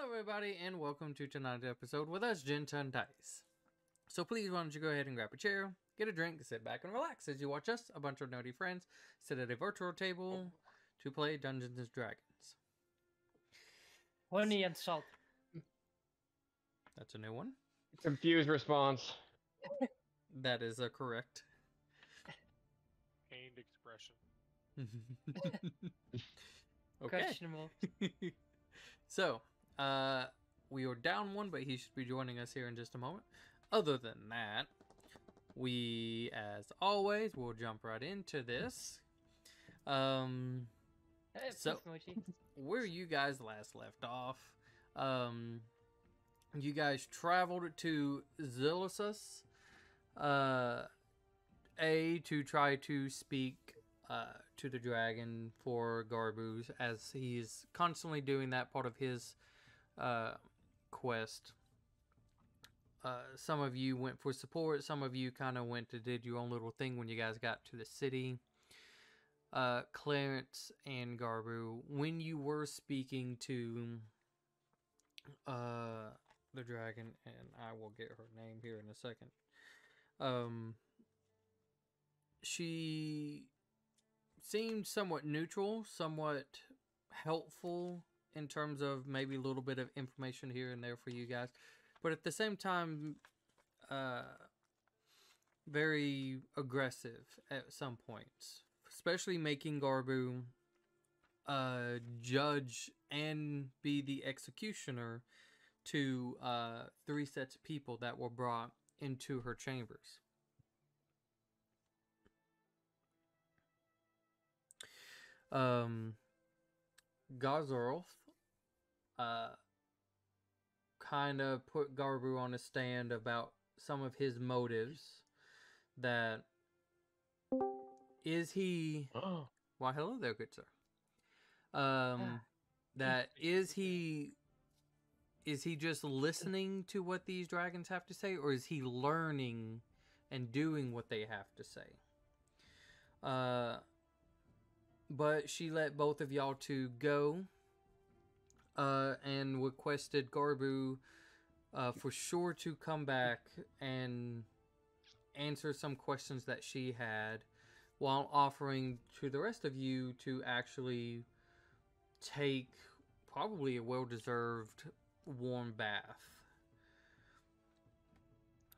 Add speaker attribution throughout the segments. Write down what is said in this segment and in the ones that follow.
Speaker 1: Hello, everybody, and welcome to tonight's episode with us, Ginton Dice. So please, why don't you go ahead and grab a chair, get a drink, sit back and relax as you watch us, a bunch of nerdy friends, sit at a virtual table to play Dungeons and Dragons.
Speaker 2: Honey and salt.
Speaker 1: That's a new one.
Speaker 3: Confused response.
Speaker 1: That is a correct.
Speaker 4: Pained expression.
Speaker 1: Okay.
Speaker 2: Questionable.
Speaker 1: So, we are down one, but he should be joining us here in just a moment. Other than that, we, as always, will jump right into this. So, where you guys last left off, you guys traveled to Zillisus, to try to speak to the dragon for Garbu, as he's constantly doing that part of his quest. Some of you went for support, some of you kind of went to did your own little thing when you guys got to the city. Clarence and Garbu, when you were speaking to the dragon, and I will get her name here in a second, she seemed somewhat neutral, somewhat helpful in terms of maybe a little bit of information here and there for you guys, but at the same time, very aggressive at some points, especially making Garbu judge and be the executioner to 3 sets of people that were brought into her chambers. Gazorth kind of put Garbu on a stand about some of his motives. That is he. Why, hello there, good sir. That is he just listening to what these dragons have to say, or is he learning and doing what they have to say? But she let both of y'all two go, and requested Garbu for sure to come back and answer some questions that she had, while offering to the rest of you to actually take probably a well-deserved warm bath.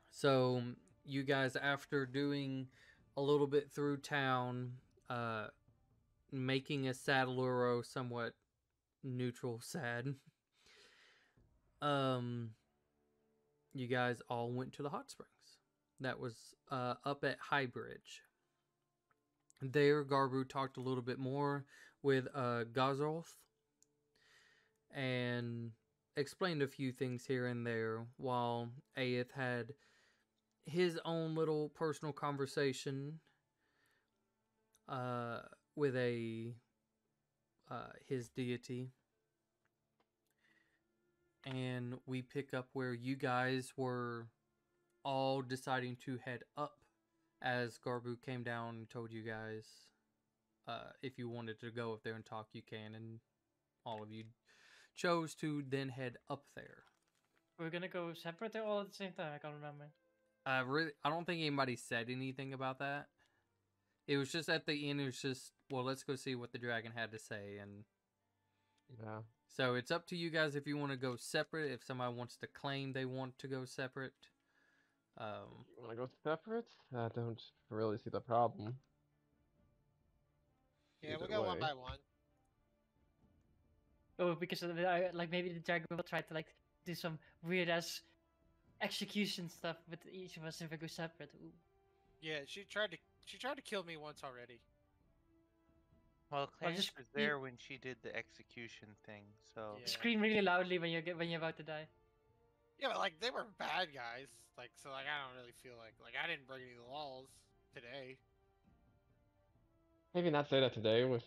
Speaker 1: So you guys, after doing a little bit through town, making a Saddlero somewhat neutral sad, you guys all went to the hot springs. That was up at High Bridge. There, Garbu talked a little bit more with Gazorth and explained a few things here and there, while Aeth had his own little personal conversation with his deity. And we pick up where you guys were all deciding to head up, as Garbu came down and told you guys if you wanted to go up there and talk, you can, and all of you chose to then head up there.
Speaker 2: We're gonna go separate or all at the same time? I can't remember.
Speaker 1: I don't think anybody said anything about that. It was just at the end, it was just, well, let's go see what the dragon had to say, and
Speaker 3: Yeah.
Speaker 1: so it's up to you guys if you want to go separate, if somebody wants to claim they want to go separate.
Speaker 3: You want to go separate? I don't really see the problem.
Speaker 4: Yeah, we'll
Speaker 3: Either
Speaker 4: go one
Speaker 3: way.
Speaker 4: by one.
Speaker 2: Oh, because like maybe the dragon will try to like do some weird ass execution stuff with each of us if we go separate. Ooh.
Speaker 4: Yeah, she tried to kill me once already.
Speaker 5: Well, Clarence
Speaker 2: just
Speaker 5: was there when she did the execution thing, so...
Speaker 4: Yeah.
Speaker 2: Scream really loudly when you're about to die.
Speaker 4: Yeah, but like they were bad guys. Like so, like I don't really feel like I didn't break any laws today.
Speaker 3: Maybe not say that today with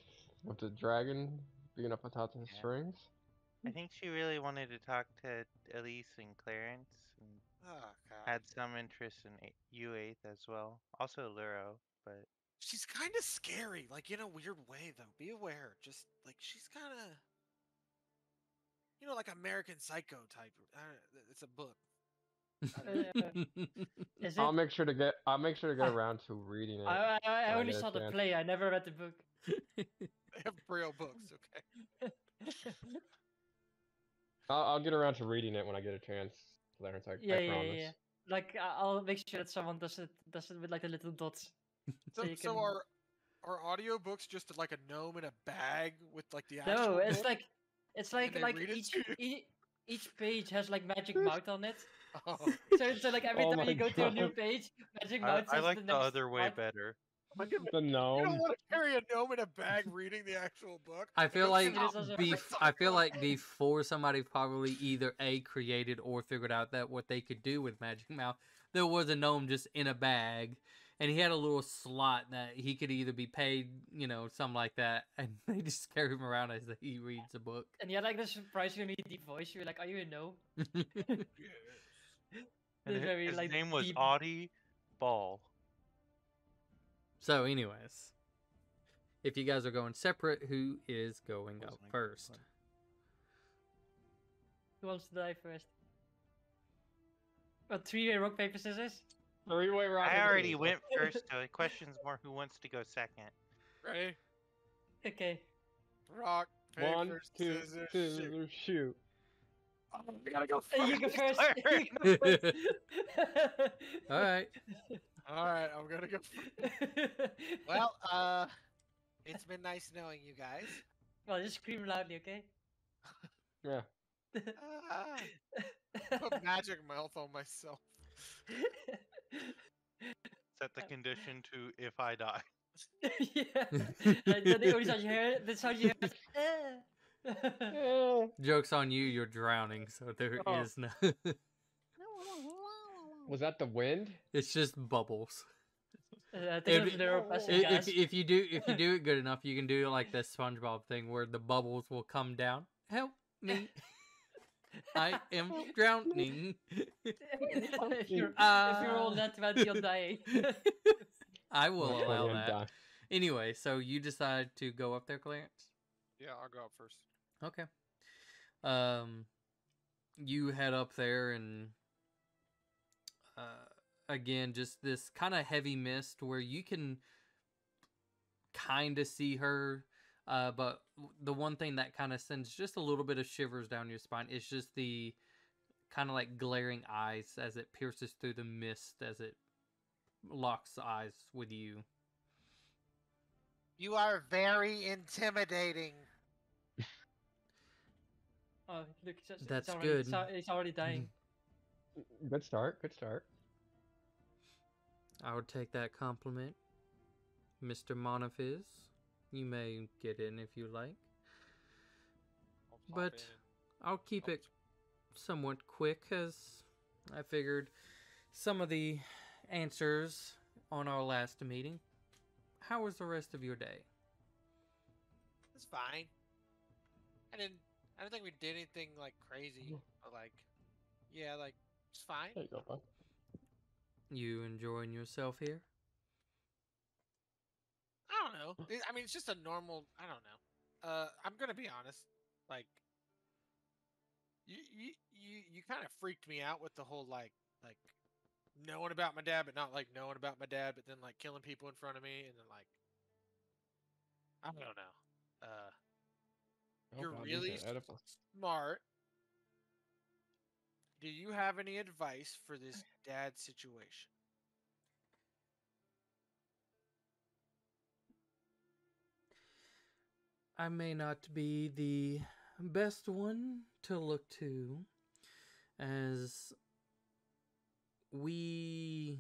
Speaker 3: the dragon being up on top of the
Speaker 5: Yeah.
Speaker 3: strings.
Speaker 5: I think she really wanted to talk to Elise and Clarence, and
Speaker 4: Oh god.
Speaker 5: had some interest in U8 as well. Also Luro, but...
Speaker 4: She's kind of scary, like in a weird way though. Be aware. Just like she's kind of, like American Psycho type. It's a book.
Speaker 2: Is
Speaker 3: I'll
Speaker 2: it?
Speaker 3: make sure to get around to reading it.
Speaker 2: I
Speaker 3: when I
Speaker 2: only
Speaker 3: get a
Speaker 2: saw the
Speaker 3: chance.
Speaker 2: play. I never read the book.
Speaker 4: They have Braille books. Okay.
Speaker 3: I'll get around to reading it when I get a chance, Clarence. I
Speaker 2: Yeah.
Speaker 3: promise.
Speaker 2: Like I'll make sure that someone does it with like the little dots.
Speaker 4: So,
Speaker 2: you
Speaker 4: so
Speaker 2: can...
Speaker 4: are audiobooks just like a gnome in a bag with like the actual
Speaker 2: No, it's
Speaker 4: book?
Speaker 2: like
Speaker 4: they read it to you?
Speaker 2: each page has like magic mouth on it.
Speaker 4: Oh,
Speaker 2: So like every
Speaker 3: Oh
Speaker 2: time you
Speaker 3: my
Speaker 2: go to a new
Speaker 3: God.
Speaker 2: page, magic mouth
Speaker 5: I
Speaker 2: says
Speaker 5: like
Speaker 2: the
Speaker 5: the
Speaker 2: next
Speaker 5: other way
Speaker 2: part.
Speaker 5: better.
Speaker 3: The
Speaker 4: you don't
Speaker 3: gnome.
Speaker 4: want to carry a gnome in a bag reading the actual book.
Speaker 1: I feel like
Speaker 2: It is also-
Speaker 1: I feel like before somebody probably either created or figured out that what they could do with Magic Mouth, there was a gnome just in a bag, and he had a little slot that he could either be paid, something like that, and they just carry him around as he reads a book.
Speaker 2: And he had like this surprisingly deep voice. You're like, are you a gnome?
Speaker 5: And
Speaker 2: This very
Speaker 5: his
Speaker 2: like
Speaker 5: name was
Speaker 2: deep.
Speaker 5: Audie Ball.
Speaker 1: So, anyways, if you guys are going separate, who is going up
Speaker 5: Wasn't a good
Speaker 1: first?
Speaker 5: one.
Speaker 2: Who wants to die first? What, 3-way rock paper scissors?
Speaker 3: Three-way rock.
Speaker 5: I
Speaker 3: and
Speaker 5: already
Speaker 3: scissors.
Speaker 5: went first, so the question's more who wants to go second.
Speaker 4: Ready?
Speaker 2: Okay.
Speaker 4: Rock, paper,
Speaker 3: 1, 2,
Speaker 4: scissors, shoot.
Speaker 3: scissors, shoot.
Speaker 4: Oh, we gotta go
Speaker 2: You go
Speaker 4: first.
Speaker 2: first. You go first.
Speaker 1: All right.
Speaker 4: All right, I'm gonna go first. Well, it's been nice knowing you guys.
Speaker 2: Well, just scream loudly, okay?
Speaker 3: Yeah.
Speaker 4: Put magic mouth on myself.
Speaker 5: Set the condition to if I die.
Speaker 2: Yeah. Then the only sound you hear, the sound you hear is,
Speaker 1: Joke's on you, you're drowning, so there
Speaker 3: Oh.
Speaker 1: is no.
Speaker 3: Was that the wind?
Speaker 1: It's just bubbles.
Speaker 2: think
Speaker 1: If-
Speaker 2: of neuroplastic
Speaker 1: If,
Speaker 2: gas.
Speaker 1: if you do it good enough, you can do like the SpongeBob thing where the bubbles will come down. Help me! I am drowning.
Speaker 2: if you're all that 20, you're dying.
Speaker 1: I will
Speaker 3: Which one
Speaker 1: allow
Speaker 3: you
Speaker 1: that.
Speaker 3: die?
Speaker 1: Anyway, so you decide to go up there, Clarence?
Speaker 4: Yeah, I'll go up first.
Speaker 1: Okay. You head up there and again, just this kind of heavy mist where you can kind of see her, but the one thing that kind of sends just a little bit of shivers down your spine is just the kind of like glaring eyes as it pierces through the mist as it locks eyes with you.
Speaker 4: You are very intimidating.
Speaker 2: Oh, look,
Speaker 1: That's
Speaker 2: already,
Speaker 1: good.
Speaker 2: It's already dying.
Speaker 3: Good start. Good start.
Speaker 1: I would take that compliment, Mr. Monofizz. You may get in if you like,
Speaker 4: I'll pop
Speaker 1: but
Speaker 4: in.
Speaker 1: I'll keep it somewhat quick as I figured some of the answers on our last meeting. How was the rest of your day?
Speaker 4: It's fine. I don't think we did anything like crazy, but like, yeah, like it's fine.
Speaker 3: There you go, bud.
Speaker 1: You enjoying yourself here?
Speaker 4: I don't know. I mean, it's just a normal. I don't know. I'm gonna be honest. Like, you kind of freaked me out with the whole like knowing about my dad, but not like knowing about my dad, but then like killing people in front of me, and then like I don't know.
Speaker 3: Oh,
Speaker 4: You're
Speaker 3: God, these
Speaker 4: really
Speaker 3: are edible.
Speaker 4: smart. Do you have any advice for this dad situation?
Speaker 1: I may not be the best one to look to, as we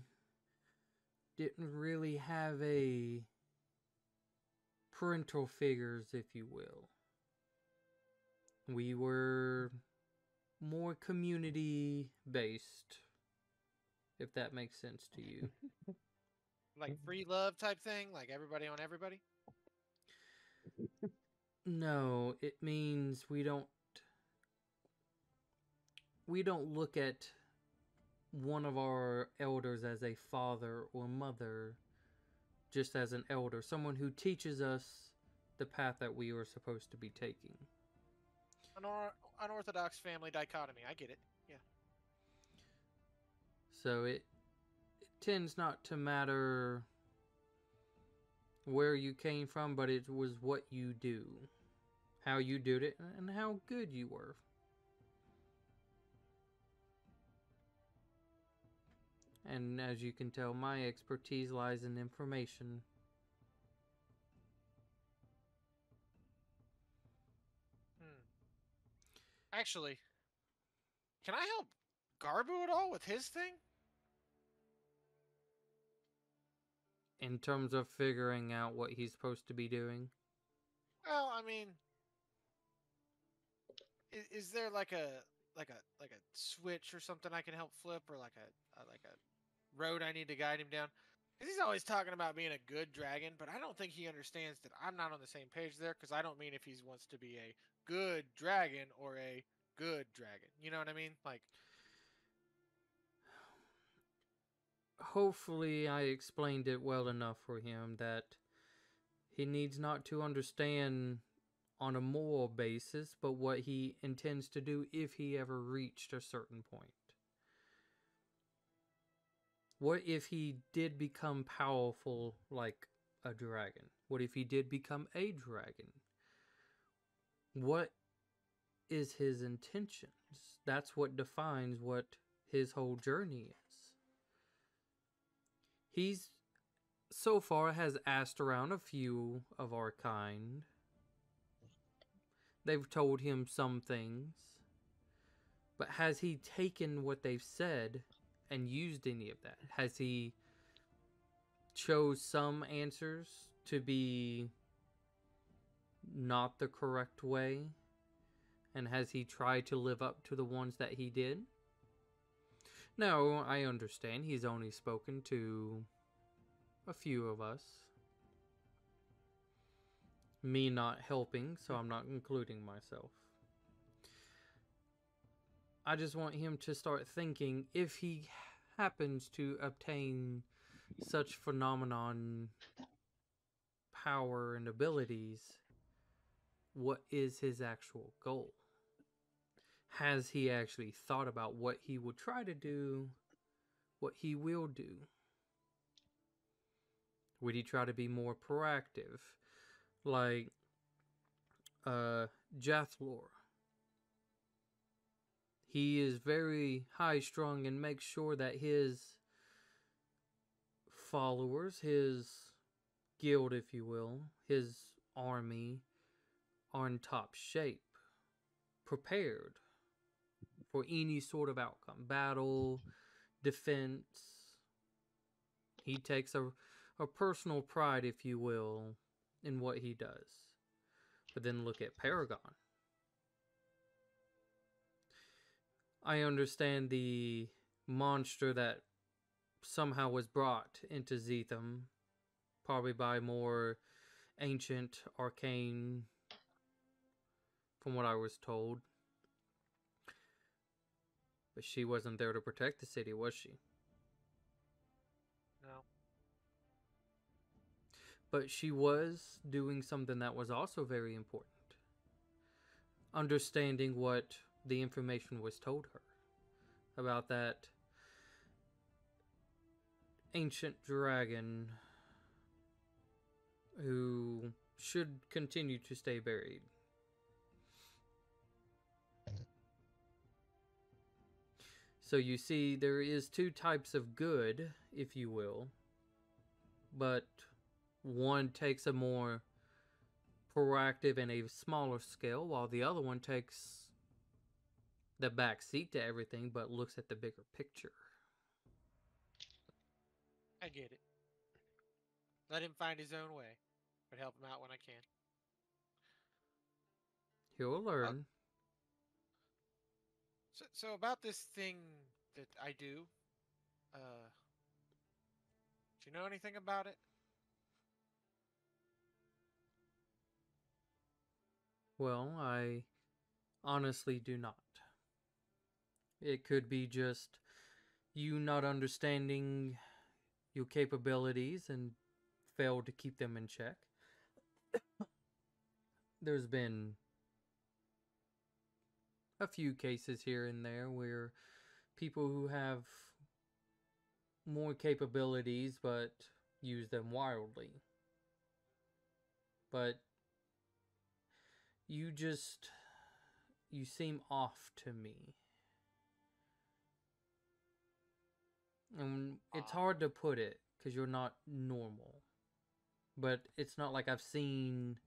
Speaker 1: didn't really have a parental figures, if you will. We were more community based, if that makes sense to you.
Speaker 4: Like free love type thing, like everybody on everybody?
Speaker 1: No, it means we don't look at one of our elders as a father or mother, just as an elder, someone who teaches us the path that we are supposed to be taking.
Speaker 4: unorthodox family dichotomy. I get it. Yeah.
Speaker 1: So it tends not to matter where you came from, but it was what you do, how you did it, and how good you were. And as you can tell, my expertise lies in information.
Speaker 4: Actually, can I help Garbu at all with his thing?
Speaker 1: In terms of figuring out what he's supposed to be doing.
Speaker 4: Well, I mean, is there like a switch or something I can help flip, or like a road I need to guide him down? Because he's always talking about being a good dragon, but I don't think he understands that I'm not on the same page there. Because I don't mean if he wants to be a good dragon or a good dragon. You know what I mean? Like,
Speaker 1: hopefully I explained it well enough for him that he needs not to understand on a moral basis, but what he intends to do if he ever reached a certain point. What if he did become powerful like a dragon? What if he did become a dragon? What is his intentions? That's what defines what his whole journey is. He's so far has asked around a few of our kind. They've told him some things. But has he taken what they've said and used any of that? Has he chose some answers to be not the correct way? And has he tried to live up to the ones that he did? No, I understand. He's only spoken to a few of us. Me not helping, so I'm not including myself. I just want him to start thinking, if he happens to obtain such phenomenon, power, and abilities, what is his actual goal? Has he actually thought about what he will try to do, what he will do? Would he try to be more proactive? Like Jathlor. He is very high strung and makes sure that his followers, his guild, if you will, his army, are in top shape, prepared for any sort of outcome, battle, defense. He takes a personal pride, if you will, in what he does. But then look at Paragon. I understand the monster that somehow was brought into Zetham, probably by more ancient, arcane, from what I was told. But she wasn't there to protect the city, was she?
Speaker 4: no.
Speaker 1: But she was doing something that was also very important. Understanding what the information was told her about that ancient dragon who should continue to stay buried. So you see, there is two types of good, if you will, but one takes a more proactive and a smaller scale, while the other one takes the back seat to everything, but looks at the bigger picture.
Speaker 4: I get it. Let him find his own way, but help him out when I can.
Speaker 1: He'll learn.
Speaker 4: So about this thing that I do, do you know anything about it?
Speaker 1: Well, I honestly do not. It could be just you not understanding your capabilities and fail to keep them in check. There's been a few cases here and there where people who have more capabilities but use them wildly. But you seem off to me. And it's hard to put it because you're not normal. But it's not like I've seen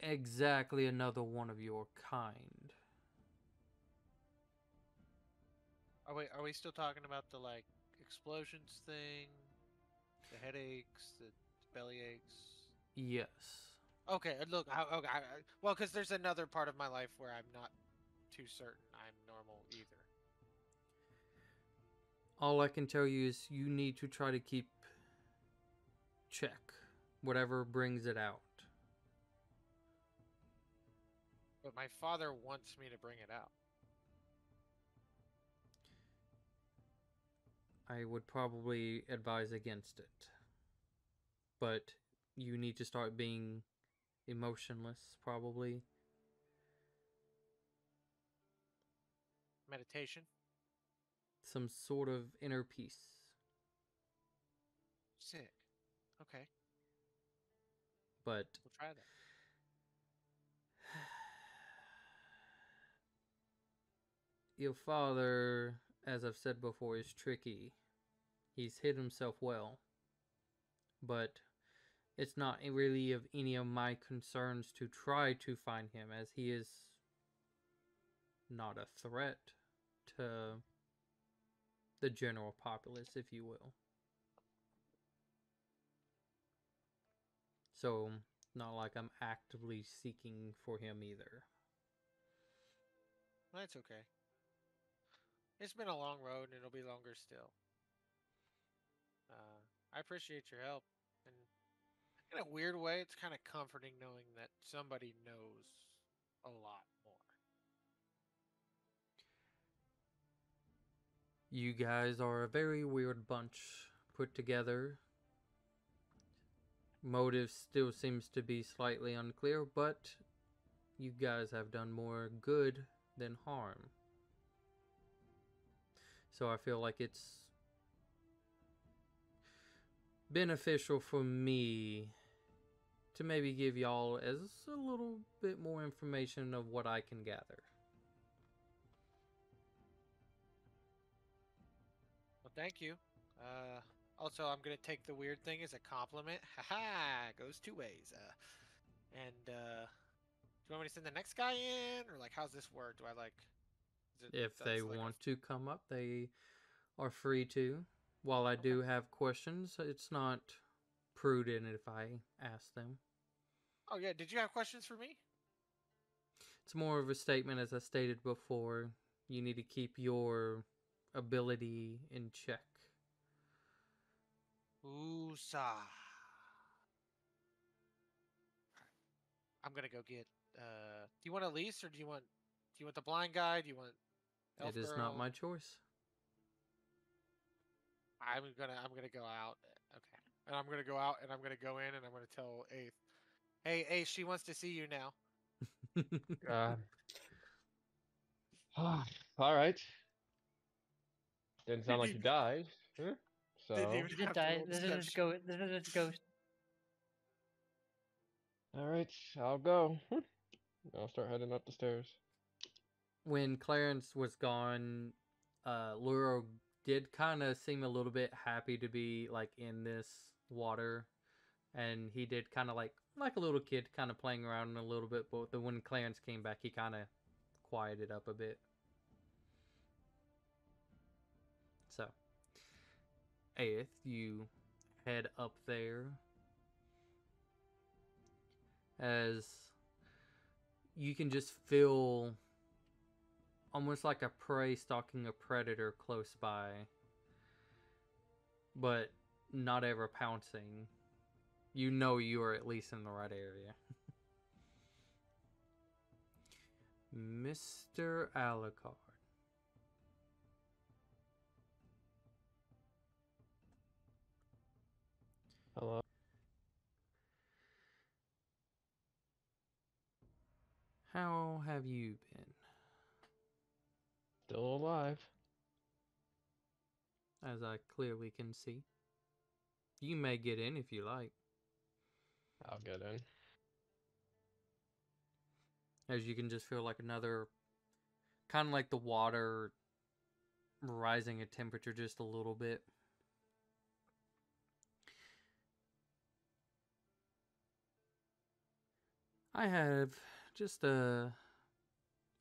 Speaker 1: exactly another one of your kind.
Speaker 4: Are we still talking about the like explosions thing, the headaches, the belly aches?
Speaker 1: Yes.
Speaker 4: Okay, look, well, because there's another part of my life where I'm not too certain I'm normal either.
Speaker 1: All I can tell you is you need to try to keep check whatever brings it out.
Speaker 4: But my father wants me to bring it out.
Speaker 1: I would probably advise against it. But you need to start being emotionless, probably.
Speaker 4: Meditation?
Speaker 1: Some sort of inner peace.
Speaker 4: Sick. Okay,
Speaker 1: But
Speaker 4: we'll try that.
Speaker 1: your father, as I've said before, is tricky. He's hid himself well. But it's not really of any of my concerns to try to find him, as he is not a threat to the general populace, if you will. So, not like I'm actively seeking for him either.
Speaker 4: That's okay. It's been a long road, and it'll be longer still. I appreciate your help, and in a weird way, it's kind of comforting knowing that somebody knows a lot more.
Speaker 1: You guys are a very weird bunch put together. Motive still seems to be slightly unclear, but you guys have done more good than harm. So I feel like it's beneficial for me to maybe give y'all as a little bit more information of what I can gather.
Speaker 4: Well, thank you. Also, I'm gonna take the weird thing as a compliment. Haha, goes two ways. Do you want me to send the next guy in, or like, how's this work? Do I like?
Speaker 1: If
Speaker 4: that's
Speaker 1: they
Speaker 4: like
Speaker 1: want to come up, they are free to. While I do have questions, it's not prudent if I ask them.
Speaker 4: Oh yeah, did you have questions for me?
Speaker 1: It's more of a statement, as I stated before. You need to keep your ability in check.
Speaker 4: Ooh-sa. I'm gonna go get. Do you want Elise or do you want the blind guy? Do you want Elf
Speaker 1: It is
Speaker 4: Girl?
Speaker 1: not my choice.
Speaker 4: I'm gonna go out. Okay, and I'm gonna go out and I'm gonna go in and I'm gonna tell Eighth. Hey, Eighth, she wants to see you now.
Speaker 3: All right. Didn't sound like you died. Huh?
Speaker 4: Didn't
Speaker 3: So,
Speaker 4: even
Speaker 2: He did
Speaker 4: have to
Speaker 2: die.
Speaker 4: roll
Speaker 2: This is his
Speaker 4: deception.
Speaker 2: ghost. This is his ghost.
Speaker 3: all right, I'll go. I'll start heading up the stairs.
Speaker 1: When Clarence was gone, Luro did kind of seem a little bit happy to be like in this water, and he did kind of like a little kid, kind of playing around a little bit. But when Clarence came back, he kind of quieted up a bit. So, Aeth, you head up there as you can just feel almost like a prey stalking a predator close by, but not ever pouncing. You know you are at least in the right area. Mr. Alucard.
Speaker 3: Hello.
Speaker 1: How have you been?
Speaker 3: Still alive.
Speaker 1: As I clearly can see. You may get in if you like.
Speaker 3: I'll get in.
Speaker 1: As you can just feel like another, kind of like the water rising in temperature just a little bit. I have just a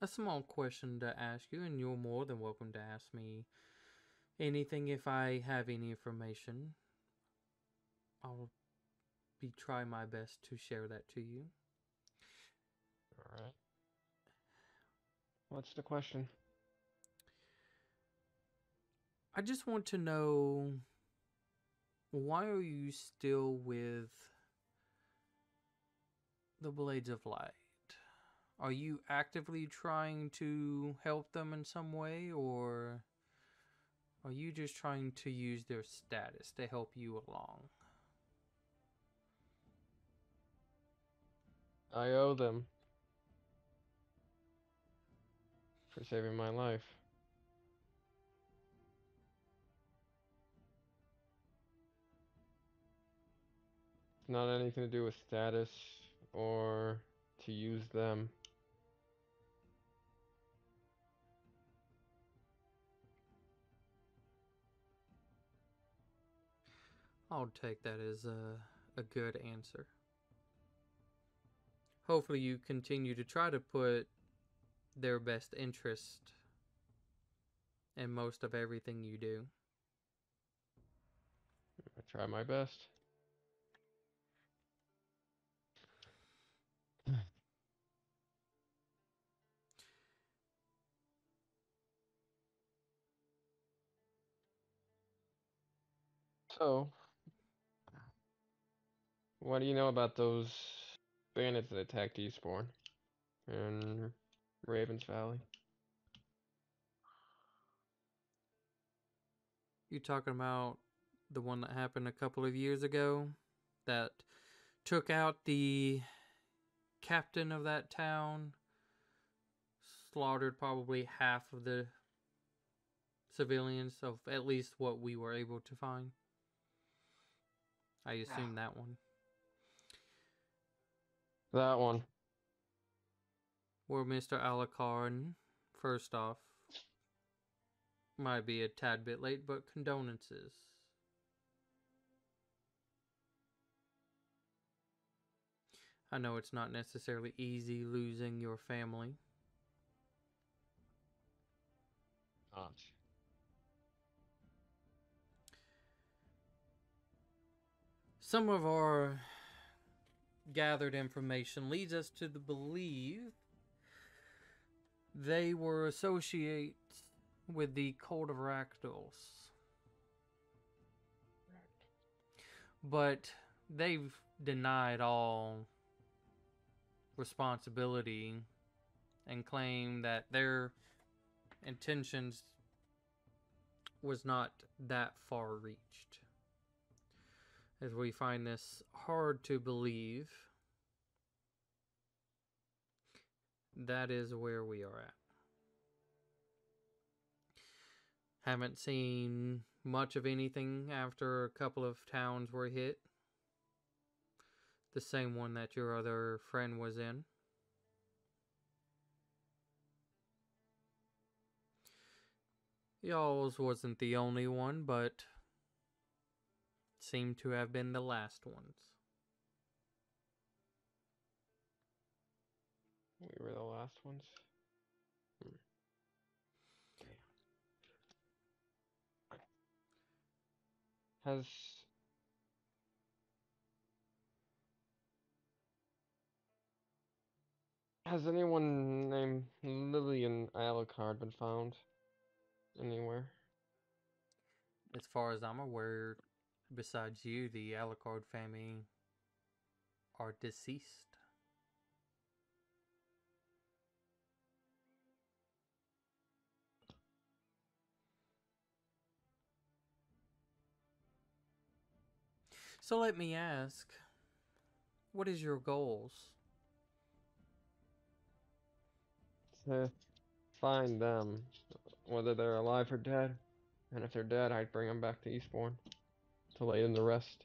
Speaker 1: small question to ask you, and you're more than welcome to ask me anything if I have any information. I'll be try my best to share that to you.
Speaker 3: Alright. What's the question?
Speaker 1: I just want to know, why are you still with the Blades of Light? Are you actively trying to help them in some way, or are you just trying to use their status to help you along?
Speaker 3: I owe them for saving my life. It's not anything to do with status or to use them.
Speaker 1: I'll take that as a good answer. Hopefully you continue to try to put their best interest in most of everything you do.
Speaker 3: I try my best. So, what do you know about those bandits that attacked Eastbourne and Ravens Valley?
Speaker 1: You talking about the one that happened a couple of years ago that took out the captain of that town, slaughtered probably half of the civilians, of at least what we were able to find? I assume that one.
Speaker 3: That one.
Speaker 1: Where Mr. Alucard, first off, might be a tad bit late, but condolences. I know it's not necessarily easy losing your family.
Speaker 3: Not.
Speaker 1: Some of our gathered information leads us to believe they were associates with the Cult of Rakdos. But they've denied all responsibility and claim that their intentions was not that far reached. As we find this hard to believe, that is where we are at. Haven't seen much of anything after a couple of towns were hit. The same one that your other friend was in. Y'all's wasn't the only one, but seemed to have been the last ones.
Speaker 3: We were the last ones. Has anyone named Lillian Alucard been found anywhere?
Speaker 1: As far as I'm aware, besides you, the Alucard family are deceased. So let me ask, what is your goals?
Speaker 3: to find them, whether they're alive or dead. And if they're dead, I'd bring them back to Eastbourne to lay them to rest.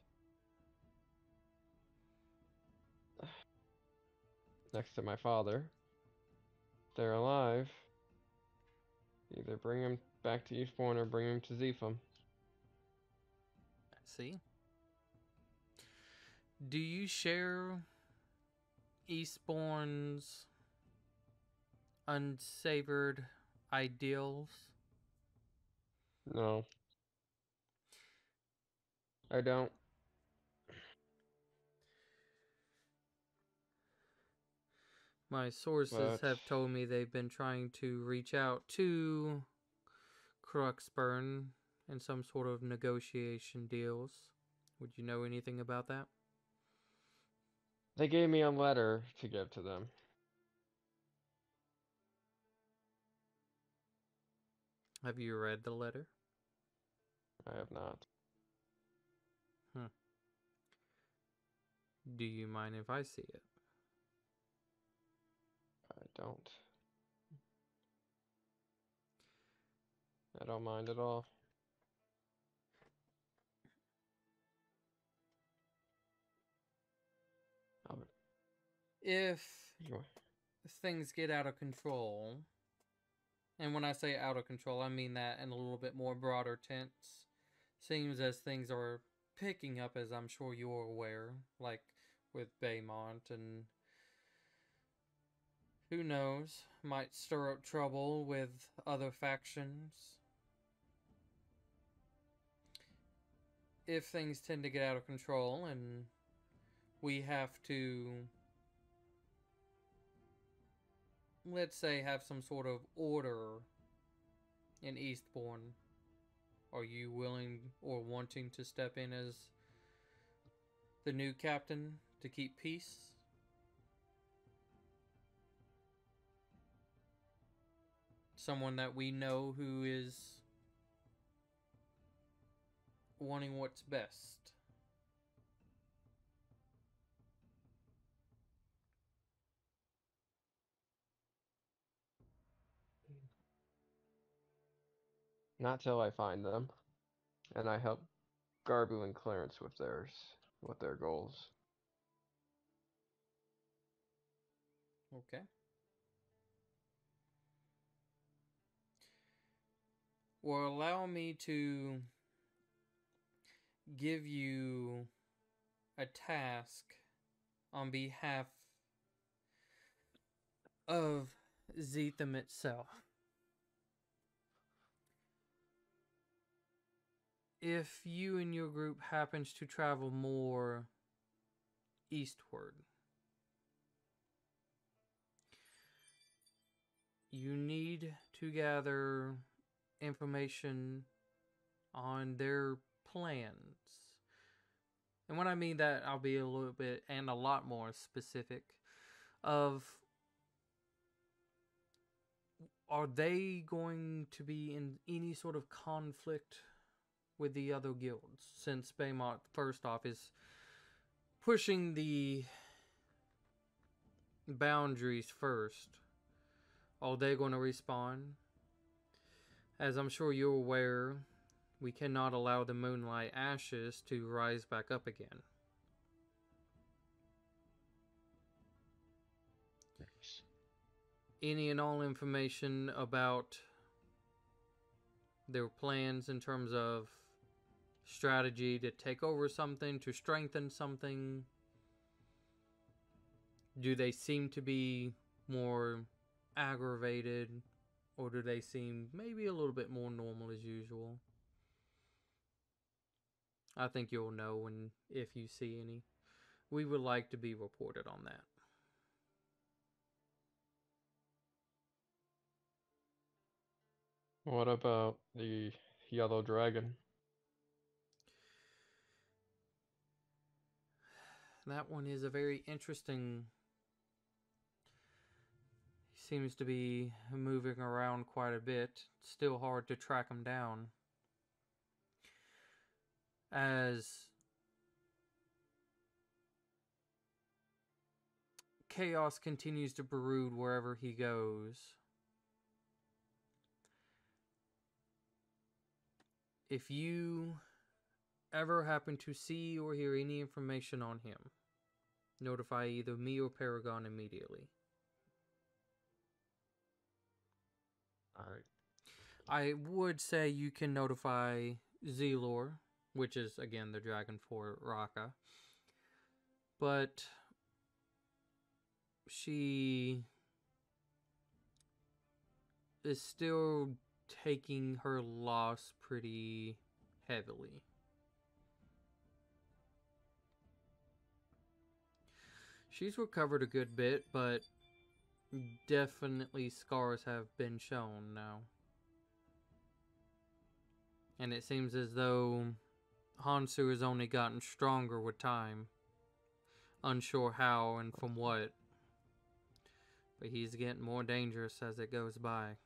Speaker 3: Next to my father. If they're alive, either bring them back to Eastbourne or bring them to Zepham.
Speaker 1: See? Do you share Eastbourne's unsavored ideals?
Speaker 3: No, I don't.
Speaker 1: My sources
Speaker 3: But
Speaker 1: have told me they've been trying to reach out to Cruxburn in some sort of negotiation deals. Would you know anything about that?
Speaker 3: they gave me a letter to give to them.
Speaker 1: Have you read the letter?
Speaker 3: I have not.
Speaker 1: Do you mind if I see it?
Speaker 3: I don't. I don't mind at all.
Speaker 1: If
Speaker 3: You-
Speaker 1: things get out of control, and when I say out of control, I mean that in a little bit more broader tense, seems as things are picking up, as I'm sure you're aware, like with Baymont, and who knows, might stir up trouble with other factions. If things tend to get out of control and we have to, let's say, have some sort of order in Eastbourne, are you willing or wanting to step in as the new captain to keep peace? Someone that we know who is wanting what's best.
Speaker 3: Not till I find them, and I help Garbu and Clarence with their goals.
Speaker 1: Okay. Well, allow me to give you a task on behalf of Zetham itself. If you and your group happens to travel more eastward, you need to gather information on their plans. And when I mean that, I'll be a little bit and a lot more specific of, are they going to be in any sort of conflict with the other guilds, since Baymont, first off, is pushing the boundaries first. Are they going to respond? As I'm sure you're aware, we cannot allow the Moonlight Ashes to rise back up again. Any and all information about their plans in terms of strategy to take over something, to strengthen something? Do they seem to be more aggravated, or do they seem maybe a little bit more normal as usual? I think you'll know when, if you see any. We would like to be reported on that.
Speaker 3: What about the yellow dragon?
Speaker 1: That one is a very interesting. He seems to be moving around quite a bit. Still hard to track him down. As chaos continues to brood wherever he goes, if you ever happen to see or hear any information on him, notify either me or Paragon immediately.
Speaker 3: Alright.
Speaker 1: I would say you can notify Zelor, which is, again, the dragon for Raka. But she is still taking her loss pretty heavily. She's recovered a good bit, but definitely scars have been shown now. And it seems as though Hansu has only gotten stronger with time. Unsure how and from what. But he's getting more dangerous as it goes by.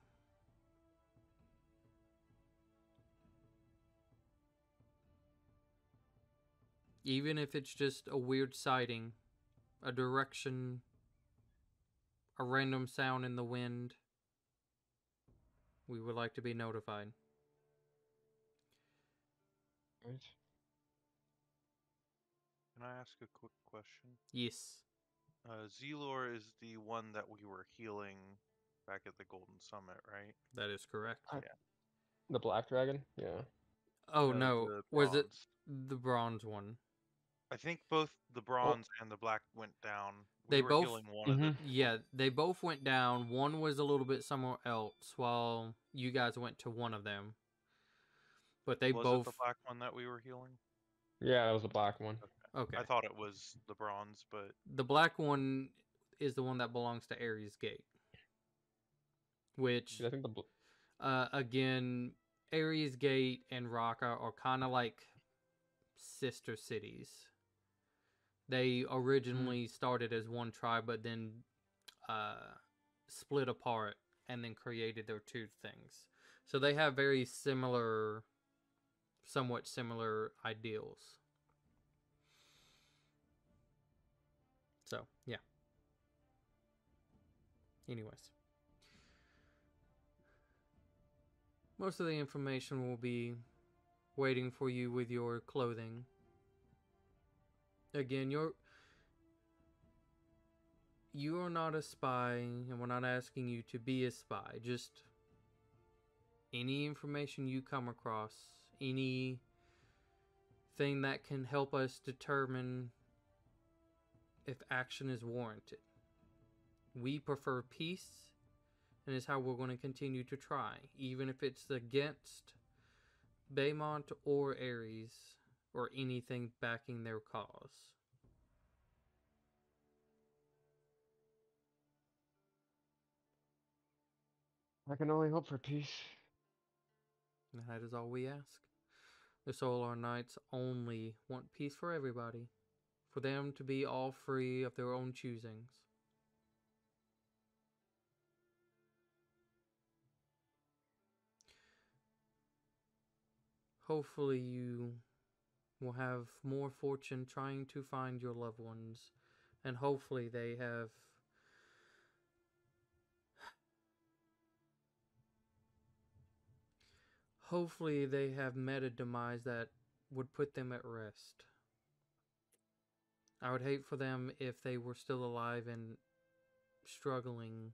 Speaker 1: Even if it's just a weird sighting, a direction, a random sound in the wind, we would like to be notified.
Speaker 3: Right.
Speaker 6: Can I ask a quick question?
Speaker 1: Yes,
Speaker 6: Zelor is the one that we were healing back at the Golden Summit, right?
Speaker 1: that is correct.
Speaker 3: The black dragon? Yeah.
Speaker 1: Oh no,
Speaker 6: the
Speaker 1: was it
Speaker 6: bronze.
Speaker 1: the bronze one?
Speaker 6: I think both the bronze and the black went down.
Speaker 1: They
Speaker 6: We were
Speaker 1: both-
Speaker 6: healing one of the
Speaker 1: Yeah, they both went down. One was a little bit somewhere else, while you guys went to one of them. But they
Speaker 6: Was
Speaker 1: both.
Speaker 6: it the black one that we were healing?
Speaker 3: Yeah, that was the black one.
Speaker 1: Okay.
Speaker 6: I thought it was the bronze, but
Speaker 1: The black one is the one that belongs to Ares Gate. Which,
Speaker 3: I think
Speaker 1: again, Ares Gate and Raqqa are kind of like sister cities. They originally started as one tribe, but then split apart and then created their two things. So they have very similar, somewhat similar ideals. So, yeah. Anyways. Most of the information will be waiting for you with your clothing. Again, you are not a spy, and we're not asking you to be a spy. Just any information you come across, anything that can help us determine if action is warranted. We prefer peace, and it's how we're going to continue to try, even if it's against Baymont or Ares, or anything backing their cause.
Speaker 3: I can only hope for peace.
Speaker 1: And that is all we ask. The Solar Knights only want peace for everybody, for them to be all free of their own choosings. Hopefully you will have more fortune trying to find your loved ones, and hopefully they have met a demise that would put them at rest. I would hate for them if they were still alive and struggling,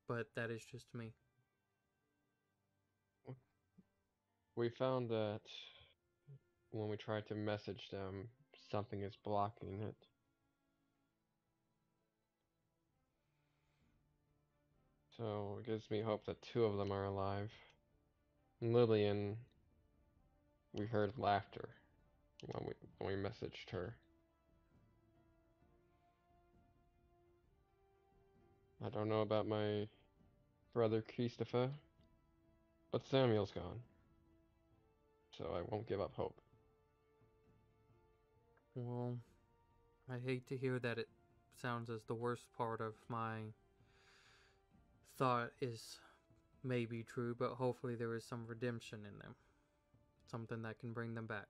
Speaker 1: but that is just me.
Speaker 3: We found that when we tried to message them, something is blocking it. So it gives me hope that two of them are alive. Lillian, we heard laughter when we messaged her. I don't know about my brother Christopher, but Samuel's gone. So I won't give up hope.
Speaker 1: Well, I hate to hear that it sounds as the worst part of my thought is maybe true, but hopefully there is some redemption in them. Something that can bring them back.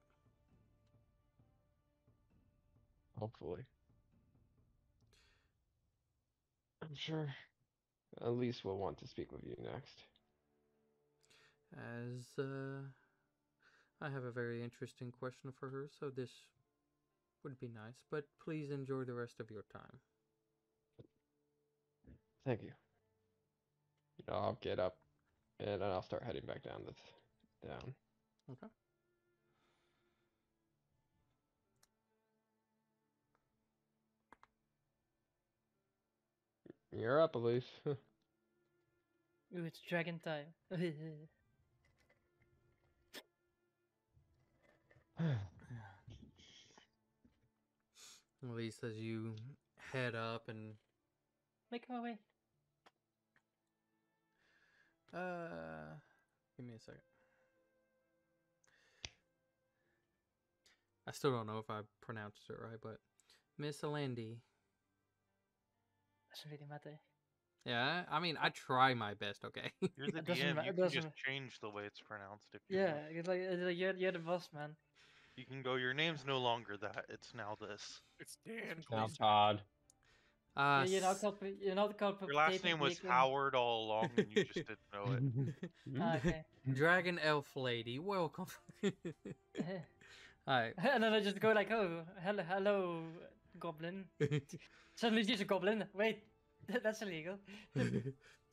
Speaker 3: Hopefully. I'm sure Elise will want to speak with you next.
Speaker 1: As I have a very interesting question for her, so this would be nice. But please enjoy the rest of your time.
Speaker 3: Thank you. I'll get up and then I'll start heading back down. Down.
Speaker 1: Okay.
Speaker 3: You're up, Elise.
Speaker 2: Ooh, it's dragon time.
Speaker 1: At least as you head up and
Speaker 2: Make my way.
Speaker 1: give me a second. I still don't know if I pronounced it right, but Miss Alandi.
Speaker 2: Doesn't really matter.
Speaker 1: Yeah, I mean, I try my best, okay?
Speaker 6: You're the
Speaker 2: It doesn't
Speaker 6: DM.
Speaker 2: ma-
Speaker 6: You
Speaker 2: it
Speaker 6: can
Speaker 2: doesn't
Speaker 6: just
Speaker 2: ma-
Speaker 6: change the way it's pronounced if you
Speaker 2: Yeah,
Speaker 6: want.
Speaker 2: it's like you're the boss, man.
Speaker 6: You can go. Your name's no longer that. It's now this.
Speaker 4: It's Dan.
Speaker 3: Now
Speaker 4: Please.
Speaker 3: Todd.
Speaker 2: Yeah, you're not called
Speaker 6: Your last name was Howard all along, and you just didn't know it.
Speaker 2: Ah, okay.
Speaker 1: Dragon Elf Lady, welcome. Alright.
Speaker 2: And then I just go like, oh, hello, goblin. Suddenly she's a goblin. Wait, that's illegal.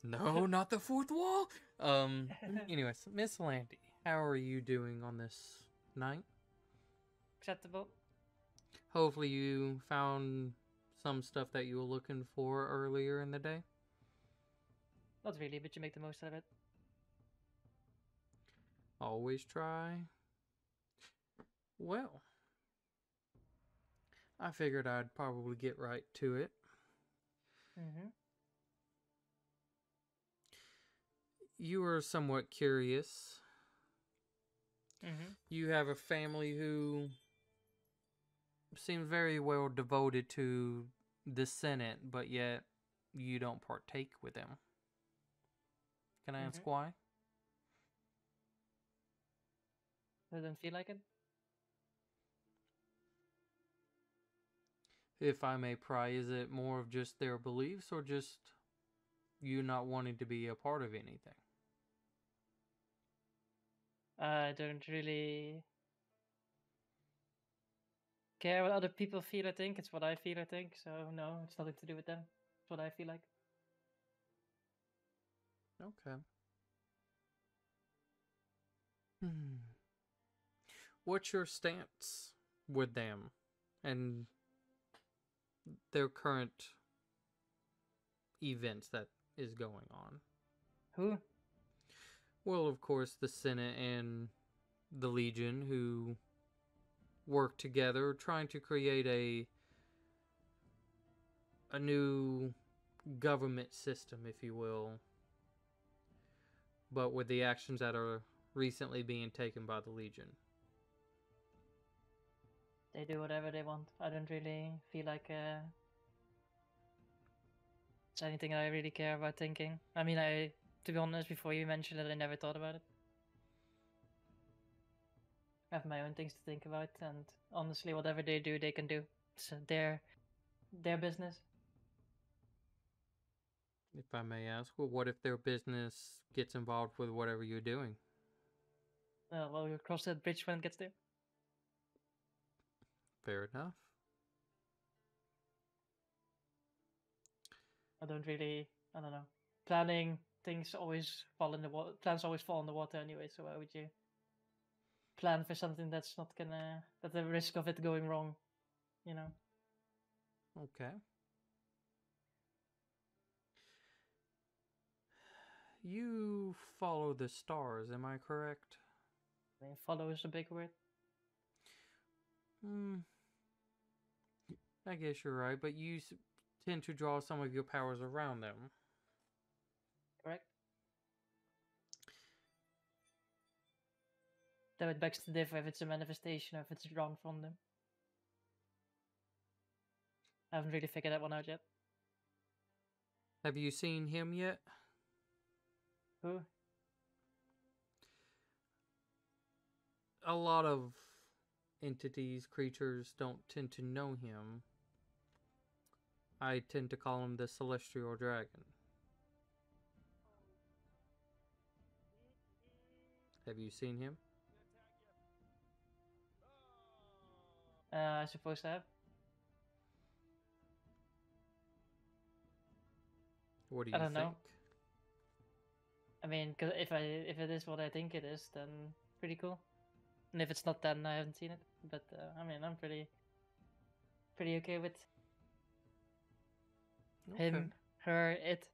Speaker 1: No, not the fourth wall. Anyways, Miss Landy, how are you doing on this night?
Speaker 2: Acceptable.
Speaker 1: Hopefully you found some stuff that you were looking for earlier in the day.
Speaker 2: Not really, but you make the most out of it.
Speaker 1: Always try. Well, I figured I'd probably get right to it.
Speaker 2: Mm-hmm.
Speaker 1: You were somewhat curious.
Speaker 2: Mm-hmm.
Speaker 1: You have a family who seems very well devoted to the Senate, but yet you don't partake with them. Can I ask why?
Speaker 2: Doesn't feel like it.
Speaker 1: If I may pry, is it more of just their beliefs or just you not wanting to be a part of anything?
Speaker 2: I don't really care what other people feel, I think. It's what I feel, I think. So, no, it's nothing to do with them. It's what I feel like.
Speaker 1: Okay. What's your stance with them and their current events that is going on?
Speaker 2: Who?
Speaker 1: Well, of course, the Senate and the Legion, who work together trying to create a new government system, if you will, but with the actions that are recently being taken by the Legion.
Speaker 2: They do whatever they want. I don't really feel like it's anything I really care about thinking. I mean, to be honest, before you mentioned it, I never thought about it. I have my own things to think about, and honestly, whatever they do, they can do. It's their business.
Speaker 1: If I may ask, well, what if their business gets involved with whatever you're doing?
Speaker 2: Well, we'll cross that bridge when it gets there.
Speaker 1: Fair enough.
Speaker 2: I don't know. Planning things always fall in the water. Plans always fall in the water anyway. So why would you plan for something that's not gonna, that the risk of it going wrong, you know?
Speaker 1: Okay. You follow the stars, am I correct?
Speaker 2: I mean, follow is a big word.
Speaker 1: I guess you're right, but you tend to draw some of your powers around them.
Speaker 2: Correct. Though it begs to differ if it's a manifestation or if it's drawn from them. I haven't really figured that one out yet.
Speaker 1: Have you seen him yet?
Speaker 2: Who?
Speaker 1: A lot of entities, creatures don't tend to know him. I tend to call him the Celestial Dragon. Have you seen him?
Speaker 2: I suppose I have.
Speaker 1: What do
Speaker 2: I
Speaker 1: you
Speaker 2: don't
Speaker 1: think?
Speaker 2: know. I mean, 'cause if it is what I think it is, then pretty cool. And if it's not, then I haven't seen it. But I mean, I'm pretty okay with him, her, it,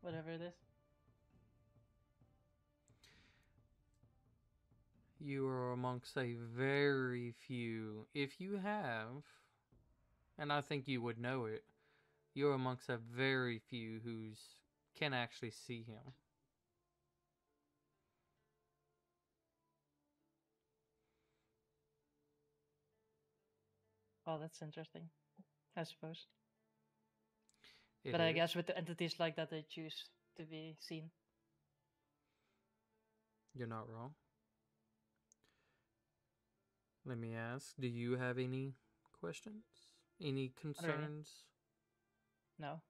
Speaker 2: whatever it is.
Speaker 1: You are amongst a very few, if you have, and I think you would know it, you're amongst a very few who can actually see him.
Speaker 2: Oh, that's interesting. I suppose.
Speaker 1: It
Speaker 2: But I
Speaker 1: is.
Speaker 2: guess with the entities like that, they choose to be seen.
Speaker 1: You're not wrong. Let me ask, do you have any questions? Any concerns?
Speaker 2: No.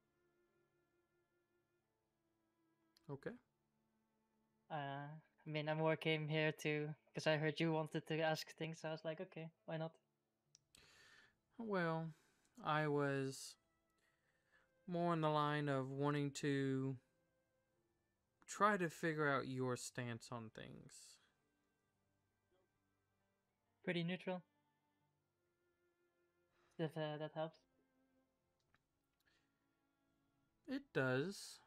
Speaker 1: Okay.
Speaker 2: I mean, I more came here to because I heard you wanted to ask things. So I was like, okay, why not?
Speaker 1: Well, I was more on the line of wanting to try to figure out your stance on things.
Speaker 2: Pretty neutral. If that helps.
Speaker 1: It does.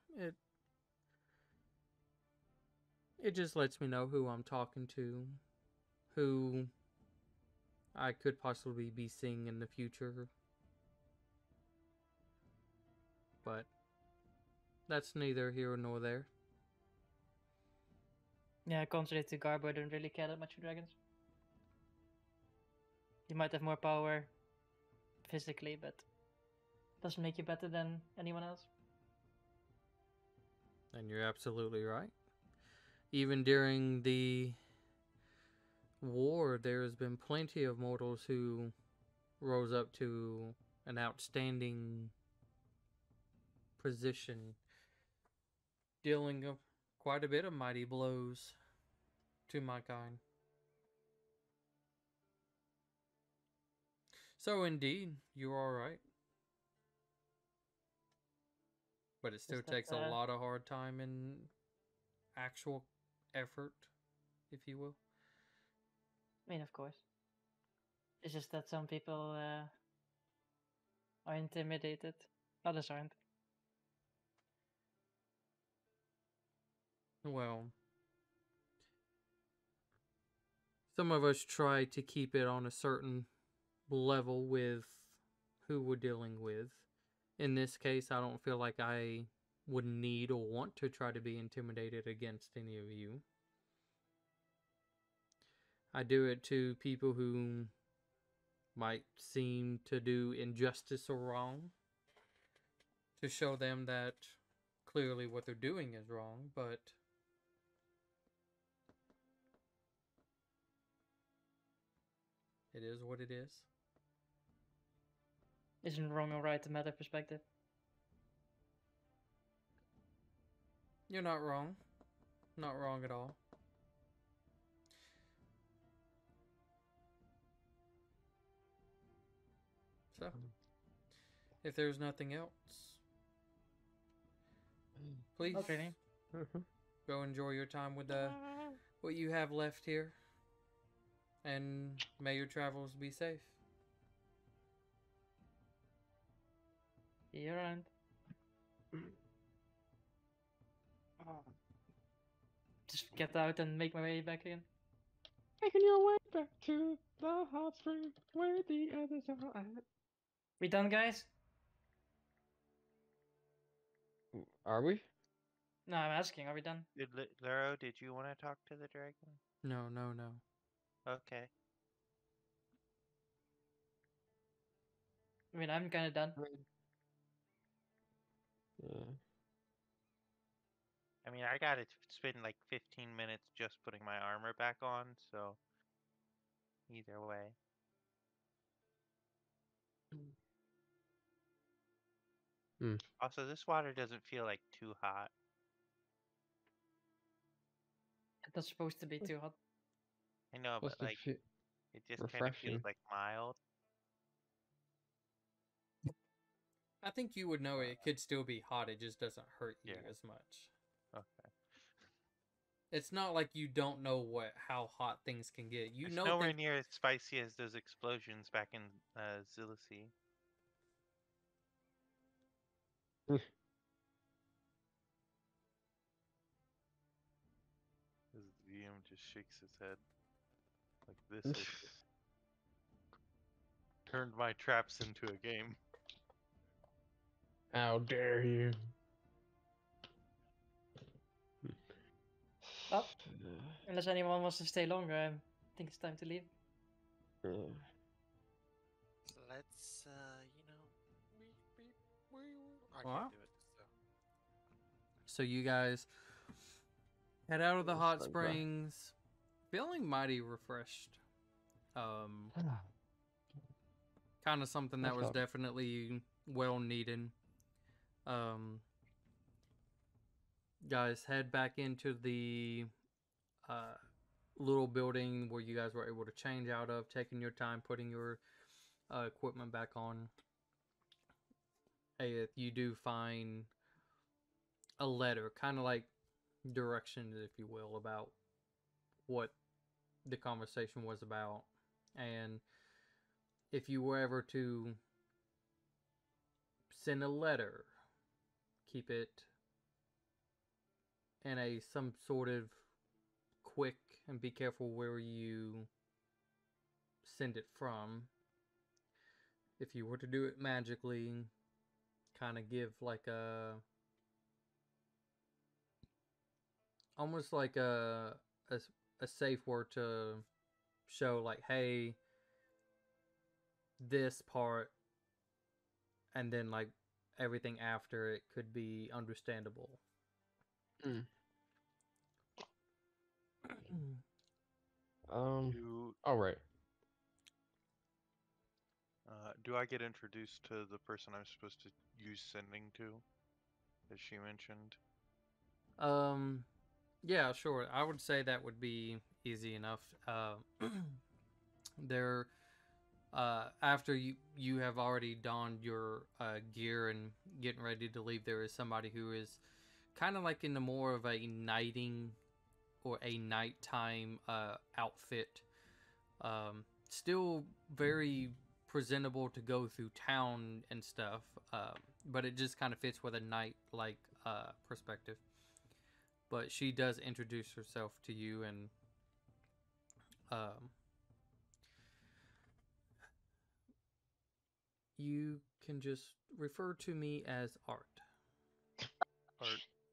Speaker 1: It just lets me know who I'm talking to, who I could possibly be seeing in the future. But that's neither here nor there.
Speaker 2: Yeah, contrary to Garbo, I don't really care that much for dragons. You might have more power physically, but doesn't make you better than anyone else.
Speaker 1: And you're absolutely right. Even during the war, there has been plenty of mortals who rose up to an outstanding position, dealing quite a bit of mighty blows to my kind. So indeed, you are right. But it still
Speaker 2: Just that,
Speaker 1: takes a lot of hard time and actual effort, if you will.
Speaker 2: I mean, of course. It's just that some people are intimidated, others aren't.
Speaker 1: Well, some of us try to keep it on a certain level with who we're dealing with. In this case, I don't feel like I would need or want to try to be intimidated against any of you. I do it to people who might seem to do injustice or wrong, to show them that clearly what they're doing is wrong, but it is what it is.
Speaker 2: Isn't wrong or right a matter of perspective?
Speaker 1: You're not wrong. Not wrong at all. So, if there's nothing else, please
Speaker 2: Not really.
Speaker 1: go enjoy your time with what you have left here. And may your travels be safe.
Speaker 2: See you around. Just get out and make my way back again.
Speaker 3: Making your way back to the hot spring where the others are at.
Speaker 2: We done, guys?
Speaker 3: Are we?
Speaker 2: No, I'm asking. Are we done?
Speaker 5: Lero, did you want to talk to the dragon?
Speaker 1: No.
Speaker 5: Okay.
Speaker 2: I mean, I'm kind of done.
Speaker 3: Yeah.
Speaker 5: I mean, I gotta spend like 15 minutes just putting my armor back on, so either way. Also, this water doesn't feel like too hot.
Speaker 2: not supposed to be too hot.
Speaker 5: I know, but
Speaker 3: Supposed to
Speaker 5: like
Speaker 3: feel
Speaker 5: it just kind of feels
Speaker 3: refreshing.
Speaker 5: like mild.
Speaker 1: I think you would know it could still be hot. It just doesn't hurt you
Speaker 5: Yeah.
Speaker 1: as much.
Speaker 5: Okay.
Speaker 1: It's not like you don't know how hot things can get. You
Speaker 5: It's
Speaker 1: know
Speaker 5: nowhere
Speaker 1: things.
Speaker 5: near as spicy as those explosions back in Zilisi. His VM just shakes his head. Like this idiot turned my traps into a game.
Speaker 3: How dare you?
Speaker 2: Well, unless anyone wants to stay longer, I think it's time to leave.
Speaker 3: Uh,
Speaker 4: So let's, I
Speaker 1: Wow.
Speaker 4: can't do it.
Speaker 1: So you guys head out of the
Speaker 3: Yes,
Speaker 1: hot
Speaker 3: I'm glad.
Speaker 1: springs, feeling mighty refreshed. Kind of something that
Speaker 3: That's
Speaker 1: was
Speaker 3: up.
Speaker 1: definitely well needed. Guys, head back into the little building where you guys were able to change out of, taking your time, putting your equipment back on. If you do find a letter, kind of like directions, if you will, about what the conversation was about. And if you were ever to send a letter, keep it in some sort of quick, and be careful where you send it from. If you were to do it magically, kind of give like almost like a safe word to show, like, hey, this part, and then like everything after it could be understandable.
Speaker 5: Do
Speaker 3: All right.
Speaker 6: Do I get introduced to the person I'm supposed to use sending to, as she mentioned?
Speaker 1: Yeah, sure. I would say that would be easy enough. There, after you have already donned your gear and getting ready to leave, there is somebody who is kind of like in the more of a nighting or a nighttime outfit. Still very presentable to go through town and stuff, but it just kind of fits with a night like perspective. But she does introduce herself to you, and you can just refer to me as Art.
Speaker 6: Art,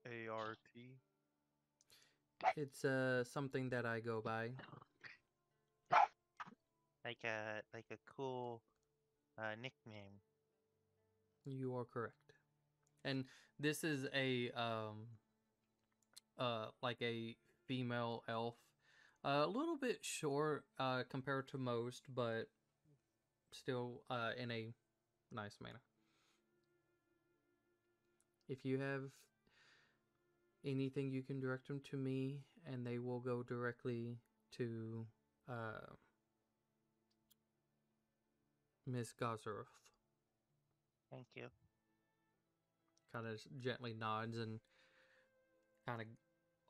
Speaker 6: A-R-T.
Speaker 1: It's something that I go by.
Speaker 5: like a cool nickname.
Speaker 1: You are correct. And this is a like a female elf. A little bit short compared to most, but still in a nice manner. If you have anything, you can direct them to me, and they will go directly to Miss Gozeroth.
Speaker 5: Thank you.
Speaker 1: Kind of gently nods and kind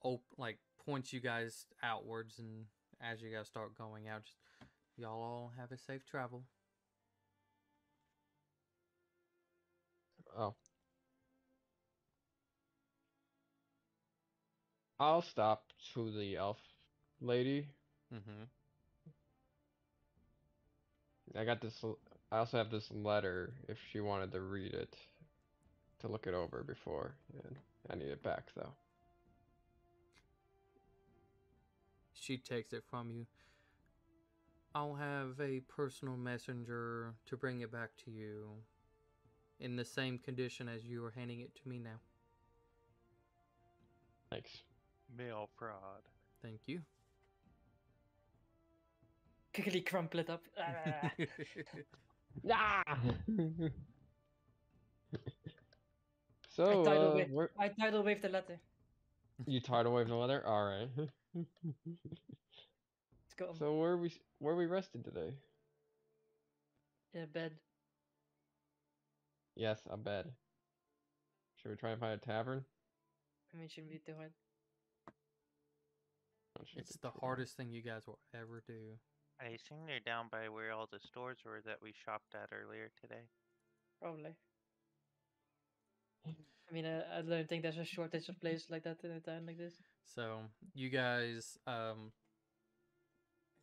Speaker 1: of like points you guys outwards, and as you guys start going out, just y'all all have a safe travel.
Speaker 3: Oh. I'll stop to the elf lady.
Speaker 1: Mm-hmm.
Speaker 3: I got this. I also have this letter if she wanted to read it, to look it over before. And I need it back though.
Speaker 1: She takes it from you. I'll have a personal messenger to bring it back to you in the same condition as you are handing it to me now.
Speaker 3: Thanks.
Speaker 6: Mail fraud.
Speaker 1: Thank you.
Speaker 2: Quickly crumple it up.
Speaker 3: Ah!
Speaker 2: I
Speaker 3: So,
Speaker 2: tidal wave the letter.
Speaker 3: you tidal wave the letter? All right.
Speaker 2: Let's go.
Speaker 3: So where we rested today?
Speaker 2: Yeah, bed.
Speaker 3: Yes, a bed. Should we try and find a tavern?
Speaker 2: I mean, it shouldn't be too hard.
Speaker 3: That shouldn't
Speaker 1: It's
Speaker 3: be
Speaker 1: the
Speaker 3: too hard.
Speaker 1: hardest thing you guys will ever do.
Speaker 5: I assume they're down by where all the stores were that we shopped at earlier today.
Speaker 2: Probably. I mean, I don't think there's a shortage of places like that in a town like this.
Speaker 1: So you guys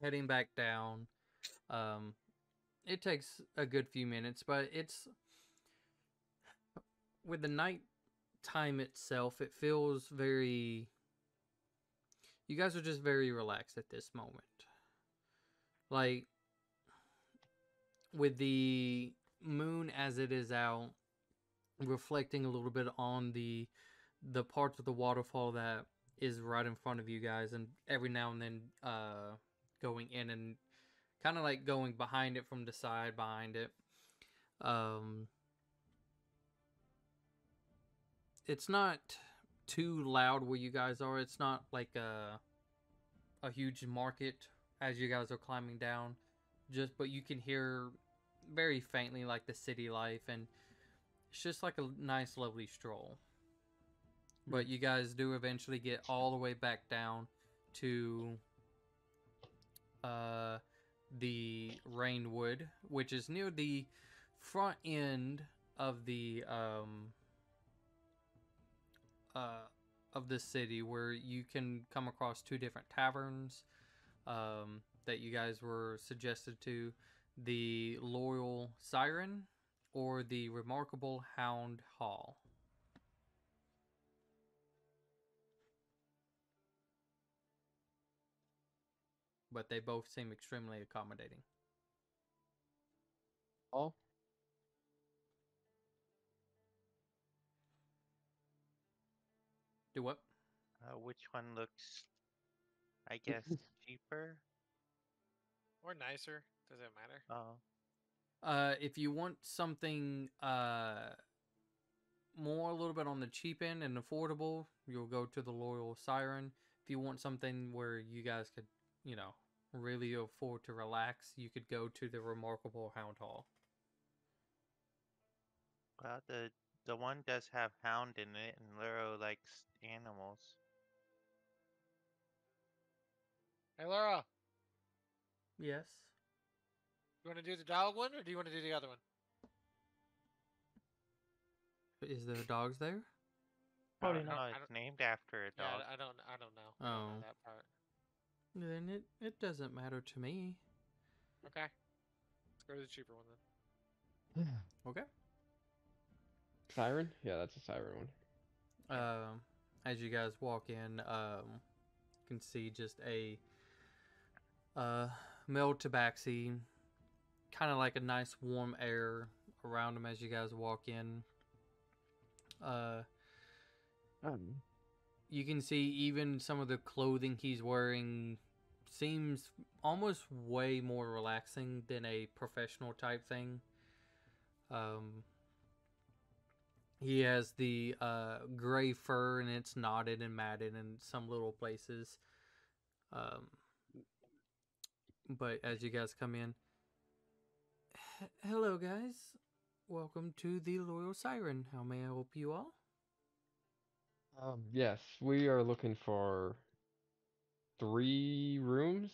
Speaker 1: heading back down. It takes a good few minutes, but it's with the night time itself, it feels very. You guys are just very relaxed at this moment. Like with the moon as it is out, reflecting a little bit on the parts of the waterfall that is right in front of you guys, and every now and then going in and kind of like going behind it from the side behind it. It's not too loud where you guys are. It's not like a huge market as you guys are climbing down. But you can hear very faintly like the city life, and it's just like a nice lovely stroll. But you guys do eventually get all the way back down to the Rainwood, which is near the front end of the city, where you can come across two different taverns that you guys were suggested to: the Loyal Siren or the Remarkable Hound Hall. But they both seem extremely accommodating.
Speaker 3: Oh,
Speaker 1: Do what?
Speaker 5: Which one looks, I guess, cheaper?
Speaker 4: Or nicer. Does it matter?
Speaker 5: Oh,
Speaker 1: If you want something more a little bit on the cheap end and affordable, you'll go to the Loyal Siren. If you want something where you guys could, really afford to relax, you could go to the Remarkable Hound Hall.
Speaker 5: well, the one does have hound in it, and Luro likes animals.
Speaker 4: Hey, Laura,
Speaker 1: Yes.
Speaker 4: you want to do the dog one or do you want to do the other one?
Speaker 1: Is there dogs there?
Speaker 2: Probably
Speaker 5: No,
Speaker 2: not.
Speaker 5: it's named after a
Speaker 4: Yeah,
Speaker 5: dog.
Speaker 4: I don't know. I don't know
Speaker 1: Oh.
Speaker 4: that part.
Speaker 1: Then it doesn't matter to me.
Speaker 4: Okay. Let's go to the cheaper one then.
Speaker 1: Okay.
Speaker 3: siren? Yeah, that's a siren one.
Speaker 1: As you guys walk in, you can see just a male tabaxi, kind of like a nice warm air around him as you guys walk in. You can see even some of the clothing he's wearing seems almost way more relaxing than a professional type thing. He has the gray fur, and it's knotted and matted in some little places. But as you guys come in, hello guys, welcome to the Loyal Siren. How may I help you all?
Speaker 3: Yes, we are looking for 3 rooms.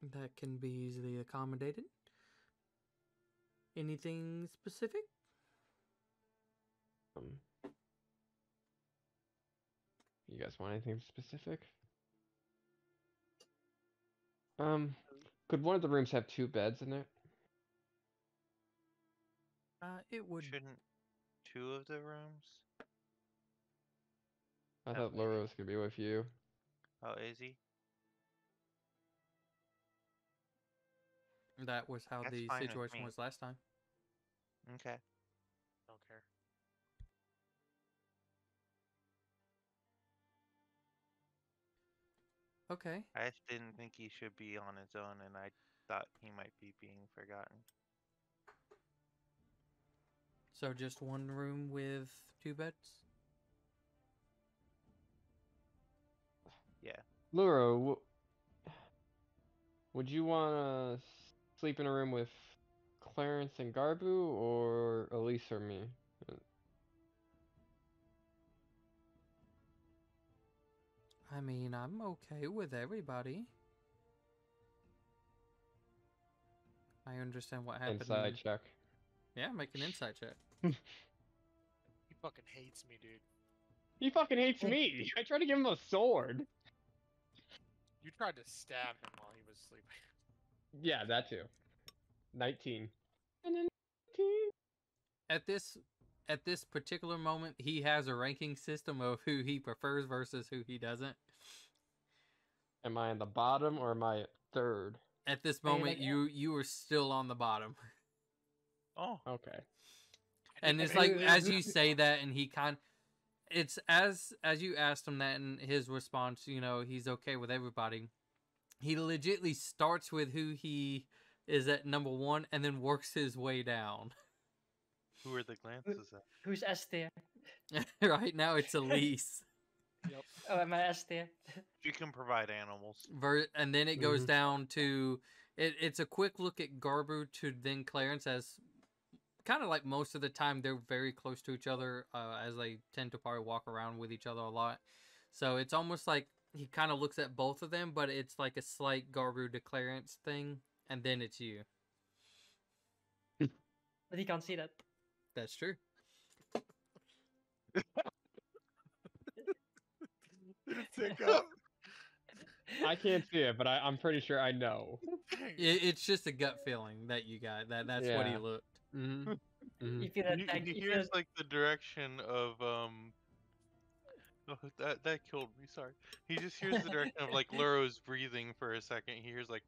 Speaker 1: That can be easily accommodated. Anything specific?
Speaker 3: You guys want anything specific? Could one of the rooms have 2 beds in it?
Speaker 1: It would.
Speaker 5: Shouldn't 2 of the rooms?
Speaker 3: I
Speaker 5: That
Speaker 3: thought
Speaker 5: way.
Speaker 3: Laura was gonna be with you.
Speaker 5: Oh, is he?
Speaker 1: That was how
Speaker 5: That's
Speaker 1: the
Speaker 5: fine with
Speaker 1: situation
Speaker 5: me.
Speaker 1: was last time.
Speaker 5: Okay.
Speaker 4: Don't care.
Speaker 1: Okay.
Speaker 5: I just didn't think he should be on his own, and I thought he might be being forgotten.
Speaker 1: So just one room with 2 beds?
Speaker 5: Yeah.
Speaker 3: Luro, would you want to sleep in a room with Clarence and Garbu, or Elise or me?
Speaker 1: I mean, I'm okay with everybody. I understand what happened.
Speaker 3: Inside check.
Speaker 1: Yeah, make an insight check.
Speaker 4: He fucking hates me, dude.
Speaker 3: He fucking hates me. I tried to give him a sword.
Speaker 4: You tried to stab him while he was sleeping.
Speaker 3: Yeah, that too. 19. And then 19.
Speaker 1: At this particular moment, he has a ranking system of who he prefers versus who he doesn't.
Speaker 3: Am I in the bottom or am I at third?
Speaker 1: At this
Speaker 2: Are you,
Speaker 1: moment,
Speaker 2: like,
Speaker 1: you are still on the bottom.
Speaker 5: Oh.
Speaker 3: Okay.
Speaker 1: And it's
Speaker 2: Who-
Speaker 1: like
Speaker 2: who-
Speaker 1: as
Speaker 2: who-
Speaker 1: you say that, and he it's as you asked him that, and his response, you know, he's okay with everybody. He legitly starts with who he is at number 1, and then works his way down.
Speaker 5: Who are the glances at?
Speaker 2: Who's S tier?
Speaker 1: Right now, it's Elise.
Speaker 4: Yep.
Speaker 2: Oh, am I S tier?
Speaker 5: You can provide animals.
Speaker 1: And then it goes
Speaker 3: Mhm.
Speaker 1: down to it's a quick look at Garbu to then Clarence, as kind of like most of the time they're very close to each other, as they tend to probably walk around with each other a lot. So it's almost like he kind of looks at both of them, but it's like a slight Garbu to Clarence thing, and then it's you.
Speaker 2: But he can't see that.
Speaker 1: That's true.
Speaker 4: Tick up.
Speaker 3: I can't see it, but I'm pretty sure I know.
Speaker 1: It's just a gut feeling that you got. That's what he
Speaker 3: Yeah.
Speaker 1: looked. Mm-hmm.
Speaker 2: You feel that
Speaker 5: He
Speaker 2: you feel
Speaker 5: hears like the direction of Oh, that killed me. Sorry. He just hears the direction of like Luro's breathing for a second. He hears like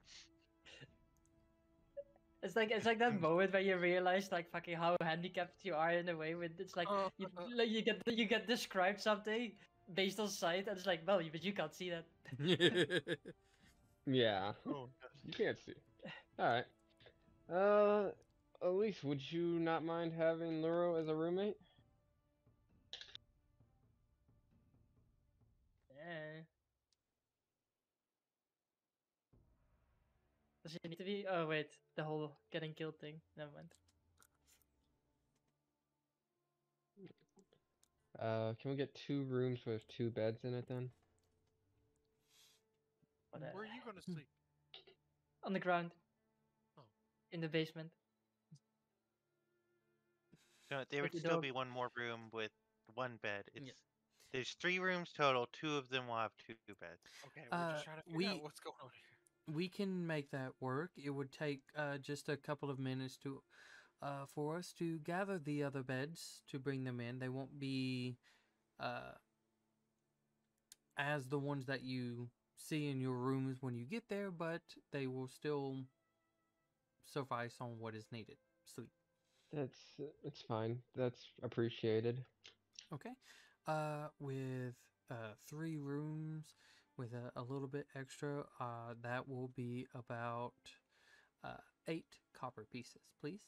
Speaker 2: it's like that moment where you realize like fucking how handicapped you are in a way. When it's like you get described something based on sight, and it's like, well, but you can't see that.
Speaker 3: Yeah.
Speaker 5: oh
Speaker 3: You can't see. Alright. Elise, would you not mind having Luro as a roommate?
Speaker 2: Yeah. Does it need to be? Oh wait, the whole getting killed thing. Never mind.
Speaker 3: Can we get 2 rooms with 2 beds in it then?
Speaker 2: Whatever.
Speaker 4: Where are you gonna sleep?
Speaker 2: On the ground.
Speaker 4: Oh.
Speaker 2: In the basement.
Speaker 5: no, there would
Speaker 2: With the
Speaker 5: still
Speaker 2: dog.
Speaker 5: be one more room with one bed.
Speaker 1: Yeah.
Speaker 5: It's There's 3 rooms total. 2 of them will have 2 beds.
Speaker 4: Okay, we're just trying to figure out what's going on here.
Speaker 1: We can make that work. It would take just a couple of minutes to for us to gather the other beds to bring them in. They won't be as the ones that you see in your rooms when you get there, but they will still suffice on what is needed. Sleep.
Speaker 3: It's fine. That's appreciated.
Speaker 1: Okay. With 3 rooms with a little bit extra, that will be about 8 copper pieces, please.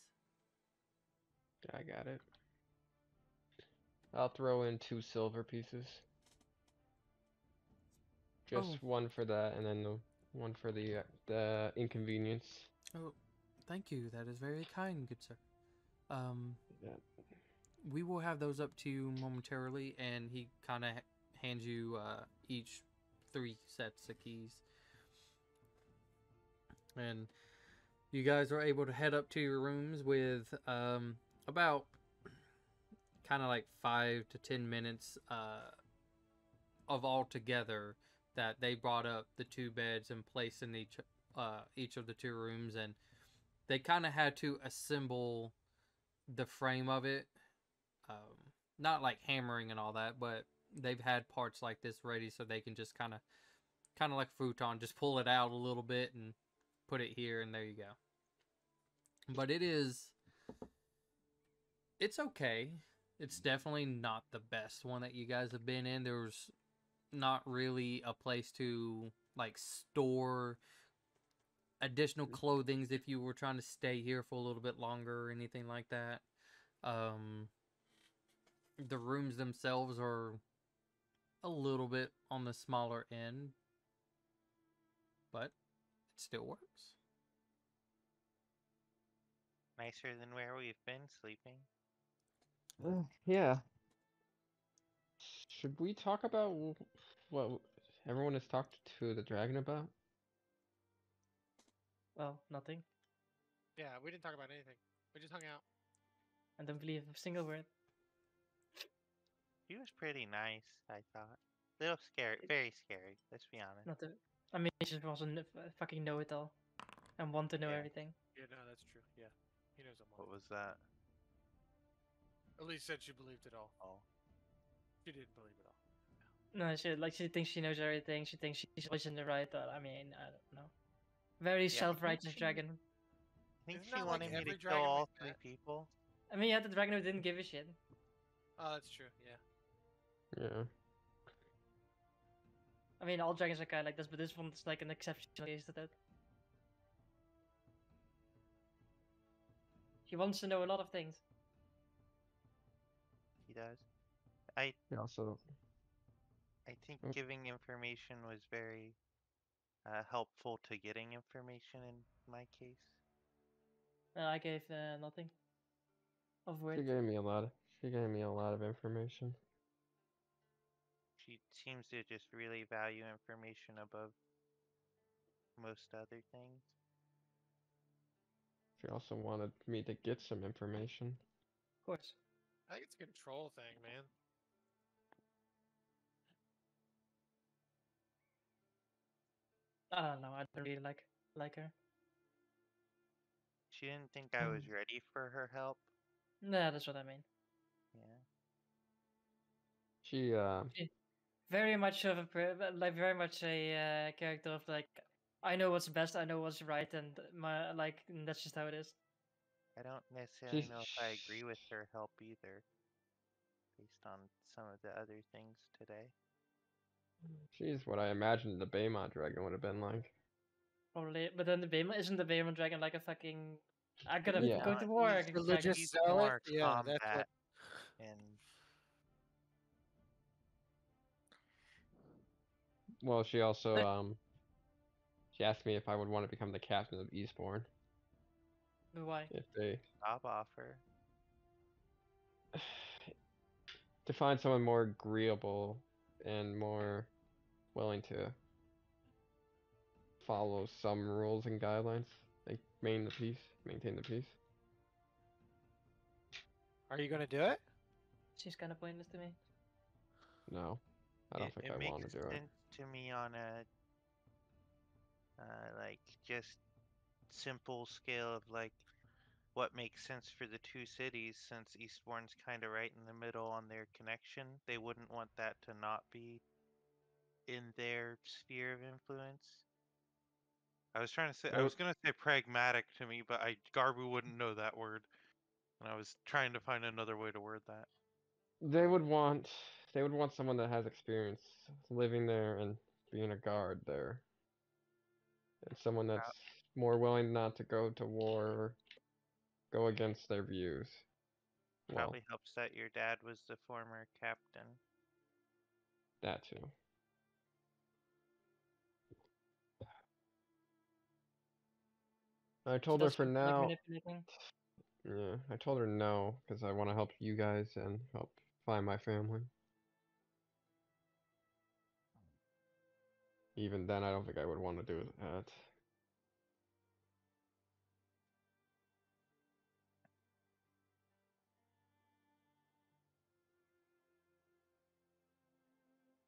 Speaker 3: I got it. I'll throw in 2 silver pieces. Just
Speaker 1: Oh.
Speaker 3: one for that, and then the one for the inconvenience.
Speaker 1: Oh, thank you. That is very kind, good sir.
Speaker 3: Yeah.
Speaker 1: We will have those up to you momentarily, and he kind of hands you each 3 sets of keys. And you guys are able to head up to your rooms with about kind of like 5 to 10 minutes of all together that they brought up the 2 beds and placed in each of the 2 rooms, and they kind of had to assemble the frame of it. Not like hammering and all that, but they've had parts like this ready, so they can just kind of like futon, just pull it out a little bit and put it here, and there you go. But it's okay. It's definitely not the best one that you guys have been in. There's not really a place to like store additional clothings if you were trying to stay here for a little bit longer or anything like that. The rooms themselves are a little bit on the smaller end, but it still works.
Speaker 5: Nicer than where we've been sleeping.
Speaker 3: Yeah. Should we talk about what everyone has talked to the dragon about?
Speaker 2: Well, nothing.
Speaker 4: Yeah, we didn't talk about anything. We just hung out.
Speaker 2: I don't believe a single word.
Speaker 5: He was pretty nice, I thought. Little scary, very scary. Let's be honest.
Speaker 2: Not to. I mean, he just wasn't a fucking know-it-all and want to know
Speaker 5: Yeah.
Speaker 2: everything.
Speaker 4: Yeah, no, that's true. Yeah, he knows a lot.
Speaker 6: What was that?
Speaker 4: Elise said she believed it all.
Speaker 5: Oh.
Speaker 4: She didn't believe it all.
Speaker 2: No, she thinks she knows everything. She thinks she's always in the right. I mean, I don't know. Very
Speaker 5: I think
Speaker 2: self-righteous
Speaker 5: she-
Speaker 2: dragon.
Speaker 5: I think
Speaker 4: Isn't
Speaker 5: she
Speaker 4: that like
Speaker 5: wanted me to
Speaker 4: every
Speaker 5: kill
Speaker 4: dragon
Speaker 5: all
Speaker 4: we've
Speaker 5: 3
Speaker 4: met?
Speaker 5: people.
Speaker 2: I mean, yeah, the dragon who didn't give a shit.
Speaker 4: Oh, that's true. Yeah.
Speaker 3: Yeah.
Speaker 2: I mean, all dragons are kind of like this, but this one's like an exceptional case to that. He wants to know a lot of things.
Speaker 5: He does. I
Speaker 3: He also
Speaker 5: think
Speaker 3: Oh.
Speaker 5: giving information was very helpful to getting information in my case.
Speaker 2: I gave nothing of
Speaker 3: she
Speaker 2: worth.
Speaker 3: gave me a lot. She gave me a lot of information.
Speaker 5: She seems to just really value information above most other things.
Speaker 3: She also wanted me to get some information.
Speaker 2: Of course.
Speaker 4: I think it's a control thing, man.
Speaker 2: I don't know. I don't really like her.
Speaker 5: She didn't think I was ready for her help.
Speaker 2: Nah, that's what I mean.
Speaker 5: Yeah.
Speaker 3: She
Speaker 2: Very much of a like very much a character of like I know what's best, I know what's right, and and that's just how it is.
Speaker 5: I don't necessarily
Speaker 3: she's
Speaker 5: know if I agree with her help either, based on some of the other things today.
Speaker 3: she's what I imagined the Baymont dragon would have been like.
Speaker 2: Probably, but then isn't the Behemoth dragon like a fucking I gotta
Speaker 3: Yeah.
Speaker 2: go to
Speaker 5: He's
Speaker 2: war dragon?
Speaker 4: religious
Speaker 5: He's
Speaker 4: zealot?
Speaker 5: more
Speaker 4: Yeah, that's what-
Speaker 5: combat and
Speaker 3: Well, she also she asked me if I would want to become the captain of Eastbourne
Speaker 2: But why?
Speaker 3: if they
Speaker 5: job offer.
Speaker 3: to find someone more agreeable and more willing to follow some rules and guidelines, like maintain the peace.
Speaker 4: Are you gonna do it?
Speaker 2: Seems kind of pointless to me.
Speaker 3: No, I don't think
Speaker 5: It
Speaker 3: I
Speaker 5: makes
Speaker 3: want to do it.
Speaker 5: sense to me on a like just simple scale of like what makes sense for the 2 cities, since Eastbourne's kind of right in the middle on their connection. They wouldn't want that to not be in their sphere of influence. I was trying to say, I was gonna say pragmatic to me, but Garbu wouldn't know that word, and I was trying to find another way to word that.
Speaker 3: They would want someone that has experience living there and being a guard there. And someone that's more willing not to go to war or go against their views. Well,
Speaker 5: Probably helps that your dad was the former captain.
Speaker 3: that too. I told her
Speaker 2: That's
Speaker 3: for
Speaker 2: what, like,
Speaker 3: now.
Speaker 2: manipulating.
Speaker 3: Yeah, I told her no because I want to help you guys and help find my family. Even then, I don't think I would want to do that.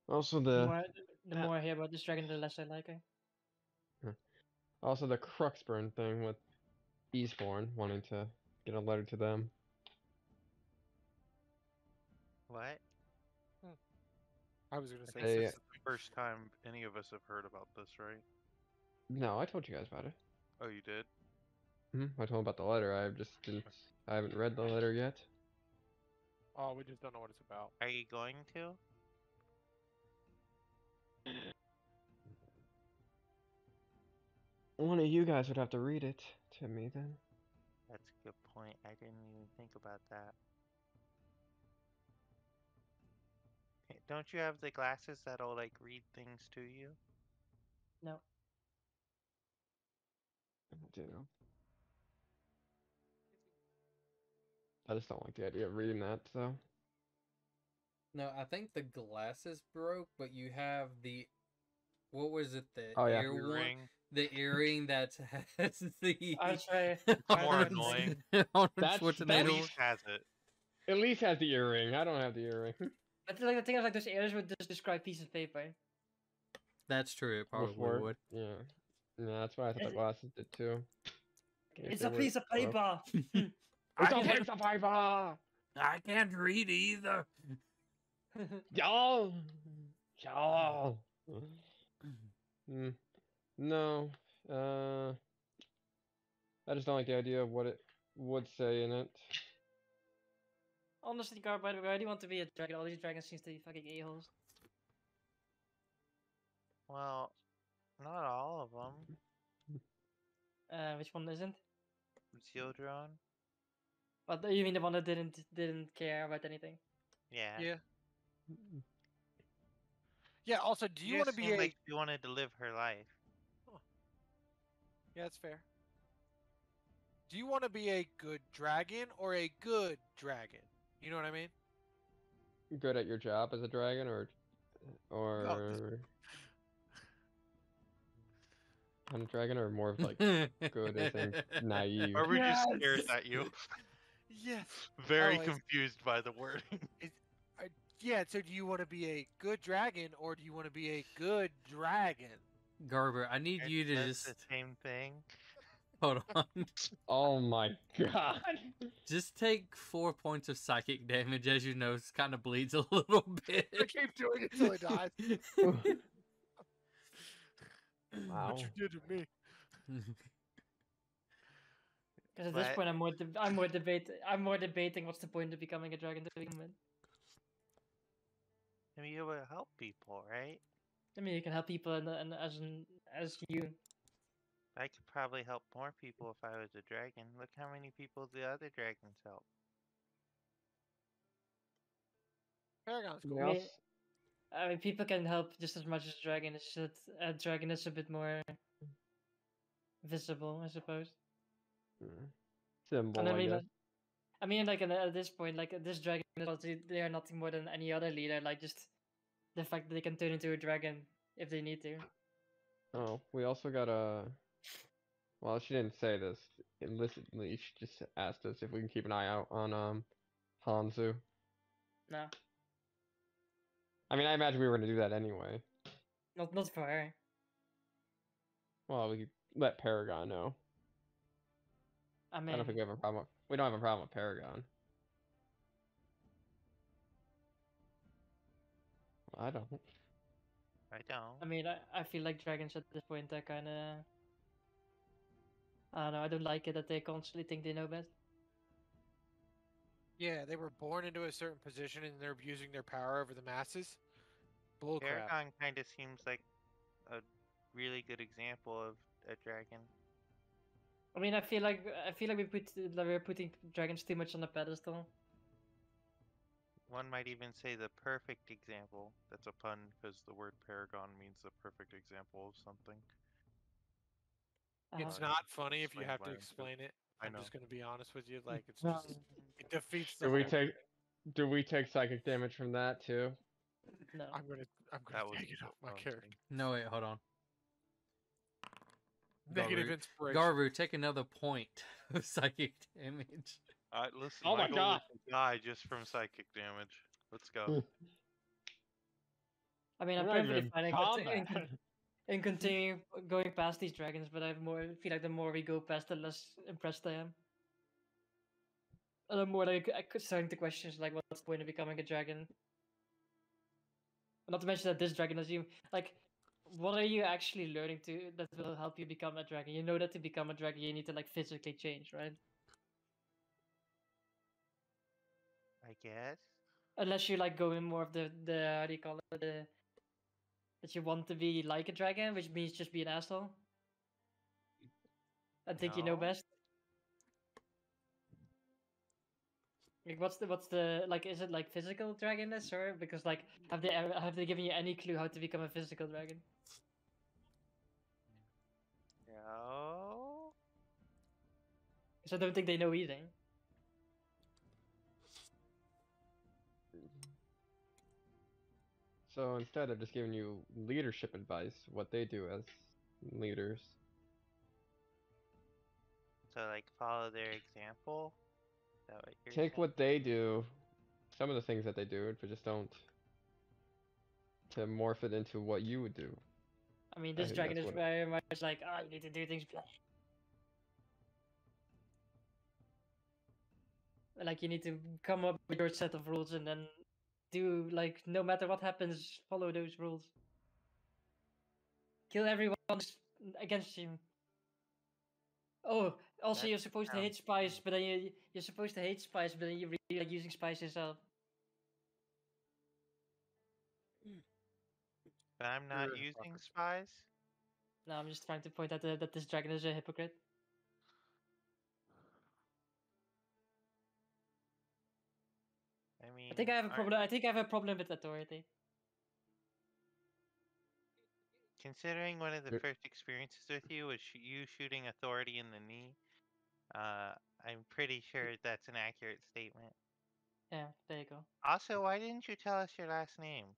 Speaker 3: Also
Speaker 2: The
Speaker 3: the
Speaker 2: more I hear about this dragon, the less I like her.
Speaker 3: also the Cruxburn thing with Eastbourne wanting to get a letter to them.
Speaker 5: What?
Speaker 4: I was gonna
Speaker 5: I
Speaker 4: say.
Speaker 5: think
Speaker 3: They-
Speaker 6: This is the first time any of us have heard about this, right?
Speaker 3: No, I told you guys about it.
Speaker 6: Oh, you did?
Speaker 3: I told about the letter. I just didn't. I haven't read the letter yet.
Speaker 4: Oh, we just don't know what it's about.
Speaker 5: Are you going to?
Speaker 3: One of you guys would have to read it to me then.
Speaker 5: That's a good point. I didn't even think about that. Okay, Don't you have the glasses that'll like read things to you?
Speaker 2: No.
Speaker 3: I do. I just don't like the idea of reading that, so.
Speaker 1: No, I think the glasses broke, but you have the what was it? The
Speaker 3: Oh, yeah.
Speaker 1: ear one,
Speaker 5: Earring.
Speaker 1: the earring that has the
Speaker 2: I'll try.
Speaker 5: More
Speaker 2: Arnold
Speaker 5: annoying.
Speaker 1: Arnold
Speaker 3: That's-
Speaker 1: Schwarzenegger.
Speaker 3: that's-
Speaker 5: At least has it.
Speaker 3: At least has the earring. I don't have the earring.
Speaker 2: But like the thing is, like those ears would just describe piece of paper.
Speaker 1: That's true. It probably
Speaker 3: Before.
Speaker 1: would.
Speaker 3: Yeah. Yeah, that's what I thought the
Speaker 2: Is it-
Speaker 3: glasses did too. If
Speaker 2: It's
Speaker 3: they
Speaker 2: a
Speaker 3: were
Speaker 2: piece of
Speaker 3: broke.
Speaker 2: paper.
Speaker 3: It's a piece of paper!
Speaker 1: I can't read either.
Speaker 3: Y'all! Y'all! No. I just don't like the idea of what it would say in it.
Speaker 2: Honestly, Gar, by the way, I do want to be a dragon. All these dragons seem to be fucking a-holes.
Speaker 5: Well, not all of them.
Speaker 2: Which one isn't?
Speaker 5: Zildron?
Speaker 2: But you mean the one that didn't care about anything?
Speaker 5: Yeah.
Speaker 4: Yeah. Yeah. Also, do you want to be
Speaker 5: seemed
Speaker 4: a?
Speaker 5: like she wanted to live her life?
Speaker 4: Yeah, that's fair. Do you want to be a good dragon or a good dragon? You know what I mean?
Speaker 3: Good at your job as a dragon, or I'm a dragon, or more of like good as in naive.
Speaker 6: Are we just
Speaker 2: Yes!
Speaker 6: scared at you?
Speaker 4: Yes.
Speaker 6: Very
Speaker 4: Oh, it's-
Speaker 6: confused by the wording.
Speaker 4: Yeah. So, do you want to be a good dragon or do you want to be a good dragon?
Speaker 1: Garber, I need you to
Speaker 5: That's
Speaker 1: just
Speaker 5: the same thing.
Speaker 1: hold on.
Speaker 3: Oh my god!
Speaker 1: Just take 4 points of psychic damage, as you know, kind of bleeds a little bit.
Speaker 4: I keep doing it till it dies.
Speaker 3: Wow.
Speaker 4: What you did to me?
Speaker 2: Because at this
Speaker 5: But-
Speaker 2: point, I'm more debating what's the point of becoming a dragon to begin with.
Speaker 5: I mean, you will help people, right?
Speaker 2: I mean, you can help people, and as you.
Speaker 5: I could probably help more people if I was a dragon. Look how many people the other dragons help.
Speaker 4: Paragon's cool.
Speaker 3: Something else?
Speaker 2: I mean, people can help just as much as a dragon. It's just that a dragon is a bit more visible, I suppose.
Speaker 3: Symbol,
Speaker 2: And I
Speaker 3: I
Speaker 2: mean,
Speaker 3: guess.
Speaker 2: like at this point, like this dragon, they are nothing more than any other leader. Like just the fact that they can turn into a dragon if they need to.
Speaker 3: Oh, we also got a. Well, she didn't say this illicitly. She just asked us if we can keep an eye out on Hanzu.
Speaker 2: No,
Speaker 3: I mean, I imagine we were gonna do that anyway.
Speaker 2: not for her.
Speaker 3: Well, we could let Paragon know.
Speaker 2: I
Speaker 3: I
Speaker 2: mean,
Speaker 3: don't think we have a problem. We don't have a problem with Paragon. I don't.
Speaker 5: I don't.
Speaker 2: I mean, I feel like dragons at this point are kind of. I don't know. I don't like it that they constantly think they know best.
Speaker 4: Yeah, they were born into a certain position and they're abusing their power over the masses. Bullcrap.
Speaker 5: Paragon kind of seems like a really good example of a dragon.
Speaker 2: I mean, I feel like we're putting dragons too much on a pedestal.
Speaker 5: One might even say the perfect example.
Speaker 6: That's a pun because the word paragon means the perfect example of something.
Speaker 4: It's
Speaker 2: Uh,
Speaker 4: not funny if you
Speaker 6: explained
Speaker 4: have
Speaker 6: by
Speaker 4: to
Speaker 6: him, too.
Speaker 4: explain it.
Speaker 6: I
Speaker 4: I'm
Speaker 6: know.
Speaker 4: just gonna be honest with you. Like it's
Speaker 2: No.
Speaker 4: just it defeats the
Speaker 3: Do we
Speaker 4: whole-
Speaker 3: take? Do we take psychic damage from that too?
Speaker 2: no.
Speaker 4: I'm gonna
Speaker 6: That was
Speaker 4: take it off my
Speaker 6: what I was
Speaker 4: character.
Speaker 6: thinking.
Speaker 1: No, wait, hold on.
Speaker 4: Negative
Speaker 1: Garbu,
Speaker 4: inspiration.
Speaker 1: Garbu, take another point of psychic damage.
Speaker 6: Listen,
Speaker 3: Oh my
Speaker 6: goal
Speaker 3: God.
Speaker 6: is to die just from psychic damage. Let's go.
Speaker 2: I mean, I'm
Speaker 3: We're not
Speaker 2: perfectly
Speaker 3: even
Speaker 2: fine
Speaker 3: combat.
Speaker 2: in continuing going past these dragons, but I feel like the more we go past, the less impressed I am. And the more like starting to question like what's the point of becoming a dragon. Not to mention that this dragon is you like, what are you actually learning that will help you become a dragon? You know that to become a dragon, you need to like physically change, right?
Speaker 5: I guess.
Speaker 2: Unless you like go in more of the how do you call it, that you want to be like a dragon, which means just be an asshole. I think you know
Speaker 5: No.
Speaker 2: best. Like, what's the like? Is it like physical dragonness, or because like have they given you any clue how to become a physical dragon?
Speaker 5: No.
Speaker 2: Because I don't think they know either.
Speaker 3: So instead of just giving you leadership advice, what they do as leaders.
Speaker 5: So like follow their example. Is that what you're
Speaker 3: Take
Speaker 5: saying?
Speaker 3: what they do, some of the things that they do, but just don't to morph it into what you would do.
Speaker 2: I mean,
Speaker 3: I
Speaker 2: this
Speaker 3: think
Speaker 2: dragon
Speaker 3: that's
Speaker 2: is
Speaker 3: what
Speaker 2: very much like, you need to do things. Like, you need to come up with your set of rules and then do, like, no matter what happens, follow those rules. Kill everyone against you. Oh, also
Speaker 5: That
Speaker 2: you're supposed to
Speaker 5: sounds
Speaker 2: hate spice, but then you're supposed to hate spice, but then you really like using spice yourself.
Speaker 5: But I'm not
Speaker 3: You're a
Speaker 5: using
Speaker 3: fucker.
Speaker 5: spies.
Speaker 2: No, I'm just trying to point out that this dragon is a hypocrite.
Speaker 5: I mean,
Speaker 2: I think I have a
Speaker 5: aren't-
Speaker 2: problem. I think I have a problem with authority.
Speaker 5: considering one of the
Speaker 3: You're-
Speaker 5: first experiences with you was you shooting authority in the knee, I'm pretty sure that's an accurate statement.
Speaker 2: Yeah, there you go.
Speaker 5: Also, why didn't you tell us your last name?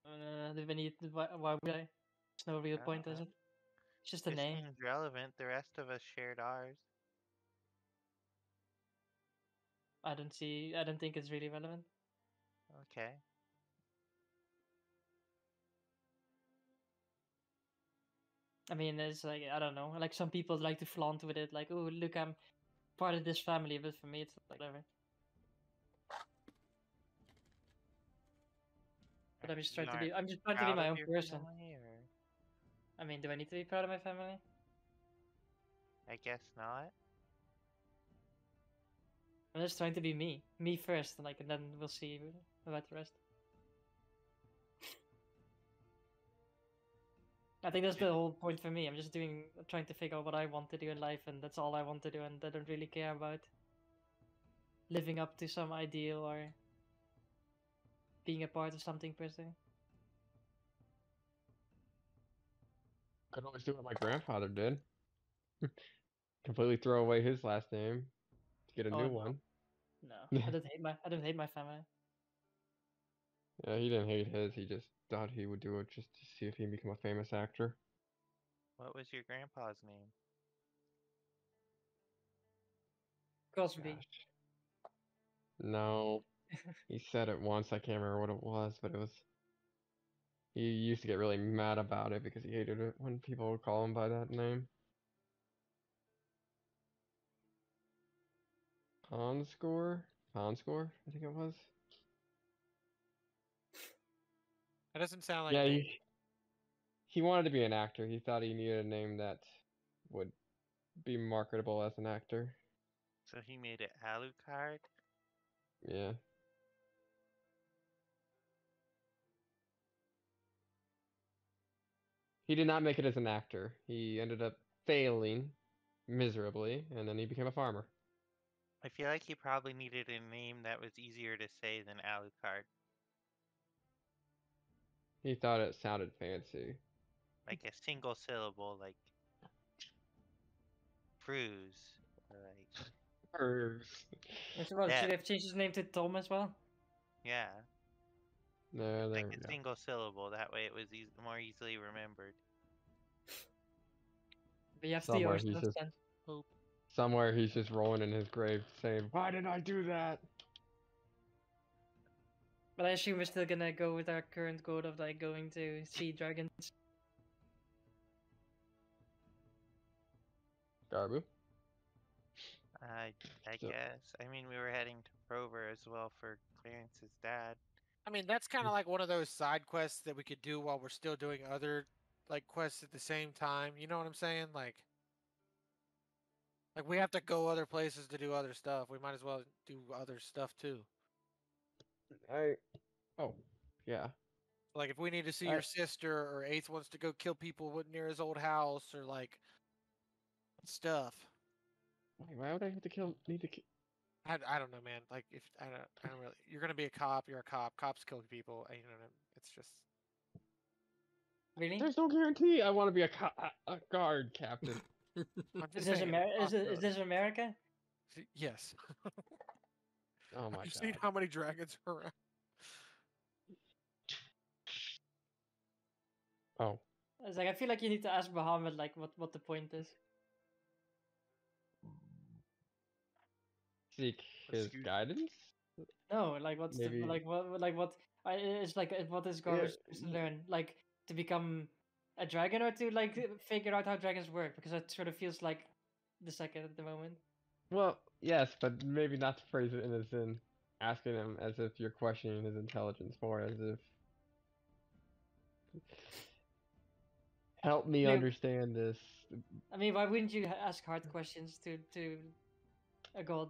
Speaker 2: Do we need? Why would I? There's no real point, is
Speaker 5: Uh,
Speaker 2: it? It's just a
Speaker 5: This
Speaker 2: name.
Speaker 5: seems relevant. The rest of us shared ours.
Speaker 2: I don't see. I don't think it's really relevant.
Speaker 5: Okay.
Speaker 2: I mean, it's like I don't know. Like some people like to flaunt with it, like, "Oh, look, I'm part of this family." But for me, it's like whatever. But I'm just
Speaker 5: You
Speaker 2: trying to
Speaker 5: aren't
Speaker 2: be. I'm just trying to be
Speaker 5: proud
Speaker 2: my
Speaker 5: of
Speaker 2: own
Speaker 5: your
Speaker 2: person.
Speaker 5: family, or
Speaker 2: I mean, do I need to be proud of my family?
Speaker 5: I guess not.
Speaker 2: I'm just trying to be me first, like, and then we'll see about the rest. I think that's the whole point for me. I'm just trying to figure out what I want to do in life, and that's all I want to do, and I don't really care about living up to some ideal or being a part of something per se.
Speaker 3: Could always do what my grandfather did. Completely throw away his last name to get a
Speaker 2: Oh
Speaker 3: new
Speaker 2: no,
Speaker 3: one.
Speaker 2: no, I don't hate my family.
Speaker 3: Yeah, he didn't hate his. He just thought he would do it just to see if he become a famous actor.
Speaker 5: What was your grandpa's name?
Speaker 2: Cosby.
Speaker 3: Gosh. No, he said it once. I can't remember what it was, but it was. He used to get really mad about it because he hated it when people would call him by that name. Ponscore? Ponscore, I think it was.
Speaker 4: That doesn't sound like
Speaker 3: Yeah,
Speaker 4: a name.
Speaker 3: he wanted to be an actor. He thought he needed a name that would be marketable as an actor.
Speaker 5: So he made it Alucard?
Speaker 3: Yeah. He did not make it as an actor. He ended up failing miserably, and then he became a farmer.
Speaker 5: I feel like he probably needed a name that was easier to say than Alucard.
Speaker 3: He thought it sounded fancy.
Speaker 5: Like a single syllable, like Cruz. Or like,
Speaker 2: Well,
Speaker 5: yeah,
Speaker 2: should have changed his name to Tom as well?
Speaker 5: yeah.
Speaker 3: There
Speaker 5: Like
Speaker 3: we
Speaker 5: a
Speaker 3: go.
Speaker 5: single syllable. That way it was more easily remembered.
Speaker 2: But you have the
Speaker 3: Somewhere
Speaker 2: ocean
Speaker 3: he's just
Speaker 2: then.
Speaker 3: somewhere he's just rolling in his grave saying, "Why did I do that?"
Speaker 2: But I assume we're still gonna go with our current goal of like going to see dragons.
Speaker 3: Garbu.
Speaker 5: I
Speaker 3: So,
Speaker 5: guess. I mean, we were heading to Prover as well for Clarence's dad.
Speaker 4: I mean, that's kind of like one of those side quests that we could do while we're still doing other like quests at the same time. You know what I'm saying? Like we have to go other places to do other stuff. We might as well do other stuff too.
Speaker 3: oh, yeah.
Speaker 4: Like if we need to see
Speaker 3: I
Speaker 4: your sister, or Eighth wants to go kill people near his old house, or like stuff.
Speaker 3: why would I have to kill? Need to kill?
Speaker 4: I don't know, man. Like if I don't really. You're gonna be a cop. You're a cop. Cops kill people. You know, it's just.
Speaker 2: Really?
Speaker 3: There's no guarantee I want to be a guard captain.
Speaker 4: I'm
Speaker 2: Is
Speaker 4: just
Speaker 2: this
Speaker 4: saying. It's a
Speaker 2: Is this America?
Speaker 4: yes.
Speaker 3: Oh my
Speaker 4: Have you seen
Speaker 3: god.
Speaker 4: how many dragons are around?
Speaker 3: Oh.
Speaker 2: It's like I feel like you need to ask Muhammad like what the point is.
Speaker 3: Seek his
Speaker 6: Excuse-
Speaker 3: guidance?
Speaker 2: No, like what's the
Speaker 3: Maybe.
Speaker 2: like what it's like what is
Speaker 3: Yeah,
Speaker 2: Garbo supposed to learn? Like to become a dragon or to like figure out how dragons work? Because that sort of feels like the second at the moment.
Speaker 3: well, yes, but maybe not to phrase it in as in asking him as if you're questioning his intelligence, more as if help me
Speaker 2: I mean,
Speaker 3: understand this.
Speaker 2: I mean, why wouldn't you ask hard questions to a god?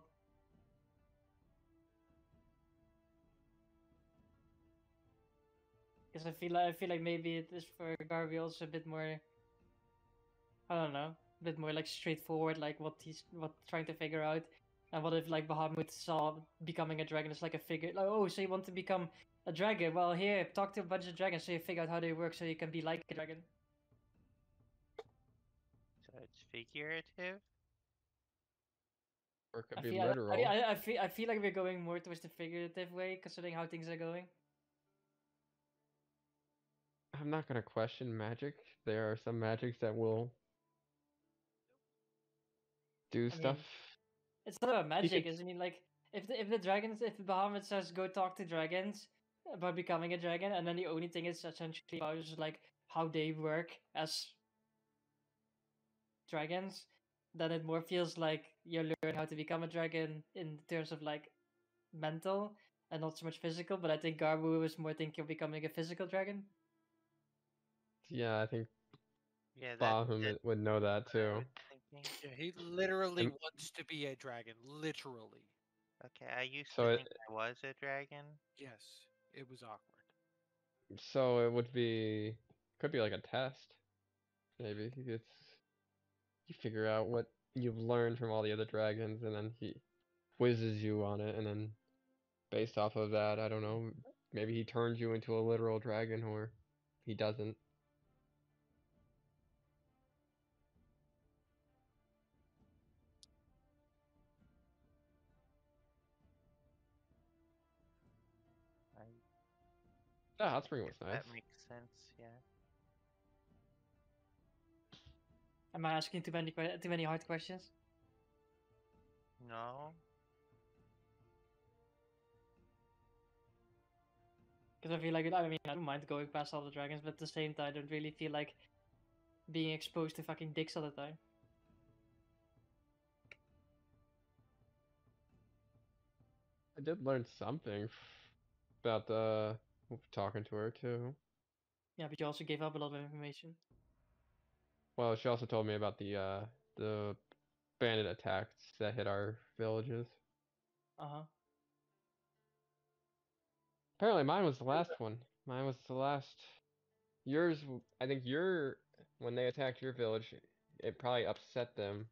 Speaker 2: Because I feel like maybe it is for Garby also a bit more. I don't know, a bit more like straightforward, like what trying to figure out. And what if like Bahamut saw becoming a dragon as like a figure, like oh, so you want to become a dragon? Well, here, talk to a bunch of dragons so you figure out how they work, so you can be like a dragon.
Speaker 5: So it's figurative.
Speaker 3: Or it could
Speaker 2: I
Speaker 3: be
Speaker 2: feel
Speaker 3: literal.
Speaker 2: I feel like we're going more towards the figurative way, considering how things are going.
Speaker 3: I'm not gonna question magic. There are some magics that will do
Speaker 2: I
Speaker 3: stuff.
Speaker 2: mean, it's not about
Speaker 3: He
Speaker 2: magic,
Speaker 3: could.
Speaker 2: isn't it? Like if the dragons, if Bahamut says go talk to dragons about becoming a dragon, and then the only thing is essentially about is like how they work as dragons, then it more feels like you learn how to become a dragon in terms of like mental and not so much physical. But I think Garbu was more thinking of becoming a physical dragon.
Speaker 3: Yeah, I think
Speaker 5: Yeah,
Speaker 3: Bahum would know that
Speaker 5: what I
Speaker 3: too.
Speaker 5: was thinking.
Speaker 4: Yeah, he literally
Speaker 3: And
Speaker 4: wants to be a dragon. Literally.
Speaker 5: Okay, I used
Speaker 3: so
Speaker 5: to
Speaker 3: it,
Speaker 5: think I was a dragon.
Speaker 4: Yes. It was awkward.
Speaker 3: so it would be, could be like a test. Maybe it's you figure out what you've learned from all the other dragons, and then he quizzes you on it, and then based off of that, I don't know, maybe he turns you into a literal dragon, or he doesn't.
Speaker 5: I
Speaker 3: Ah, Hot Spring was
Speaker 5: guess
Speaker 3: nice.
Speaker 5: that makes sense. Yeah.
Speaker 2: Am I asking too many hard questions?
Speaker 5: No.
Speaker 2: Because I feel like I mean I don't mind going past all the dragons, but at the same time I don't really feel like being exposed to fucking dicks all the time.
Speaker 3: I did learn something about talking to her too.
Speaker 2: Yeah, but you also gave up a lot of information.
Speaker 3: Well, she also told me about the bandit attacks that hit our villages.
Speaker 2: Uh huh.
Speaker 3: Apparently, mine was the last one. Mine was the last. Yours, I think when they attacked your village, it probably upset them,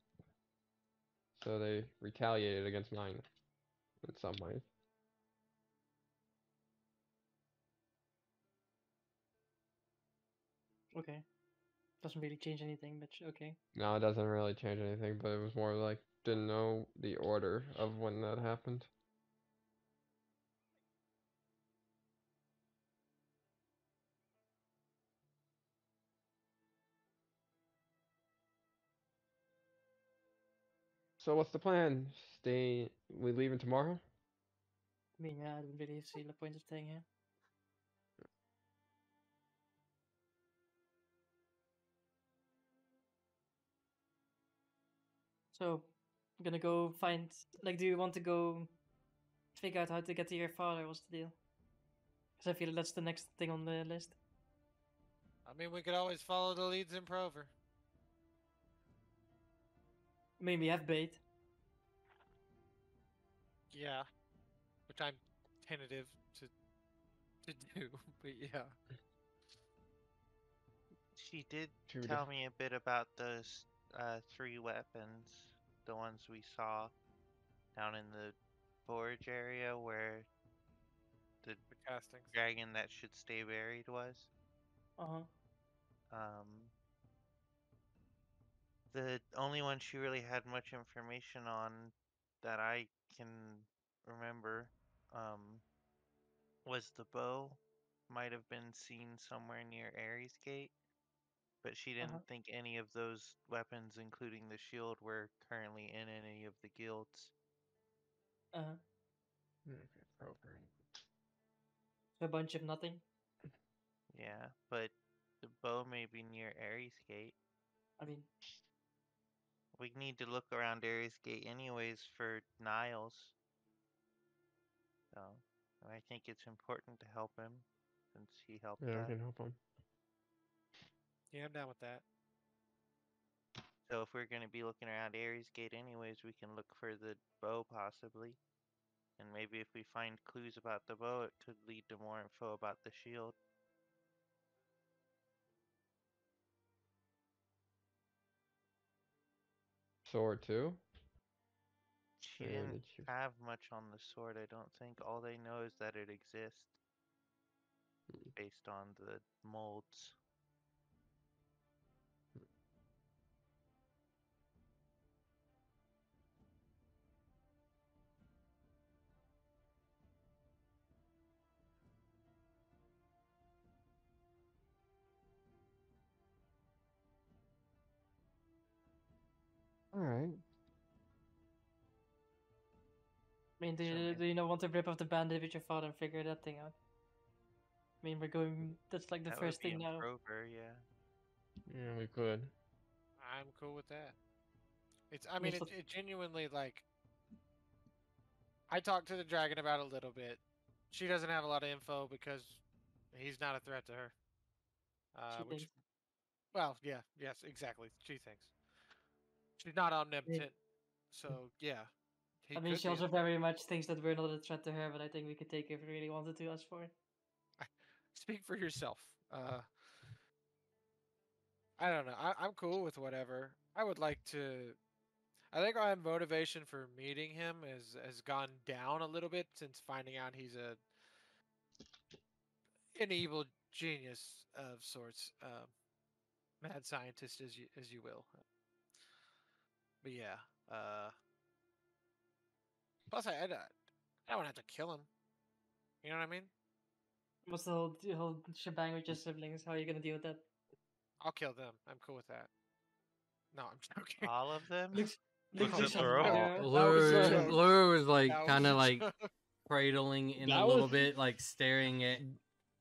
Speaker 3: so they retaliated against mine in some ways.
Speaker 2: Okay. Doesn't really change anything, but okay.
Speaker 3: No, it doesn't really change anything, but it was more like didn't know the order of when that happened. So what's the plan? We leaving tomorrow?
Speaker 2: I mean, yeah, I don't really see the point of staying here. So, I'm gonna go find. Like, do you want to go figure out how to get to your father? What's the deal? Because I feel that's the next thing on the list.
Speaker 4: I mean, we could always follow the leads in Prover.
Speaker 2: I mean, we have bait.
Speaker 4: Yeah. Which I'm tentative to do, but yeah.
Speaker 5: She did
Speaker 3: Two
Speaker 5: tell me a bit about those 3 weapons, the ones we saw down in the forge area where the
Speaker 4: The castings.
Speaker 5: dragon that should stay buried was.
Speaker 2: Uh-huh.
Speaker 5: The only one she really had much information on that I can remember was the bow. Might have been seen somewhere near Ares Gate, but she
Speaker 2: Uh-huh.
Speaker 5: didn't think any of those weapons, including the shield, were currently in any of the guilds.
Speaker 2: Uh-huh.
Speaker 3: Okay, program.
Speaker 2: So a bunch of nothing.
Speaker 5: Yeah, but the bow may be near Ares Gate.
Speaker 2: I mean,
Speaker 5: We need to look around Ares Gate anyways for Niles. So I think it's important to help him since he helped
Speaker 3: Yeah, we
Speaker 5: us.
Speaker 3: can help him.
Speaker 4: Yeah, I'm down with that.
Speaker 5: So if we're going to be looking around Ares Gate anyways, we can look for the bow possibly. And maybe if we find clues about the bow, it could lead to more info about the shield.
Speaker 3: Sword too?
Speaker 5: She
Speaker 3: Or
Speaker 5: didn't
Speaker 3: did she...
Speaker 5: have much on the sword, I don't think. All they know is that it exists based on the molds.
Speaker 3: Alright.
Speaker 2: I mean, do
Speaker 5: So
Speaker 2: you,
Speaker 5: maybe
Speaker 2: do you not want to rip off the bandage with your father and figure that thing out? I mean, we're going. That's like the
Speaker 5: that would
Speaker 2: first
Speaker 5: be
Speaker 2: thing
Speaker 5: in
Speaker 2: now.
Speaker 5: Prover, yeah.
Speaker 3: Yeah, we could.
Speaker 4: I'm cool with that. It's. I mean,
Speaker 2: Just
Speaker 4: it genuinely like. I talked to the dragon about it a little bit. She doesn't have a lot of info because he's not a threat to her.
Speaker 2: she
Speaker 4: Which,
Speaker 2: thinks.
Speaker 4: well, yeah, yes, exactly. She thinks she's not omnipotent, so yeah, he
Speaker 2: I mean,
Speaker 4: could
Speaker 2: she
Speaker 4: be.
Speaker 2: also very much thinks that we're not a threat to her, but I think we could take it if we really wanted to. As for
Speaker 4: Speak for yourself. I don't know. I'm cool with whatever. I would like to. I think my motivation for meeting him has gone down a little bit since finding out he's an evil genius of sorts, mad scientist as you will. But yeah, plus I don't have to kill him. You know what I mean?
Speaker 2: what's the whole shebang with your siblings? How are you gonna deal with that?
Speaker 4: I'll kill them. I'm cool with that. No, I'm joking.
Speaker 5: All of them?
Speaker 2: Looks
Speaker 6: Looks
Speaker 2: looks
Speaker 6: at
Speaker 2: at
Speaker 6: Luro.
Speaker 2: Luro.
Speaker 4: That was a
Speaker 1: Lure,
Speaker 4: joke.
Speaker 1: Lure was like
Speaker 4: That
Speaker 1: kind
Speaker 4: was
Speaker 1: of
Speaker 4: a
Speaker 1: like
Speaker 4: joke.
Speaker 1: cradling in a
Speaker 3: That
Speaker 1: little
Speaker 3: was-
Speaker 1: bit, like staring at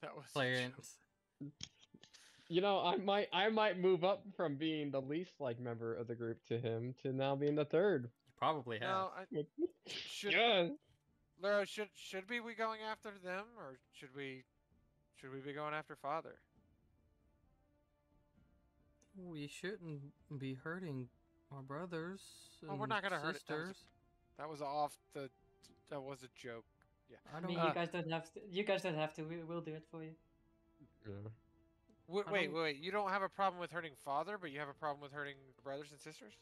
Speaker 4: That was a joke.
Speaker 1: Clarence.
Speaker 3: You know, I might move up from being the least like member of the group to him to now being the third.
Speaker 1: You probably have.
Speaker 4: No, should
Speaker 3: Yeah.
Speaker 4: Laura, should we be going after them, or should we be going after father?
Speaker 1: We shouldn't be hurting our brothers
Speaker 4: Oh, we're
Speaker 1: and
Speaker 4: not gonna hurt it.
Speaker 1: sisters.
Speaker 4: That was off the. That was a joke. Yeah.
Speaker 1: I
Speaker 2: I
Speaker 1: don't.
Speaker 2: mean, you guys don't have to. You guys don't have to. We'll do it for you.
Speaker 3: Yeah.
Speaker 1: I
Speaker 4: Wait,
Speaker 1: don't-
Speaker 4: wait. You don't have a problem with hurting father, but you have a problem with hurting brothers and sisters?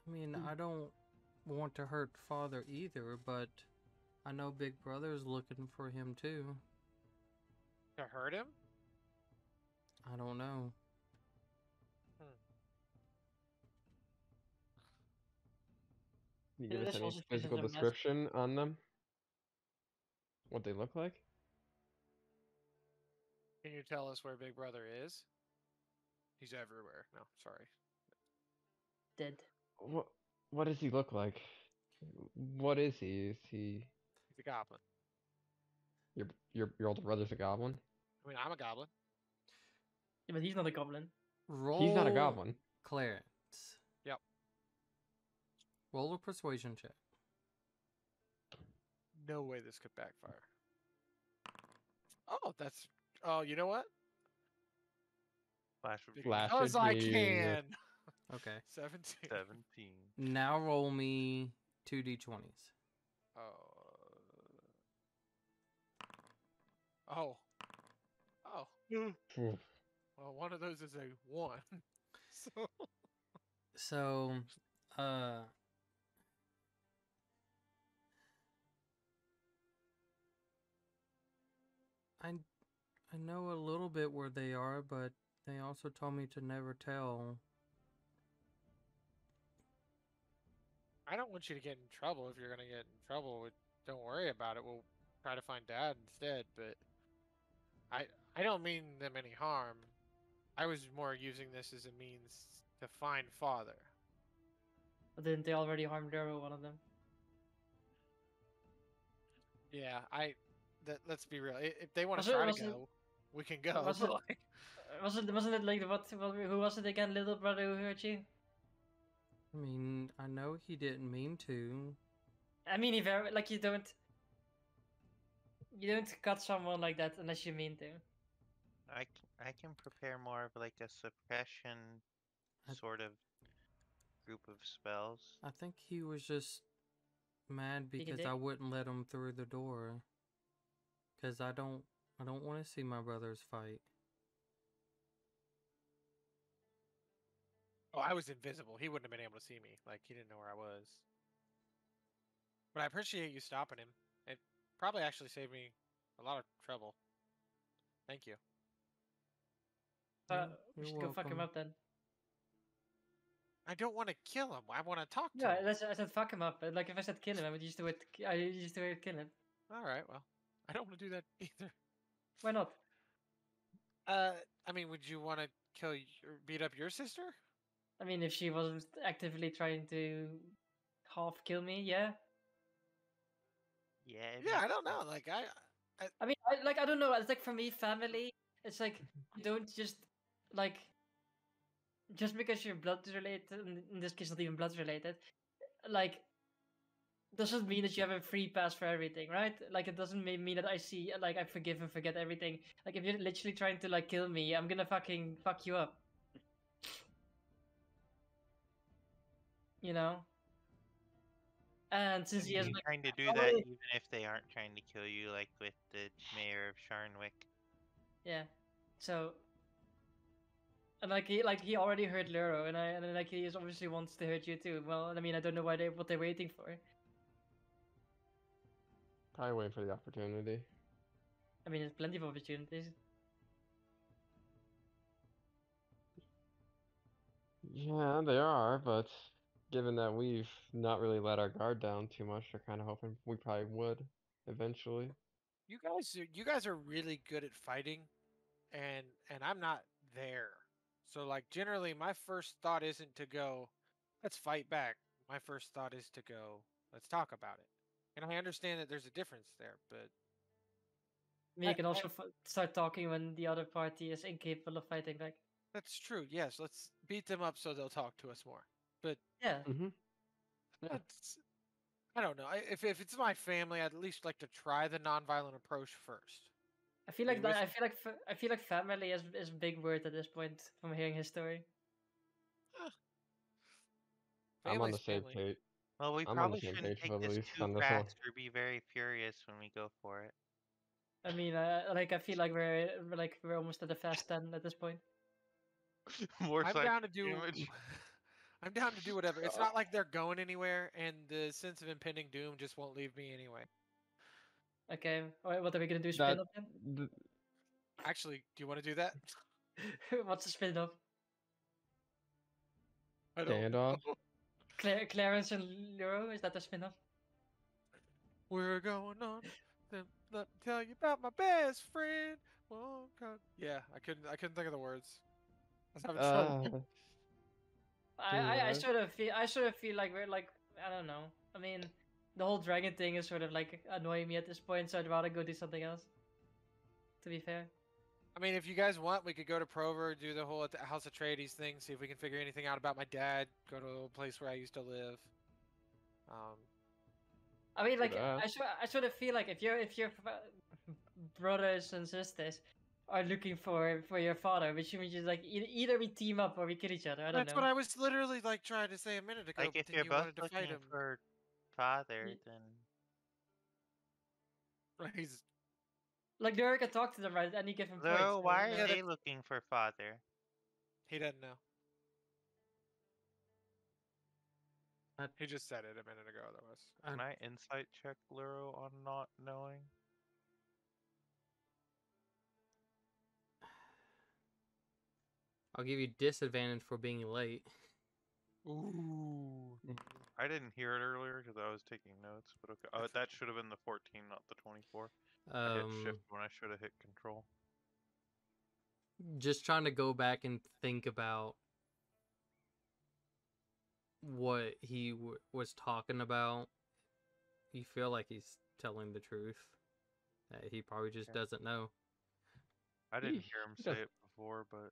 Speaker 1: I mean, I don't want to hurt father either, but I know Big Brother's looking for him too.
Speaker 4: To hurt him?
Speaker 1: I don't know.
Speaker 3: Can you
Speaker 2: Yeah,
Speaker 3: give us
Speaker 2: this
Speaker 3: any
Speaker 2: also treated
Speaker 3: physical
Speaker 2: as a mess.
Speaker 3: description on them? What they look like?
Speaker 4: Can you tell us where Big Brother is? He's everywhere. No, sorry.
Speaker 2: Dead.
Speaker 3: What does he look like? What is he? Is he
Speaker 4: He's a goblin.
Speaker 3: your older brother's a goblin?
Speaker 4: I mean, I'm a goblin.
Speaker 2: Yeah, but he's not a goblin.
Speaker 1: Roll.
Speaker 3: He's not a goblin.
Speaker 1: Clarence.
Speaker 4: Yep.
Speaker 1: Roll a persuasion check.
Speaker 4: No way this could backfire. Oh, that's. Oh, you know what?
Speaker 5: Flash would be
Speaker 3: Flash
Speaker 4: Because
Speaker 3: would
Speaker 4: I
Speaker 3: be-
Speaker 4: can.
Speaker 1: Okay.
Speaker 4: 17.
Speaker 5: 17.
Speaker 1: Now roll me 2d20s.
Speaker 4: Oh. Oh.
Speaker 3: Oof.
Speaker 4: Well, one of those is a 1. So.
Speaker 1: So, I know a little bit where they are, but they also told me to never tell.
Speaker 4: I don't want you to get in trouble. If you're gonna get in trouble, don't worry about it. We'll try to find Dad instead. But I I don't mean them any harm. I was more using this as a means to find Father.
Speaker 2: But didn't they already harm Daryl, one of them?
Speaker 4: Yeah, let's be real. If they want
Speaker 2: Was
Speaker 4: to
Speaker 2: it?
Speaker 4: try to
Speaker 2: Was it?
Speaker 4: go, we can go.
Speaker 2: Was
Speaker 4: But
Speaker 2: it?
Speaker 4: like,
Speaker 2: Wasn't it like who was it again? Little brother who hurt you?
Speaker 1: I mean, I know he didn't mean to.
Speaker 2: I mean, if like you don't cut someone like that unless you mean to.
Speaker 5: I can prepare more of like a suppression
Speaker 1: I-
Speaker 5: sort of group of spells.
Speaker 1: I think he was just mad
Speaker 2: You can
Speaker 1: because
Speaker 2: dig?
Speaker 1: I wouldn't let him through the door. Cause I don't want to see my brothers fight.
Speaker 4: oh, I was invisible. He wouldn't have been able to see me. Like he didn't know where I was. But I appreciate you stopping him. It probably actually saved me a lot of trouble. Thank you.
Speaker 1: Yeah,
Speaker 2: We
Speaker 1: you're
Speaker 2: should go fuck him
Speaker 1: welcome.
Speaker 2: up then.
Speaker 4: I don't want to kill him. I want to talk to
Speaker 2: Yeah,
Speaker 4: him.
Speaker 2: I said fuck him up. But like if I said kill him, I would use the word. I use the word kill him.
Speaker 4: All right. Well, I don't want to do that either.
Speaker 2: Why not?
Speaker 4: I mean, would you want to kill or beat up your sister?
Speaker 2: I mean, if she wasn't actively trying to half kill me, yeah.
Speaker 5: Yeah, it
Speaker 4: Yeah, I
Speaker 5: makes
Speaker 4: don't know.
Speaker 5: sense.
Speaker 4: Like
Speaker 2: I mean, I don't know. It's like for me, family. It's like you don't just like just because you're blood related. In this case, not even blood related. Like doesn't mean that you have a free pass for everything, right? Like it doesn't mean that I see like I forgive and forget everything. Like if you're literally trying to like kill me, I'm gonna fucking fuck you up. You know. And since
Speaker 5: And
Speaker 2: he has
Speaker 5: he's
Speaker 2: like
Speaker 5: trying to do that
Speaker 2: already,
Speaker 5: even if they aren't trying to kill you, like with the mayor of Sharnwick.
Speaker 2: yeah, so and like he already hurt Luro, and then, like he is obviously wants to hurt you too. Well, I mean, I don't know what they're waiting for.
Speaker 3: Probably waiting for the opportunity.
Speaker 2: I mean, there's plenty of opportunities.
Speaker 3: Yeah, they are, but given that we've not really let our guard down too much, they're kind of hoping we probably would eventually.
Speaker 4: you guys are really good at fighting, and I'm not there. So like generally, my first thought isn't to go, let's fight back. My first thought is to go, let's talk about it. And I understand that there's a difference there, but
Speaker 2: I mean, you can also start talking when the other party is incapable of fighting back.
Speaker 4: that's true. Yes, let's beat them up so they'll talk to us more. But
Speaker 2: Yeah,
Speaker 3: Mm-hmm. Yeah.
Speaker 4: that's I don't know. If it's my family, I'd at least like to try the nonviolent approach first.
Speaker 2: I feel
Speaker 4: Are
Speaker 2: like
Speaker 4: you
Speaker 2: that.
Speaker 4: with me?
Speaker 2: I feel like family is a big word at this point from hearing his story.
Speaker 3: I'm on the
Speaker 4: Family's
Speaker 3: same
Speaker 4: family.
Speaker 3: page.
Speaker 5: Well, we
Speaker 3: I'm on the
Speaker 5: probably
Speaker 3: same
Speaker 5: shouldn't
Speaker 3: page
Speaker 5: take
Speaker 3: with
Speaker 5: this
Speaker 3: Elise
Speaker 5: too
Speaker 3: on this one.
Speaker 5: fast or be very furious when we go for it.
Speaker 2: I mean, like I feel like we're almost at the fast 10 at this point.
Speaker 6: More
Speaker 4: I'm down to do.
Speaker 6: damage.
Speaker 4: I'm down to do whatever. It's not like they're going anywhere, and the sense of impending doom just won't leave me anyway.
Speaker 2: Okay, alright, what are we gonna do?
Speaker 3: That
Speaker 2: Spin off then?
Speaker 3: th-
Speaker 4: Actually, do you want to do that?
Speaker 2: What's the spin off?
Speaker 4: I don't
Speaker 3: standoff.
Speaker 4: know.
Speaker 2: Clarence and Luro, is that the spin off?
Speaker 4: We're going on. Then let me tell you about my best friend. Yeah, I couldn't think of the words. I was having trouble.
Speaker 2: I
Speaker 3: Right.
Speaker 2: sort of feel like we're like I don't know. I mean, the whole dragon thing is sort of like annoying me at this point, so I'd rather go do something else. To be fair.
Speaker 4: I mean, if you guys want, we could go to Prover, do the whole at the House of Trades thing, see if we can figure anything out about my dad. Go to a place where I used to live.
Speaker 2: I mean, like
Speaker 3: that.
Speaker 2: I sort of feel like if your brothers and sisters are looking for your father, which means like either we team up or we kill each other. I don't
Speaker 4: That's
Speaker 2: know.
Speaker 4: what I was literally like trying to say a minute ago.
Speaker 5: Like
Speaker 4: But
Speaker 5: if
Speaker 4: then
Speaker 5: you're
Speaker 4: you
Speaker 5: both
Speaker 4: wanted to fight
Speaker 5: looking
Speaker 4: him.
Speaker 5: for father, then
Speaker 4: He's
Speaker 2: Like Derek can talk to them right at any given point.
Speaker 5: Luro,
Speaker 2: So,
Speaker 5: why
Speaker 2: you
Speaker 5: are
Speaker 2: know.
Speaker 5: they looking for father?
Speaker 4: he doesn't know.
Speaker 1: That-
Speaker 4: He just said it a minute ago. Otherwise,
Speaker 6: Can I insight check Luro on not knowing?
Speaker 1: I'll give you disadvantage for being late.
Speaker 4: Ooh.
Speaker 6: I didn't hear it earlier because I was taking notes, but okay. Oh, that should have been the 14, not the 24. I hit shift when I should have hit control.
Speaker 1: Just trying to go back and think about what he was talking about. You feel like he's telling the truth. He probably just doesn't know.
Speaker 6: I didn't
Speaker 3: Yeesh,
Speaker 6: hear him
Speaker 3: he
Speaker 6: say
Speaker 3: does-
Speaker 6: it before, but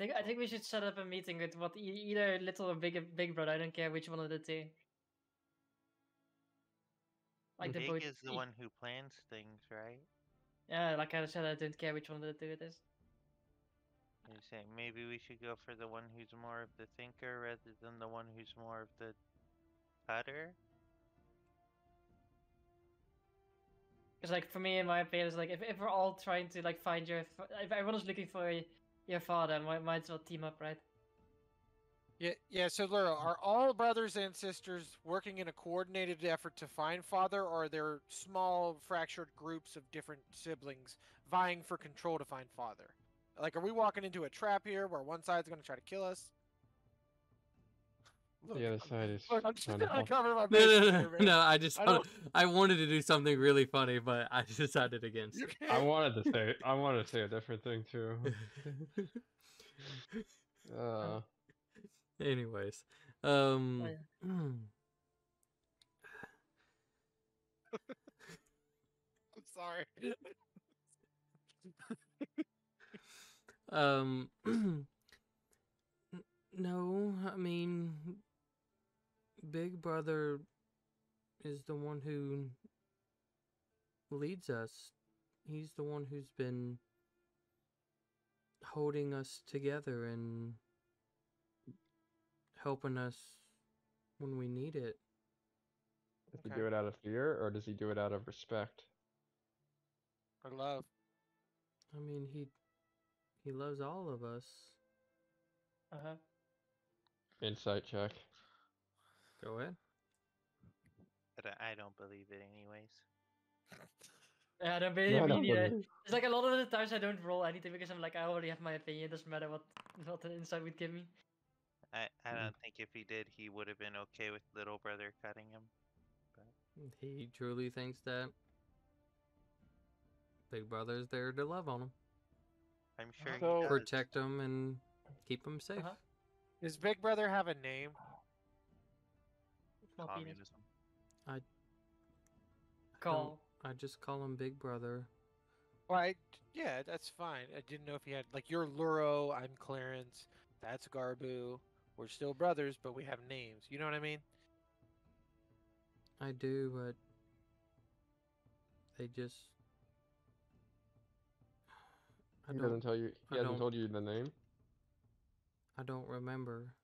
Speaker 2: I think we should set up a meeting with what either little or big brother. I don't care which one of the two. Like the
Speaker 5: Big
Speaker 2: both.
Speaker 5: is the one who plans things, right?
Speaker 2: Yeah, like I said, I don't care which one of the two it is.
Speaker 5: You're saying maybe we should go for the one who's more of the thinker rather than the one who's more of the cutter?
Speaker 2: Because like for me, in my opinion, it's like if we're all trying to like find if everyone is looking for your father, might as well team up, right?
Speaker 4: Yeah. So, Laura, are all brothers and sisters working in a coordinated effort to find father, or are there small, fractured groups of different siblings vying for control to find father? Like, are we walking into a trap here where one side's going to try to kill us?
Speaker 3: The other side is
Speaker 4: Look, I'm just
Speaker 3: trying to
Speaker 4: trying
Speaker 3: help.
Speaker 4: to cover my
Speaker 1: No,
Speaker 4: bases
Speaker 1: no, no,
Speaker 4: here, man.
Speaker 1: no. I just
Speaker 4: I don't-
Speaker 1: I wanted to do something really funny, but I decided against
Speaker 4: You
Speaker 1: it.
Speaker 3: I
Speaker 4: can't.
Speaker 3: wanted to say a different thing too.
Speaker 1: Anyways,
Speaker 2: Oh, yeah.
Speaker 4: I'm sorry.
Speaker 1: um, no, I mean, Big Brother is the one who leads us. He's the one who's been holding us together and helping us when we need it.
Speaker 3: Does he
Speaker 4: Okay.
Speaker 3: do it out of fear or does he do it out of respect?
Speaker 4: Or love.
Speaker 1: I mean, he loves all of us.
Speaker 2: Uh-huh.
Speaker 3: Insight check.
Speaker 1: Go ahead.
Speaker 5: But I don't believe it anyways.
Speaker 2: Yeah, I don't
Speaker 3: No,
Speaker 2: believe
Speaker 3: I
Speaker 2: me
Speaker 3: don't
Speaker 2: neither.
Speaker 3: believe-
Speaker 2: It's like a lot of the times I don't roll anything because I'm like I already have my opinion. It doesn't matter what the insight would give me.
Speaker 5: I
Speaker 3: Mm.
Speaker 5: don't think if he did, he would have been okay with little brother cutting him.
Speaker 1: He truly thinks that Big Brother's there to love on him,
Speaker 5: I'm sure
Speaker 3: So-
Speaker 5: he does.
Speaker 1: protect him, and keep him safe.
Speaker 2: Uh-huh.
Speaker 4: Does Big Brother have a name?
Speaker 2: Small penis.
Speaker 6: communism.
Speaker 2: Call.
Speaker 1: I just call him Big Brother.
Speaker 4: Well, yeah, that's fine. I didn't know if he had like you're Luro, I'm Clarence, that's Garbu. We're still brothers, but we have names. You know what I mean?
Speaker 1: I do, but they just. I
Speaker 3: He
Speaker 1: don't.
Speaker 3: doesn't tell you.
Speaker 1: I
Speaker 3: He hasn't
Speaker 1: don't-
Speaker 3: told you the name.
Speaker 1: I don't remember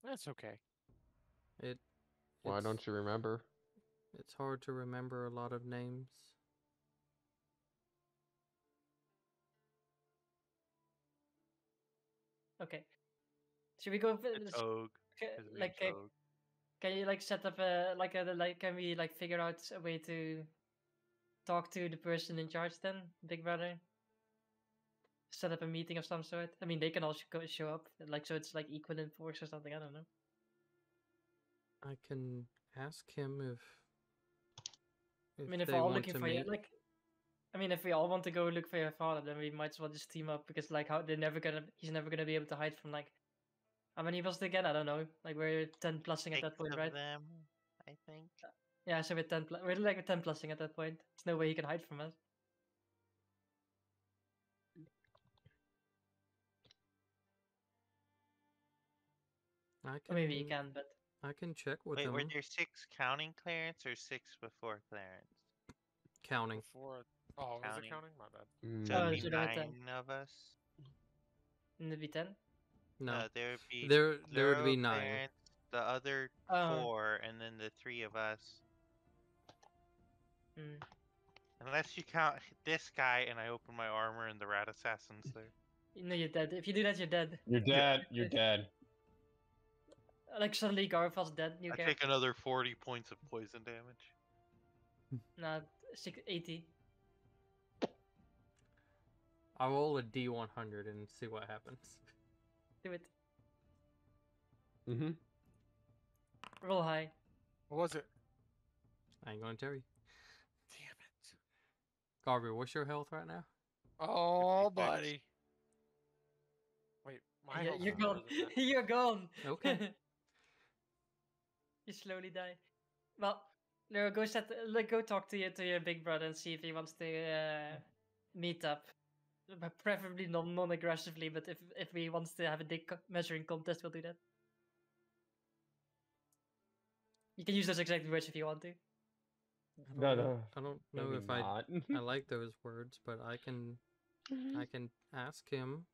Speaker 4: That's okay.
Speaker 1: it.
Speaker 3: Why
Speaker 1: it's-
Speaker 3: don't you remember?
Speaker 1: It's hard to remember a lot of names.
Speaker 2: Okay. Should we go?
Speaker 6: It's Og. His
Speaker 2: Like,
Speaker 6: name's Og.
Speaker 2: can you like set up a like? Can we like figure out a way to talk to the person in charge then, Big Brother? Set up a meeting of some sort. I mean, they can also show up, like so it's like equal in force or something. I don't know.
Speaker 1: I can ask him if.
Speaker 2: I mean, if
Speaker 1: they
Speaker 2: we're all
Speaker 1: want
Speaker 2: looking
Speaker 1: to
Speaker 2: for you,
Speaker 1: meet.
Speaker 2: like, I mean, if we all want to go look for your father, then we might as well just team up because like how he's never gonna be able to hide from like. How many was it again? I don't know. Like we're 10 plusing at that
Speaker 5: 6
Speaker 2: point,
Speaker 5: of
Speaker 2: right?
Speaker 5: them, I think.
Speaker 2: Yeah, so we're we're like 10 plusing at that point. There's no way he can hide from us.
Speaker 1: I
Speaker 2: Or
Speaker 1: can.
Speaker 2: maybe he can, but
Speaker 1: I can check with
Speaker 5: Wait,
Speaker 1: him.
Speaker 5: were there 6 counting Clarence or 6 before Clarence?
Speaker 1: Counting.
Speaker 4: Before. Oh, was it
Speaker 5: Counting.
Speaker 4: counting? My bad.
Speaker 5: So
Speaker 2: Oh,
Speaker 5: it'd be
Speaker 2: so there were 10.
Speaker 5: 9 of us.
Speaker 2: in the B10.
Speaker 1: No,
Speaker 5: There would be
Speaker 1: there would be
Speaker 5: Luro,
Speaker 1: 9.
Speaker 5: Clarence, the other
Speaker 2: Oh.
Speaker 5: 4, and then the 3 of us.
Speaker 2: Hmm.
Speaker 5: Unless you count this guy and I open my armor and the rat assassin's there.
Speaker 2: No, you're dead. If you do that, you're dead.
Speaker 3: You're dead. You're dead.
Speaker 2: Like suddenly Garfield's dead. You
Speaker 6: I
Speaker 2: care?
Speaker 6: take another 40 points of poison damage.
Speaker 2: Nah, 80.
Speaker 1: I'll roll a D100 and see what happens.
Speaker 2: Do it.
Speaker 3: Mm-hmm.
Speaker 2: Roll high.
Speaker 4: What was it?
Speaker 1: I ain't gonna tell you.
Speaker 4: Damn it.
Speaker 1: Garby, what's your health right now?
Speaker 4: Oh,
Speaker 6: 56.
Speaker 4: buddy. Wait, my
Speaker 2: Yeah,
Speaker 4: health
Speaker 2: you're
Speaker 4: is lower
Speaker 2: gone.
Speaker 4: than that.
Speaker 2: You're gone.
Speaker 1: Okay.
Speaker 2: You slowly die. Well, no, go talk to your big brother and see if he wants to meet up. But preferably non-aggressively, but if he wants to have a dick measuring contest, we'll do that. You can use those exact words if you want to.
Speaker 1: I don't know
Speaker 3: Maybe
Speaker 1: if
Speaker 3: not.
Speaker 1: I like those words, but I can ask him.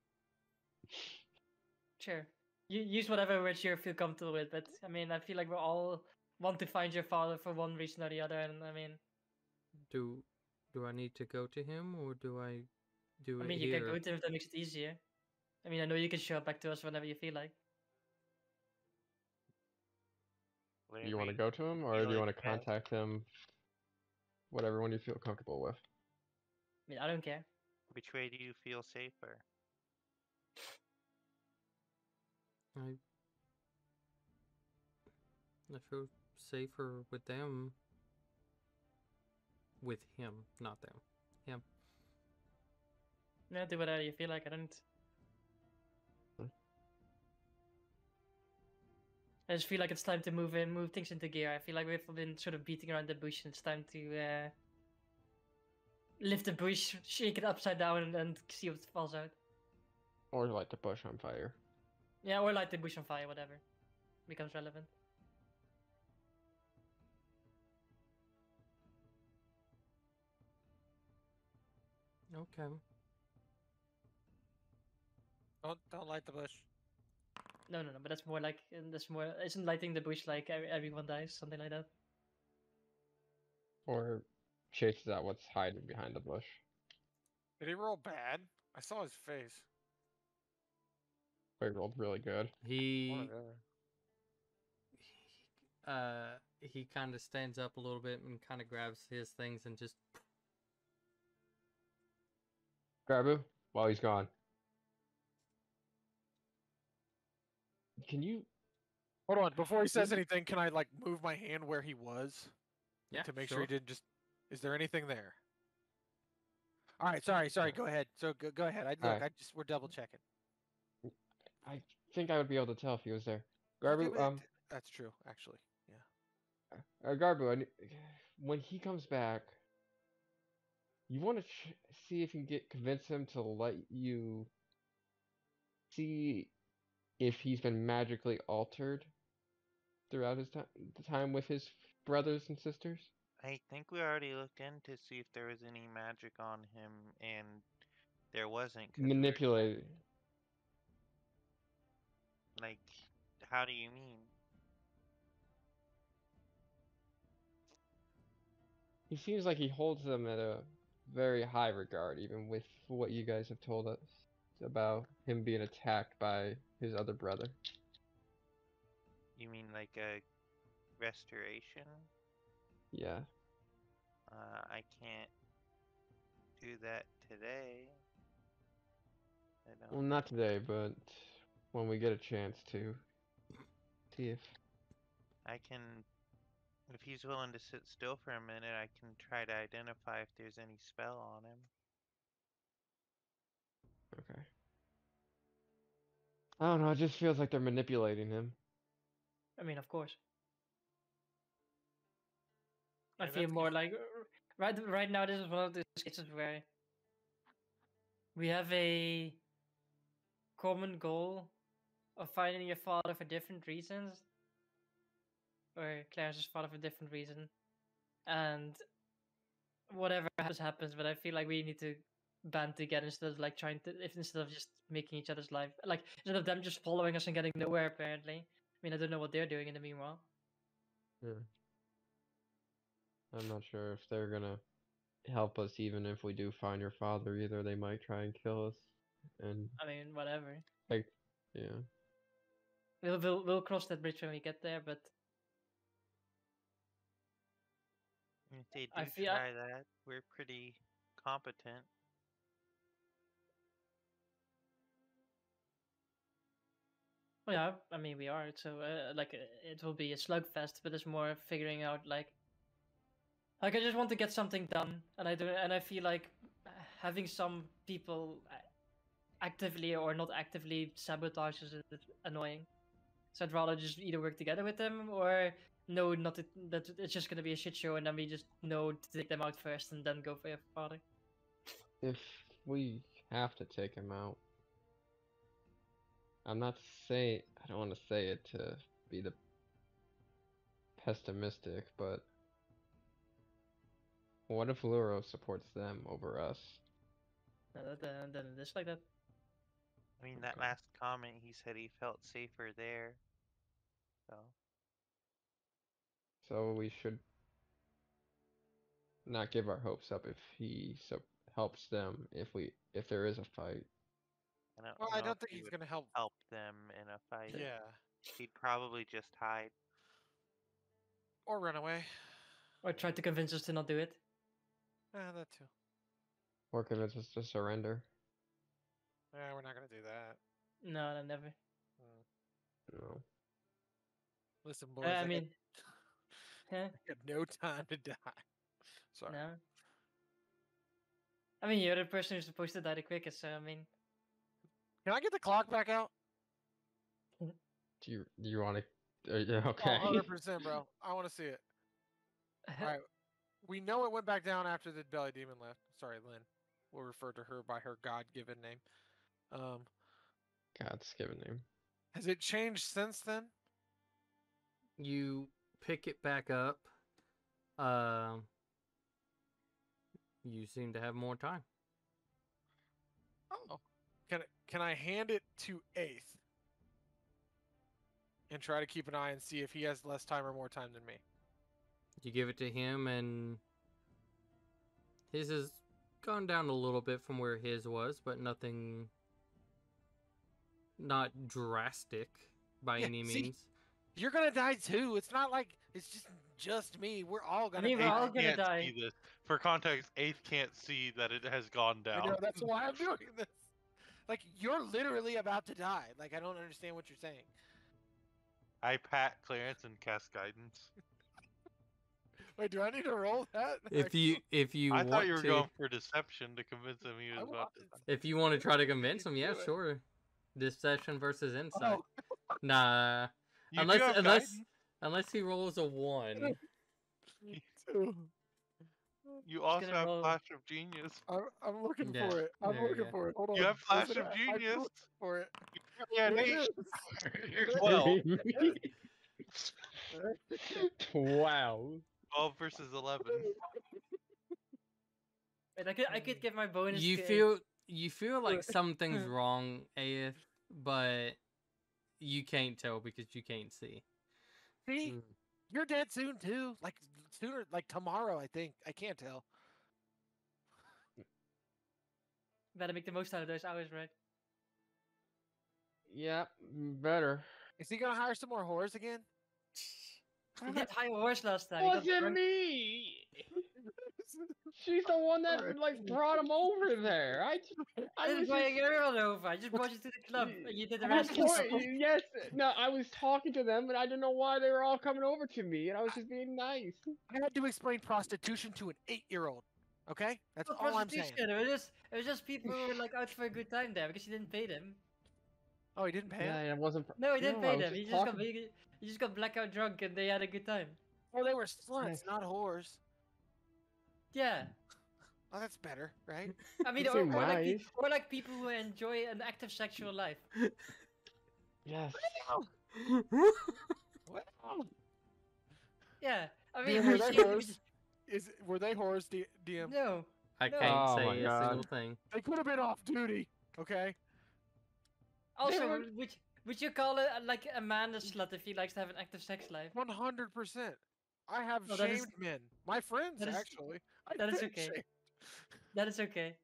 Speaker 2: Sure. You use whatever words you feel comfortable with, but I mean, I feel like we all want to find your father for one reason or the other, and I mean,
Speaker 1: Do I need to go to him or do I do it
Speaker 2: you
Speaker 1: here?
Speaker 2: can go to him if that makes it easier. I mean, I know you can show up back to us whenever you feel like.
Speaker 3: Do you want to
Speaker 5: Whatever
Speaker 3: go to him, or
Speaker 5: feel
Speaker 3: do you
Speaker 5: is
Speaker 3: want to
Speaker 5: best.
Speaker 3: contact him? Whatever one you feel comfortable with.
Speaker 2: I mean, I don't care.
Speaker 5: Which way do you feel safer?
Speaker 1: I feel safer with them. With him, not them. Him.
Speaker 2: No, do whatever you feel like. I don't. I just feel like it's time to move things into gear. I feel like we've been sort of beating around the bush, and it's time to lift the bush, shake it upside down, and see what falls out.
Speaker 3: Or light the bush on fire.
Speaker 2: Yeah, or light the bush on fire, whatever becomes relevant.
Speaker 1: Okay.
Speaker 4: Don't light the bush.
Speaker 2: No, but that's more like isn't lighting the bush like everyone dies, something like that.
Speaker 3: Or chases out what's hiding behind the bush.
Speaker 4: Did he roll bad? I saw his face.
Speaker 3: But he rolled really good.
Speaker 4: One or
Speaker 1: He
Speaker 4: the other.
Speaker 1: he kind of stands up a little bit and kind of grabs his things and just
Speaker 3: Grabu, while he's gone. Can you?
Speaker 4: Hold on, before he says anything, can I like move my hand where he was
Speaker 1: yeah,
Speaker 4: to make
Speaker 1: sure.
Speaker 4: sure he didn't just? Is there anything there? All right, sorry. Go ahead. So go ahead.
Speaker 3: Alright.
Speaker 4: We're double checking.
Speaker 3: I think I would be able to tell if he was there. Garbu,
Speaker 4: That's true, actually. Yeah.
Speaker 3: Garbu, when he comes back, you want to see if you can convince him to let you see if he's been magically altered throughout his time with his brothers and sisters.
Speaker 5: I think we already looked in to see if there was any magic on him, and there wasn't. 'Cause
Speaker 3: Manipulated.
Speaker 5: like, how do you mean?
Speaker 3: He seems like he holds them at a very high regard, even with what you guys have told us about him being attacked by his other brother.
Speaker 5: You mean like a restoration?
Speaker 3: Yeah.
Speaker 5: I can't do that today. I don't.
Speaker 3: Well, not today, but when we get a chance to. See if.
Speaker 5: I can, if he's willing to sit still for a minute, I can try to identify if there's any spell on him.
Speaker 3: Okay. I don't know, it just feels like they're manipulating him.
Speaker 2: I mean, of course. I
Speaker 4: Yeah,
Speaker 2: feel
Speaker 4: that's
Speaker 2: more
Speaker 4: good.
Speaker 2: like right now. This is one of those cases where we have a common goal of finding your father for different reasons, or Claire's father for different reason, and whatever happens. But I feel like we need to band together instead of like instead of just making each other's life, like instead of them just following us and getting nowhere. Apparently, I mean, I don't know what they're doing in the meanwhile.
Speaker 3: Yeah. I'm not sure if they're gonna help us even if we do find your father either. They might try and kill us. And
Speaker 2: I mean, whatever.
Speaker 3: like, yeah.
Speaker 2: We'll cross that bridge when we get there. But
Speaker 5: If they
Speaker 2: I
Speaker 5: do
Speaker 2: feel-
Speaker 5: try that, we're pretty competent.
Speaker 2: Well, yeah, I mean we are. So it will be a slugfest, but it's more figuring out like I just want to get something done, and I feel like having some people actively or not actively sabotage is annoying. So I'd rather just either work together with them or know not to, that it's just gonna be a shit show, and then we just know to take them out first and then go for your father.
Speaker 3: If we have to take him out, I'm not saying I don't want to say it to be the pessimistic, but what if Luro supports them over us?
Speaker 2: Then it is like that.
Speaker 5: I mean, that
Speaker 3: Okay.
Speaker 5: last comment, he said he felt safer there. So,
Speaker 3: So we should not give our hopes up if he helps them if there is a fight.
Speaker 5: I don't
Speaker 4: Well, I
Speaker 5: know
Speaker 4: don't
Speaker 5: if
Speaker 4: think
Speaker 5: he
Speaker 4: he's
Speaker 5: would
Speaker 4: gonna help.
Speaker 5: help them in a fight.
Speaker 4: Yeah,
Speaker 5: He'd probably just hide.
Speaker 4: or run away.
Speaker 2: Or try to convince us to not do it.
Speaker 4: That too.
Speaker 3: Or convince us to surrender.
Speaker 4: We're not gonna do that.
Speaker 2: No, never.
Speaker 3: No.
Speaker 4: Listen, boys.
Speaker 2: I
Speaker 4: got-
Speaker 2: mean, huh?
Speaker 4: I got no time to die. Sorry.
Speaker 2: No. I mean, you're the person who's supposed to die the quickest, so I mean.
Speaker 4: Can I get the clock back out?
Speaker 3: Do you want to? Yeah, okay.
Speaker 4: 100%, bro. I want to see it. All right. We know it went back down after the belly demon left. Sorry, Lynn. We'll refer to her by her God-given name.
Speaker 3: God's given name.
Speaker 4: Has it changed since then?
Speaker 1: You pick it back up. You seem to have more time.
Speaker 4: Oh. Can I hand it to Eighth and try to keep an eye and see if he has less time or more time than me?
Speaker 1: You give it to him, and his has gone down a little bit from where his was, but nothing, not drastic by
Speaker 4: Yeah,
Speaker 1: any
Speaker 4: see?
Speaker 1: means.
Speaker 4: You're gonna die too. It's not like it's just me. We're all gonna
Speaker 2: mean, we're
Speaker 4: die.
Speaker 2: all gonna
Speaker 6: Can't
Speaker 2: die.
Speaker 6: see this. For context, Eighth can't see that it has gone
Speaker 4: I
Speaker 6: down.
Speaker 4: know, that's why I'm doing this. Like, you're literally about to die. Like, I don't understand what you're saying.
Speaker 6: I pat Clarence and cast guidance.
Speaker 4: Wait, do I need to roll that?
Speaker 1: If you
Speaker 6: I
Speaker 1: want
Speaker 6: thought you were
Speaker 1: to,
Speaker 6: going for deception to convince him he
Speaker 4: I
Speaker 6: was about to
Speaker 4: want-
Speaker 6: die.
Speaker 1: if you want to try to convince him, yeah,
Speaker 4: Do it.
Speaker 1: sure. Deception versus insight.
Speaker 4: Oh,
Speaker 1: Nah,
Speaker 6: You
Speaker 1: unless
Speaker 6: do have
Speaker 1: unless
Speaker 6: guidance.
Speaker 1: unless he rolls a 1.
Speaker 4: me too.
Speaker 6: You also
Speaker 2: gonna
Speaker 6: have
Speaker 2: roll.
Speaker 6: Flash of Genius.
Speaker 4: I'm looking
Speaker 1: Yeah,
Speaker 4: for it. I'm
Speaker 1: there you
Speaker 4: looking
Speaker 1: go.
Speaker 4: for it. Hold on.
Speaker 6: You have Flash
Speaker 4: Listen,
Speaker 6: of
Speaker 4: I'm
Speaker 6: Genius.
Speaker 4: looking for it.
Speaker 6: Yeah,
Speaker 4: There
Speaker 6: Nate.
Speaker 4: it is.
Speaker 6: 12.
Speaker 3: 12.
Speaker 6: 12 versus 11.
Speaker 2: Wait, I could give my bonus.
Speaker 1: You
Speaker 2: to-
Speaker 1: feel like something's wrong, Aeth, but you can't tell because you can't see.
Speaker 4: See,
Speaker 3: Mm.
Speaker 4: you're dead soon too. Like sooner, like tomorrow. I think. I can't tell.
Speaker 2: Better make the most out of those hours, right?
Speaker 3: Yeah, better.
Speaker 4: Is he gonna hire some more whores again?
Speaker 2: You did hire a horse last time. you got
Speaker 3: Wasn't
Speaker 2: drunk.
Speaker 3: me. She's the one that like brought him over there. I
Speaker 2: I didn't
Speaker 3: was
Speaker 2: bring
Speaker 3: just,
Speaker 2: a girl over. I just brought you to the club, and you did the
Speaker 3: I was
Speaker 2: rest.
Speaker 3: yes, no, I was talking to them, and I didn't know why they were all coming over to me, and I was just being nice.
Speaker 4: I had to explain prostitution to an 8-year-old. Okay, that's
Speaker 2: Not
Speaker 4: all I'm saying.
Speaker 2: prostitution, it was just people who were like out for a good time there because you didn't pay them.
Speaker 4: Oh, he didn't pay
Speaker 3: Yeah,
Speaker 4: him?
Speaker 3: it wasn't.
Speaker 2: No, he didn't
Speaker 3: no, I
Speaker 2: pay
Speaker 3: was
Speaker 2: them.
Speaker 3: just
Speaker 2: You just got blackout drunk and they had a good time.
Speaker 4: Oh, they were sluts,
Speaker 3: Nice.
Speaker 4: not whores.
Speaker 2: Yeah,
Speaker 4: Oh, that's better, right?
Speaker 2: I mean,
Speaker 3: You seem nice.
Speaker 2: or like people who enjoy an active sexual life.
Speaker 3: Yes.
Speaker 4: Well,
Speaker 2: Yeah, I
Speaker 4: DM,
Speaker 2: mean,
Speaker 4: were
Speaker 2: we
Speaker 4: they
Speaker 2: see-
Speaker 4: whores? Were they whores, DM?
Speaker 2: No,
Speaker 1: I
Speaker 2: No.
Speaker 1: can't
Speaker 3: Oh
Speaker 1: say
Speaker 3: my
Speaker 1: a
Speaker 3: God.
Speaker 1: single thing.
Speaker 4: They could have been off duty. Okay.
Speaker 2: also,
Speaker 3: were-
Speaker 2: would you call it like a man a slut if he likes to have an active sex life?
Speaker 4: 100%. I have
Speaker 2: No, that is-
Speaker 4: shamed men. My friends,
Speaker 2: that is-
Speaker 4: actually. I've
Speaker 2: that is
Speaker 4: been
Speaker 2: okay.
Speaker 4: shamed.
Speaker 2: That is okay.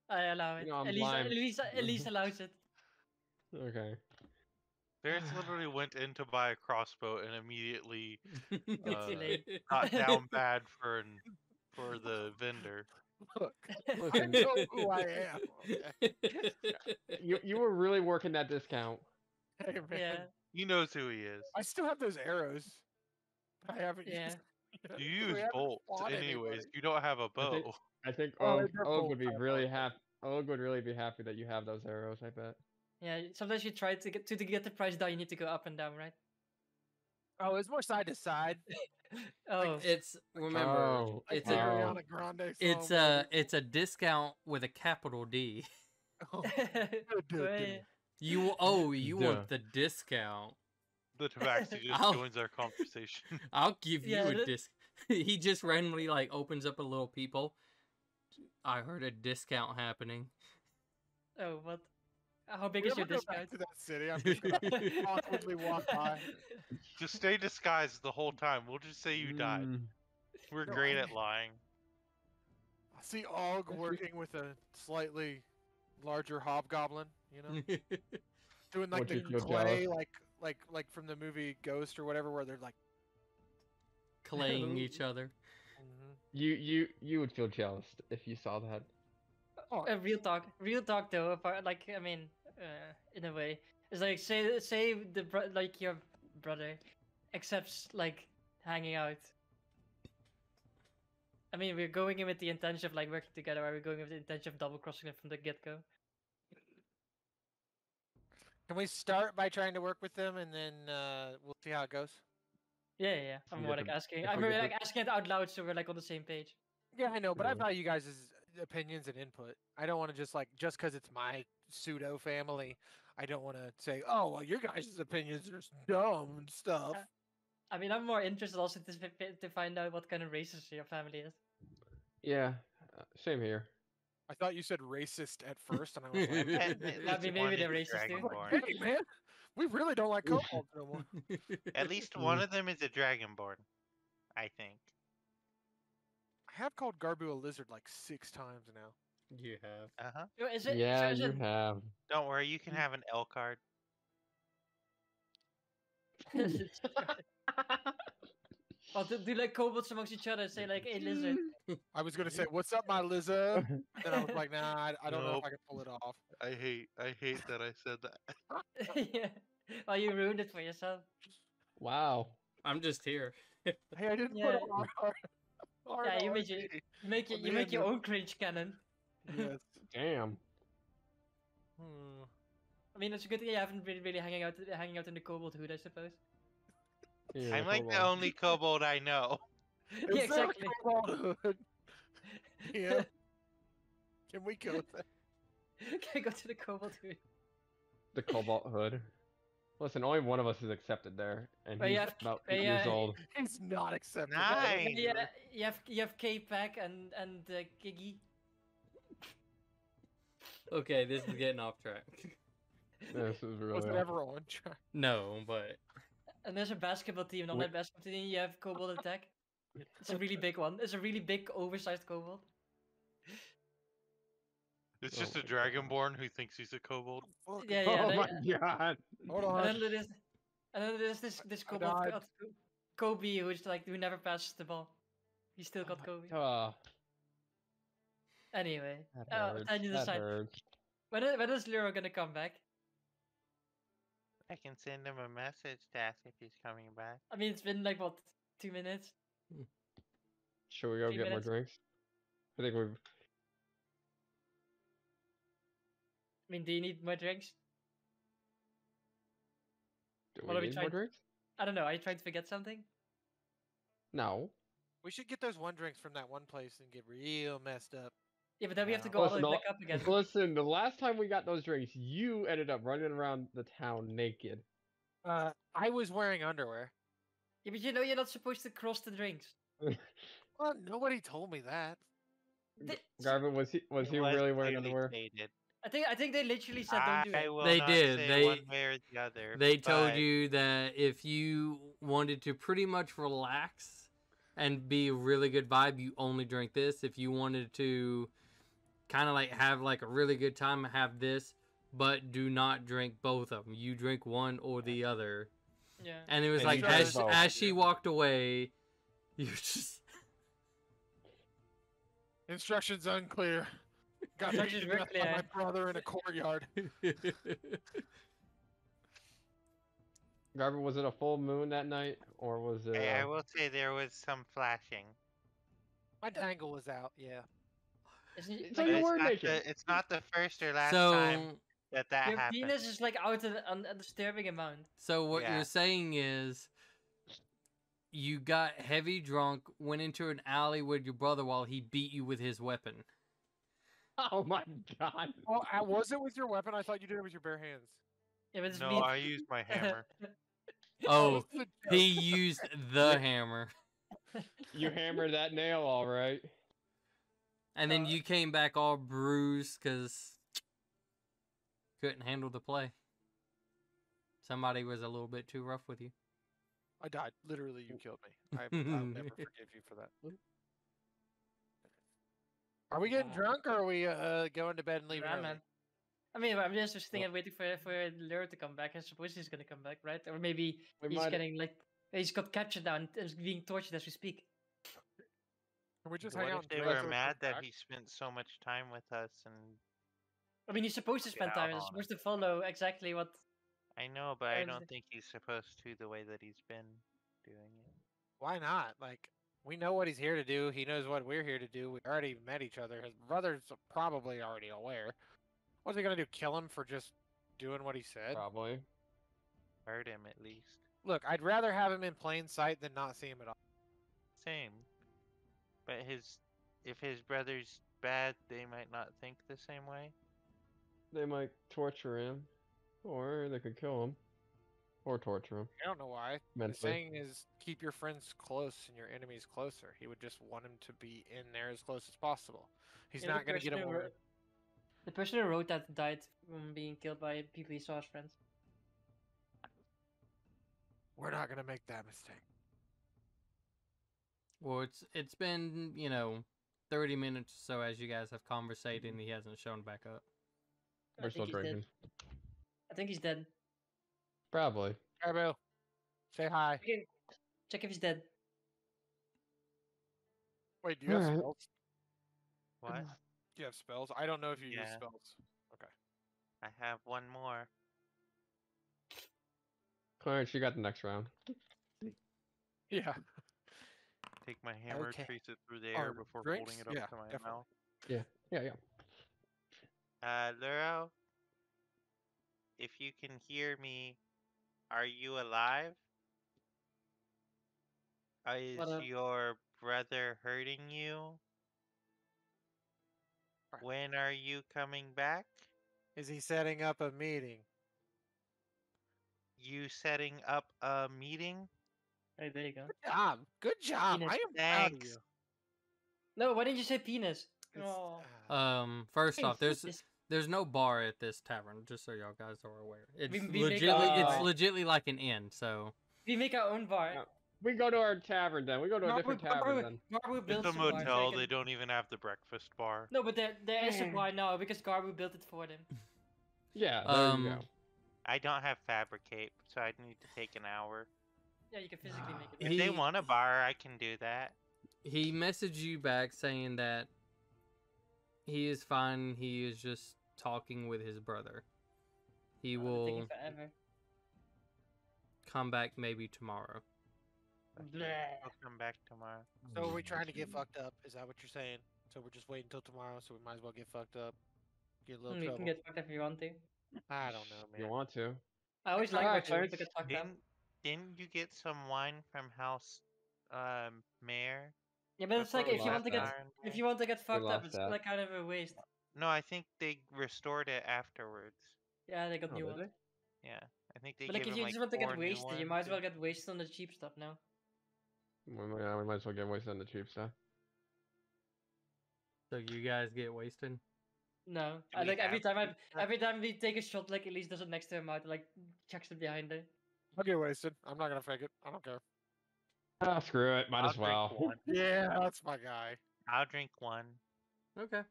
Speaker 2: I allow it.
Speaker 3: You know, I'm
Speaker 2: Elise,
Speaker 3: blind.
Speaker 2: Elise allows it.
Speaker 3: Okay.
Speaker 6: Clarence literally went in to buy a crossbow and immediately
Speaker 2: It's too late.
Speaker 6: got down bad for the vendor.
Speaker 4: Look, I
Speaker 3: Listen,
Speaker 4: know who I am. Okay?
Speaker 3: you were really working that discount.
Speaker 4: Hey, man.
Speaker 2: Yeah,
Speaker 6: He knows who he is.
Speaker 4: I still have those arrows. I haven't
Speaker 2: yeah.
Speaker 4: used. yet,
Speaker 6: You
Speaker 4: 'cause we
Speaker 6: use
Speaker 4: haven't
Speaker 6: bolts
Speaker 4: fought
Speaker 6: anyways.
Speaker 4: anybody.
Speaker 6: You don't have a
Speaker 3: I think
Speaker 6: bow.
Speaker 3: I think
Speaker 4: Well,
Speaker 3: Og,
Speaker 4: they're
Speaker 3: Og
Speaker 4: both
Speaker 3: would be
Speaker 4: kind of
Speaker 3: really
Speaker 4: awesome.
Speaker 3: happy. Og would really be happy that you have those arrows. I bet.
Speaker 2: Yeah, sometimes you try to get the price down, you need to go up and down, right?
Speaker 4: Oh, it's more side to side.
Speaker 2: Oh,
Speaker 1: It's remember,
Speaker 3: Oh,
Speaker 4: Like
Speaker 1: it's
Speaker 4: the
Speaker 1: a
Speaker 3: oh.
Speaker 4: Ariana Grande
Speaker 1: it's
Speaker 4: song,
Speaker 1: a it's a discount with a capital D.
Speaker 4: Oh,
Speaker 2: Wait.
Speaker 1: You you
Speaker 3: Duh.
Speaker 1: want the discount?
Speaker 6: The Tabaxi just
Speaker 1: Ow.
Speaker 6: joins our conversation.
Speaker 1: I'll give you
Speaker 2: Yeah,
Speaker 1: a
Speaker 2: that-
Speaker 1: disc. He just randomly like opens up a little peephole. I heard a discount happening.
Speaker 2: Oh, what? How big
Speaker 4: We
Speaker 2: is your
Speaker 4: ever go back
Speaker 2: discount?
Speaker 4: to that city? I'm just gonna awkwardly walk by.
Speaker 6: Just stay disguised the whole time. We'll just say you died.
Speaker 3: Mm,
Speaker 6: We're
Speaker 4: No,
Speaker 6: great
Speaker 4: I-
Speaker 6: at lying.
Speaker 4: I see Og working with a slightly larger hobgoblin. You know, doing like
Speaker 3: Would
Speaker 4: the
Speaker 3: you feel
Speaker 4: clay,
Speaker 3: jealous?
Speaker 4: like from the movie Ghost or whatever, where they're like.
Speaker 1: Claying each other.
Speaker 3: you would feel jealous if you saw that.
Speaker 4: Oh,
Speaker 2: Real talk though. Like I mean, in a way, it's like say like your brother accepts like hanging out. I mean, we're going in with the intention of like working together. Are we going with the intention of double crossing it from the get go?
Speaker 4: can we start by trying to work with them, and then we'll see how it goes?
Speaker 2: Yeah.
Speaker 3: we
Speaker 2: I'm
Speaker 3: get
Speaker 2: more like
Speaker 3: to-
Speaker 2: asking.
Speaker 3: if
Speaker 2: I'm
Speaker 3: we
Speaker 2: really
Speaker 3: get
Speaker 2: like
Speaker 3: to-
Speaker 2: asking it out loud, so we're like on the same page.
Speaker 4: Yeah, I know, but I
Speaker 3: Yeah.
Speaker 4: value you guys' opinions and input. I don't want to just because it's my pseudo family, I don't want to say, oh, well, your guys' opinions are dumb and stuff.
Speaker 2: I mean, I'm more interested also to find out what kind of racist your family is.
Speaker 3: Yeah, same here.
Speaker 4: I thought you said racist at first, and I was like,
Speaker 5: At
Speaker 2: I
Speaker 5: least
Speaker 2: mean,
Speaker 5: one
Speaker 2: maybe they're
Speaker 5: is
Speaker 2: racist too.
Speaker 5: Dragonborn.
Speaker 4: hey, man, we really don't like kobolds no more.
Speaker 5: At least
Speaker 3: Mm.
Speaker 5: one of them is a Dragonborn. I think.
Speaker 4: I have called Garbu a lizard like 6 times now.
Speaker 1: You have.
Speaker 5: Uh huh.
Speaker 2: So is it?
Speaker 3: Yeah,
Speaker 2: so is
Speaker 3: you
Speaker 2: it,
Speaker 3: have.
Speaker 5: Don't worry, you can have an L card.
Speaker 2: Oh, do like kobolds amongst each other say like, "Hey, lizard."
Speaker 4: I was gonna say, "What's up, my lizard?" Then I was like, "Nah, I don't know if
Speaker 6: Nope.
Speaker 4: I can pull it off."
Speaker 6: I hate that I said that.
Speaker 2: Yeah. Well, you ruined it for yourself.
Speaker 3: Wow.
Speaker 1: I'm just here.
Speaker 4: Hey, I didn't
Speaker 2: Yeah.
Speaker 4: put R.
Speaker 2: Yeah, you
Speaker 4: RD.
Speaker 2: make your
Speaker 4: On the
Speaker 2: you make
Speaker 4: end
Speaker 2: your
Speaker 4: of-
Speaker 2: own cringe cannon.
Speaker 4: Yes.
Speaker 3: Damn.
Speaker 4: Hmm.
Speaker 2: I mean, it's a good thing you haven't really hanging out in the kobold hood, I suppose.
Speaker 3: Yeah,
Speaker 5: I'm like
Speaker 3: hold
Speaker 5: the
Speaker 3: on.
Speaker 5: only kobold I know.
Speaker 2: Yeah,
Speaker 4: Is there a
Speaker 2: exactly.
Speaker 4: kobold hood? Yeah. Can we go there?
Speaker 2: Can I go to the kobold hood?
Speaker 3: The cobalt hood. Listen, only one of us is accepted there, and
Speaker 2: Well,
Speaker 3: he's
Speaker 2: you have-
Speaker 3: about
Speaker 2: well,
Speaker 3: 8 years
Speaker 2: yeah,
Speaker 3: old.
Speaker 4: He's not accepted.
Speaker 5: Nice.
Speaker 2: Yeah, you have K-Pack and Kiggy.
Speaker 1: Okay, this is getting off track.
Speaker 3: This is really.
Speaker 4: Was it
Speaker 3: awful.
Speaker 4: ever on track?
Speaker 1: No, but
Speaker 2: And there's a basketball team, and on
Speaker 3: Wait.
Speaker 2: that basketball team you have Kobold Attack. It's a really big one. It's a really big, oversized kobold.
Speaker 6: It's
Speaker 3: Oh
Speaker 6: just a
Speaker 3: my God.
Speaker 6: Dragonborn who thinks he's a kobold.
Speaker 4: Fuck.
Speaker 2: Yeah,
Speaker 3: Oh
Speaker 2: they-
Speaker 3: my god.
Speaker 4: Hold
Speaker 2: And
Speaker 4: on.
Speaker 2: then there's this
Speaker 4: I
Speaker 2: kobold
Speaker 4: died.
Speaker 2: called Kobe, who never passes the ball. He's still got Kobe. Anyway,
Speaker 3: That hurts.
Speaker 2: tangent
Speaker 3: That
Speaker 2: aside,
Speaker 3: hurts.
Speaker 2: when is Lero gonna come back?
Speaker 5: I can send him a message to ask if he's coming back.
Speaker 2: I mean, it's been like what, 2 minutes?
Speaker 3: Should we go
Speaker 2: 3
Speaker 3: get more
Speaker 2: minutes.
Speaker 3: drinks? I think we've.
Speaker 2: I mean, do you need more drinks?
Speaker 3: Do
Speaker 2: What are
Speaker 3: we
Speaker 2: we
Speaker 3: need more
Speaker 2: trying-
Speaker 3: drinks?
Speaker 2: I don't know. Are you trying to forget something?
Speaker 3: No.
Speaker 4: We should get those one drinks from that one place and get real messed up.
Speaker 2: Yeah, but then we have to
Speaker 5: No.
Speaker 2: go all the
Speaker 3: Listen,
Speaker 2: way back up again.
Speaker 3: Listen, the last time we got those drinks, you ended up running around the town naked.
Speaker 4: I was wearing underwear.
Speaker 2: Yeah, but you know you're not supposed to cross the drinks.
Speaker 4: Well, nobody told me that.
Speaker 3: Garvin, was he
Speaker 5: It
Speaker 3: really wearing
Speaker 5: clearly
Speaker 3: underwear?
Speaker 5: stated.
Speaker 2: I think they literally said don't do
Speaker 5: I
Speaker 2: it.
Speaker 5: will
Speaker 1: They
Speaker 5: not
Speaker 1: did,
Speaker 5: say
Speaker 1: they-
Speaker 5: one way or the other.
Speaker 1: they told
Speaker 5: but
Speaker 1: you that if you wanted to pretty much relax and be a really good vibe, you only drink this. If you wanted to kind of like have like a really good time, have this, but do not drink both of them. You drink one or the other.
Speaker 2: Yeah.
Speaker 1: And it was
Speaker 3: And
Speaker 1: like
Speaker 3: you
Speaker 4: drank
Speaker 1: as
Speaker 3: both.
Speaker 1: she walked away, you just
Speaker 4: Instructions unclear. Got me
Speaker 2: Instructions were
Speaker 4: left by my
Speaker 2: clear.
Speaker 4: brother in a courtyard.
Speaker 3: Garber, was it a full moon that night, or was it?
Speaker 5: I will say there was some flashing.
Speaker 4: My dangle was out. Yeah.
Speaker 2: Isn't it,
Speaker 3: So
Speaker 2: like,
Speaker 3: you
Speaker 5: But
Speaker 3: were naked.
Speaker 5: it's not the first or last
Speaker 1: So,
Speaker 5: time that
Speaker 2: your
Speaker 5: happened.
Speaker 2: penis is like out a disturbing amount.
Speaker 1: so what
Speaker 5: Yeah.
Speaker 1: you're saying is, you got heavy drunk, went into an alley with your brother while he beat you with his weapon.
Speaker 3: Oh my god.
Speaker 4: Oh, was it with your weapon? I thought you did it with your bare hands.
Speaker 2: Yeah, but it's
Speaker 5: No,
Speaker 2: beat.
Speaker 5: I used my hammer.
Speaker 1: Oh,
Speaker 4: this is a
Speaker 1: he
Speaker 4: joke.
Speaker 1: used the hammer.
Speaker 3: You hammered that nail, all right.
Speaker 1: And then you came back all bruised because couldn't handle the play. Somebody was a little bit too rough with you.
Speaker 4: I died. Literally, you killed me. I'll never forgive you for that. Are we getting drunk, or are we going to bed and leaving
Speaker 2: Yeah,
Speaker 4: early?
Speaker 2: man. I mean, I'm just sitting and waiting for Lure to come back. I suppose he's gonna come back, right? Or maybe
Speaker 3: We
Speaker 2: he's
Speaker 3: might-
Speaker 2: getting like he's got captured now and is being tortured as we speak.
Speaker 4: Can we just
Speaker 5: What
Speaker 4: hang out
Speaker 5: if
Speaker 4: and
Speaker 5: they
Speaker 4: drink
Speaker 5: were
Speaker 4: till he
Speaker 5: mad
Speaker 4: comes
Speaker 5: that
Speaker 4: back?
Speaker 5: he spent so much time with us and
Speaker 2: I mean, he's supposed to
Speaker 5: Get
Speaker 2: spend
Speaker 5: out
Speaker 2: time. He's
Speaker 5: on
Speaker 2: supposed to follow exactly what.
Speaker 5: I know, but I
Speaker 2: Times-
Speaker 5: don't think he's supposed to the way that he's been doing it.
Speaker 4: Why not? Like, we know what he's here to do. He knows what we're here to do. We already met each other. His brother's probably already aware. What's he gonna do? Kill him for just doing what he said?
Speaker 3: Probably.
Speaker 5: Hurt him at least.
Speaker 4: Look, I'd rather have him in plain sight than not see him at all.
Speaker 5: Same. But if his brother's bad, they might not think the same way.
Speaker 3: They might torture him, or they could kill him, or torture him.
Speaker 4: I don't know why. The
Speaker 3: Mentally.
Speaker 4: saying is keep your friends close and your enemies closer. He would just want him to be in there as close as possible. He's
Speaker 2: you know,
Speaker 4: not
Speaker 2: the
Speaker 4: gonna get
Speaker 2: person
Speaker 4: him
Speaker 2: who
Speaker 4: over.
Speaker 2: wrote- The person who wrote that died from being killed by people he saw as friends.
Speaker 4: We're not gonna make that mistake.
Speaker 1: Well, it's been, 30 minutes or so as you guys have conversated and he hasn't shown back up.
Speaker 2: I
Speaker 3: We're
Speaker 2: think
Speaker 3: still
Speaker 2: he's dead.
Speaker 3: drinking.
Speaker 2: I think he's dead.
Speaker 3: Probably.
Speaker 4: Caribou, say hi.
Speaker 2: Check if he's dead.
Speaker 4: Wait, do you have
Speaker 3: Alright.
Speaker 4: spells?
Speaker 5: What?
Speaker 4: Do you have spells? I don't know if you use
Speaker 5: Yeah.
Speaker 4: spells. Okay.
Speaker 5: I have one more.
Speaker 3: Clarence, you got the next round.
Speaker 4: Yeah.
Speaker 5: Take my hammer,
Speaker 4: Okay.
Speaker 5: trace it through the air
Speaker 4: Or
Speaker 5: before
Speaker 4: drinks?
Speaker 5: holding it up
Speaker 4: Yeah,
Speaker 5: to my
Speaker 4: definitely.
Speaker 5: mouth.
Speaker 3: Yeah.
Speaker 5: Luro, if you can hear me, are you alive? Is
Speaker 2: What up?
Speaker 5: your brother hurting you?
Speaker 4: Right.
Speaker 5: When are you coming back?
Speaker 4: Is he setting up a meeting?
Speaker 5: You setting up a meeting?
Speaker 2: Hey, there you go.
Speaker 4: Good job. Good job.
Speaker 2: Penis.
Speaker 4: I am proud of
Speaker 5: Thanks.
Speaker 4: you.
Speaker 2: No, why didn't you say penis?
Speaker 4: It's,
Speaker 2: Oh.
Speaker 1: First
Speaker 2: Hey,
Speaker 1: off, there's
Speaker 2: this-
Speaker 1: there's no bar at this tavern, just so y'all guys are aware. It's
Speaker 2: we make
Speaker 1: legitly like an inn, so
Speaker 2: We make our own bar.
Speaker 3: Yeah. We go to our tavern then. We go to a different tavern then.
Speaker 2: Garbu built
Speaker 5: It's a
Speaker 2: some bars,
Speaker 5: motel.
Speaker 2: so I
Speaker 5: They
Speaker 2: can-
Speaker 5: don't even have the breakfast bar.
Speaker 2: No, but there is a bar now because Garbu built it for them.
Speaker 3: Yeah, there you go.
Speaker 5: I don't have fabricate, so I'd need to take an hour.
Speaker 2: Yeah, you can physically make it.
Speaker 5: If they
Speaker 1: He-
Speaker 5: want a bar, I can do that.
Speaker 1: he messaged you back saying that he is fine. He is just talking with his brother. He
Speaker 2: It's
Speaker 1: will
Speaker 2: taking forever.
Speaker 1: come back maybe tomorrow.
Speaker 2: Bleh.
Speaker 5: I'll come back tomorrow.
Speaker 4: So are we trying to get fucked up? Is that what you're saying? So we're just waiting until tomorrow, so we might as well get fucked up. Get a little
Speaker 2: You
Speaker 4: trouble.
Speaker 2: can get fucked if you want to.
Speaker 4: I don't know,
Speaker 3: You
Speaker 4: man.
Speaker 3: want to?
Speaker 2: I always like
Speaker 3: Alright,
Speaker 2: watching people
Speaker 3: Clarence.
Speaker 2: get fucked up.
Speaker 5: Didn't you get some wine from House Mayor?
Speaker 2: Yeah, but it's like
Speaker 3: Before
Speaker 2: if you want to get
Speaker 5: Iron
Speaker 2: if you want to get fucked up,
Speaker 3: lost
Speaker 2: it's
Speaker 3: that.
Speaker 2: like kind of a waste.
Speaker 5: No, I think they restored it afterwards.
Speaker 2: Yeah, they got
Speaker 3: Oh,
Speaker 2: new
Speaker 3: did
Speaker 2: ones.
Speaker 5: Yeah, I think they
Speaker 2: But like
Speaker 5: gave
Speaker 2: if
Speaker 5: him
Speaker 2: you
Speaker 5: like
Speaker 2: just want to
Speaker 5: 4
Speaker 2: get
Speaker 5: new
Speaker 2: wasted, you
Speaker 5: ones,
Speaker 2: might as well
Speaker 5: yeah.
Speaker 2: get wasted on the cheap stuff now.
Speaker 3: We might as well get wasted on the cheap stuff.
Speaker 1: So you guys get wasted.
Speaker 2: No,
Speaker 5: Do
Speaker 2: I
Speaker 5: we
Speaker 2: like every
Speaker 5: have
Speaker 2: time
Speaker 5: cheap stuff?
Speaker 2: every time we take a shot, like Elise does it next to him out, like checks it behind her.
Speaker 4: I'll get wasted. I'm not gonna fake it. I don't care.
Speaker 3: Ah, screw it. Might
Speaker 5: I'll
Speaker 3: as well.
Speaker 5: drink one.
Speaker 4: Yeah, that's my guy.
Speaker 5: I'll drink one.
Speaker 1: Okay.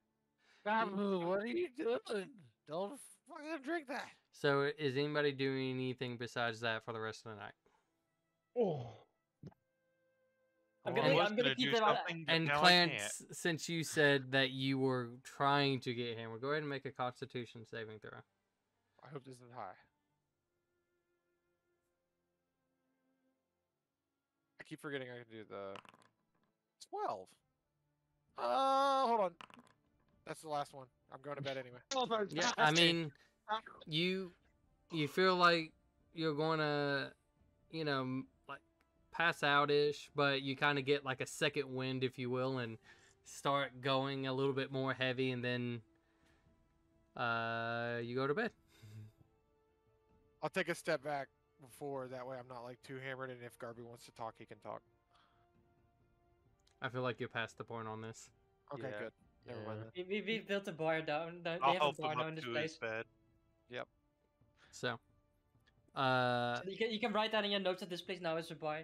Speaker 4: Babu, what are you doing? Don't fucking drink that.
Speaker 1: So is anybody doing anything besides that for the rest of the night?
Speaker 3: Oh.
Speaker 2: I'm
Speaker 5: I
Speaker 2: gonna-
Speaker 5: was
Speaker 2: I'm gonna keep
Speaker 5: do
Speaker 2: them on-
Speaker 5: something, but
Speaker 1: And
Speaker 5: now I
Speaker 1: Clarence,
Speaker 5: can't.
Speaker 1: since you said that you were trying to get hammered, go ahead and make a Constitution saving throw.
Speaker 4: I hope this is high. keep forgetting I can do the 12. Hold on. That's the last one. I'm going to bed anyway.
Speaker 1: Yeah, I mean, you feel like you're going to, like pass out-ish, but you kind of get like a second wind, if you will, and start going a little bit more heavy, and then you go to bed.
Speaker 4: I'll take a step back before, that way I'm not like too hammered, and if Garby wants to talk, he can talk.
Speaker 1: I feel like you're past the point on this.
Speaker 4: Okay,
Speaker 5: Yeah.
Speaker 4: good. Never mind then.
Speaker 2: We built a bar down. They
Speaker 6: I'll
Speaker 2: have a
Speaker 6: help
Speaker 2: bar
Speaker 6: him
Speaker 2: now
Speaker 6: up
Speaker 2: in this
Speaker 6: to
Speaker 2: place.
Speaker 6: his bed.
Speaker 1: So,
Speaker 2: So you can write down in your notes that this place now is a bar.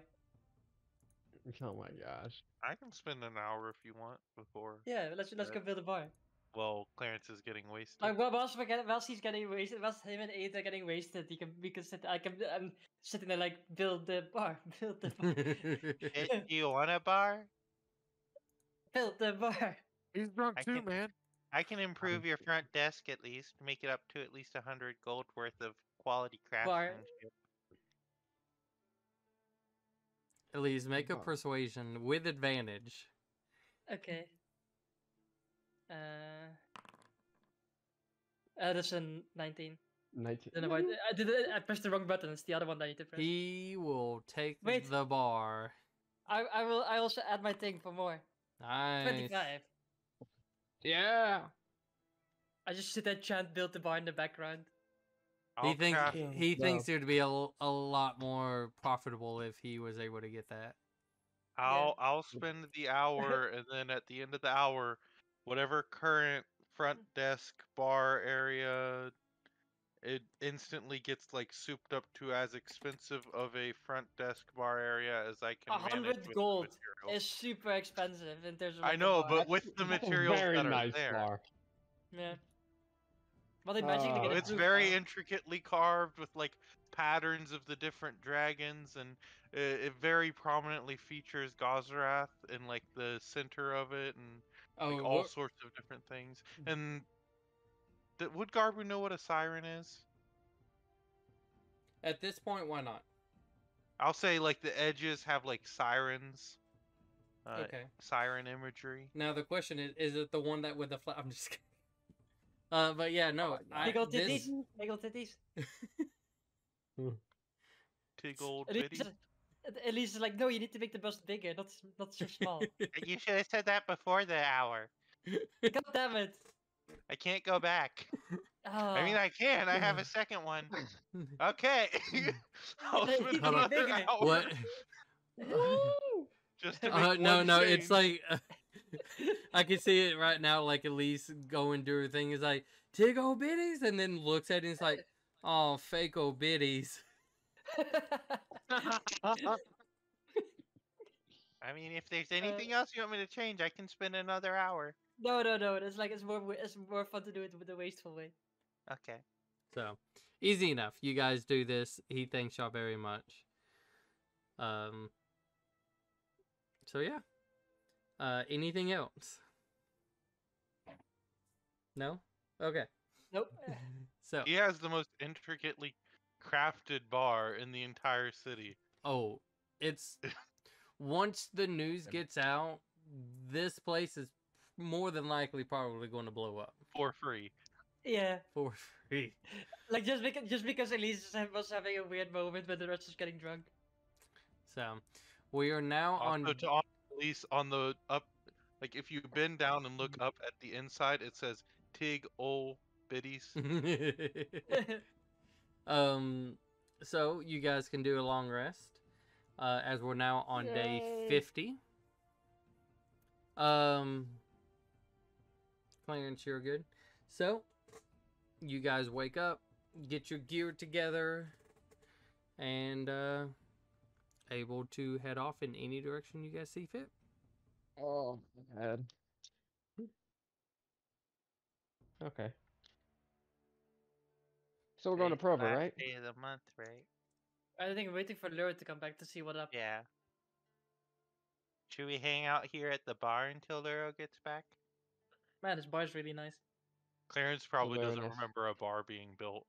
Speaker 3: Oh my gosh.
Speaker 6: I can spend an hour if you want before.
Speaker 2: Yeah, let's go build a bar.
Speaker 6: Well, Clarence is getting wasted.
Speaker 2: Like whilst he's getting wasted, whilst him and Aid are getting wasted, we can sit. I'm sitting there like build the bar, build the bar,
Speaker 5: Do you want a bar?
Speaker 2: build the bar.
Speaker 4: He's drunk
Speaker 5: I
Speaker 4: too,
Speaker 5: can-
Speaker 4: man.
Speaker 5: I can improve your front desk at least, make it up to at least 100 gold worth of quality craftsmanship.
Speaker 1: at least make a
Speaker 3: Bar.
Speaker 1: persuasion with advantage.
Speaker 2: Okay. That's a 19.
Speaker 3: 19.
Speaker 2: Then I pressed the wrong button. It's the other one that I need to press.
Speaker 1: He will take
Speaker 2: Wait.
Speaker 1: the bar.
Speaker 2: I also add my thing for more.
Speaker 1: Nice.
Speaker 2: 25.
Speaker 3: Yeah.
Speaker 2: I just sit there chant build the bar in the background.
Speaker 1: He
Speaker 5: I'll
Speaker 1: thinks
Speaker 5: craft-
Speaker 1: he
Speaker 3: No.
Speaker 1: thinks it would be a lot more profitable if he was able to get that.
Speaker 6: I'll spend the hour, and then at the end of the hour, whatever current front desk bar area, it instantly gets like souped up to as expensive of a front desk bar area as I can manage
Speaker 2: 100
Speaker 6: with
Speaker 2: gold
Speaker 6: the materials.
Speaker 2: is super expensive in terms of.
Speaker 6: I
Speaker 2: like, a
Speaker 6: know,
Speaker 2: bar.
Speaker 6: but with the
Speaker 3: That's a
Speaker 6: materials
Speaker 3: very
Speaker 6: that are
Speaker 3: nice
Speaker 6: there.
Speaker 3: bar.
Speaker 2: Yeah. Well, they magically
Speaker 3: Oh,
Speaker 2: get
Speaker 6: It's
Speaker 2: improved
Speaker 6: very
Speaker 2: now.
Speaker 6: intricately carved with like patterns of the different dragons, and it very prominently features Gozrath in like the center of it, and like all sorts of different things. And would Garbu know what a siren is?
Speaker 1: At this point, why not?
Speaker 6: I'll say like the edges have like sirens.
Speaker 1: Okay.
Speaker 6: Siren imagery.
Speaker 1: Now the question is it the one that with the I'm just kidding. But yeah, no.
Speaker 2: Wiggle
Speaker 1: This,
Speaker 2: titties. Wiggle titties.
Speaker 6: Tig old
Speaker 2: At least,
Speaker 6: biddy.
Speaker 2: at least it's like, no, you need to make the bust bigger, not so small.
Speaker 5: You should have said that before the hour.
Speaker 2: God damn it.
Speaker 5: I can't go back. I mean,
Speaker 2: Ah.
Speaker 5: I can. I have a second one. Okay.
Speaker 6: I'll
Speaker 2: Hey,
Speaker 6: spend
Speaker 2: Hold on.
Speaker 6: another
Speaker 2: Bigger.
Speaker 6: hour
Speaker 1: what?
Speaker 6: just to make
Speaker 1: No,
Speaker 6: one
Speaker 1: no.
Speaker 6: change.
Speaker 1: It's like I can see it right now. Like Elise going do her thing. Is like tig old bitties, and then looks at it and it's like, oh, fake old bitties.
Speaker 5: I mean, if there's anything else you want me to change, I can spend another hour.
Speaker 2: No. It's like it's more fun to do it with the wasteful way.
Speaker 5: Okay.
Speaker 1: So easy enough. You guys do this. He thanks y'all very much. So yeah. Anything else? No? Okay.
Speaker 2: Nope.
Speaker 1: So
Speaker 6: He has the most intricately crafted bar in the entire city.
Speaker 1: oh, it's once the news gets out, this place is more than likely probably going to blow up
Speaker 6: For free.
Speaker 2: Yeah.
Speaker 1: for free.
Speaker 2: Like just because Elise was having a weird moment when the rest was getting drunk.
Speaker 1: So we are now on.
Speaker 6: Also, to least on the up, like if you bend down and look up at the inside, it says Tig ol biddies.
Speaker 1: So you guys can do a long rest, as we're now on day
Speaker 2: Yay.
Speaker 1: 50. Clarence, you're good. So you guys wake up, get your gear together, and able to head off in any direction you guys see fit.
Speaker 3: Oh, my head. Okay. So we're going to
Speaker 5: Today's the
Speaker 3: Provo,
Speaker 5: last
Speaker 3: right?
Speaker 5: Day of the month, right?
Speaker 2: I think I'm waiting for Lure to come back to see what up.
Speaker 5: Yeah. Should we hang out here at the bar until Luro gets back?
Speaker 2: Man, this bar's really nice.
Speaker 6: Clarence probably
Speaker 3: Very
Speaker 6: doesn't
Speaker 3: nice.
Speaker 6: remember a bar being built.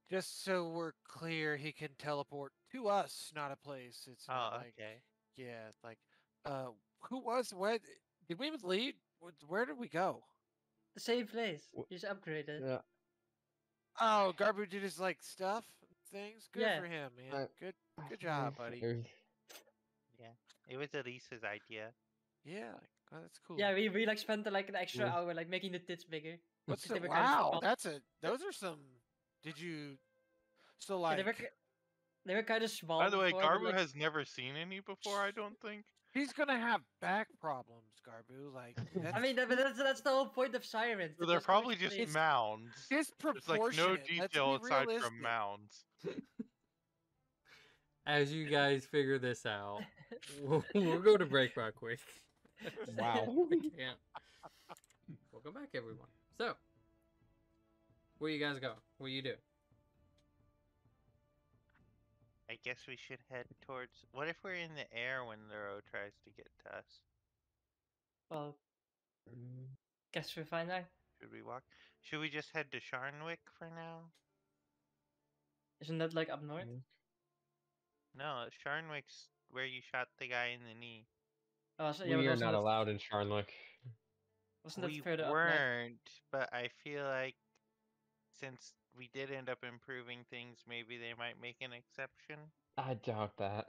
Speaker 4: Just so we're clear, he can teleport to us, not a place. It's not
Speaker 5: Oh,
Speaker 4: like
Speaker 5: okay.
Speaker 4: Yeah, like, who was what? Did we even leave? Where did we go?
Speaker 2: The same place.
Speaker 3: Wh-
Speaker 2: You just upgraded.
Speaker 3: Yeah,
Speaker 4: Oh, Garbu did his like stuff things. Good
Speaker 2: Yeah.
Speaker 4: for him, man.
Speaker 3: I,
Speaker 4: Good job,
Speaker 3: it
Speaker 4: buddy.
Speaker 3: was-
Speaker 5: Yeah, it was Elisa's idea.
Speaker 4: Yeah, like, oh, that's cool.
Speaker 2: Yeah, we like spent like an extra
Speaker 3: Yeah.
Speaker 2: hour like making the tits bigger.
Speaker 4: What's
Speaker 2: 'cause
Speaker 4: the
Speaker 2: they were kind of
Speaker 4: wow?
Speaker 2: small.
Speaker 4: That's a. Those are some. Did you? So
Speaker 2: Yeah,
Speaker 4: like,
Speaker 2: they were kind of small.
Speaker 6: By the way,
Speaker 2: before, but,
Speaker 6: Garbu
Speaker 2: like,
Speaker 6: has never seen any before, I don't think.
Speaker 4: he's gonna have back problems, Garbu. Like,
Speaker 2: I mean, but that's the whole point of sirens.
Speaker 6: So
Speaker 2: to
Speaker 6: they're
Speaker 2: just
Speaker 6: probably just
Speaker 2: explain-
Speaker 6: mounds. There's like no
Speaker 4: disproportionate. Let's
Speaker 6: detail
Speaker 4: be
Speaker 6: aside
Speaker 4: realistic.
Speaker 6: from mounds.
Speaker 1: As you guys figure this out, we'll go to break right quick.
Speaker 3: Wow.
Speaker 1: I can't. Welcome back, everyone. So, where you guys go? What you do?
Speaker 5: I guess we should head towards. What if we're in the air when the road tries to get to us?
Speaker 2: Well,
Speaker 3: Mm,
Speaker 2: guess we find out.
Speaker 5: Should we walk? Should we just head to Sharnwick for now?
Speaker 2: Isn't that like up north?
Speaker 3: mm.
Speaker 5: No, Sharnwick's where you shot the guy in the knee.
Speaker 2: Oh, so, yeah,
Speaker 3: We
Speaker 2: but
Speaker 3: are
Speaker 2: wasn't
Speaker 3: not
Speaker 2: that-
Speaker 3: allowed in Sharnwick.
Speaker 2: Wasn't that
Speaker 5: We
Speaker 2: further up north?
Speaker 5: weren't, but I feel like since we did end up improving things, maybe they might make an exception.
Speaker 3: I doubt that.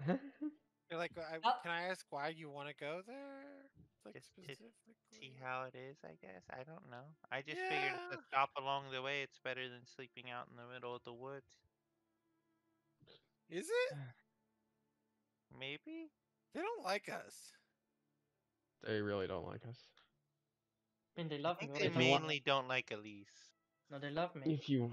Speaker 4: You're like,
Speaker 2: Uh,
Speaker 4: can I ask why you want to go there? Like
Speaker 5: Just to
Speaker 4: specifically.
Speaker 5: See how it is, I guess. I don't know. I just figured it's
Speaker 4: Yeah.
Speaker 5: a stop along the way. It's better than sleeping out in the middle of the woods.
Speaker 4: Is it?
Speaker 5: Maybe?
Speaker 4: They don't like us.
Speaker 3: They really don't like us.
Speaker 2: I mean, they
Speaker 5: I
Speaker 2: love
Speaker 5: think
Speaker 2: me.
Speaker 5: they
Speaker 3: If you want-
Speaker 5: mainly don't like Elise.
Speaker 2: No, they love me.
Speaker 3: If you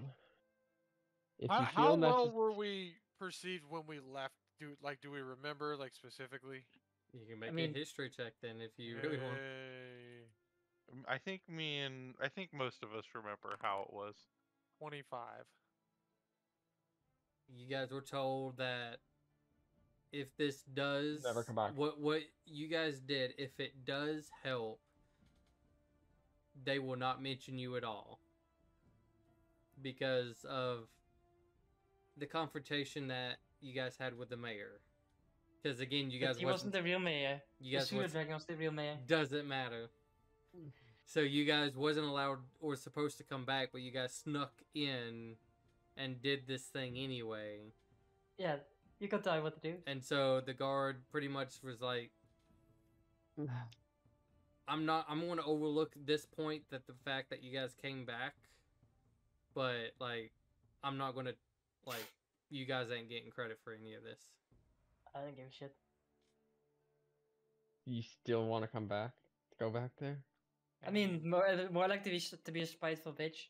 Speaker 4: How
Speaker 3: feel
Speaker 4: well
Speaker 3: necessary,
Speaker 4: were we perceived when we left? Do we remember like specifically?
Speaker 1: You can make
Speaker 2: mean-
Speaker 1: a history check then if you really want.
Speaker 4: Yay.
Speaker 6: I think I think most of us remember how it was.
Speaker 4: 25.
Speaker 1: You guys were told that if this does
Speaker 3: Never come back.
Speaker 1: what you guys did, if it does help, they will not mention you at all because of the confrontation that you guys had with the mayor. Because again, you
Speaker 2: But
Speaker 1: guys
Speaker 2: he wasn't the real mayor.
Speaker 1: you
Speaker 2: The
Speaker 1: guys
Speaker 2: pseudo
Speaker 1: was,
Speaker 2: dragon was the real mayor.
Speaker 1: doesn't matter. So you guys wasn't allowed or supposed to come back, but you guys snuck in and did this thing anyway.
Speaker 2: Yeah, you can tell me what to do.
Speaker 1: And so the guard pretty much was like, I'm going to overlook this point, that the fact that you guys came back, but like I'm not going to, like, you guys ain't getting credit for any of this.
Speaker 2: I don't give a shit.
Speaker 3: you still want to come back, go back there.
Speaker 2: I mean, more like to be a spiteful bitch.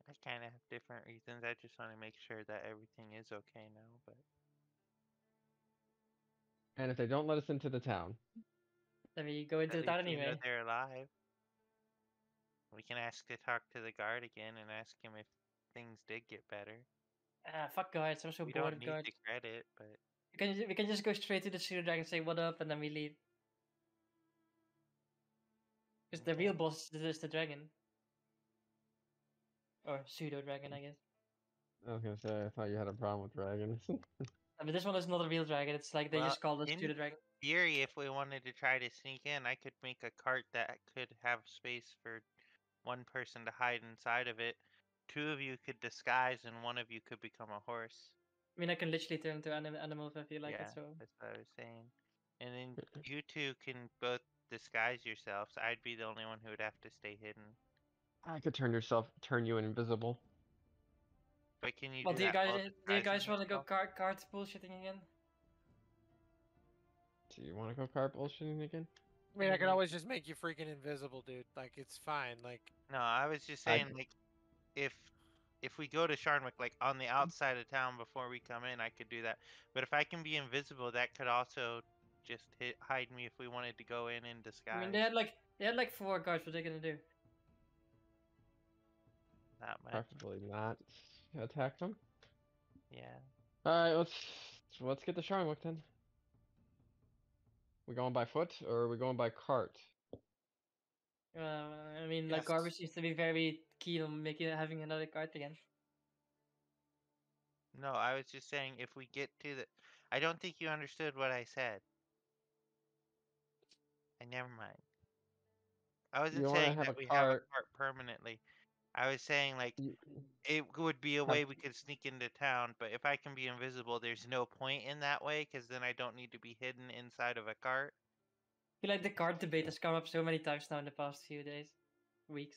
Speaker 5: I kind of have different reasons. I just want to make sure that everything is okay now. But
Speaker 3: And if they don't let us into the town,
Speaker 2: Then we go into
Speaker 5: at
Speaker 2: the town
Speaker 5: least we know
Speaker 2: anyway.
Speaker 5: they're alive. We can ask to talk to the guard again and ask him if things did get better.
Speaker 2: Ah, fuck guards. I'm so
Speaker 5: We
Speaker 2: bored
Speaker 5: don't
Speaker 2: of
Speaker 5: need
Speaker 2: guards.
Speaker 5: the credit, but
Speaker 2: We can just go straight to the pseudo dragon, say what up, and then we leave. Because the
Speaker 5: Okay.
Speaker 2: real boss is the dragon. Or pseudo dragon, I guess.
Speaker 3: I was gonna say I thought you had a problem with dragons.
Speaker 2: I mean, this one is not a real dragon. It's like they
Speaker 5: Well,
Speaker 2: just call it
Speaker 5: in
Speaker 2: pseudo dragon.
Speaker 5: theory, if we wanted to try to sneak in, I could make a cart that could have space for one person to hide inside of it. Two of you could disguise, and one of you could become a horse.
Speaker 2: I mean, I can literally turn into animal if I feel like
Speaker 5: yeah,
Speaker 2: it. So
Speaker 5: that's what I was saying. And then you two can both disguise yourselves. I'd be the only one who would have to stay hidden.
Speaker 3: I could turn you invisible.
Speaker 5: But can you
Speaker 2: well,
Speaker 5: do
Speaker 2: do you
Speaker 5: that
Speaker 2: guys
Speaker 5: while
Speaker 2: do you
Speaker 5: disguising
Speaker 2: guys want to go
Speaker 5: yourself?
Speaker 2: cart bullshitting again?
Speaker 3: Do you want to go car bullshitting again?
Speaker 4: I mean, I can
Speaker 2: Mhm.
Speaker 4: always just make you freaking invisible, dude. Like, it's fine. Like,
Speaker 5: No, I was just
Speaker 3: I-
Speaker 5: saying, like, if we go to Sharnwick, like on the outside of town before we come in, I could do that. But if I can be invisible, that could also just hide me if we wanted to go in disguise.
Speaker 2: I mean, they had like 4 guards. What are they gonna do?
Speaker 5: Not much.
Speaker 3: Preferably not attack them.
Speaker 5: Yeah.
Speaker 3: All right, let's get to Sharnwick then. We going by foot or are we going by cart?
Speaker 2: I mean, like
Speaker 4: Yes.
Speaker 2: Garbage seems to be very keen on having another cart again.
Speaker 5: No, I was just saying if we get to the, I don't think you understood what I said. And never mind. I wasn't
Speaker 3: You want to
Speaker 5: saying
Speaker 3: have
Speaker 5: that
Speaker 3: a
Speaker 5: we have a
Speaker 3: cart.
Speaker 5: cart permanently. I was saying like
Speaker 3: You,
Speaker 5: it would be a
Speaker 3: have,
Speaker 5: way we could sneak into town, but if I can be invisible, there's no point in that way because then I don't need to be hidden inside of a cart.
Speaker 2: I feel like the card debate has come up so many times now in the past few days, weeks.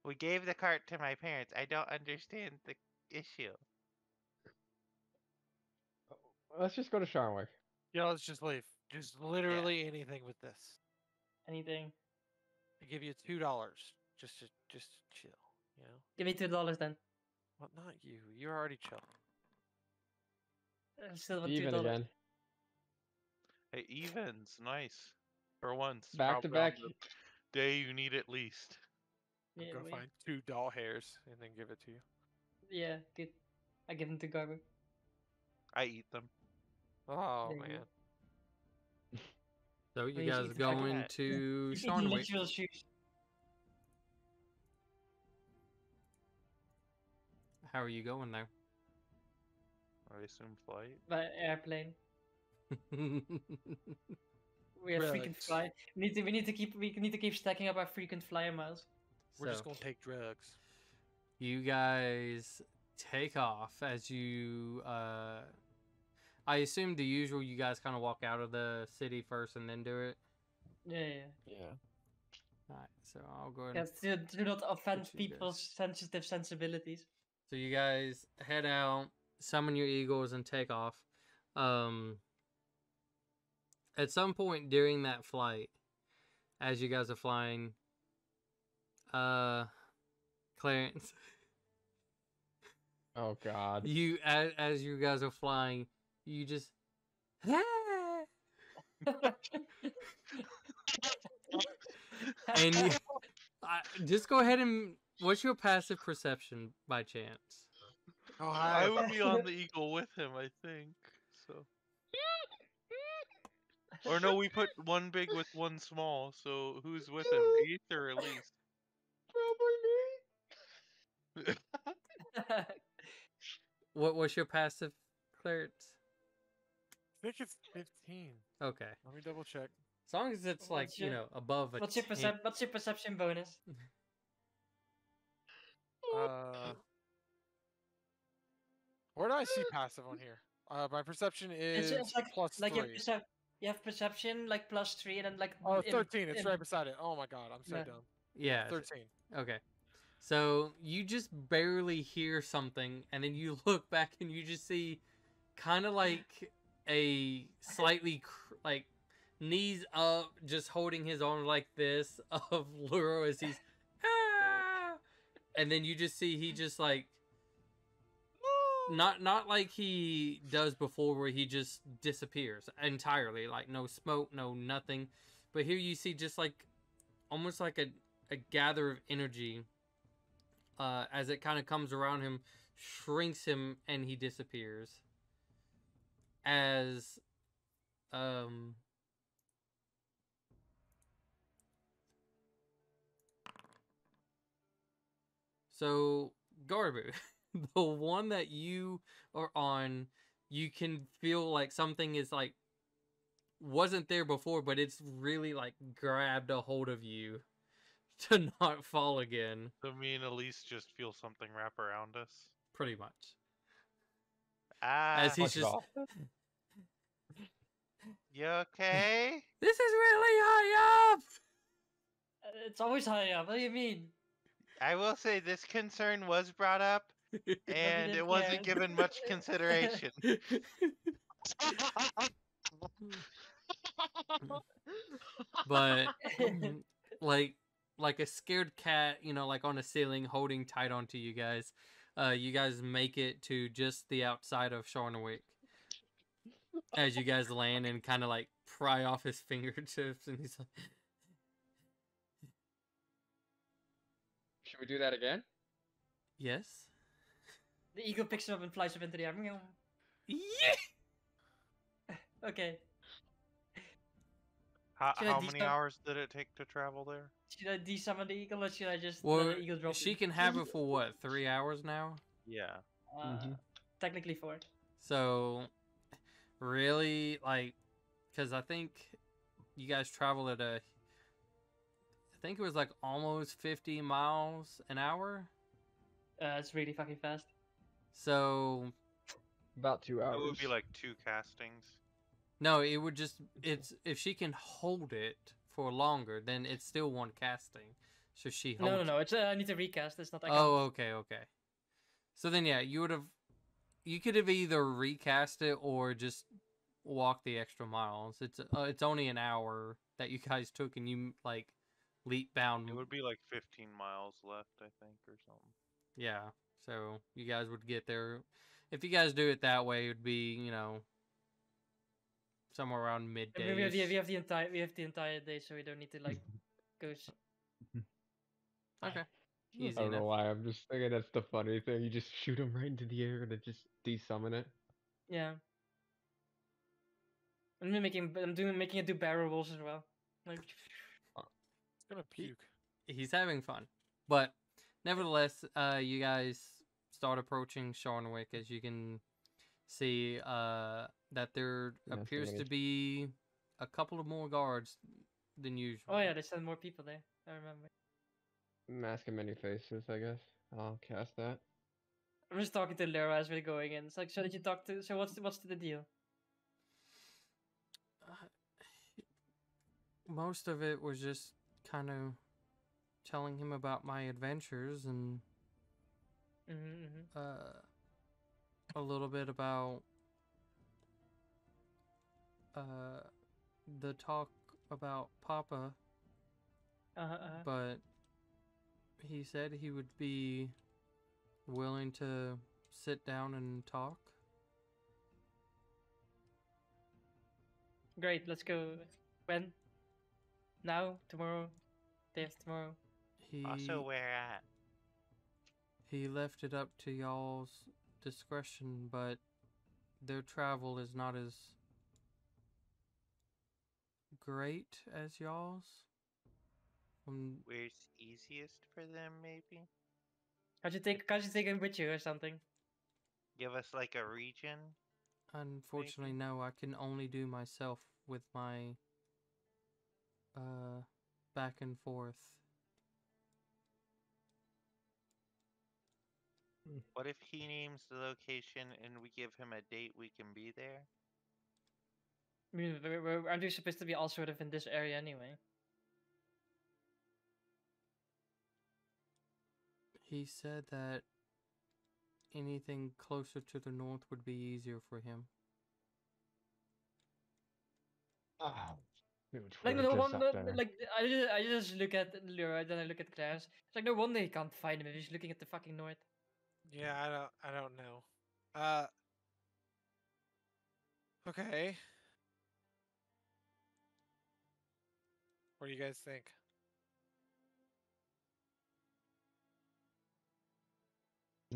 Speaker 5: We gave the cart to my parents. I don't understand the issue.
Speaker 3: let's just go to Sharnwick.
Speaker 4: Yeah, let's just leave. Just literally anything with this.
Speaker 2: Anything.
Speaker 4: I give you $2 just to chill. You know.
Speaker 2: Give me $2 then.
Speaker 4: Well, not you. You're already chill.
Speaker 2: I still want
Speaker 3: Even
Speaker 2: $2.
Speaker 3: again.
Speaker 6: Hey, evens, nice. For once,
Speaker 3: Back to
Speaker 6: probably on
Speaker 3: back.
Speaker 6: the day you need it least.
Speaker 2: Yeah,
Speaker 4: Go
Speaker 2: wait.
Speaker 4: find 2 doll hairs and then give it to you.
Speaker 2: Yeah, good. I give them to Garbo.
Speaker 6: I eat them.
Speaker 4: Oh
Speaker 2: There you go.
Speaker 4: man.
Speaker 1: So you
Speaker 2: Well, you should
Speaker 1: guys
Speaker 2: eat the fucking
Speaker 1: going
Speaker 5: hat.
Speaker 1: to
Speaker 2: Eat
Speaker 1: Sharnwick?
Speaker 2: literal shoes.
Speaker 1: How are you going there?
Speaker 6: I assume flight.
Speaker 2: By airplane. We have frequent
Speaker 4: Drugs.
Speaker 2: fly. We need to keep stacking up our frequent flyer miles.
Speaker 4: We're just
Speaker 1: So,
Speaker 4: gonna take drugs.
Speaker 1: you guys take off as you. I assume the usual. You guys kind of walk out of the city first and then do it.
Speaker 2: Yeah.
Speaker 3: Yeah.
Speaker 1: Alright, so I'll go ahead.
Speaker 2: Yeah,
Speaker 1: And...
Speaker 2: do not offend
Speaker 1: Put you
Speaker 2: people's sensitive sensibilities.
Speaker 1: So you guys head out, summon your eagles, and take off. At some point during that flight, as you guys are flying, Clarence,
Speaker 3: Oh God.
Speaker 1: you as you guys are flying, you just and you, just go ahead and what's your passive perception by chance?
Speaker 4: Oh
Speaker 6: I
Speaker 4: hi.
Speaker 6: would be on the eagle with him, I think. So. Or no, we put one big with one small. So who's with him? Eighth or Elise?
Speaker 3: Probably me.
Speaker 1: What's your passive, Clarence?
Speaker 4: I think it's 15.
Speaker 1: Okay,
Speaker 4: Let me double check.
Speaker 1: as long as it's like
Speaker 2: What's your-
Speaker 1: above a.
Speaker 2: What's your
Speaker 1: 10.
Speaker 2: what's your perception bonus?
Speaker 4: Where do I see passive on here? My perception is
Speaker 2: It's like
Speaker 4: plus
Speaker 2: like
Speaker 4: 3.
Speaker 2: you have perception like +3 and then like
Speaker 4: Oh,
Speaker 2: in-
Speaker 4: 13. It's
Speaker 2: in-
Speaker 4: right beside it. Oh my god, I'm so
Speaker 2: Yeah.
Speaker 4: dumb.
Speaker 1: Yeah.
Speaker 4: 13.
Speaker 1: Okay. So you just barely hear something, and then you look back and you just see kind of like a slightly like knees up, just holding his arm like this of Luro as he's ah! And then you just see he just like not like he does before where he just disappears entirely, like no smoke, no nothing. But here you see just like almost like a gather of energy as it kind of comes around him, shrinks him, and he disappears. As so Garbu, the one that you are on, you can feel like something is like wasn't there before, but it's really like grabbed a hold of you to not fall again.
Speaker 6: So me and Elise just feel something wrap around us.
Speaker 1: Pretty much.
Speaker 5: Ah,
Speaker 1: As he's
Speaker 3: Punch it
Speaker 1: just
Speaker 3: off.
Speaker 5: you okay?
Speaker 1: this is really high up.
Speaker 2: It's always high up. What do you mean?
Speaker 5: I will say this concern was brought up, and
Speaker 2: didn't
Speaker 5: it wasn't
Speaker 2: care.
Speaker 5: given much consideration.
Speaker 1: But like a scared cat, like on a ceiling holding tight onto you guys. You guys make it to just the outside of Sharnwick. As you guys land and kind of like pry off his fingertips, and he's like,
Speaker 3: Should we do that again?
Speaker 1: "Yes,
Speaker 2: The eagle picks him up and flies up into the air.
Speaker 1: yeah."
Speaker 2: Okay.
Speaker 5: How,
Speaker 2: Should I
Speaker 5: how
Speaker 2: do
Speaker 5: many
Speaker 2: some-
Speaker 5: hours did it take to travel there?
Speaker 2: Should I desummon the eagle or should I just let
Speaker 1: Well,
Speaker 2: the eagle drop
Speaker 1: she
Speaker 2: him?
Speaker 1: can have it for what, 3 hours now?
Speaker 5: Yeah.
Speaker 3: Mhm.
Speaker 2: Technically 4.
Speaker 1: So, really, like, because I think you guys travel at I think it was like almost 50 miles an hour.
Speaker 2: It's really fucking fast.
Speaker 1: So,
Speaker 3: About 2
Speaker 5: It
Speaker 3: hours.
Speaker 5: would be like 2 castings.
Speaker 1: no, it would just, it's, if she can hold it for longer, then it's still one casting. So she holds.
Speaker 2: No. It's I need to recast. It's not. I can't.
Speaker 1: Oh, okay. So then, yeah, you could have either recast it or just walk the extra miles. It's only an hour that you guys took, and you like leap bound.
Speaker 5: It would be like 15 miles left, I think, or something.
Speaker 1: Yeah, so you guys would get there. If you guys do it that way, it would be somewhere around midday.
Speaker 2: We have the entire day, so we don't need to like go.
Speaker 1: Okay,
Speaker 3: I
Speaker 1: easy
Speaker 3: don't know
Speaker 1: enough.
Speaker 3: why. I'm just thinking that's the funny thing. You just shoot them right into the air and it just desummon it.
Speaker 2: Yeah. I'm making it do barrel rolls as well. Like,
Speaker 4: It's gonna puke.
Speaker 1: He's having fun, but nevertheless, you guys start approaching Sharnwick as you can see that there
Speaker 3: Yeah, so
Speaker 1: appears
Speaker 3: many-
Speaker 1: to be a couple of more guards than usual.
Speaker 2: oh yeah, they send more people there. I remember.
Speaker 3: Mask of many faces, I guess. I'll cast that.
Speaker 2: I'm just talking to Lyra as we're going in. It's like, so did you talk to? So what's the deal?
Speaker 1: Most of it was just kind of telling him about my adventures and a little bit about the talk about Papa, but he said he would be willing to sit down and talk.
Speaker 2: Great, let's go. When? Now? Tomorrow? Day after tomorrow?
Speaker 5: Also, where at?
Speaker 1: He left it up to y'all's discretion, but their travel is not as great as y'all's.
Speaker 5: Where's easiest for them, maybe?
Speaker 2: Can't you take him with you or something?
Speaker 5: Give us like a region?
Speaker 1: Unfortunately, no. I can only do myself with my back and forth.
Speaker 5: What if he names the location and we give him a date we can be there?
Speaker 2: I mean, aren't we supposed to be all sort of in this area anyway?
Speaker 1: He said that anything closer to the north would be easier for him.
Speaker 3: Oh, it was
Speaker 2: Like
Speaker 3: really
Speaker 2: no
Speaker 3: just
Speaker 2: one,
Speaker 3: up there.
Speaker 2: like I just look at Lyra, then I look at Clarence. It's like no wonder he can't find him if he's looking at the fucking north.
Speaker 4: Yeah, I don't know. Okay. What do you guys think?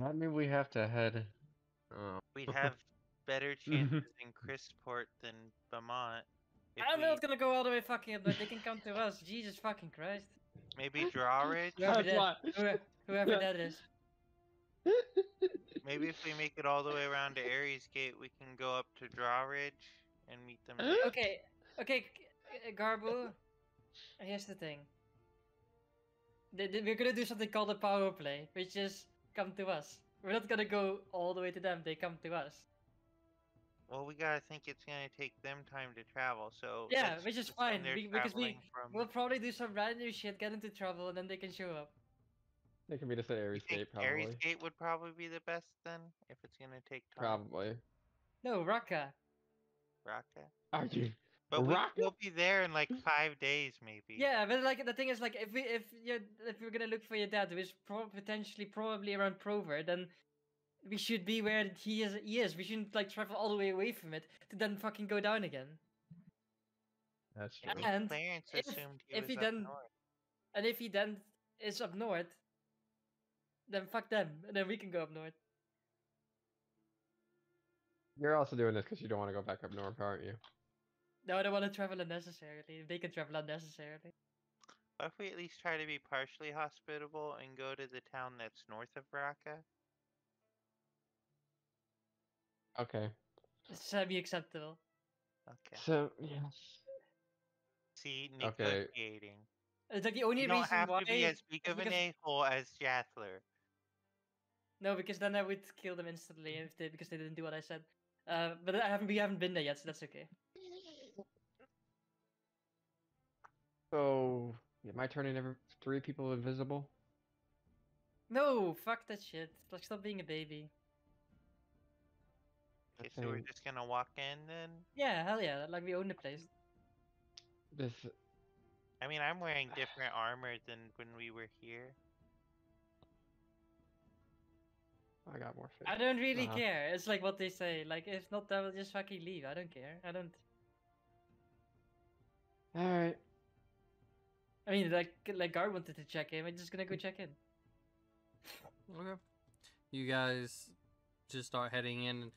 Speaker 3: I mean, we have to head. Oh.
Speaker 5: We'd have better chances in Chrisport than Vermont. If
Speaker 2: I'm
Speaker 5: we
Speaker 2: not gonna go all the way fucking up, but they can come to us. Jesus fucking Christ.
Speaker 5: maybe Drawridge?
Speaker 2: Whoever,
Speaker 3: That's why.
Speaker 2: whoever that is.
Speaker 5: Maybe if we make it all the way around to Ares Gate, we can go up to Drawridge and meet them there.
Speaker 2: Okay, Garbu. Here's the thing. We're gonna do something called a power play, which is come to us. We're not gonna go all the way to them. They come to us.
Speaker 5: Well, we gotta think it's gonna take them time to travel, so
Speaker 2: Yeah,
Speaker 5: let's
Speaker 2: which is
Speaker 5: assume
Speaker 2: fine
Speaker 5: they're
Speaker 2: because
Speaker 5: traveling from.
Speaker 2: we'll probably do some random shit, get into trouble, and then they can show up.
Speaker 3: They can meet us at
Speaker 5: You
Speaker 3: Ares
Speaker 5: think
Speaker 3: Gate, probably.
Speaker 5: Ares Gate would probably be the best then, if it's gonna take time.
Speaker 3: Probably.
Speaker 2: No, Raqqa.
Speaker 5: Raqqa.
Speaker 3: Are you?
Speaker 5: But
Speaker 3: Raqqa?
Speaker 5: we'll be there in like 5 days, maybe.
Speaker 2: Yeah, but like the thing is, like if we're gonna look for your dad, who is potentially probably around Prover, then we should be where he is. We shouldn't like travel all the way away from it to then fucking go down again.
Speaker 3: That's
Speaker 5: I
Speaker 3: true.
Speaker 5: mean,
Speaker 2: And
Speaker 5: Clarence
Speaker 2: if-
Speaker 5: assumed he
Speaker 2: if
Speaker 5: was
Speaker 2: he
Speaker 5: up
Speaker 2: then-
Speaker 5: north.
Speaker 2: And if he then is up north, then fuck them, and then we can go up north.
Speaker 3: You're also doing this because you don't want to go back up north, aren't you?
Speaker 2: No, I don't want to travel unnecessarily. They can travel unnecessarily.
Speaker 5: What if we at least try to be partially hospitable and go to the town that's north of Raqqa?
Speaker 3: Okay.
Speaker 2: It's semi-acceptable.
Speaker 5: Okay.
Speaker 3: So yeah.
Speaker 5: See,
Speaker 3: Okay.
Speaker 5: negotiating.
Speaker 2: It's like the only
Speaker 5: You don't
Speaker 2: reason
Speaker 5: have
Speaker 2: why
Speaker 5: to be as big
Speaker 2: is
Speaker 5: of an
Speaker 2: because
Speaker 5: a-hole as Jathler.
Speaker 2: no, because then I would kill them instantly if because they didn't do what I said. But we haven't been there yet, so that's okay.
Speaker 3: So am I turning every 3 people invisible?
Speaker 2: No, fuck that shit. Like, stop being a baby.
Speaker 5: Okay,
Speaker 3: I
Speaker 5: so we're
Speaker 3: think
Speaker 5: just gonna walk in then?
Speaker 2: Yeah, hell yeah. Like, we own the place.
Speaker 3: this.
Speaker 5: I mean, I'm wearing different armor than when we were here.
Speaker 3: I got more faith.
Speaker 2: I don't really
Speaker 3: Uh-huh.
Speaker 2: care. It's like what they say. Like, if not, I will just fucking leave. I don't care. I don't.
Speaker 3: All right.
Speaker 2: I mean, like Guard wanted to check in. I'm just gonna go check in.
Speaker 1: Okay. You guys just start heading in.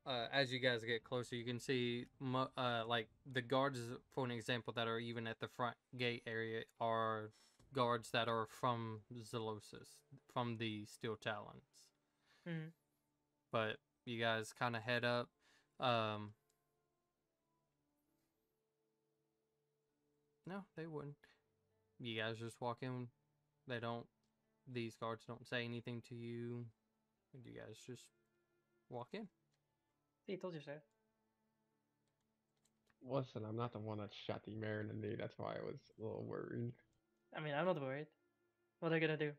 Speaker 1: As you guys get closer, you can see like the guards, for an example, that are even at the front gate area are guards that are from Zelosis, from the Steel Talons.
Speaker 2: Hmm.
Speaker 1: But you guys kind of head up. No, they wouldn't. You guys just walk in. They don't. These guards don't say anything to you. And you guys just walk in.
Speaker 2: See, told you so.
Speaker 3: Listen, I'm not the one that shot the mayor in the knee. That's why I was a little worried.
Speaker 2: I mean, I'm not worried. What are they gonna do?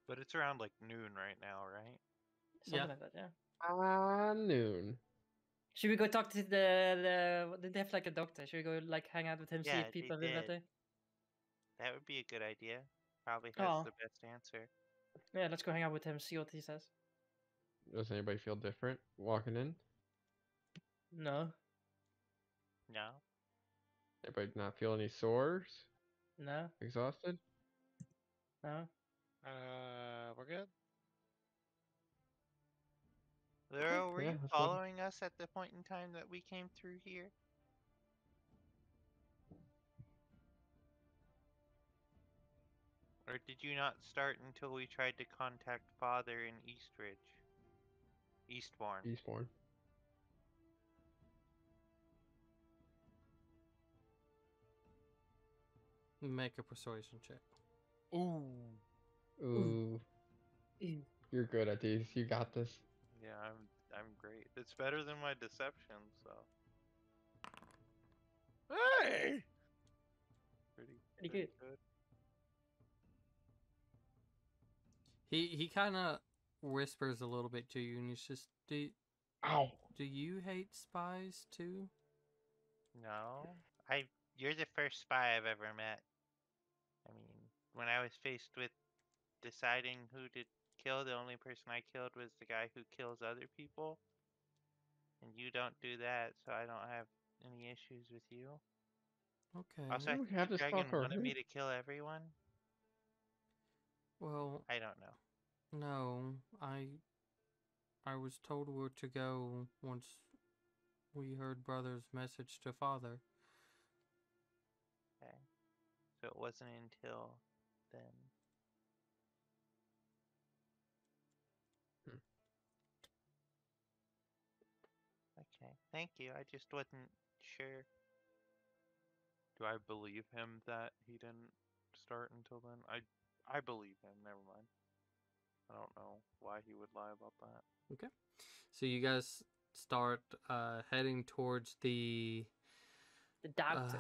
Speaker 5: But it's around like noon right now, right?
Speaker 2: Something
Speaker 1: Yeah.
Speaker 2: like that, yeah.
Speaker 3: Noon.
Speaker 2: Should we go talk to did they have like a doctor? Should we go like hang out with him, see
Speaker 5: Yeah,
Speaker 2: if
Speaker 5: they
Speaker 2: people feel
Speaker 5: did.
Speaker 2: better?
Speaker 5: That would be a good idea. Probably has
Speaker 2: Oh,
Speaker 5: the best answer.
Speaker 2: yeah, let's go hang out with him, see what he says.
Speaker 3: Does anybody feel different walking in?
Speaker 2: No,
Speaker 5: No?
Speaker 3: Anybody not feel any sores?
Speaker 2: no,
Speaker 3: Exhausted?
Speaker 2: no.
Speaker 4: We're good.
Speaker 5: Lero, were
Speaker 3: Yeah,
Speaker 5: you
Speaker 3: that's what.
Speaker 5: following us at the point in time that we came through here? Or did you not start until we tried to contact Father in Eastridge? Eastbourne.
Speaker 3: Eastbourne.
Speaker 1: Make a persuasion check.
Speaker 4: Ooh.
Speaker 3: Ooh.
Speaker 2: Ew.
Speaker 3: You're good at these. You got this.
Speaker 5: Yeah, I'm great. It's better than my deception, so
Speaker 4: Hey!
Speaker 2: Pretty good.
Speaker 1: He kind of whispers a little bit to you, and he's just,
Speaker 3: Ow.
Speaker 1: do you hate spies too?
Speaker 5: No, you're the first spy I've ever met. I mean, when I was faced with deciding who to kill, the only person I killed was the guy who kills other people. And you don't do that, so I don't have any issues with you.
Speaker 1: Okay.
Speaker 5: Also, I
Speaker 3: We
Speaker 5: think
Speaker 3: have
Speaker 5: the
Speaker 3: this
Speaker 5: dragon
Speaker 3: talk
Speaker 5: wanted
Speaker 3: already.
Speaker 5: me to kill everyone.
Speaker 1: Well,
Speaker 5: I don't know.
Speaker 1: no, I was told where to go once we heard Brother's message to Father.
Speaker 5: Okay. So it wasn't until then. Okay, thank you. I just wasn't sure. Do I believe him that he didn't start until then? I believe him. Never mind. I don't know why he would lie about that.
Speaker 1: Okay. So you guys start heading towards
Speaker 2: The doctor.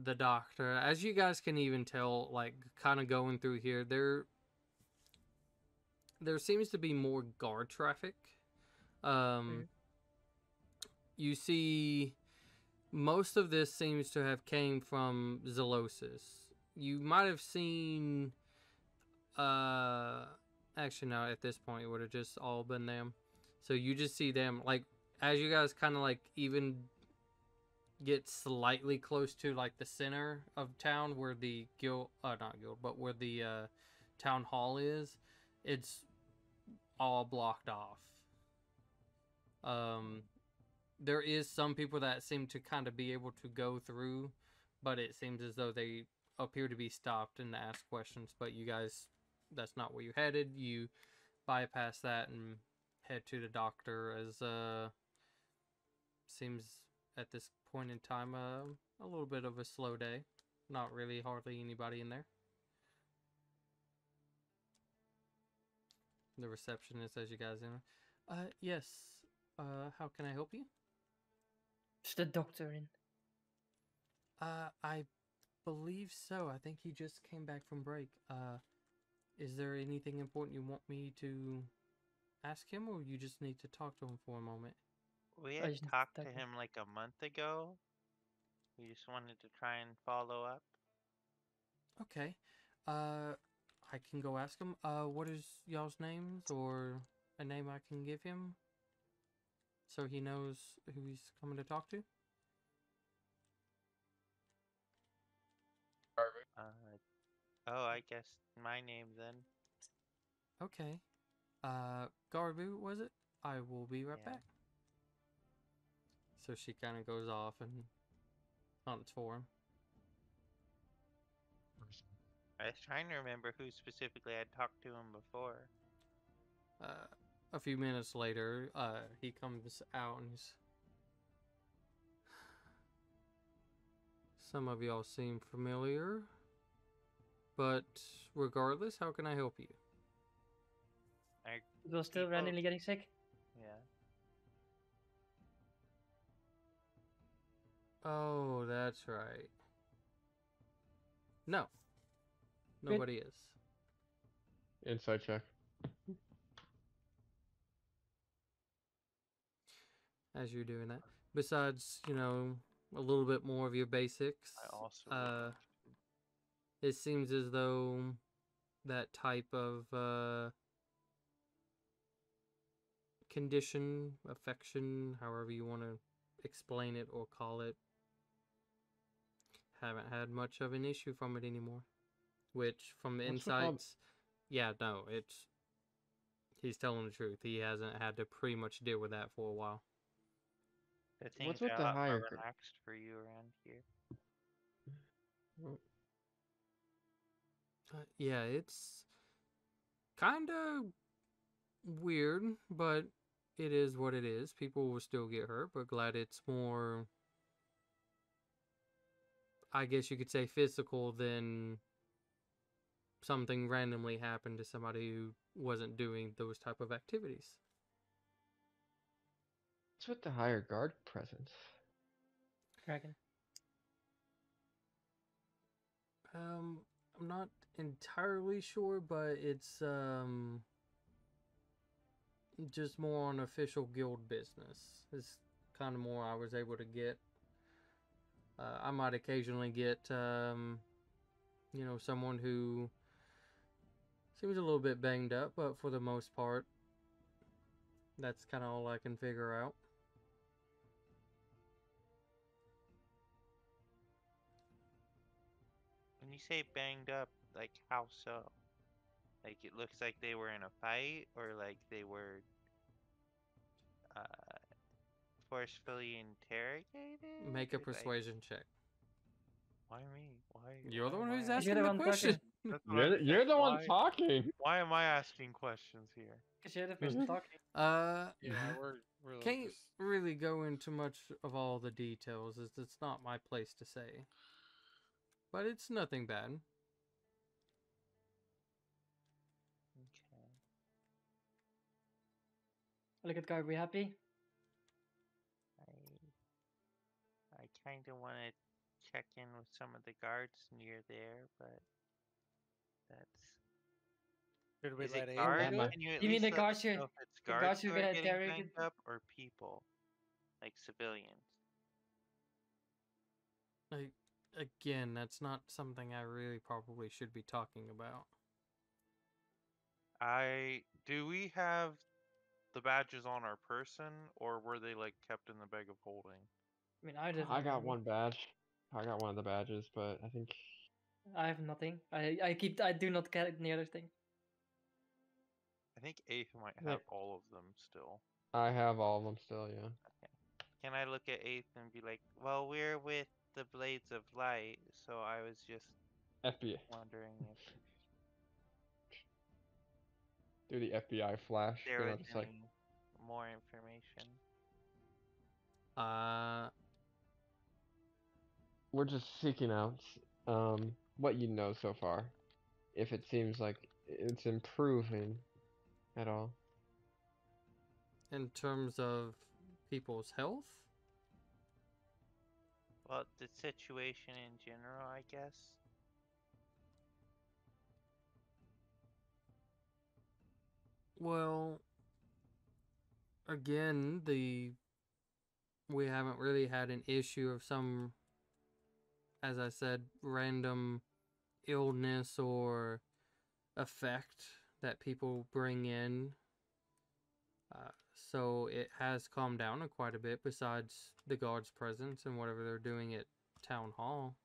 Speaker 1: the doctor. As you guys can even tell, like kind of going through here, there seems to be more guard traffic. You see, most of this seems to have came from Zelosis. You might have seen, actually no, at this point it would have just all been them. So you just see them, like, as you guys kind of like even get slightly close to like the center of town where the not guild, but where the town hall is, it's all blocked off. There is some people that seem to kind of be able to go through, but it seems as though they appear to be stopped and ask questions. But you guys, that's not where you headed. You bypass that and head to the doctor, as seems at this point in time a little bit of a slow day. Not really hardly anybody in there. The receptionist as you guys in. Yes. How can I help you?
Speaker 2: Is the doctor in?
Speaker 1: I believe so. I think he just came back from break. Is there anything important you want me to ask him, or you just need to talk to him for a moment?
Speaker 5: We
Speaker 2: I
Speaker 5: had
Speaker 2: just need to
Speaker 5: talked to
Speaker 2: talk to
Speaker 5: him like a month ago. We just wanted to try and follow up.
Speaker 1: Okay. I can go ask him. What is y'all's names, or a name I can give him, so he knows who he's coming to talk to?
Speaker 5: Oh, I guess my name then.
Speaker 1: Okay. Garbu, was it? I will be right
Speaker 5: Yeah.
Speaker 1: back. So she kind of goes off and hunts for him.
Speaker 5: I was trying to remember who specifically I'd talked to him before.
Speaker 1: A few minutes later, he comes out and he's... Some of y'all seem familiar. But regardless, how can I help you?
Speaker 2: People still
Speaker 5: People-
Speaker 2: randomly getting sick?
Speaker 5: Yeah.
Speaker 1: Oh, that's right. No. Nobody is.
Speaker 3: Inside check.
Speaker 1: As you're doing that. Besides, you know, a little bit more of your basics.
Speaker 5: I also would like
Speaker 1: It seems as though that type of condition, affection, however you want to explain it or call it, haven't had much of an issue from it anymore. Which, from the
Speaker 3: What's with all-
Speaker 1: insights, yeah, no, it's... He's telling the truth. He hasn't had to pretty much deal with that for a while.
Speaker 5: the things
Speaker 3: What's with
Speaker 5: are
Speaker 3: the
Speaker 5: a lot more
Speaker 3: higher gr-
Speaker 5: relaxed for you around here.
Speaker 1: Yeah, it's kind of weird, but it is what it is. People will still get hurt, but glad it's more, I guess you could say, physical than something randomly happened to somebody who wasn't doing those type of activities.
Speaker 3: What's with the higher guard presence?
Speaker 2: Dragon.
Speaker 1: I'm not entirely sure, but it's just more on official guild business. It's kind of more I was able to get. I might occasionally get, you know, someone who seems a little bit banged up, but for the most part, that's kind of all I can figure out.
Speaker 5: When you say banged up, like how so? Like it looks like they were in a fight, or like they were forcefully interrogated?
Speaker 1: Make a
Speaker 5: or, like,
Speaker 1: persuasion check.
Speaker 5: why me? Why?
Speaker 1: You're the
Speaker 5: why
Speaker 1: one
Speaker 5: am
Speaker 1: who's
Speaker 5: I
Speaker 2: You're
Speaker 1: asking
Speaker 2: the
Speaker 1: the
Speaker 2: one
Speaker 1: question.
Speaker 5: That's what I'm
Speaker 3: You're
Speaker 5: saying.
Speaker 3: the one
Speaker 5: Why-
Speaker 3: talking.
Speaker 5: Why am I asking questions here?
Speaker 2: Because you're the person talking.
Speaker 4: Yeah, we're like
Speaker 1: Can't
Speaker 4: just
Speaker 1: really go into much of all the details, as it's not my place to say. But it's nothing bad.
Speaker 5: Okay.
Speaker 2: Look at Garby happy.
Speaker 5: I kind of want to check in with some of the guards near there, but that's.
Speaker 4: should we
Speaker 5: Is
Speaker 4: let
Speaker 5: it
Speaker 4: Avery
Speaker 5: guards?
Speaker 4: do it?
Speaker 5: Can you at
Speaker 2: You mean
Speaker 5: least
Speaker 2: the
Speaker 5: let
Speaker 2: guards
Speaker 5: us
Speaker 2: who-
Speaker 5: know if it's
Speaker 2: the
Speaker 5: guards
Speaker 2: guards who
Speaker 5: who are
Speaker 2: get
Speaker 5: getting
Speaker 2: interrogated?
Speaker 5: banged up or people, like civilians?
Speaker 1: Like, again, that's not something I really probably should be talking about.
Speaker 5: Do we have the badges on our person, or were they like kept in the bag of holding?
Speaker 2: I mean, I didn't.
Speaker 3: I got one badge. I got one of the badges, but I think
Speaker 2: I have nothing. I do not get the other thing.
Speaker 5: I think Eighth might
Speaker 3: Yeah.
Speaker 5: have all of them still.
Speaker 3: I have all of them still. Yeah.
Speaker 5: Can I look at Eighth and be like, well, we're with the Blades of Light, so I was just
Speaker 3: FBI.
Speaker 5: wondering if
Speaker 3: Do the FBI flash.
Speaker 5: there
Speaker 3: You know,
Speaker 5: was
Speaker 3: just like
Speaker 5: any more information?
Speaker 3: We're just seeking out what you know so far. If it seems like it's improving at all.
Speaker 1: In terms of people's health,
Speaker 5: Well, the situation in general, I guess.
Speaker 1: well, again, we haven't really had an issue of some, as I said, random illness or effect that people bring in. So it has calmed down quite a bit besides the guard's presence and whatever they're doing at town hall.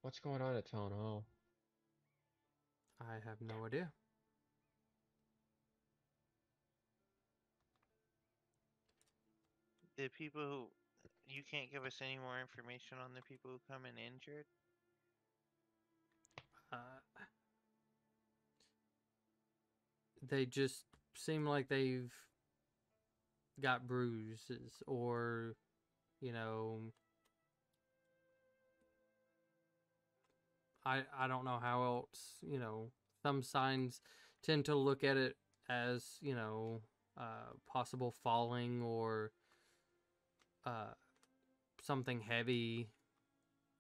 Speaker 3: What's going on at town hall?
Speaker 1: I have no idea.
Speaker 5: The people who. You can't give us any more information on the people who come in injured?
Speaker 1: They just seem like they've got bruises or, you know, I don't know how else, you know, some signs tend to look at it as, you know, possible falling or something heavy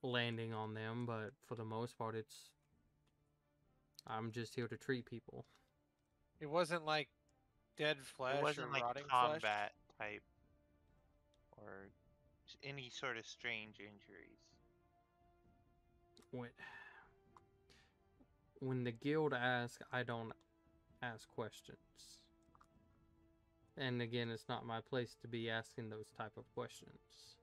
Speaker 1: landing on them, but for the most part, I'm just here to treat people.
Speaker 4: It wasn't like dead flesh
Speaker 5: It wasn't
Speaker 4: or
Speaker 5: like
Speaker 4: rotting flesh.
Speaker 5: combat type or any sort of strange injuries.
Speaker 1: When the guild asks, I don't ask questions. And again, it's not my place to be asking those type of questions.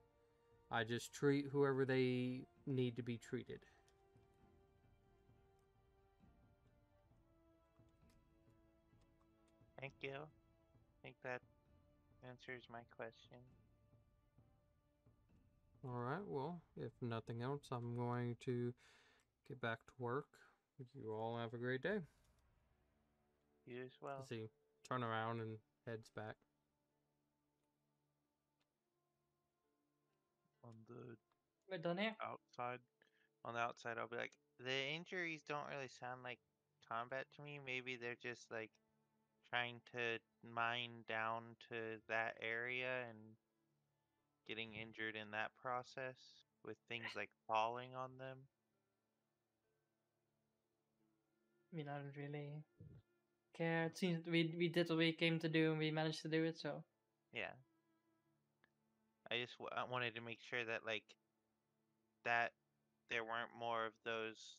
Speaker 1: I just treat whoever they need to be treated.
Speaker 5: Thank you. I think that answers my question.
Speaker 1: Alright, well, if nothing else, I'm going to get back to work. You all have a great day.
Speaker 5: You as well.
Speaker 1: As he turn around and heads back.
Speaker 5: On the
Speaker 2: We're done here.
Speaker 5: outside, I'll be like, the injuries don't really sound like combat to me. Maybe they're just like trying to mine down to that area and getting injured in that process with things like falling on them.
Speaker 2: I mean, I don't really care. It seems we did what we came to do and we managed to do it, so.
Speaker 5: Yeah. I just I wanted to make sure that like that there weren't more of those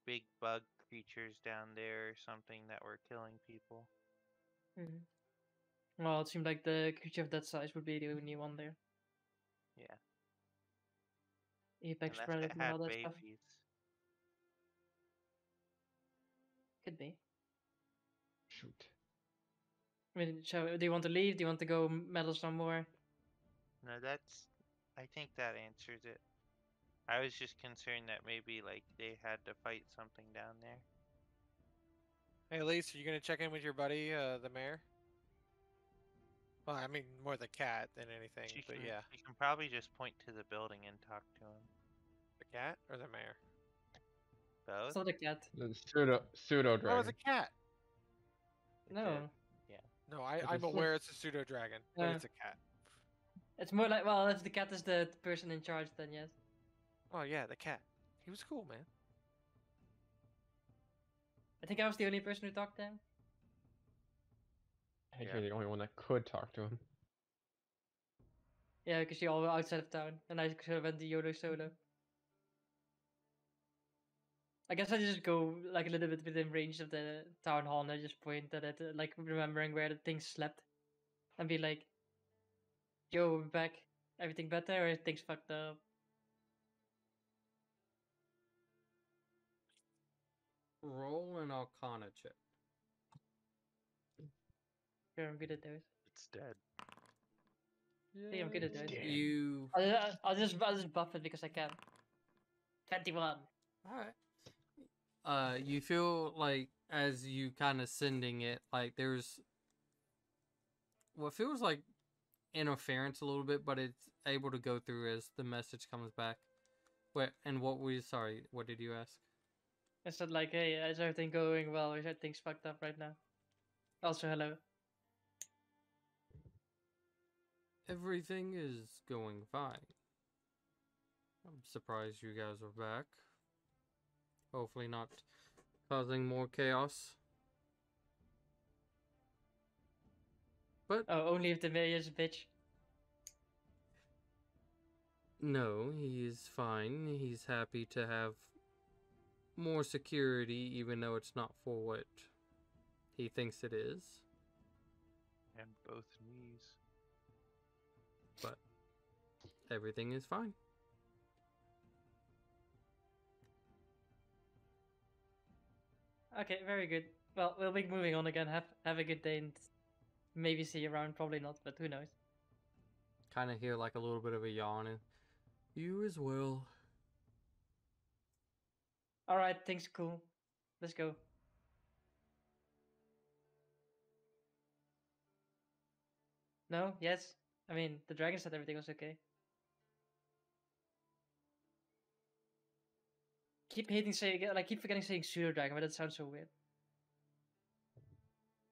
Speaker 5: big bug creatures down there or something that were killing people.
Speaker 2: Mhm. Well, it seemed like the creature of that size would be the only one there.
Speaker 5: Yeah.
Speaker 2: Apex
Speaker 5: Unless it
Speaker 2: predator and
Speaker 5: had
Speaker 2: all that stuff.
Speaker 5: babies.
Speaker 2: Could be.
Speaker 3: Shoot.
Speaker 2: I mean, so do you want to leave? Do you want to go meddle some more?
Speaker 5: No, I think that answers it. I was just concerned that maybe like they had to fight something down there.
Speaker 4: Hey, Elise, are you gonna check in with your buddy, the mayor? Well, I mean, more the cat than anything,
Speaker 5: She
Speaker 4: but
Speaker 5: can,
Speaker 4: yeah.
Speaker 5: she can probably just point to the building and talk to him.
Speaker 4: The cat or the mayor?
Speaker 2: It's
Speaker 5: Both?
Speaker 2: not a cat.
Speaker 3: The pseudo
Speaker 4: Oh,
Speaker 3: dragon.
Speaker 4: it's a cat.
Speaker 5: Is
Speaker 2: No.
Speaker 5: it? Yeah.
Speaker 4: No,
Speaker 3: It's
Speaker 4: I'm
Speaker 3: a-
Speaker 4: aware it's a pseudo dragon, but
Speaker 2: Yeah.
Speaker 4: it's a cat.
Speaker 2: It's more like, well, if the cat is the person in charge, then yes.
Speaker 4: Oh yeah, the cat. He was cool, man.
Speaker 2: I think I was the only person who talked to him.
Speaker 3: I think
Speaker 5: Yeah.
Speaker 3: you're the only one that could talk to him.
Speaker 2: Yeah, because you're all outside of town, and I could have went to YOLO solo. I guess I just go like a little bit within range of the town hall, and I just point at it, like remembering where the things slept, and be like, "Yo, we're back. Everything better, or things fucked up?"
Speaker 1: Roll an Arcana check.
Speaker 2: Sure, I'm good at those.
Speaker 5: It's dead.
Speaker 2: Yeah, I'm good at those.
Speaker 1: You
Speaker 2: I'll just buff it because I can. 21.
Speaker 1: Alright. You feel like as you kind of sending it, like there's what feels like interference a little bit, but it's able to go through as the message comes back. Wait, and sorry, what did you ask?
Speaker 2: I said like, hey, is everything going well? Or is everything's fucked up right now? Also, hello.
Speaker 1: Everything is going fine. I'm surprised you guys are back. Hopefully not causing more chaos. But
Speaker 2: Oh, only if the mayor's a bitch.
Speaker 1: no, he's fine. He's happy to have more security, even though it's not for what he thinks it is.
Speaker 5: And both knees.
Speaker 1: But everything is fine.
Speaker 2: Okay, very good. Well, we'll be moving on again. Have a good day and maybe see you around. Probably not, but who knows?
Speaker 1: Kind of hear like a little bit of a yawn. And you as well.
Speaker 2: All right, things cool. Let's go. No? Yes? I mean, the dragon said everything was okay. Keep keep forgetting saying pseudo dragon, but that sounds so weird.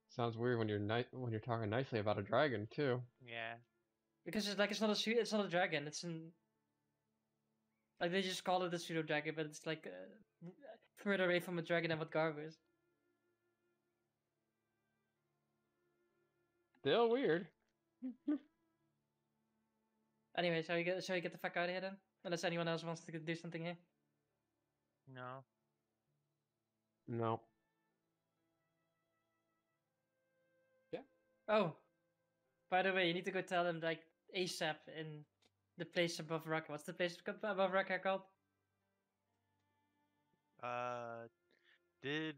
Speaker 3: Sounds weird when you're talking nicely about a dragon too.
Speaker 5: Yeah.
Speaker 2: Because it's not a dragon. It's an like they just call it a pseudo dragon, but it's like further away from a dragon than what Garbo is.
Speaker 3: Still weird.
Speaker 2: Anyway, shall we get the fuck out of here then? Unless anyone else wants to do something here.
Speaker 5: No.
Speaker 3: No.
Speaker 2: Oh, by the way, you need to go tell them like ASAP in the place above Raqqa. What's the place above Raqqa called?
Speaker 5: Did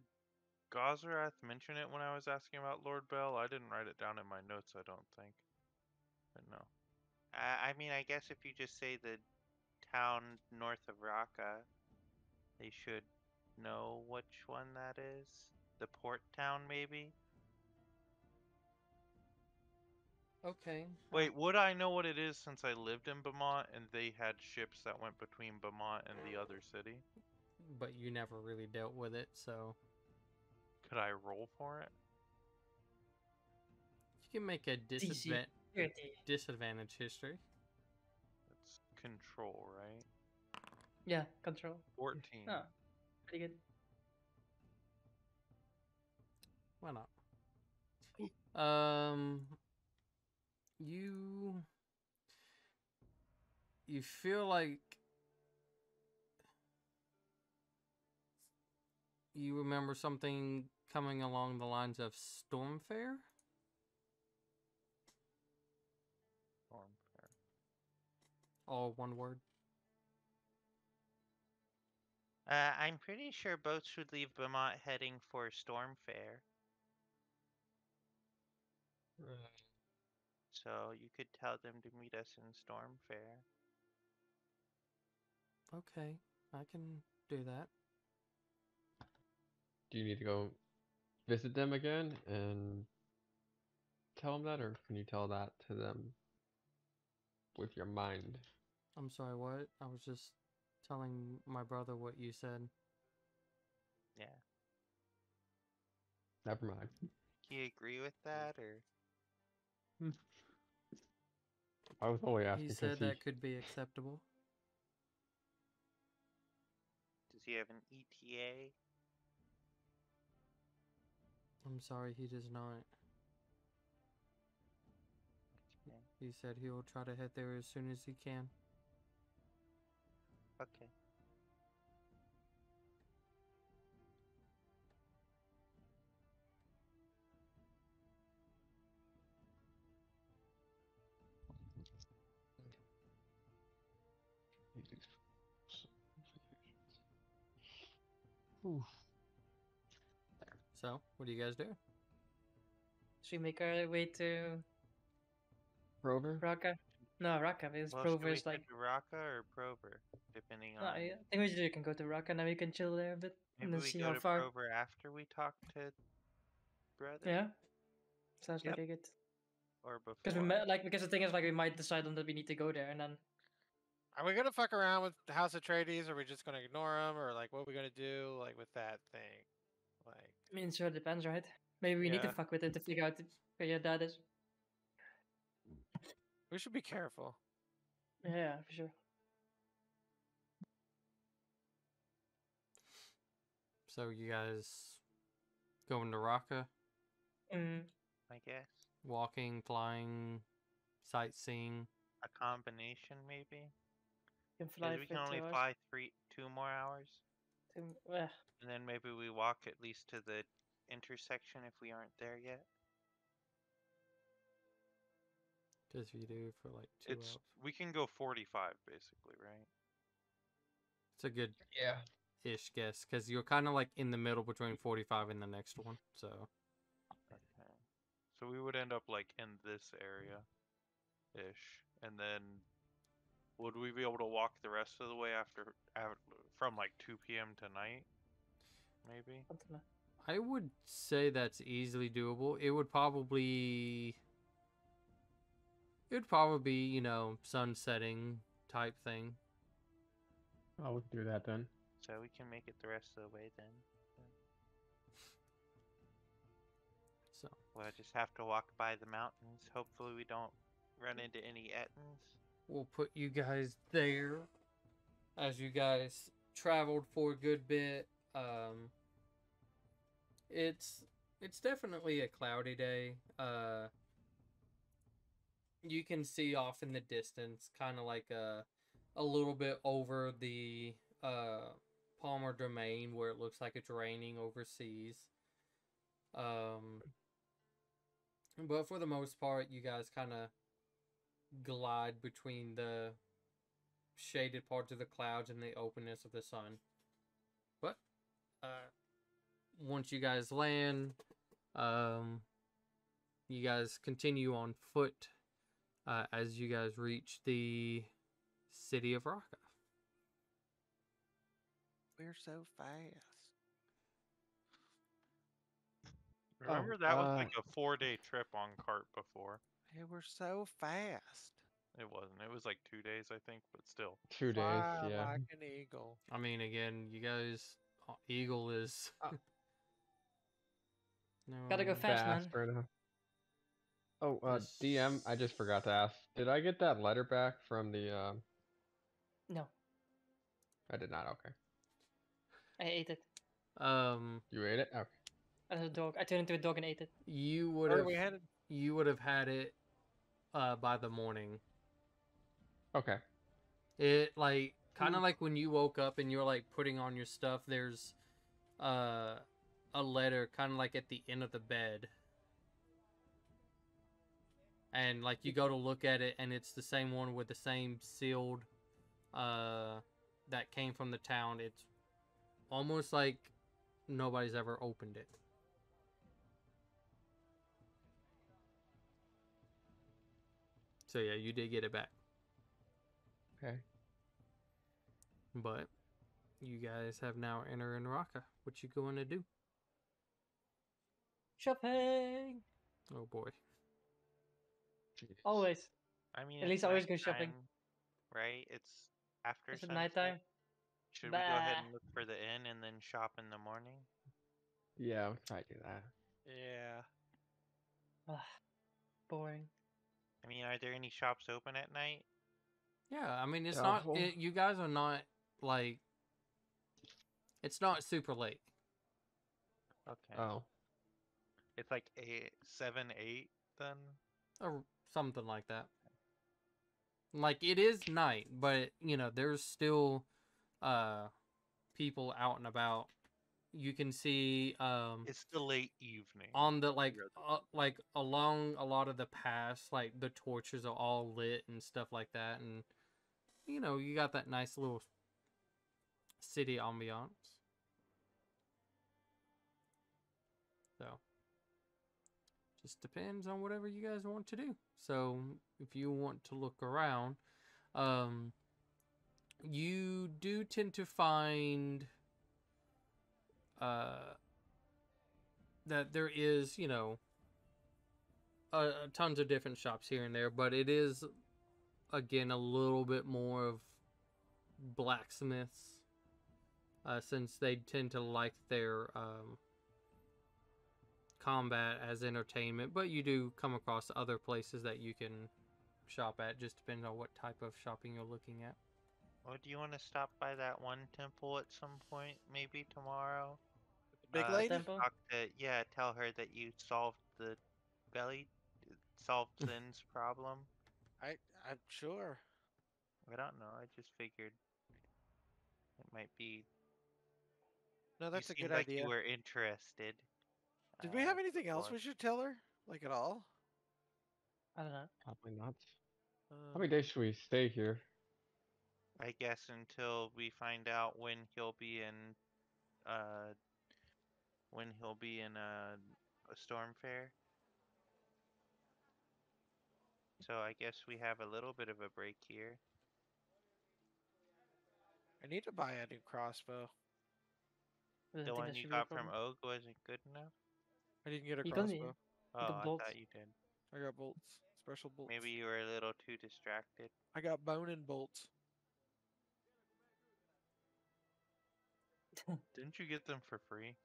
Speaker 5: Gozerath mention it when I was asking about Lord Bell? I didn't write it down in my notes, I don't think. But no. I mean, I guess if you just say the town north of Raqqa, they should know which one that is. The port town, maybe?
Speaker 1: Okay.
Speaker 5: Wait, would I know what it is since I lived in Beaumont and they had ships that went between Beaumont and the other city?
Speaker 1: But you never really dealt with it, so
Speaker 5: Could I roll for it?
Speaker 1: you can make a
Speaker 2: DC 30.
Speaker 1: disadvantage history.
Speaker 5: It's control, right?
Speaker 2: Yeah, control.
Speaker 5: 14.
Speaker 2: Oh, pretty good.
Speaker 1: Why not? You feel like you remember something coming along the lines of Stormfair?
Speaker 5: Stormfair.
Speaker 1: All one word.
Speaker 5: I'm pretty sure boats would leave Beaumont heading for Stormfair. So you could tell them to meet us in Stormfair.
Speaker 1: Okay, I can do that.
Speaker 3: Do you need to go visit them again and tell them that, or can you tell that to them with your mind?
Speaker 1: I'm sorry, what? I was just telling my brother what you said.
Speaker 5: Yeah.
Speaker 3: Never mind.
Speaker 5: Do you agree with that, or?
Speaker 3: I was only asking
Speaker 1: He
Speaker 3: because
Speaker 1: said that could be acceptable.
Speaker 5: Does he have an E ETA?
Speaker 1: I'm sorry, he does not.
Speaker 5: Okay.
Speaker 1: He said he will try to head there as soon as he can.
Speaker 5: Okay.
Speaker 3: Oof.
Speaker 1: So, what do you guys do?
Speaker 2: Should we make our way to
Speaker 3: Rover?
Speaker 2: Raqqa? No, Raqqa, because
Speaker 5: Well,
Speaker 2: Prover
Speaker 5: should we
Speaker 2: is like
Speaker 5: head to Raqqa or Prover, depending depending
Speaker 2: No,
Speaker 5: on.
Speaker 2: I think we can go to Rock and then we can chill there a bit and
Speaker 5: Maybe
Speaker 2: then
Speaker 5: we
Speaker 2: see
Speaker 5: go
Speaker 2: how
Speaker 5: to
Speaker 2: far.
Speaker 5: Prover after we talk to brother.
Speaker 2: Yeah, sounds
Speaker 5: Yep.
Speaker 2: really good.
Speaker 5: Or
Speaker 2: Because we
Speaker 5: before.
Speaker 2: because the thing is we might decide on that we need to go there and then
Speaker 4: Are we gonna fuck around with the House Atreides, or are we just gonna ignore them, or like what are we gonna do like with that thing? Like,
Speaker 2: I mean, sure, it depends, right? Maybe we need to
Speaker 4: Yeah.
Speaker 2: fuck with it to figure out where your dad is.
Speaker 4: we should be careful.
Speaker 2: Yeah, for sure.
Speaker 1: So you guys going to Raqqa?
Speaker 2: Mm,
Speaker 5: I guess
Speaker 1: Walking, flying, sightseeing.
Speaker 5: a combination maybe.
Speaker 2: can
Speaker 5: Because
Speaker 2: fly
Speaker 5: we
Speaker 2: for
Speaker 5: can only
Speaker 2: 2 hours.
Speaker 5: fly 2 more hours,
Speaker 2: Yeah,
Speaker 5: and then maybe we walk at least to the intersection if we aren't there yet.
Speaker 1: Because you do for like 2 hours.
Speaker 6: We can go 45 basically, right?
Speaker 1: It's a good
Speaker 3: Yeah.
Speaker 1: ish guess because you're kind of like in the middle between 45 and the next one. So
Speaker 5: Okay.
Speaker 6: So we would end up like in this area ish, and then would we be able to walk the rest of the way after from like 2 p.m. tonight? Maybe.
Speaker 2: something like
Speaker 1: I would say that's easily doable. It would probably be, you know, sun setting type thing.
Speaker 3: Oh, we can do that then.
Speaker 5: So we can make it the rest of the way then.
Speaker 1: So
Speaker 5: We'll just have to walk by the mountains. Hopefully we don't run into any Ettins.
Speaker 1: we'll put you guys there as you guys traveled for a good bit. It's definitely a cloudy day. You can see off in the distance, kind of like a little bit over the Palmer Domain where it looks like it's raining overseas. But for the most part, you guys kind of glide between the shaded parts of the clouds and the openness of the sun. But once you guys land, you guys continue on foot as you guys reach the city of Raqqa.
Speaker 4: We're so fast.
Speaker 6: Remember that was like a 4-day trip on cart before.
Speaker 4: Hey, we're so fast.
Speaker 6: It wasn't. It was like 2 days, I think, but still.
Speaker 3: 2 days,
Speaker 4: Fly
Speaker 3: yeah.
Speaker 4: like an eagle.
Speaker 1: I mean, again, you guys, Eagle is. No,
Speaker 2: Gotta go fast, man.
Speaker 3: Fast right now. Oh,
Speaker 1: This-
Speaker 3: DM, I just forgot to ask. Did I get that letter back from the,
Speaker 2: No,
Speaker 3: I did not, okay.
Speaker 2: I ate it.
Speaker 3: You ate it? Okay.
Speaker 2: As a dog, I turned into a dog and ate it.
Speaker 1: You would
Speaker 4: Where
Speaker 1: have.
Speaker 4: are we headed?
Speaker 1: You would have had it by the morning.
Speaker 3: Okay.
Speaker 1: It like kind of like when you woke up and you're like putting on your stuff. There's a letter kind of like at the end of the bed, and like you go to look at it, and it's the same one with the same sealed that came from the town. It's almost like nobody's ever opened it. So yeah, you did get it back.
Speaker 3: Okay.
Speaker 1: But you guys have now entered Raqqa. What you going to do?
Speaker 2: Shopping!
Speaker 1: Oh boy.
Speaker 3: Jeez.
Speaker 2: Always.
Speaker 5: I mean,
Speaker 2: At least
Speaker 5: it's
Speaker 2: I always go shopping.
Speaker 5: nighttime, right? It's after
Speaker 2: Is it
Speaker 5: sunset.
Speaker 2: nighttime?
Speaker 5: Should we go ahead
Speaker 2: Bah.
Speaker 5: and look for the inn and then shop in the morning?
Speaker 3: Yeah, we'll try to do that.
Speaker 4: Yeah.
Speaker 2: Ah, boring.
Speaker 5: I mean, are there any shops open at night?
Speaker 1: Yeah, I mean it's
Speaker 3: Doubtful.
Speaker 1: not. You guys are not like. It's not super late.
Speaker 5: Okay.
Speaker 3: Oh.
Speaker 5: It's like 7, 8 then?
Speaker 1: Or something like that. Like it is night, but you know there's still people out and about. You can see
Speaker 5: It's the late evening.
Speaker 1: on the like
Speaker 5: rather
Speaker 1: along a lot of the paths, like the torches are all lit and stuff like that, and you know you got that nice little city ambiance. So just depends on whatever you guys want to do. So if you want to look around, you do tend to find that there is, tons of different shops here and there, but it is, again, a little bit more of blacksmiths, since they tend to like their combat as entertainment. But you do come across other places that you can shop at, just depending on what type of shopping you're looking at.
Speaker 5: Well, do you want to stop by that one temple at some point, maybe tomorrow?
Speaker 4: Big
Speaker 2: The
Speaker 4: lady?
Speaker 2: temple.
Speaker 5: Tell her that you solved the solved Zin's problem.
Speaker 4: I'm sure.
Speaker 5: I don't know. I just figured it might be.
Speaker 4: No, that's
Speaker 5: You
Speaker 4: a good
Speaker 5: seemed like
Speaker 4: idea.
Speaker 5: you were interested.
Speaker 4: Did we have anything else
Speaker 5: before.
Speaker 4: we should tell her? Like at all?
Speaker 2: I don't know.
Speaker 3: Probably not.
Speaker 4: Um,
Speaker 3: How many days should we stay here?
Speaker 5: I guess until we find out when he'll be in uh a storm fair. So I guess we have a little bit of a break here.
Speaker 4: I need to buy a new crossbow.
Speaker 2: I don't
Speaker 5: The
Speaker 2: think
Speaker 5: one
Speaker 2: that
Speaker 5: you
Speaker 2: should be a
Speaker 5: got from
Speaker 2: problem.
Speaker 5: Og wasn't good enough?
Speaker 4: I didn't get a
Speaker 2: You got
Speaker 4: crossbow.
Speaker 5: Oh,
Speaker 2: got
Speaker 5: I
Speaker 2: bolts.
Speaker 5: thought you did.
Speaker 4: I got bolts. Special bolts.
Speaker 5: Maybe you were a little too distracted.
Speaker 4: I got bone and bolts.
Speaker 5: Didn't you get them for free?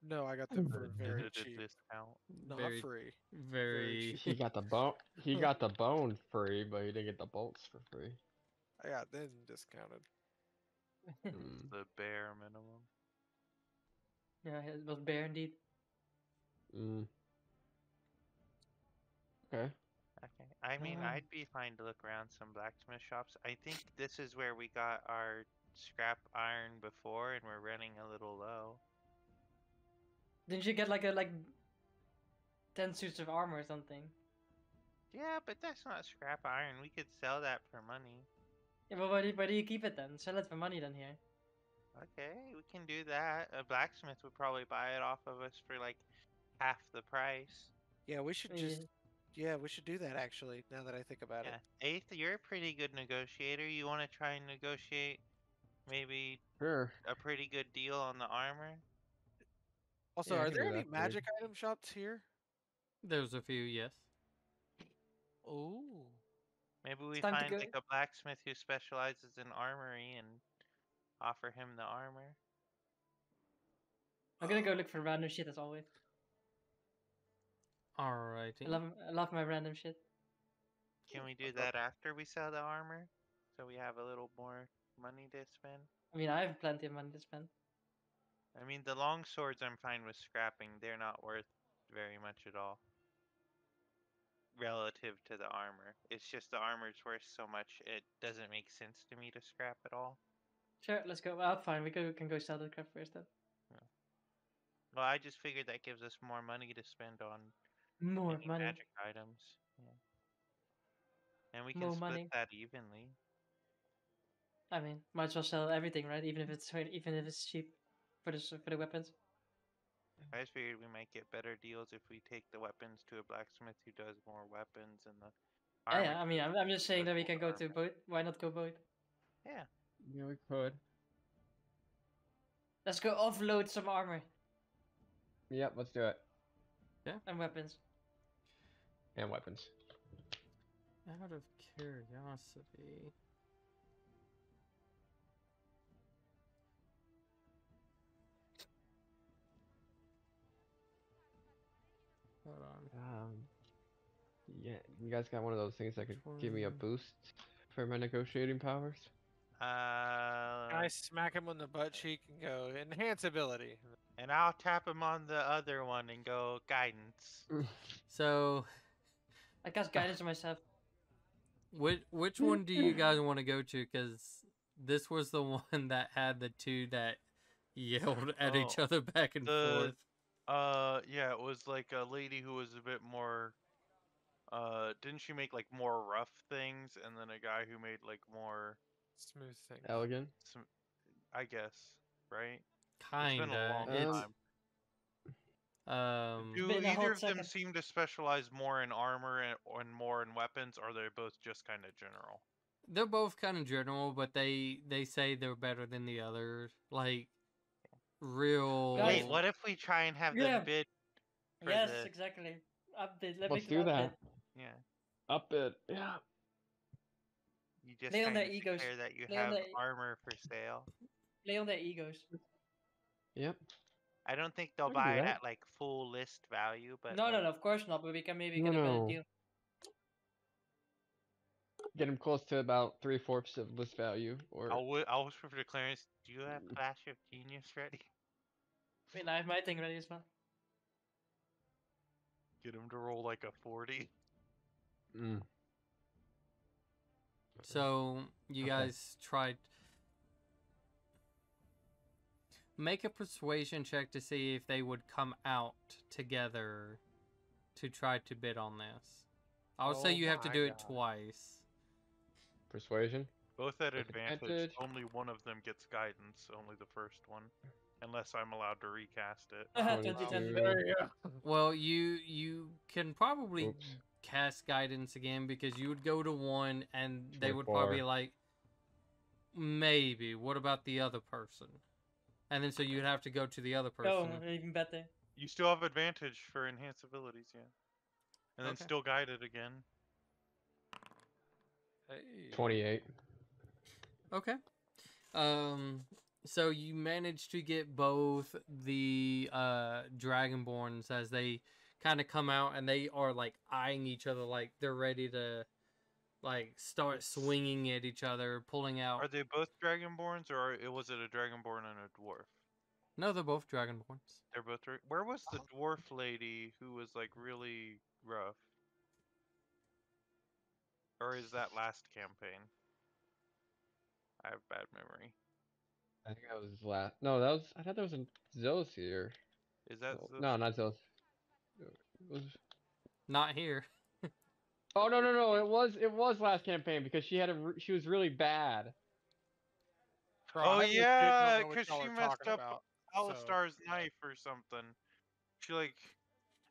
Speaker 4: No, I got them for
Speaker 5: Or
Speaker 4: very
Speaker 5: did it
Speaker 4: cheap.
Speaker 5: discount?
Speaker 4: Not
Speaker 1: Very,
Speaker 4: free.
Speaker 1: very.
Speaker 3: He got the bone. He got the bone free, but he didn't get the bolts for free.
Speaker 4: I got them discounted.
Speaker 3: Mm.
Speaker 5: The bare minimum.
Speaker 2: Yeah, it was bare indeed.
Speaker 3: Mm. Okay.
Speaker 5: Okay. I mean,
Speaker 2: Um,
Speaker 5: I'd be fine to look around some blacksmith shops. I think this is where we got our scrap iron before, and we're running a little low.
Speaker 2: Didn't you get like 10 suits of armor or something?
Speaker 5: Yeah, but that's not scrap iron. We could sell that for money.
Speaker 2: Yeah, but where do you keep it then? Sell it for money then here.
Speaker 5: Okay, we can do that. A blacksmith would probably buy it off of us for like half the price.
Speaker 4: Yeah, we should just. Yeah, we should do that actually. Now that I think about
Speaker 5: Yeah.
Speaker 4: it.
Speaker 5: Eighth, you're a pretty good negotiator. You want to try and negotiate maybe
Speaker 3: Sure.
Speaker 5: a pretty good deal on the armor?
Speaker 4: Also,
Speaker 3: Yeah, I
Speaker 4: are
Speaker 3: can
Speaker 4: there
Speaker 3: do
Speaker 4: any
Speaker 3: that for you.
Speaker 4: magic item shops here?
Speaker 1: There's a few, yes.
Speaker 4: Oh.
Speaker 5: Maybe we
Speaker 2: time to
Speaker 5: find
Speaker 2: go.
Speaker 5: like a blacksmith who specializes in armory and offer him the armor.
Speaker 2: I'm gonna go look for random shit as always.
Speaker 1: Alrighty.
Speaker 2: I love my random shit.
Speaker 5: Can we do that after we sell the armor? So we have a little more money to spend?
Speaker 2: I mean, I have plenty of money to spend.
Speaker 5: I mean, the long swords I'm fine with scrapping. They're not worth very much at all. Relative to the armor. It's just the armor's worth so much, it doesn't make sense to me to scrap at all.
Speaker 2: Sure, let's go. Well, fine. We can go sell the crap first then.
Speaker 5: Well, I just figured that gives us more money to spend on
Speaker 2: More
Speaker 5: any
Speaker 2: money.
Speaker 5: magic items. Yeah. And we can
Speaker 2: More
Speaker 5: split
Speaker 2: money.
Speaker 5: that evenly.
Speaker 2: I mean, might as well sell everything, right? Even if it's cheap for the weapons.
Speaker 5: I just figured we might get better deals if we take the weapons to a blacksmith who does more weapons and the armor.
Speaker 2: Yeah, I mean, I'm just saying that we can go to both. Why not go both?
Speaker 5: Yeah.
Speaker 3: Yeah, we could.
Speaker 2: Let's go offload some armor
Speaker 3: Yep, let's do it.
Speaker 2: and weapons.
Speaker 3: And weapons.
Speaker 1: Out of curiosity. Hold on.
Speaker 3: Yeah, you guys got one of those things that could give me a
Speaker 1: 20.
Speaker 3: boost for my negotiating powers?
Speaker 4: I smack him on the butt cheek and go, enhance ability.
Speaker 5: And I'll tap him on the other one and go guidance.
Speaker 1: So,
Speaker 2: I cast guidance on myself.
Speaker 1: which one do you guys want to go to? Because this was the one that had the two that yelled at each
Speaker 6: Oh,
Speaker 1: other back and forth.
Speaker 6: Yeah, it was like a lady who was a bit more. Didn't she make like more rough things, and then a guy who made like more,
Speaker 4: Smooth thing.
Speaker 3: Elegant?
Speaker 6: I guess, right? It's
Speaker 1: Kinda.
Speaker 6: been a long
Speaker 1: It's
Speaker 6: time. Do
Speaker 2: been a
Speaker 6: either
Speaker 2: hot
Speaker 6: of them
Speaker 2: second.
Speaker 6: seem to specialize more in armor and more in weapons, or are they both just kind of general?
Speaker 1: They're both kind of general, but they say they're better than the others. Like real.
Speaker 2: Guys,
Speaker 5: Wait, what if we try and have
Speaker 2: Yeah.
Speaker 5: them bid for
Speaker 2: Yes,
Speaker 5: the?
Speaker 2: exactly. Update. Let's
Speaker 3: Let's
Speaker 2: make
Speaker 3: do
Speaker 2: an update.
Speaker 3: that.
Speaker 5: Yeah,
Speaker 3: Up it. Yeah.
Speaker 5: you just
Speaker 2: Play on
Speaker 5: kind
Speaker 2: their
Speaker 5: of
Speaker 2: egos.
Speaker 5: declare that you
Speaker 2: Play on
Speaker 5: have
Speaker 2: their
Speaker 5: armor for sale.
Speaker 2: play on their egos.
Speaker 3: Yep.
Speaker 5: I don't think they'll
Speaker 3: I can do
Speaker 5: buy it
Speaker 3: that.
Speaker 5: at like full list value, but
Speaker 2: No,
Speaker 5: like,
Speaker 2: no, of course not. But we can maybe
Speaker 3: No,
Speaker 2: get a better
Speaker 3: no.
Speaker 2: deal.
Speaker 3: Get him close to about 3/4 of list value, or
Speaker 5: I'll whisper to Clarence. Do you have Flash of Genius ready?
Speaker 2: I mean, I have my thing ready as well.
Speaker 6: Get him to roll like a 40.
Speaker 3: mm.
Speaker 1: So you
Speaker 3: Okay.
Speaker 1: guys tried. Make a persuasion check to see if they would come out together to try to bid on this. I would say
Speaker 4: Oh
Speaker 1: you have to
Speaker 4: my
Speaker 1: do it
Speaker 4: God.
Speaker 1: twice.
Speaker 3: Persuasion.
Speaker 6: Both at
Speaker 3: With
Speaker 6: advantage.
Speaker 3: advantage.
Speaker 6: Only one of them gets guidance. Only the first one, unless I'm allowed to recast it.
Speaker 2: 2010.
Speaker 3: 22.
Speaker 1: Well, you can probably
Speaker 3: Oops.
Speaker 1: cast guidance again because you would go to one and they would
Speaker 3: 24.
Speaker 1: probably be like, maybe. What about the other person? And then so you'd have to go to the other
Speaker 2: Oh,
Speaker 1: person.
Speaker 2: even better.
Speaker 6: You still have advantage for enhanced abilities, yeah. And then
Speaker 1: Okay.
Speaker 6: still guided again.
Speaker 7: Hey.
Speaker 3: 28.
Speaker 1: Okay. So you managed to get both the Dragonborns as they kind of come out and they are like eyeing each other like they're ready to like start swinging at each other, pulling out.
Speaker 6: Are they both Dragonborns, or was it a Dragonborn and a dwarf?
Speaker 1: No, they're both Dragonborns.
Speaker 6: They're both. Where was the dwarf lady who was like really rough? Or is that last campaign? I have bad memory.
Speaker 3: I think that was last. No, that was. I thought that was in Zo's here.
Speaker 6: Is that
Speaker 3: No, not Zo's. It was.
Speaker 1: Not here.
Speaker 3: Oh no no no! It was last campaign because she had she was really bad.
Speaker 6: Oh
Speaker 4: I legit don't
Speaker 6: yeah,
Speaker 4: know what
Speaker 6: because
Speaker 4: y'all
Speaker 6: she
Speaker 4: are
Speaker 6: messed
Speaker 4: talking
Speaker 6: up
Speaker 4: about,
Speaker 6: Alistar's knife or something. She like,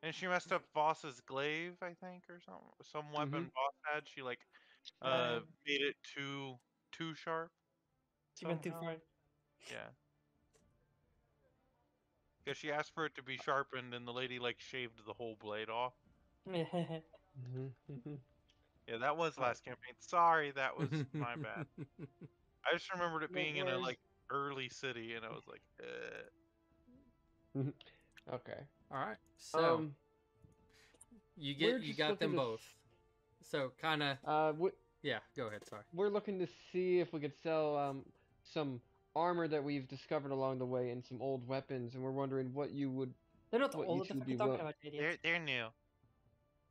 Speaker 6: and she messed up Voss's glaive, I think, or something. Some weapon Voss had. She like, made it too sharp.
Speaker 2: She went too
Speaker 6: somehow.
Speaker 2: far.
Speaker 6: Yeah. Because she asked for it to be sharpened, and the lady like shaved the whole blade off. Yeah, that was last campaign. Sorry, that was my bad. I just remembered it
Speaker 3: No
Speaker 6: being in a
Speaker 3: worries.
Speaker 6: like early city, and I was like,
Speaker 3: Okay.
Speaker 1: All right. So
Speaker 3: We're
Speaker 1: you
Speaker 3: just
Speaker 1: got them
Speaker 3: looking to
Speaker 1: both. So kind of
Speaker 3: we,
Speaker 1: yeah. Go ahead. Sorry.
Speaker 3: we're looking to see if we could sell some armor that we've discovered along the way and some old weapons, and we're wondering what you would.
Speaker 2: They're not
Speaker 3: What
Speaker 2: old.
Speaker 3: you
Speaker 2: What the
Speaker 3: two
Speaker 2: fuck are you
Speaker 3: be
Speaker 2: talking
Speaker 3: will-
Speaker 2: about, idiot?
Speaker 5: They're new.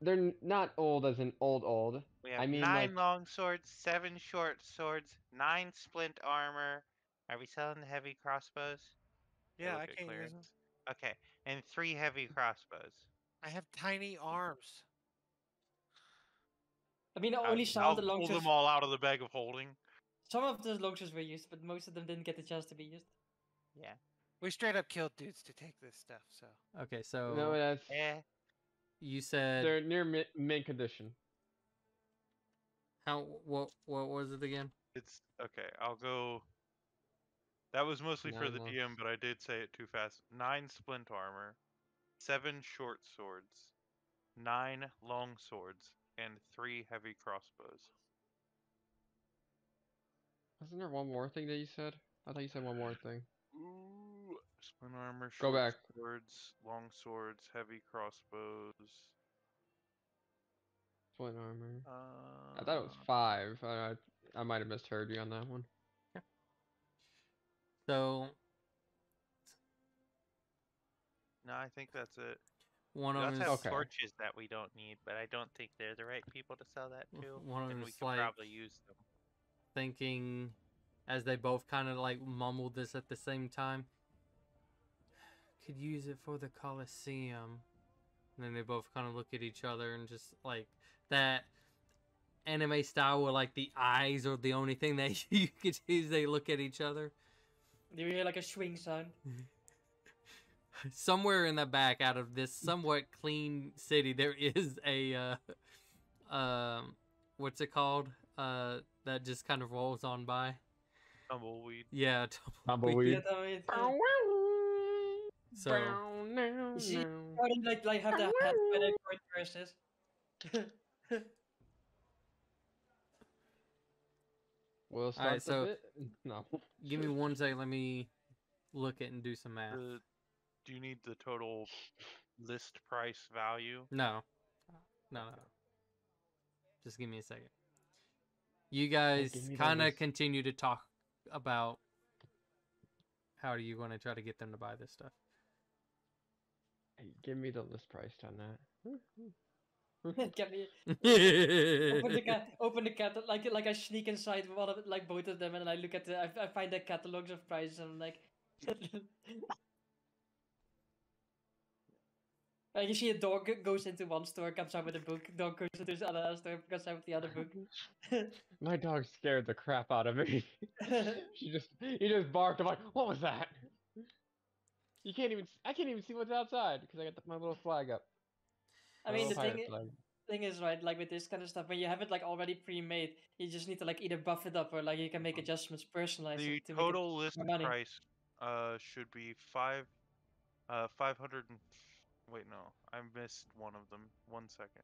Speaker 3: They're not old as in old.
Speaker 5: We have
Speaker 3: I mean
Speaker 5: 9
Speaker 3: like
Speaker 5: long swords, 7 short swords, 9 splint armor. Are we selling the heavy crossbows?
Speaker 4: Yeah,
Speaker 6: look
Speaker 4: I
Speaker 6: at
Speaker 4: can't use
Speaker 6: clearance.
Speaker 4: them.
Speaker 5: Okay, and 3 heavy crossbows.
Speaker 4: I have tiny arms.
Speaker 2: I mean, only some
Speaker 6: I'll
Speaker 2: of the
Speaker 6: pull
Speaker 2: launchers.
Speaker 6: them all out of the bag of holding.
Speaker 2: Some of the launchers were used, but most of them didn't get the chance to be used.
Speaker 5: Yeah.
Speaker 4: We straight up killed dudes to take this stuff, so.
Speaker 1: Okay. So
Speaker 3: no, that's
Speaker 5: Eh.
Speaker 1: you said
Speaker 3: they're near mint condition.
Speaker 1: how? What was it again?
Speaker 6: It's okay. I'll go. That was mostly for
Speaker 3: 9
Speaker 6: the
Speaker 3: long.
Speaker 6: DM, but I did say it too fast. 9 splint armor, 7 short swords, 9 long swords, and 3 heavy crossbows.
Speaker 3: Wasn't there one more thing that you said? I thought you said one more thing.
Speaker 6: Ooh, splint armor,
Speaker 3: Go
Speaker 6: short
Speaker 3: back.
Speaker 6: swords, long swords, heavy crossbows.
Speaker 3: Splint armor. I thought it was 5. I might have misheard you on that one.
Speaker 1: So
Speaker 5: No, I think that's it.
Speaker 1: one
Speaker 5: We
Speaker 1: of
Speaker 5: also
Speaker 1: them
Speaker 5: have
Speaker 1: is
Speaker 3: Okay.
Speaker 5: torches that we don't need, but I don't think they're the right people to sell that to.
Speaker 1: One of
Speaker 5: and
Speaker 1: them
Speaker 5: we
Speaker 1: is
Speaker 5: could
Speaker 1: like-
Speaker 5: probably use them.
Speaker 1: thinking as they both kind of like mumbled this at the same time. Could use it for the Colosseum. And then they both kind of look at each other and just like that anime style where like the eyes are the only thing that you could use. They look at each other.
Speaker 2: Do you hear like a swing sound?
Speaker 1: Somewhere in the back, out of this somewhat clean city, there is a what's it called? that just kind of rolls on by.
Speaker 5: Tumbleweed.
Speaker 1: Yeah,
Speaker 3: Tumbleweed.
Speaker 2: Yeah, I mean,
Speaker 1: So
Speaker 2: she starting like have the hat when I point versus.
Speaker 3: We'll
Speaker 1: Alright,
Speaker 3: start the
Speaker 1: so
Speaker 3: bit. No.
Speaker 1: give me 1 second. Let me look at and do some math.
Speaker 6: Do you need the total list price value?
Speaker 1: No. No. Just give me a second. You guys
Speaker 3: give me the
Speaker 1: kind of
Speaker 3: list.
Speaker 1: continue to talk about how are you going to try to get them to buy this stuff.
Speaker 3: Hey, give me the list price on that.
Speaker 2: Get me open the cat like I sneak inside one of like both of them and I look at I find the catalogs of prices and I'm like you see a dog goes into one store, comes out with a book, dog goes into the other store, comes out with the other book.
Speaker 3: My dog scared the crap out of me. He just barked. I'm like, what was that? I can't even see what's outside because I got my little flag up.
Speaker 2: I
Speaker 3: My
Speaker 2: mean,
Speaker 3: little
Speaker 2: the
Speaker 3: pirate flag.
Speaker 2: thing is, right, like with this kind of stuff, when you have it like already pre-made, you just need to like either buff it up or like you can make adjustments, personalize
Speaker 6: The
Speaker 2: it to
Speaker 6: total
Speaker 2: make it
Speaker 6: list
Speaker 2: more money.
Speaker 6: price should be 500 and wait, no, I missed one of them. 1 second.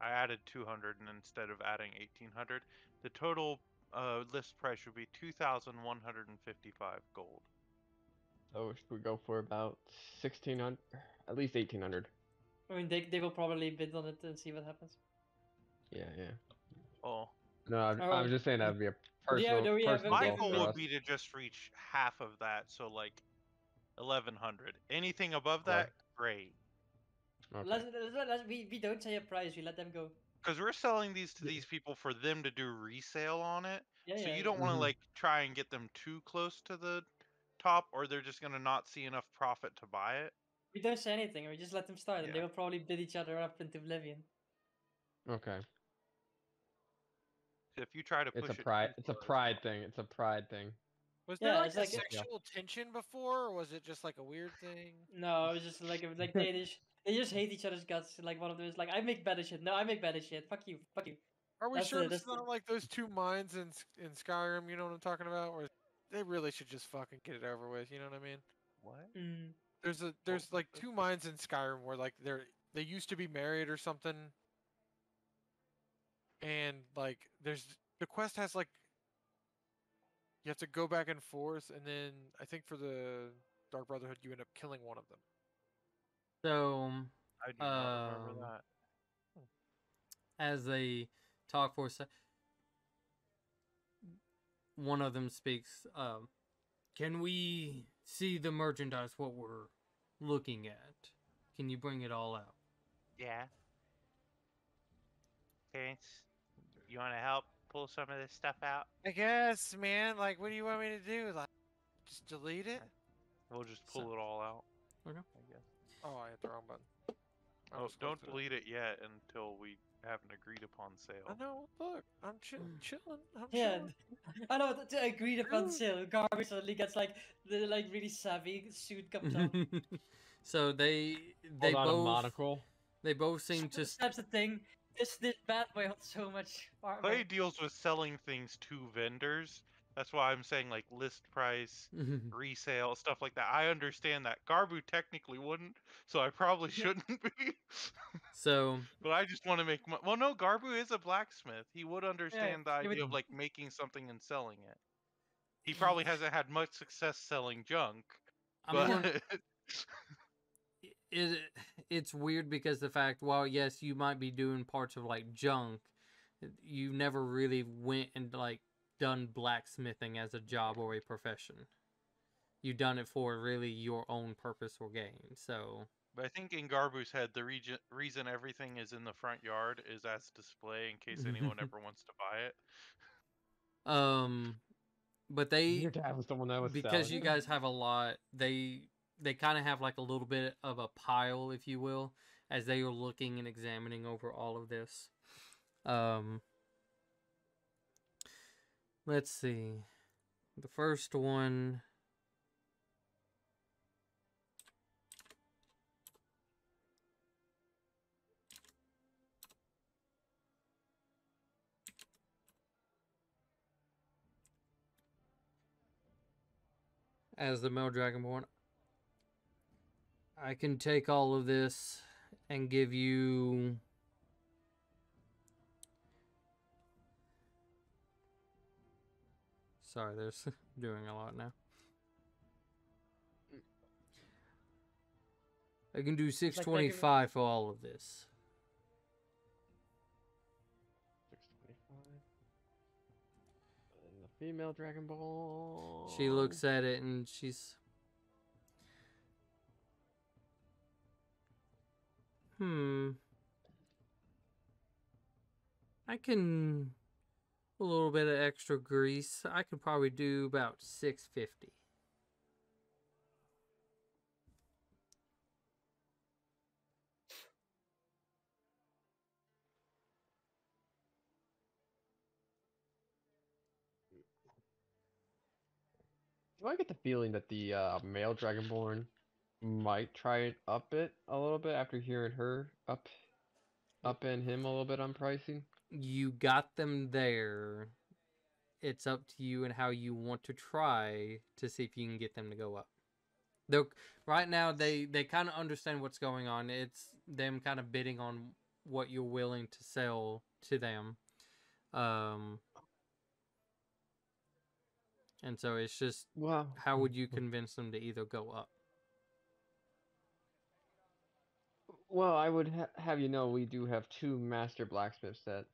Speaker 6: I added 200 and instead of adding 1800. The total list price should be 2,155 gold.
Speaker 3: So should we go for about 1,600? At least 1,800.
Speaker 2: I mean, they will probably bid on it and see what happens.
Speaker 3: Yeah.
Speaker 6: Oh,
Speaker 3: No, I
Speaker 2: Oh,
Speaker 3: was just saying that would be a
Speaker 2: yeah,
Speaker 3: personal,
Speaker 2: no, we have-
Speaker 3: personal
Speaker 6: my
Speaker 2: we
Speaker 3: goal
Speaker 2: have-
Speaker 6: goal
Speaker 3: for
Speaker 6: would
Speaker 3: us.
Speaker 6: be to just reach half of that, so like 1,100. Anything above
Speaker 3: Right.
Speaker 6: that, great.
Speaker 3: Okay.
Speaker 2: we don't say a price, we let them go.
Speaker 6: Because we're selling these to
Speaker 3: Yeah.
Speaker 6: these people for them to do resale on it.
Speaker 2: Yeah,
Speaker 6: So
Speaker 2: yeah,
Speaker 6: you don't want to
Speaker 3: Mhm.
Speaker 6: like try and get them too close to the top, or they're just gonna not see enough profit to buy it.
Speaker 2: We don't say anything, we just let them start, and they
Speaker 6: Yeah.
Speaker 2: will probably bid each other up into oblivion.
Speaker 3: Okay.
Speaker 6: If you try to
Speaker 3: It's
Speaker 6: push
Speaker 3: a
Speaker 6: it
Speaker 3: pride.
Speaker 6: too
Speaker 3: It's a
Speaker 6: far,
Speaker 3: pride thing. It's a pride thing.
Speaker 4: Was there
Speaker 2: Yeah,
Speaker 4: like
Speaker 2: it's
Speaker 4: a
Speaker 2: like
Speaker 4: sexual tension before, or was it just like a weird thing?
Speaker 2: no, it's just like they just hate each other's guts. Like one of them is like, I make better shit. No, I make better shit. Fuck you, fuck you.
Speaker 4: Are we
Speaker 2: That's
Speaker 4: sure
Speaker 2: the-
Speaker 4: it's
Speaker 2: that's the-
Speaker 4: not like those two mines in Skyrim? You know what I'm talking about? Or they really should just fucking get it over with. You know what I mean?
Speaker 6: What?
Speaker 2: Mm.
Speaker 4: There's like two mines in Skyrim where like they used to be married or something, and like the quest has like you have to go back and forth, and then I think for the Dark Brotherhood you end up killing one of them.
Speaker 1: So,
Speaker 6: I do not remember that.
Speaker 1: as they talk for a sec, one of them speaks. Can we see the merchandise? What we're looking at? Can you bring it all out?
Speaker 5: Yeah. Terrence, you want to help pull some of this stuff out?
Speaker 4: I guess, man. Like, what do you want me to do? Like, just delete it?
Speaker 6: We'll just
Speaker 1: So-
Speaker 6: pull it all out.
Speaker 1: Okay.
Speaker 6: I guess.
Speaker 4: Oh, I hit the wrong button. I
Speaker 6: Oh,
Speaker 4: almost
Speaker 6: don't
Speaker 4: closed it.
Speaker 6: delete it yet until we have an agreed upon sale.
Speaker 4: I know. Look, I'm chilling. I'm
Speaker 2: Yeah,
Speaker 4: chilling.
Speaker 2: I know. To agreed upon
Speaker 4: Dude.
Speaker 2: sale, Garbage suddenly gets like the like really savvy suit comes up.
Speaker 1: So they
Speaker 3: Hold on, a
Speaker 1: both
Speaker 3: monocle.
Speaker 1: they both seem to
Speaker 2: That's the thing. This bad boy has so much armor.
Speaker 6: Clay deals with selling things to vendors. That's why I'm saying like list price, resale, stuff like that. I understand that. Garbu technically wouldn't, so I probably shouldn't be.
Speaker 1: so
Speaker 6: But I just want to make well, no, Garbu is a blacksmith. He would understand the
Speaker 2: yeah, but-
Speaker 6: idea of like making something and selling it. He probably hasn't had much success selling junk,
Speaker 1: I'm
Speaker 6: but
Speaker 1: gonna, it's weird because the fact, while yes, you might be doing parts of like junk, you never really went and like done blacksmithing as a job or a profession. You've done it for really your own purpose or gain. So
Speaker 6: But I think in Garbu's head, the reason everything is in the front yard is as display in case anyone ever wants to buy it.
Speaker 1: but they,
Speaker 3: Your dad was the one that was
Speaker 1: because
Speaker 3: selling
Speaker 1: you
Speaker 3: it.
Speaker 1: guys have a lot, they kind of have like a little bit of a pile, if you will, as they are looking and examining over all of this. Let's see. The first one. as the male dragonborn, I can take all of this and give you sorry, there's doing a lot now. I can do
Speaker 2: like
Speaker 1: 625 for all of this.
Speaker 3: 625. And the female Dragon Ball.
Speaker 1: She looks at it and she's I can a little bit of extra grease. I could probably do about 650.
Speaker 3: Do I get the feeling that the male Dragonborn might try and up it a little bit after hearing her up in him a little bit on pricing?
Speaker 1: You got them there. It's up to you and how you want to try to see if you can get them to go up. They're, right now, they kind of understand what's going on. It's them kind of bidding on what you're willing to sell to them. And so it's just,
Speaker 3: Wow.
Speaker 1: how would you convince them to either go up?
Speaker 3: Well, I would have you know we do have two master blacksmiths that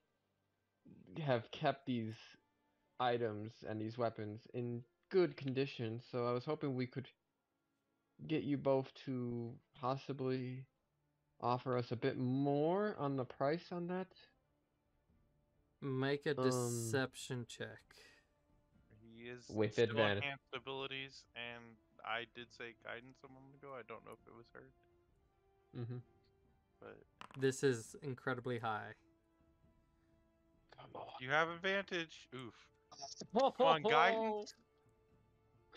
Speaker 3: have kept these items and these weapons in good condition, so I was hoping we could get you both to possibly offer us a bit more on the price on that.
Speaker 1: Make a deception check.
Speaker 6: He is
Speaker 3: With
Speaker 6: still
Speaker 3: advantage.
Speaker 6: enhanced abilities, and I did say guidance a moment ago. I don't know if it was heard,
Speaker 3: Mm-hmm.
Speaker 6: but
Speaker 1: This is incredibly high.
Speaker 3: Come on.
Speaker 6: you have advantage. Oof. Come on, guidance.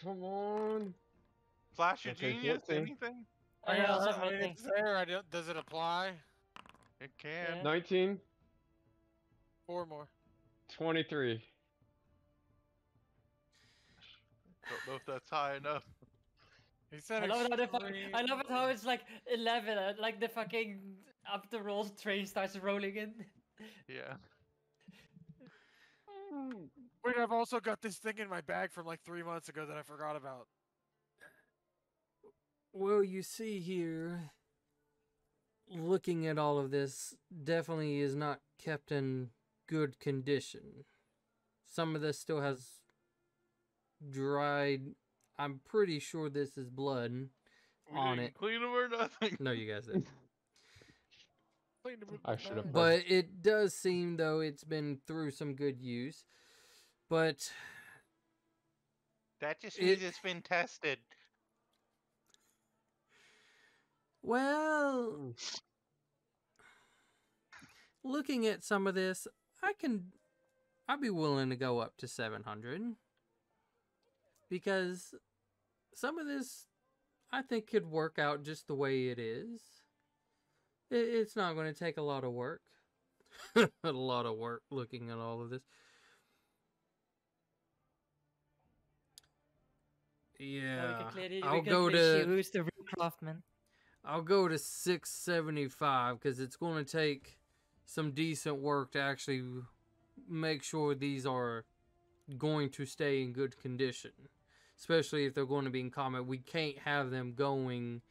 Speaker 3: Come on.
Speaker 6: Flash of
Speaker 3: Okay,
Speaker 6: genius.
Speaker 3: 14.
Speaker 6: Anything?
Speaker 2: Oh, yeah, I'll have
Speaker 4: I mean,
Speaker 2: nothing.
Speaker 4: it's there. Does it apply?
Speaker 6: It can.
Speaker 2: Yeah.
Speaker 3: 19,
Speaker 4: 4 more.
Speaker 3: 23.
Speaker 6: Don't know if that's high enough.
Speaker 4: He said
Speaker 2: I love it how
Speaker 4: extreme.
Speaker 2: I love it how it's like 11, like the fucking up the rolls train starts rolling in.
Speaker 6: Yeah.
Speaker 4: Wait, I've also got this thing in my bag from like 3 months ago that I forgot about.
Speaker 1: Well, you see here, looking at all of this, definitely is not kept in good condition. Some of this still has dried. I'm pretty sure this is blood
Speaker 6: We
Speaker 1: on
Speaker 6: didn't
Speaker 1: it.
Speaker 6: clean them or nothing.
Speaker 1: No, you guys did.
Speaker 3: I should have.
Speaker 1: But it does seem, though, it's been through some good use. But
Speaker 5: That just means it's been tested.
Speaker 1: well, looking at some of this, I'd be willing to go up to 700 because some of this I think could work out just the way it is. It's not going to take a lot of work. A lot of work looking at all of this. Yeah, I'll go to
Speaker 2: who's the real craftsman.
Speaker 1: I'll go to 675 because it's going to take some decent work to actually make sure these are going to stay in good condition, especially if they're going to be in combat. We can't have them going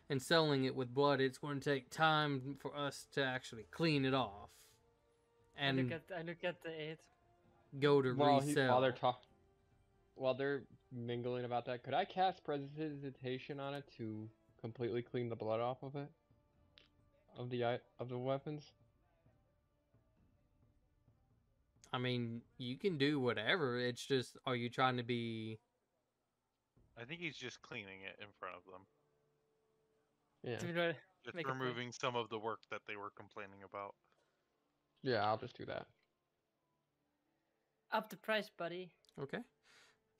Speaker 1: and selling it with blood. It's going to take time for us to actually clean it off and
Speaker 2: I look at the 8.
Speaker 1: go to resell.
Speaker 3: While they're mingling about that, could I cast Prestidigitation on it to completely clean the blood off of it? Of the weapons?
Speaker 1: I mean, you can do whatever. It's just, are you trying to be...
Speaker 6: I think he's just cleaning it in front of them.
Speaker 3: Yeah.
Speaker 6: Just
Speaker 2: Make a point.
Speaker 6: removing some of the work that they were complaining about.
Speaker 3: Yeah, I'll just do that.
Speaker 2: Up the price, buddy.
Speaker 1: Okay.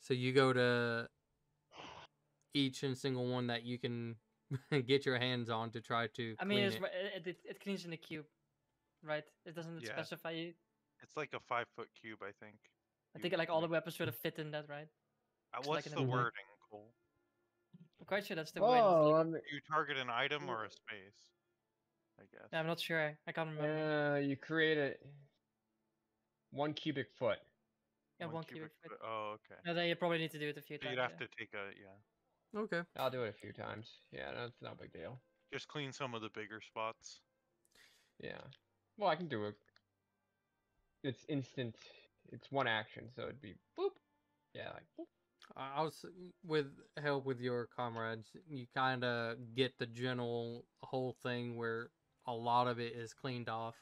Speaker 1: So you go to each and single one that you can get your hands on to try to
Speaker 2: I mean,
Speaker 1: clean
Speaker 2: it's,
Speaker 1: it.
Speaker 2: it cleans in a cube, right? It doesn't
Speaker 6: Yeah.
Speaker 2: specify you.
Speaker 6: It's like a 5-foot cube, I think.
Speaker 2: I think like all the weapons sort of fit in that, right? Just
Speaker 6: What's
Speaker 2: like in
Speaker 6: the
Speaker 2: a-
Speaker 6: wording, Cole?
Speaker 2: I'm quite sure that's the win.
Speaker 3: Oh,
Speaker 6: Do you target an item or a space? I guess.
Speaker 2: I'm not sure. I can't remember.
Speaker 3: you create a 1 cubic foot.
Speaker 2: Yeah, 1 cubic foot.
Speaker 6: Oh, okay.
Speaker 2: No, then you probably need to do it a few
Speaker 6: So
Speaker 2: times.
Speaker 6: you'd have
Speaker 2: yeah.
Speaker 6: to take a
Speaker 1: Okay.
Speaker 3: I'll do it a few times. Yeah, that's no big deal.
Speaker 6: just clean some of the bigger spots.
Speaker 3: Yeah. Well, I can do it. It's instant. It's one action, so it'd be boop. Yeah, like boop.
Speaker 1: I was with help with your comrades. You kind of get the general whole thing where a lot of it is cleaned off,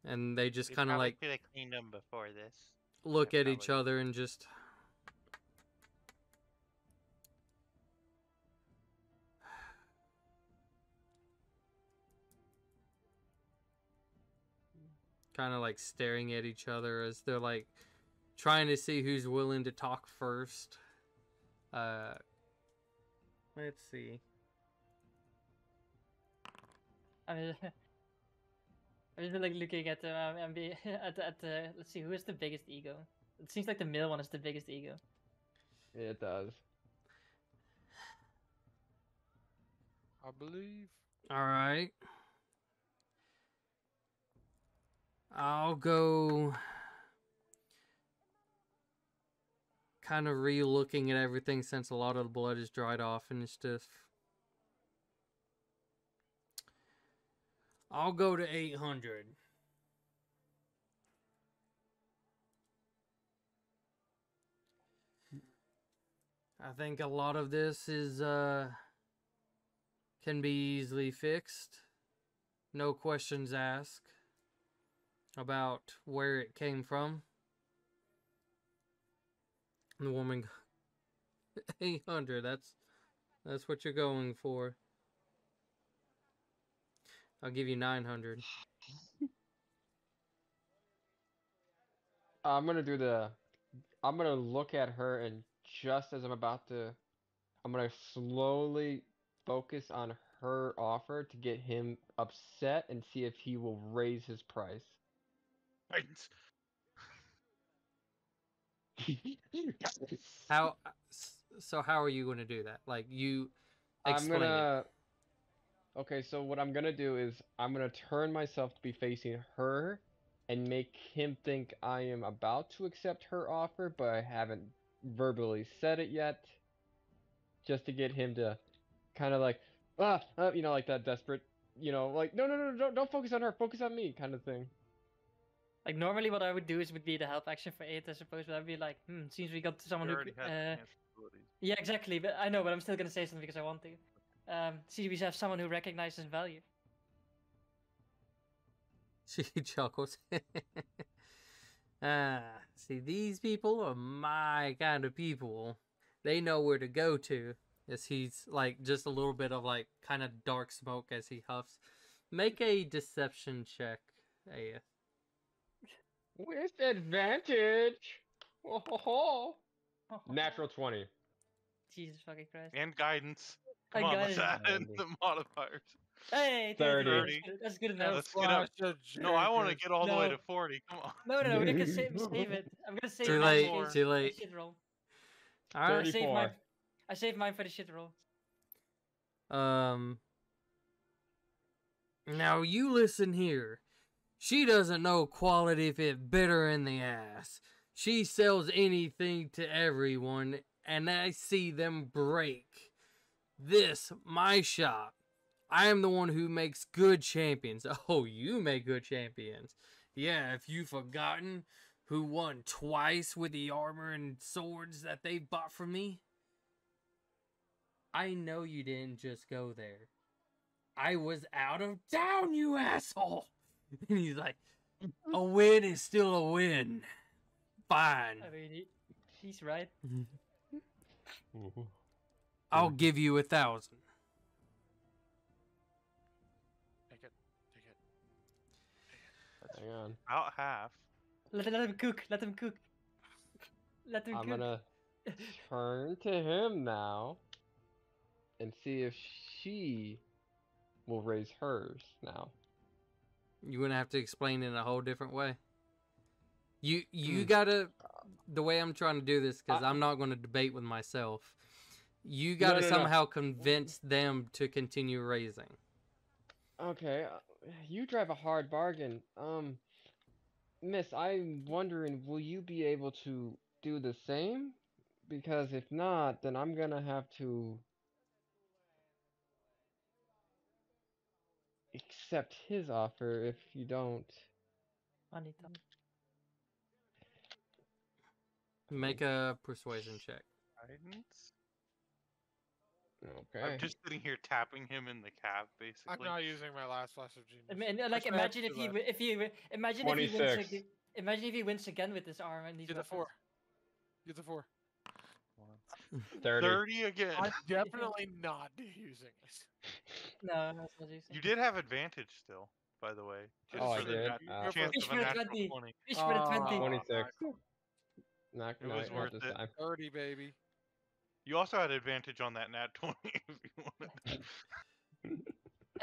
Speaker 1: and they just
Speaker 5: We
Speaker 1: kind of
Speaker 5: probably
Speaker 1: like
Speaker 5: could have cleaned them before this.
Speaker 1: look
Speaker 5: Yeah,
Speaker 1: at each
Speaker 5: probably.
Speaker 1: other and just. Kind of like staring at each other as they're like trying to see who's willing to talk first. Let's see.
Speaker 2: I mean, I've just been like looking at the at the. Let's see, who has the biggest ego? It seems like the male one is the biggest ego.
Speaker 3: It does.
Speaker 6: I believe.
Speaker 1: All right. I'll go kind of re-looking at everything since a lot of the blood is dried off and stuff. I'll go to 800. I think a lot of this is can be easily fixed. No questions asked about where it came from. The woman 800, that's what you're going for. I'll give you 900.
Speaker 3: I'm gonna look at her, and just as I'm gonna slowly focus on her offer to get him upset and see if he will raise his price.
Speaker 6: Right.
Speaker 1: How so how are you going to do that? Like you
Speaker 3: I'm
Speaker 1: explain it.
Speaker 3: gonna. Okay, so what I'm gonna do is I'm gonna turn myself to be facing her and make him think I am about to accept her offer, but I haven't verbally said it yet. Just to get him to kind of like, like that desperate, like, no, don't focus on her, focus on me kind of thing.
Speaker 2: Like normally, what I would do would be the help action for 8, I suppose. But I'd be like, seems we got someone
Speaker 6: You
Speaker 2: who.
Speaker 6: already had the chance abilities.
Speaker 2: Yeah, exactly. But I know, but I'm still gonna say something because I want to. See, we have someone who recognizes value.
Speaker 1: She chuckles. See, these people are my kind of people. They know where to go to. As he's like just a little bit of like kind of dark smoke as he huffs. Make a deception check, AF.
Speaker 3: With advantage. Oh. Natural 20.
Speaker 2: Jesus fucking Christ.
Speaker 6: And guidance.
Speaker 2: And
Speaker 6: Come on, let's
Speaker 2: guidance.
Speaker 6: add in the modifiers.
Speaker 2: Hey,
Speaker 3: 30.
Speaker 2: That's good enough.
Speaker 6: Let's get up. No, I want to get all the way to 40. Come on.
Speaker 2: No, we can save it. I'm gonna save
Speaker 1: Too
Speaker 2: mine
Speaker 1: late,
Speaker 2: in case
Speaker 1: too late.
Speaker 2: I shit roll.
Speaker 1: All right.
Speaker 3: 34.
Speaker 2: I saved mine for the shit roll.
Speaker 1: Now you listen here. She doesn't know quality if it bit her in the ass. She sells anything to everyone, and I see them break. This, my shop. I am the one who makes good champions. Oh, you make good champions. Yeah, if you've forgotten who won twice with the armor and swords that they bought from me. I know you didn't just go there. I was out of town, you asshole. And he's like, a win is still a win. Fine.
Speaker 2: I mean, he's right.
Speaker 1: I'll give you 1,000.
Speaker 4: Take it.
Speaker 3: Hang on.
Speaker 6: About half.
Speaker 2: Let him cook. Let him cook. Let him
Speaker 3: I'm
Speaker 2: cook.
Speaker 3: gonna turn to him now and see if she will raise hers now.
Speaker 1: You're gonna have to explain it in a whole different way. You gotta. The way I'm trying to do this, because I'm not going to debate with myself, You got to
Speaker 3: no.
Speaker 1: somehow convince them to continue raising.
Speaker 3: Okay, you drive a hard bargain. Miss, I'm wondering, will you be able to do the same? Because if not, then I'm gonna have to accept his offer if you don't.
Speaker 2: Anita.
Speaker 1: Make a persuasion check.
Speaker 6: Guidance?
Speaker 3: Okay.
Speaker 6: I'm just sitting here tapping him in the calf,
Speaker 4: I'm
Speaker 6: basically.
Speaker 4: not using my last flash of genius.
Speaker 2: I mean, like,
Speaker 4: Actually, I have
Speaker 2: imagine if
Speaker 4: two
Speaker 2: he,
Speaker 4: left.
Speaker 2: imagine if he wins
Speaker 3: 26.
Speaker 2: again. Imagine if he wins again with his arm and these
Speaker 4: Get the
Speaker 2: weapons.
Speaker 4: 4. Get the 4.
Speaker 3: 30.
Speaker 6: 30 again.
Speaker 4: I'm definitely not using it.
Speaker 2: No, that's not using.
Speaker 6: You did have advantage still, by the way. Just
Speaker 3: Oh, I
Speaker 6: for the
Speaker 3: did?
Speaker 6: chance
Speaker 2: Fish
Speaker 6: of
Speaker 2: for
Speaker 6: a
Speaker 2: the
Speaker 6: natural
Speaker 2: 20.
Speaker 6: 20.
Speaker 2: Fish for the 20.
Speaker 3: 26. Not,
Speaker 6: It was
Speaker 3: not
Speaker 6: worth
Speaker 3: this
Speaker 6: it.
Speaker 3: time.
Speaker 4: 30, baby.
Speaker 6: You also had advantage on that nat 20 if you wanted.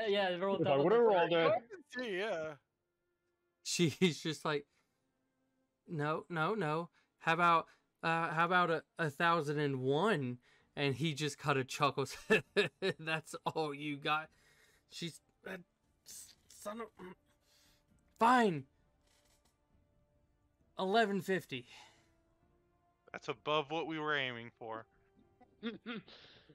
Speaker 2: Yeah, roll
Speaker 3: If I
Speaker 2: double.
Speaker 3: would've
Speaker 2: the
Speaker 3: rolled
Speaker 2: 20.
Speaker 3: it.
Speaker 4: I can see, yeah.
Speaker 1: She's just like, no. How about 1,001? And he just kind of chuckles. That's all you got. She's son of. Fine. 1150.
Speaker 6: That's above what we were aiming for.
Speaker 4: Just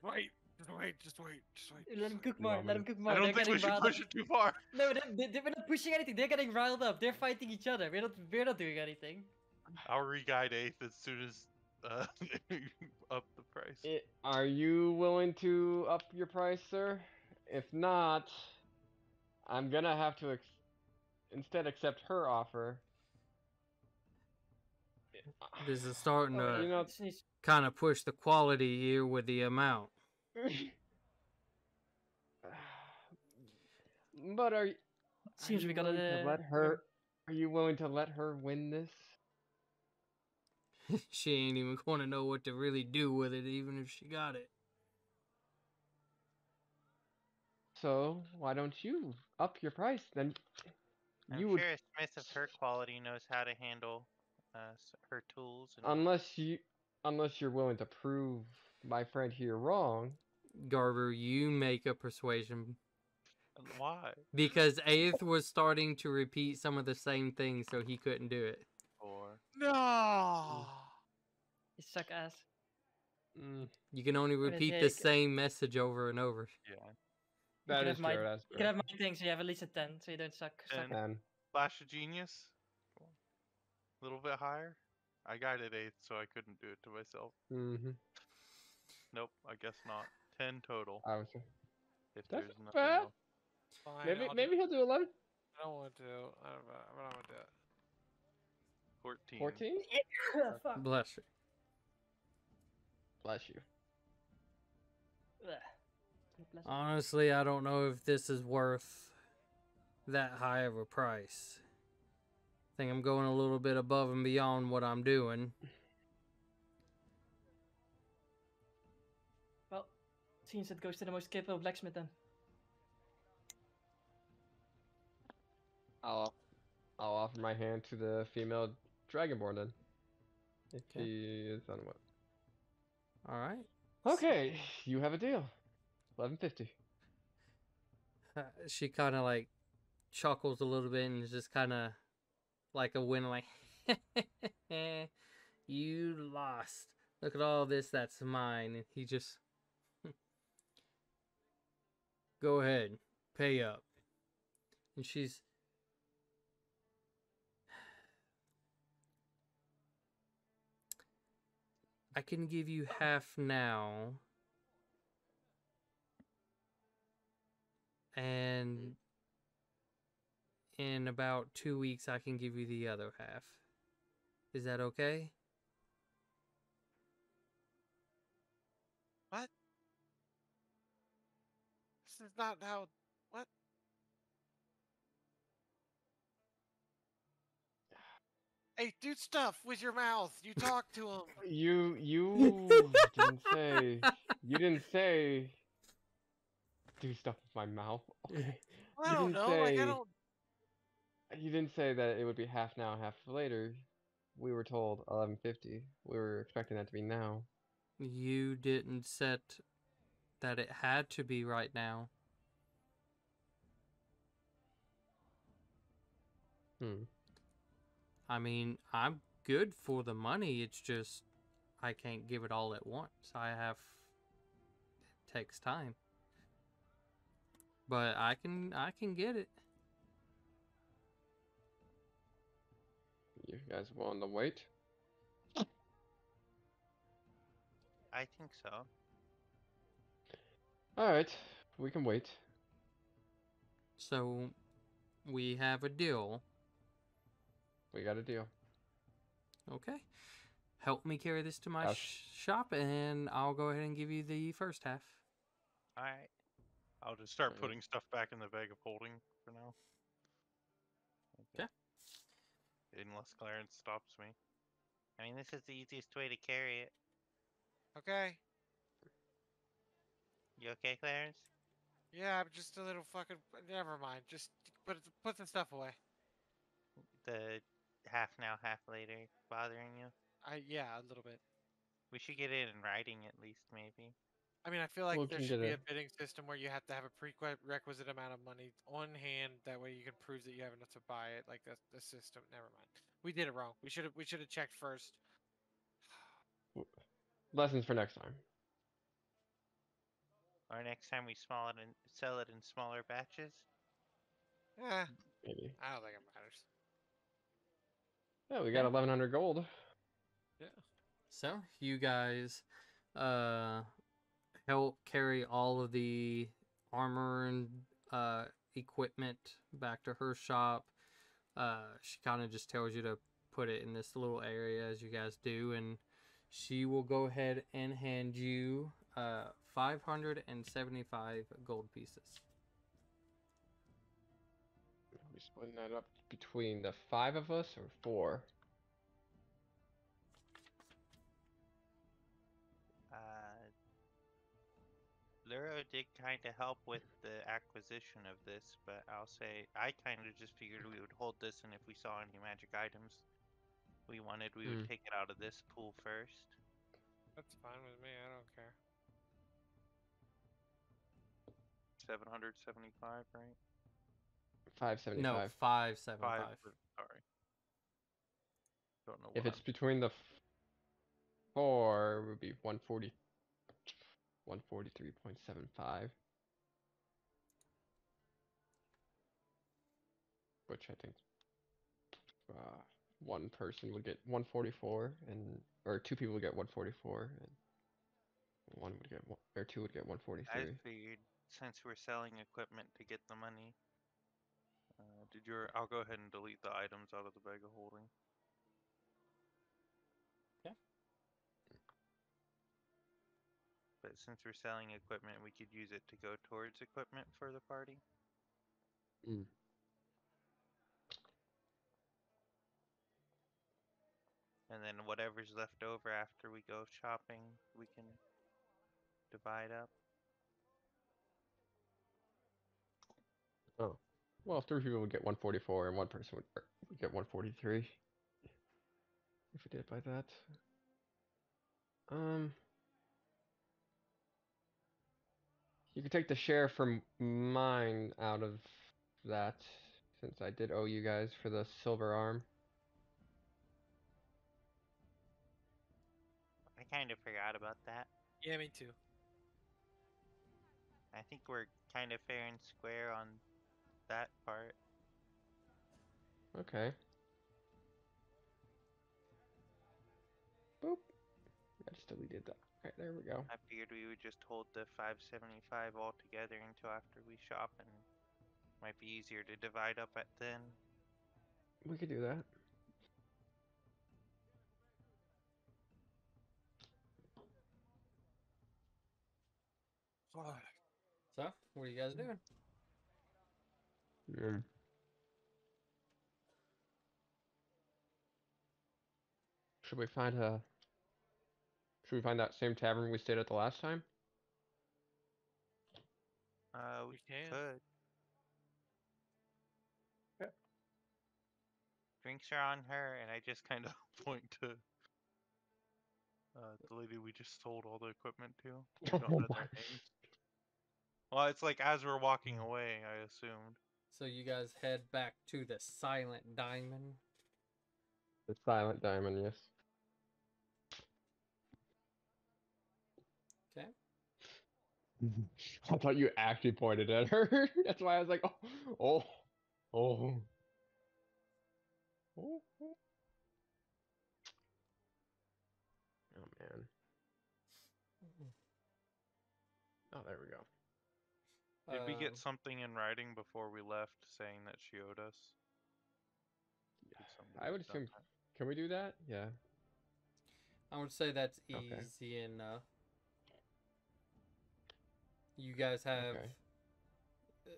Speaker 4: wait. Just wait. Just wait. Just wait.
Speaker 2: Let him cook
Speaker 3: No,
Speaker 2: more.
Speaker 3: I'm
Speaker 2: Let
Speaker 3: gonna-
Speaker 2: him cook more.
Speaker 6: I
Speaker 2: They're
Speaker 6: don't think
Speaker 2: getting
Speaker 6: we should
Speaker 2: riled
Speaker 6: push
Speaker 2: up.
Speaker 6: it too far.
Speaker 2: No, we're not pushing anything. They're getting riled up. They're fighting each other. We're not doing anything.
Speaker 6: I'll re-guide 8th as soon as you up the price.
Speaker 3: Are you willing to up your price, sir? If not, I'm gonna have to instead accept her offer.
Speaker 1: This is starting
Speaker 2: Oh,
Speaker 1: to
Speaker 3: You know,
Speaker 2: it's-
Speaker 1: kind of push the quality here with the amount.
Speaker 3: but are
Speaker 2: Seems
Speaker 3: you
Speaker 2: we gotta,
Speaker 3: willing to let her? Are you willing to let her win this?
Speaker 1: She ain't even going to know what to really do with it, even if she got it.
Speaker 3: So why don't you up your price? Then
Speaker 5: I'm
Speaker 3: you would,
Speaker 5: sure a smith of her quality knows how to handle her tools. And
Speaker 3: unless you're willing to prove my friend here wrong.
Speaker 1: Garber, you make a persuasion.
Speaker 6: Why?
Speaker 1: Because Aeth was starting to repeat some of the same things, so he couldn't do it.
Speaker 6: 4.
Speaker 4: No.
Speaker 2: you suck ass.
Speaker 1: You can only
Speaker 2: gonna
Speaker 1: repeat the
Speaker 2: take-
Speaker 1: same message over and over.
Speaker 6: Yeah.
Speaker 3: That
Speaker 2: can
Speaker 3: is
Speaker 2: have my-
Speaker 3: true. That's
Speaker 2: You
Speaker 3: true.
Speaker 2: can have my thing, so you have at least a 10, so you don't suck.
Speaker 6: 10.
Speaker 3: And
Speaker 6: Flash of Genius? A little bit higher? I guided 8th, so I couldn't do it to myself. Nope, I guess not. 10 total.
Speaker 3: I was.
Speaker 6: If
Speaker 3: That's
Speaker 6: there's
Speaker 3: not
Speaker 6: nothing
Speaker 3: bad.
Speaker 6: else.
Speaker 4: Fine,
Speaker 3: Maybe
Speaker 4: I'll
Speaker 3: maybe he'll do 11.
Speaker 4: I don't want to. I don't want to do it.
Speaker 6: 14.
Speaker 3: 14.
Speaker 2: Fuck.
Speaker 1: Bless you.
Speaker 3: Bless you.
Speaker 2: Ugh. Bless you.
Speaker 1: Honestly, I don't know if this is worth that high of a price. I think I'm going a little bit above and beyond what I'm doing.
Speaker 2: Well, seems it goes to the most capable blacksmith then.
Speaker 3: I'll offer my hand to the female dragonborn then. If
Speaker 1: Okay.
Speaker 3: he is on what?
Speaker 1: All right.
Speaker 3: Okay, you have a deal. 1150.
Speaker 1: She kind of like chuckles a little bit and is just kind of like a winner, like, you lost. Look at all this that's mine. And he just, go ahead, pay up. And she's, I can give you half now. And in about 2 weeks, I can give you the other half. Is that okay?
Speaker 4: What? This is not how. What? Hey, do stuff with your mouth. You talk to him.
Speaker 3: You didn't say do stuff with my mouth. Okay.
Speaker 4: I
Speaker 3: You
Speaker 4: don't
Speaker 3: didn't
Speaker 4: know. Like I
Speaker 3: say-
Speaker 4: don't.
Speaker 3: You didn't say that it would be half now, half later. We were told 1150. We were expecting that to be now.
Speaker 1: You didn't set that it had to be right now. I mean, I'm good for the money. It's just I can't give it all at once. It takes time. But I can get it.
Speaker 3: You guys willing to wait?
Speaker 5: I think so.
Speaker 3: Alright, we can wait.
Speaker 1: So we have a deal.
Speaker 3: We got a deal.
Speaker 1: Okay. Help me carry this to my
Speaker 3: I'll
Speaker 1: shop, and I'll go ahead and give you the first half.
Speaker 5: All right.
Speaker 6: I'll just start
Speaker 3: Alright.
Speaker 6: putting stuff back in the bag of holding for now.
Speaker 1: Okay.
Speaker 6: Unless Clarence stops me.
Speaker 5: I mean, this is the easiest way to carry it.
Speaker 4: Okay.
Speaker 5: You okay, Clarence?
Speaker 4: Yeah, I'm just a little fucking. Never mind. Just put the stuff away.
Speaker 5: The half now, half later bothering you?
Speaker 4: Yeah, a little bit.
Speaker 5: We should get it in writing at least, maybe.
Speaker 4: I mean, I feel like
Speaker 3: We
Speaker 4: there
Speaker 3: can
Speaker 4: should
Speaker 3: get
Speaker 4: be
Speaker 3: a-
Speaker 4: a bidding system where you have to have a prerequisite amount of money on hand. That way, you can prove that you have enough to buy it. Like that's the system. Never mind. We did it wrong. We should have checked first.
Speaker 3: Lessons for next time.
Speaker 5: Or next time we sell it in smaller batches.
Speaker 4: Eh,
Speaker 3: Maybe.
Speaker 4: I don't think it matters.
Speaker 3: Yeah, we got
Speaker 1: Okay.
Speaker 3: 1,100 gold.
Speaker 4: Yeah.
Speaker 1: So you guys help carry all of the armor and equipment back to her shop. She kind of just tells you to put it in this little area as you guys do, and she will go ahead and hand you 575 gold pieces.
Speaker 3: Are we splitting that up between the 5 of us or 4?
Speaker 5: Luro did kind of help with the acquisition of this, but I'll say I kind of just figured we would hold this, and if we saw any magic items we wanted, we would take it out of this pool first.
Speaker 4: That's fine with me. I don't care.
Speaker 6: 775, right?
Speaker 3: 575.
Speaker 1: No, 575.
Speaker 6: Sorry. Don't know
Speaker 3: If
Speaker 6: what
Speaker 3: it's between the 4, it would be 143.75. Which I think one person would get 144, or 2 people would get 144, and one would get or 2 would get
Speaker 5: I
Speaker 3: 143.
Speaker 5: figured since we're selling equipment to get the money.
Speaker 6: I'll go ahead and delete the items out of the bag of holding.
Speaker 5: But since we're selling equipment, we could use it to go towards equipment for the party. And then whatever's left over after we go shopping, we can divide up.
Speaker 3: Oh, well, 3 people would get 144, and one person would get 143. If we did it by that. You could take the share from mine out of that, since I did owe you guys for the silver arm.
Speaker 5: I kind of forgot about that.
Speaker 4: Yeah, me too.
Speaker 5: I think we're kind of fair and square on that part.
Speaker 3: Okay. Boop. I just deleted that. Alright, there we go.
Speaker 5: I figured we would just hold the 575 all together until after we shop, and might be easier to divide up at then.
Speaker 3: We could do that.
Speaker 1: So, what are you guys doing?
Speaker 3: Should we find that same tavern we stayed at the last time?
Speaker 5: We
Speaker 4: can.
Speaker 5: could.
Speaker 2: Yeah.
Speaker 5: Drinks are on her, and I just kind of point to
Speaker 6: The lady we just sold all the equipment to. We
Speaker 3: Oh
Speaker 6: don't know
Speaker 3: my.
Speaker 6: their names. Well, it's like as we're walking away, I assumed.
Speaker 1: So you guys head back to the Silent Diamond.
Speaker 3: The silent diamond, yes.
Speaker 1: Okay.
Speaker 3: I thought you actually pointed at her. That's why I was like, oh, oh, oh, oh, oh. Oh man. Oh, there we go.
Speaker 6: Did we get
Speaker 1: Um,
Speaker 6: something in writing before we left saying that she owed us? Did
Speaker 3: I
Speaker 6: somebody
Speaker 3: would
Speaker 6: done
Speaker 3: assume.
Speaker 6: that?
Speaker 3: Can we do that? Yeah.
Speaker 1: I would say that's
Speaker 3: Okay.
Speaker 1: easy enough. You guys have
Speaker 3: Okay.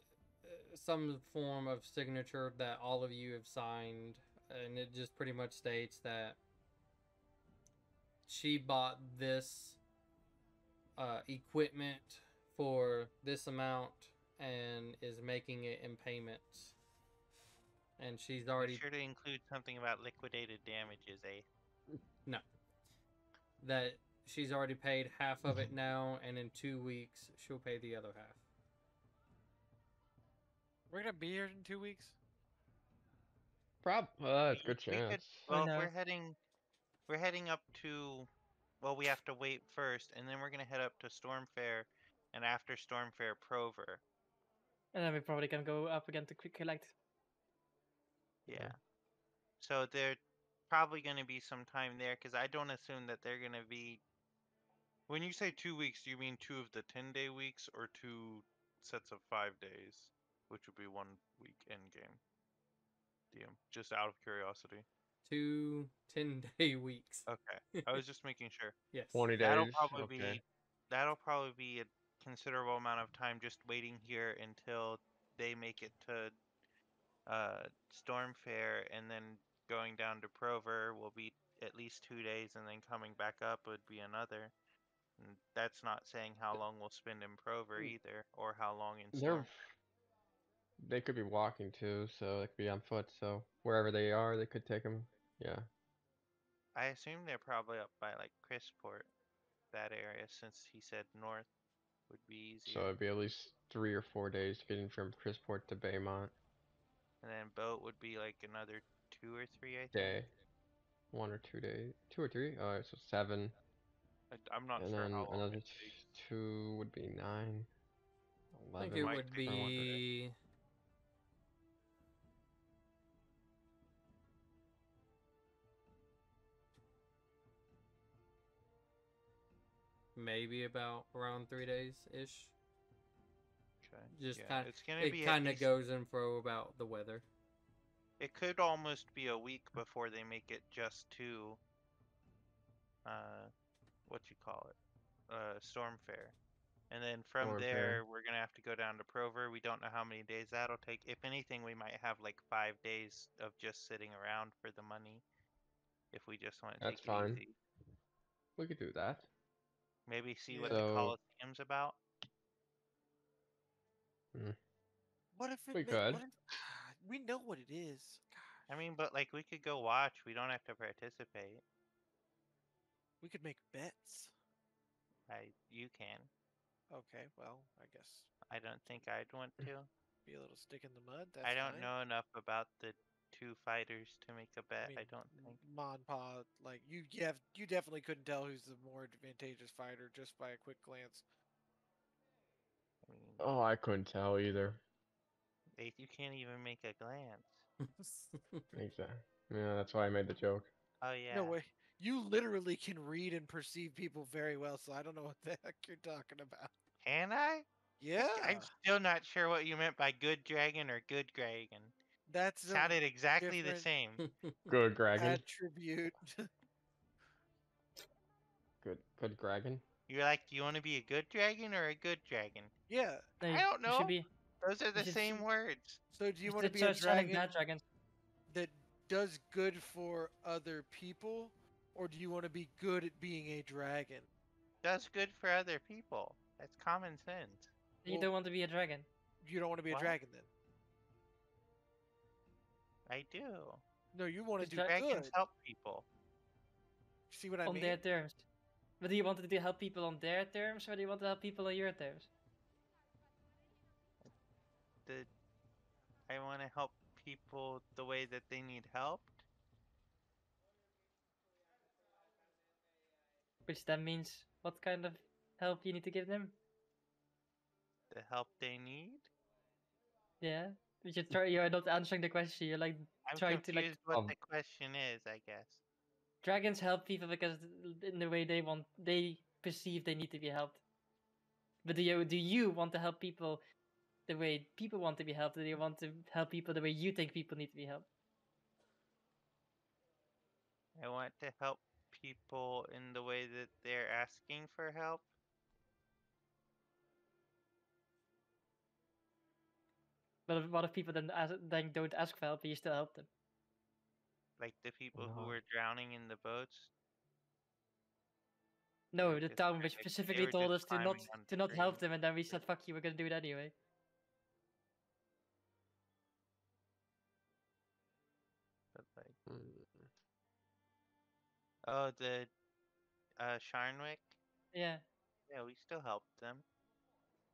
Speaker 1: some form of signature that all of you have signed, and it just pretty much states that she bought this equipment for this amount and is making it in payments. And she's
Speaker 5: Be
Speaker 1: already
Speaker 5: sure to include something about liquidated damages, eh?
Speaker 1: no, that she's already paid half of it now, and in 2 weeks she'll pay the other half.
Speaker 4: We're gonna be here in 2 weeks.
Speaker 3: That's a good
Speaker 5: We could.
Speaker 3: chance.
Speaker 5: Well, if
Speaker 2: knows?
Speaker 5: we're heading up to. Well, we have to wait first, and then we're gonna head up to Storm Fair, and after Storm Fair, Prover.
Speaker 2: And then we probably can go up again to quick collect.
Speaker 5: Yeah. So there probably gonna be some time there, because I don't assume that they're gonna be.
Speaker 6: When you say 2 weeks, do you mean 2 of the 10-day weeks or 2 sets of 5 days, which would be 1 week end game? DM, just out of curiosity.
Speaker 1: 2 10-day weeks.
Speaker 6: Okay, I was just making sure.
Speaker 1: Yes.
Speaker 3: 20
Speaker 5: That'll
Speaker 3: days.
Speaker 5: probably
Speaker 3: Okay.
Speaker 5: be that'll probably be a considerable amount of time just waiting here until they make it to Storm Fair, and then going down to Prover will be at least 2 days, and then coming back up would be another. And that's not saying how long we'll spend in Prover either, or how long in
Speaker 3: They're
Speaker 5: Storm.
Speaker 3: they could be walking too, so they could be on foot. So wherever they are, they could take them. Yeah.
Speaker 5: I assume they're probably up by like Chrisport, that area, since he said north would be
Speaker 3: So
Speaker 5: easier.
Speaker 3: it'd be at least 3 or 4 days getting from Chrisport to Baymont.
Speaker 5: And then boat would be like another 2 or 3, I think.
Speaker 3: Day. 1 or 2 days. 2 or 3. All right, so 7,
Speaker 6: I'm not
Speaker 3: and
Speaker 6: sure
Speaker 3: then
Speaker 6: how long
Speaker 3: another
Speaker 6: it takes.
Speaker 3: 2 would be 9.
Speaker 1: I think
Speaker 3: 11.
Speaker 1: it
Speaker 6: might
Speaker 1: would
Speaker 6: take
Speaker 3: or one.
Speaker 1: be maybe about around 3 days ish.
Speaker 5: Okay.
Speaker 1: Just
Speaker 5: Yeah, it's gonna be
Speaker 1: it
Speaker 5: at
Speaker 1: kind of
Speaker 5: least-
Speaker 1: goes in fro about the weather.
Speaker 5: It could almost be a week before they make it just to what you call it, Storm Fair, and then from
Speaker 3: Storm
Speaker 5: there
Speaker 3: Fair.
Speaker 5: we're gonna have to go down to Prover. We don't know how many days that'll take. If anything, we might have like 5 days of just sitting around for the money, if we just want to
Speaker 3: That's
Speaker 5: take it
Speaker 3: fine.
Speaker 5: easy.
Speaker 3: We could do that.
Speaker 5: Maybe see
Speaker 4: Yeah.
Speaker 5: what the
Speaker 3: So-
Speaker 5: Coliseum's about.
Speaker 4: What if it?
Speaker 3: We could.
Speaker 4: What if, we know what it is.
Speaker 5: I mean, but like we could go watch. We don't have to participate.
Speaker 4: We could make bets.
Speaker 5: You can.
Speaker 4: Okay, well, I guess
Speaker 5: I don't think I'd want to.
Speaker 4: be a little stick in the mud. That's
Speaker 5: I don't
Speaker 4: fine.
Speaker 5: know enough about the two fighters to make a bet. I
Speaker 4: mean,
Speaker 5: don't think.
Speaker 4: Monpa, like you definitely couldn't tell who's the more advantageous fighter just by a quick glance.
Speaker 5: I mean,
Speaker 3: Oh, I couldn't tell either.
Speaker 5: you can't even make a glance.
Speaker 3: Exactly. Yeah, that's why I made the joke.
Speaker 5: Oh yeah.
Speaker 4: No way. You literally can read and perceive people very well, so I don't know what the heck you're talking about.
Speaker 5: Can I?
Speaker 4: Yeah,
Speaker 5: I'm still not sure what you meant by good dragon or good dragon.
Speaker 4: that's a
Speaker 5: Sounded exactly the
Speaker 4: different
Speaker 5: same.
Speaker 3: Good dragon.
Speaker 4: attribute.
Speaker 3: Good dragon.
Speaker 5: You're like, do you want to be a good dragon or a good dragon?
Speaker 4: Yeah.
Speaker 2: No,
Speaker 5: I
Speaker 2: you-
Speaker 5: don't
Speaker 2: you should
Speaker 5: know.
Speaker 2: be.
Speaker 5: Those are the
Speaker 2: should
Speaker 5: same
Speaker 2: see-
Speaker 5: words.
Speaker 4: So do you
Speaker 2: You
Speaker 4: want to
Speaker 2: should
Speaker 4: be a
Speaker 2: start selling
Speaker 4: dragon
Speaker 2: bad dragons.
Speaker 4: that does good for other people, or do you want to be good at being a dragon?
Speaker 5: Does good for other people. That's common sense.
Speaker 2: You
Speaker 4: Well-
Speaker 2: don't want to be a dragon.
Speaker 4: You don't want to be a
Speaker 5: What?
Speaker 4: dragon then.
Speaker 5: I do.
Speaker 4: No, you want to
Speaker 2: Because
Speaker 4: do
Speaker 5: Dragons
Speaker 4: good.
Speaker 5: help people.
Speaker 4: See what I
Speaker 2: On
Speaker 4: mean?
Speaker 2: their terms. But do you want to help people on their terms, or do you want to help people on your terms?
Speaker 5: I want to help people the way that they need help.
Speaker 2: Which then means what kind of help you need to give them?
Speaker 5: The help they need.
Speaker 2: Yeah. You're not answering the question. You're like
Speaker 5: I'm
Speaker 2: trying to like.
Speaker 5: confused what the question is, I guess.
Speaker 2: Dragons help people because in the way they perceive they need to be helped. But do you want to help people the way people want to be helped? Or do you want to help people the way you think people need to be helped?
Speaker 5: I want to help people in the way that they're asking for help.
Speaker 2: But what if people then don't ask for help, but you still help them?
Speaker 5: Like the people who
Speaker 3: No.
Speaker 5: were drowning in the boats.
Speaker 2: No,
Speaker 5: were
Speaker 2: the
Speaker 5: just
Speaker 2: town
Speaker 5: trying
Speaker 2: which
Speaker 5: to-
Speaker 2: specifically
Speaker 5: were
Speaker 2: told us
Speaker 5: just
Speaker 2: to
Speaker 5: climbing on
Speaker 2: not help
Speaker 5: trees.
Speaker 2: them, and then we said, "Fuck you, we're gonna do it anyway."
Speaker 5: But like,
Speaker 3: Mm.
Speaker 5: oh, the Sharnwick.
Speaker 2: Yeah,
Speaker 5: Yeah, we still helped them.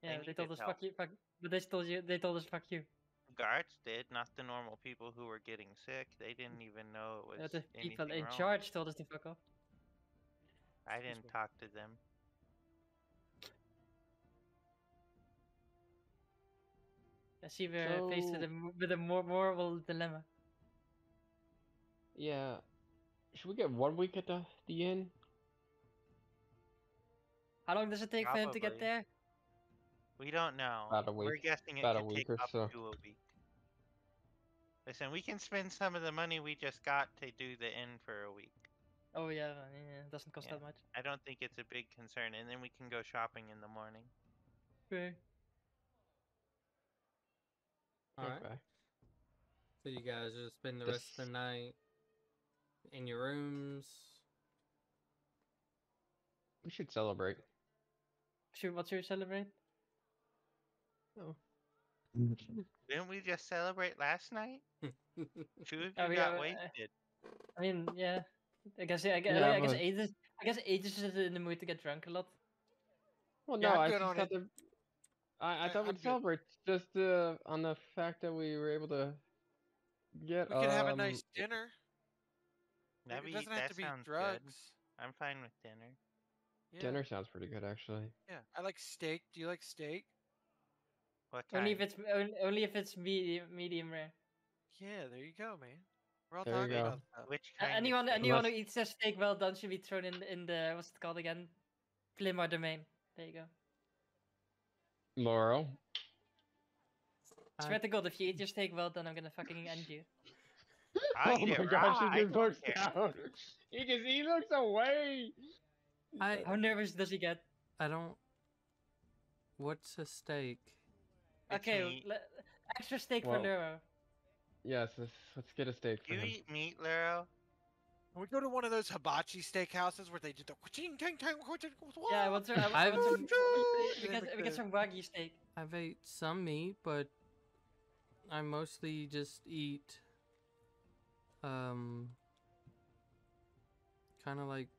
Speaker 2: yeah. They told
Speaker 5: needed
Speaker 2: us,
Speaker 5: help.
Speaker 2: "Fuck you," but they told us, "Fuck you."
Speaker 5: Guards did, not the normal people who were getting sick. They didn't even know it was
Speaker 2: The people
Speaker 5: anything
Speaker 2: in
Speaker 5: wrong.
Speaker 2: charge told us to fuck off.
Speaker 5: I didn't talk to them.
Speaker 2: I see we're faced with
Speaker 3: So
Speaker 2: with a more moral dilemma.
Speaker 3: yeah, should we get 1 week at the inn?
Speaker 2: How long does it take for him to get
Speaker 5: Probably.
Speaker 2: there?
Speaker 5: We don't know.
Speaker 3: About a
Speaker 5: We're
Speaker 3: week.
Speaker 5: guessing it
Speaker 3: About a
Speaker 5: could take
Speaker 3: week or
Speaker 5: up
Speaker 3: so.
Speaker 5: to a week. Listen, we can spend some of the money we just got to do the inn for a week.
Speaker 2: Oh yeah, it doesn't cost
Speaker 5: Yeah.
Speaker 2: that much.
Speaker 5: I don't think it's a big concern, and then we can go shopping in the morning.
Speaker 2: Okay.
Speaker 1: All right.
Speaker 3: Okay.
Speaker 1: So you guys just spend the
Speaker 3: This-
Speaker 1: rest of the night in your rooms.
Speaker 3: We should celebrate.
Speaker 2: What should we celebrate?
Speaker 3: Oh.
Speaker 5: Didn't we just celebrate last night? Two of
Speaker 2: Oh,
Speaker 5: you
Speaker 2: we
Speaker 5: got
Speaker 2: got-
Speaker 5: wasted.
Speaker 2: I mean, yeah. I guess
Speaker 3: Yeah,
Speaker 2: I guess
Speaker 3: but-
Speaker 2: Aegis is in the mood to get drunk a lot.
Speaker 3: Well,
Speaker 4: Yeah,
Speaker 3: no,
Speaker 4: I'm
Speaker 3: I
Speaker 4: good
Speaker 3: just
Speaker 4: on
Speaker 3: thought
Speaker 4: it.
Speaker 3: that I thought
Speaker 4: I'm
Speaker 3: we'd
Speaker 4: good.
Speaker 3: celebrate just on the fact that we were able to get
Speaker 4: We could have a nice dinner. Like, it doesn't have
Speaker 5: That
Speaker 4: to be
Speaker 5: sounds
Speaker 4: drugs.
Speaker 5: good. I'm fine with dinner.
Speaker 4: Yeah.
Speaker 3: dinner sounds pretty good actually.
Speaker 4: Yeah, I like steak. Do you like steak?
Speaker 5: What kind?
Speaker 2: Only if it's medium rare.
Speaker 4: Yeah, there you go, man. We're all
Speaker 3: There you
Speaker 4: talking
Speaker 3: go.
Speaker 4: about stuff.
Speaker 5: Which kind? of
Speaker 2: Anyone
Speaker 5: steak?
Speaker 2: who
Speaker 3: Unless-
Speaker 2: eats their steak well done should be thrown in the what's it called again? Plymouth domain. There you go.
Speaker 3: Laurel.
Speaker 2: Swear to God, if you eat your steak well done, I'm gonna fucking end you.
Speaker 5: I'll
Speaker 3: Oh
Speaker 5: eat
Speaker 3: my
Speaker 5: it
Speaker 3: gosh,
Speaker 5: raw, I
Speaker 3: he just
Speaker 5: don't
Speaker 3: looks
Speaker 5: care.
Speaker 3: down. He looks away.
Speaker 2: How nervous does he get?
Speaker 1: I don't. What's a steak?
Speaker 5: It's
Speaker 2: Okay,
Speaker 5: meat.
Speaker 2: extra steak for
Speaker 3: Well,
Speaker 2: Luro.
Speaker 3: Yes, let's get a steak for
Speaker 5: You
Speaker 3: him.
Speaker 5: eat meat, Laro?
Speaker 4: Can we go to one of those hibachi steakhouses where they do the
Speaker 2: Yeah, I want some.
Speaker 1: I've-
Speaker 2: We get some wagyu steak.
Speaker 1: I've ate some meat, but I mostly just eat kind of like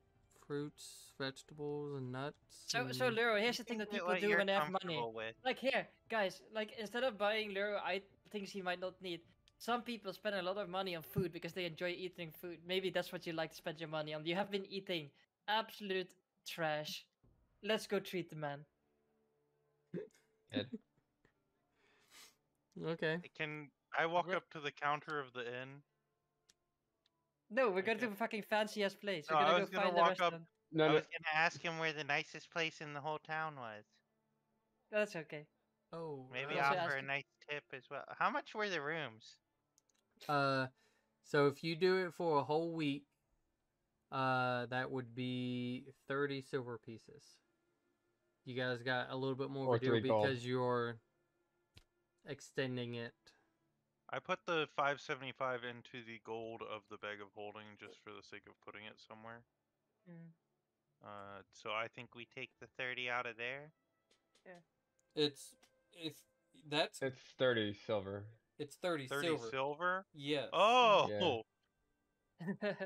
Speaker 1: fruits, vegetables, and nuts.
Speaker 2: So
Speaker 1: and-
Speaker 2: Luro, here's the
Speaker 5: You
Speaker 2: thing that
Speaker 5: can get
Speaker 2: people
Speaker 5: what
Speaker 2: do
Speaker 5: you're
Speaker 2: when they have money.
Speaker 5: comfortable with.
Speaker 2: Like here, guys, like instead of buying Luro things he might not need, some people spend a lot of money on food because they enjoy eating food. Maybe that's what you like to spend your money on. You have been eating absolute trash. Let's go treat the man.
Speaker 3: Ed.
Speaker 1: Okay.
Speaker 5: Can I walk
Speaker 2: Re-
Speaker 5: up to the counter of the inn?
Speaker 2: No, we're going to
Speaker 5: Okay.
Speaker 2: a fucking fancy ass place. We're
Speaker 5: No, I
Speaker 2: gonna
Speaker 5: was
Speaker 2: go
Speaker 5: gonna
Speaker 2: find the
Speaker 5: walk up-
Speaker 2: restaurant.
Speaker 3: No,
Speaker 5: I
Speaker 3: no.
Speaker 5: was gonna ask him where the nicest place in the whole town was.
Speaker 2: That's okay.
Speaker 1: Oh.
Speaker 5: Maybe
Speaker 2: also
Speaker 5: offer
Speaker 2: ask
Speaker 5: a
Speaker 2: him-
Speaker 5: nice tip as well. How much were the rooms?
Speaker 1: So if you do it for a whole week, that would be 30 silver pieces. You guys got a little bit more
Speaker 3: Or
Speaker 1: of a deal
Speaker 3: 3 gold.
Speaker 1: because you're extending it.
Speaker 6: I put the 575 into the gold of the bag of holding just for the sake of putting it somewhere.
Speaker 2: Mm.
Speaker 5: So I think we take the 30 out of there.
Speaker 1: It's if that's
Speaker 3: It's 30 silver.
Speaker 1: it's 30
Speaker 6: 30
Speaker 1: silver.
Speaker 6: silver?
Speaker 1: Yes.
Speaker 6: Oh!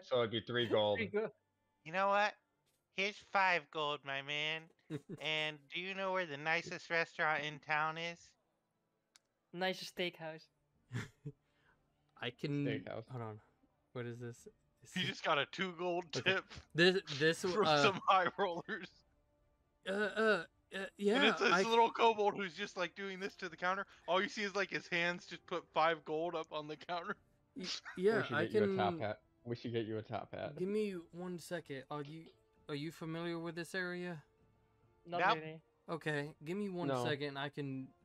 Speaker 3: So it'd be 3 gold.
Speaker 2: Pretty good.
Speaker 5: You know what? Here's 5 gold, my man. And do you know where the nicest restaurant in town is?
Speaker 2: Nice steakhouse.
Speaker 1: I can
Speaker 3: Steakhouse.
Speaker 1: hold on. What is this?
Speaker 6: He just got a 2 gold
Speaker 1: Okay.
Speaker 6: tip
Speaker 1: This
Speaker 6: from some high rollers. And
Speaker 1: yeah,
Speaker 6: it's this little kobold who's just like doing this to the counter. All you see is like his hands just put 5 gold up on the counter.
Speaker 1: yeah,
Speaker 3: We should
Speaker 1: I
Speaker 3: get you a top
Speaker 1: can.
Speaker 3: hat. We should get you a top hat.
Speaker 1: Give me 1 second. Are you familiar with this area?
Speaker 2: Not
Speaker 5: Yep.
Speaker 2: really.
Speaker 1: Okay, give me one
Speaker 3: No.
Speaker 1: second.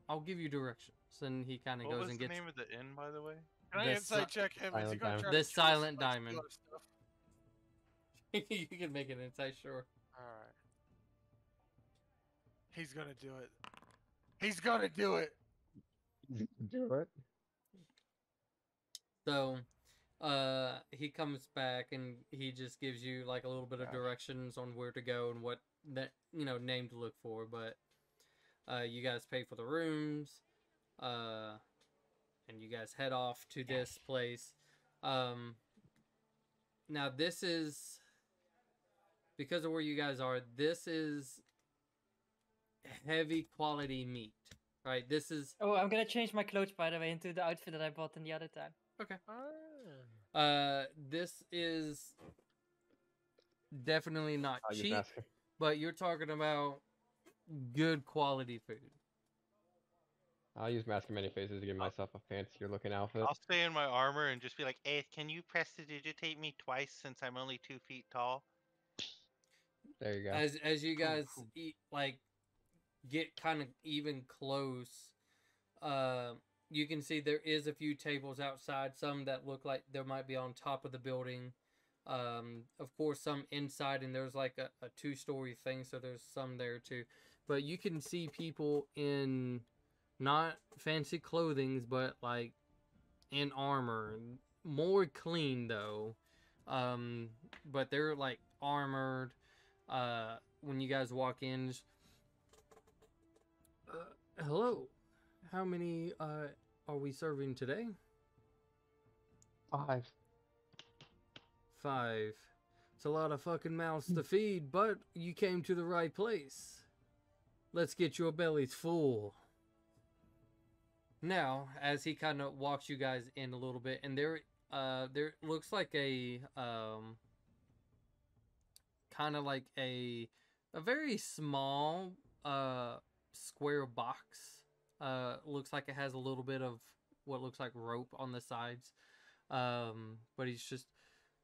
Speaker 1: I'll give you directions. And he kind of
Speaker 6: What
Speaker 1: goes
Speaker 6: was
Speaker 1: and
Speaker 6: the
Speaker 1: gets
Speaker 6: name of the inn, by the way?
Speaker 4: Can I
Speaker 1: The
Speaker 4: insight
Speaker 1: si-
Speaker 4: check him? Is he
Speaker 3: Silent
Speaker 4: gonna
Speaker 3: Diamond.
Speaker 4: try
Speaker 1: The
Speaker 4: to kill us
Speaker 1: Silent
Speaker 4: and, like, steal
Speaker 1: Diamond.
Speaker 4: our stuff?
Speaker 1: you can make an insight, sure.
Speaker 6: Alright.
Speaker 4: He's gonna do it. He's gonna do it.
Speaker 3: Do it.
Speaker 1: So, he comes back and he just gives you like a little bit of
Speaker 3: Gosh.
Speaker 1: directions on where to go and what that name to look for. But, you guys pay for the rooms, and you guys head off to this place. Now this is because of where you guys are. This is heavy quality meat, right? This is
Speaker 2: Oh, I'm gonna change my clothes, by the way, into the outfit that I bought in the other time.
Speaker 1: this is definitely not
Speaker 3: I'll use
Speaker 1: cheap,
Speaker 3: Masker.
Speaker 1: but you're talking about good quality food.
Speaker 3: I'll use Mask of Many Faces to give myself a fancier looking outfit.
Speaker 6: I'll stay in my armor and just be like,
Speaker 5: Hey, can you prestidigitate me twice since I'm only 2 feet tall?
Speaker 3: There you go.
Speaker 1: As you
Speaker 6: Cool,
Speaker 1: guys
Speaker 6: cool.
Speaker 1: like get kind of even close, you can see there is a few tables outside, some that look like they might be on top of the building. Of course, some inside, and there's like a 2-story thing, so there's some there too. But you can see people in not fancy clothings, but like in armor, more clean though. But they're like armored. When you guys walk in, hello, how many are we serving today?
Speaker 3: 5.
Speaker 1: 5. It's a lot of fucking mouths to feed, but you came to the right place. Let's get your bellies full. Now, as he kind of walks you guys in a little bit, and there looks like a kind of like a very small square box. Looks like it has a little bit of what looks like rope on the sides. But he's just,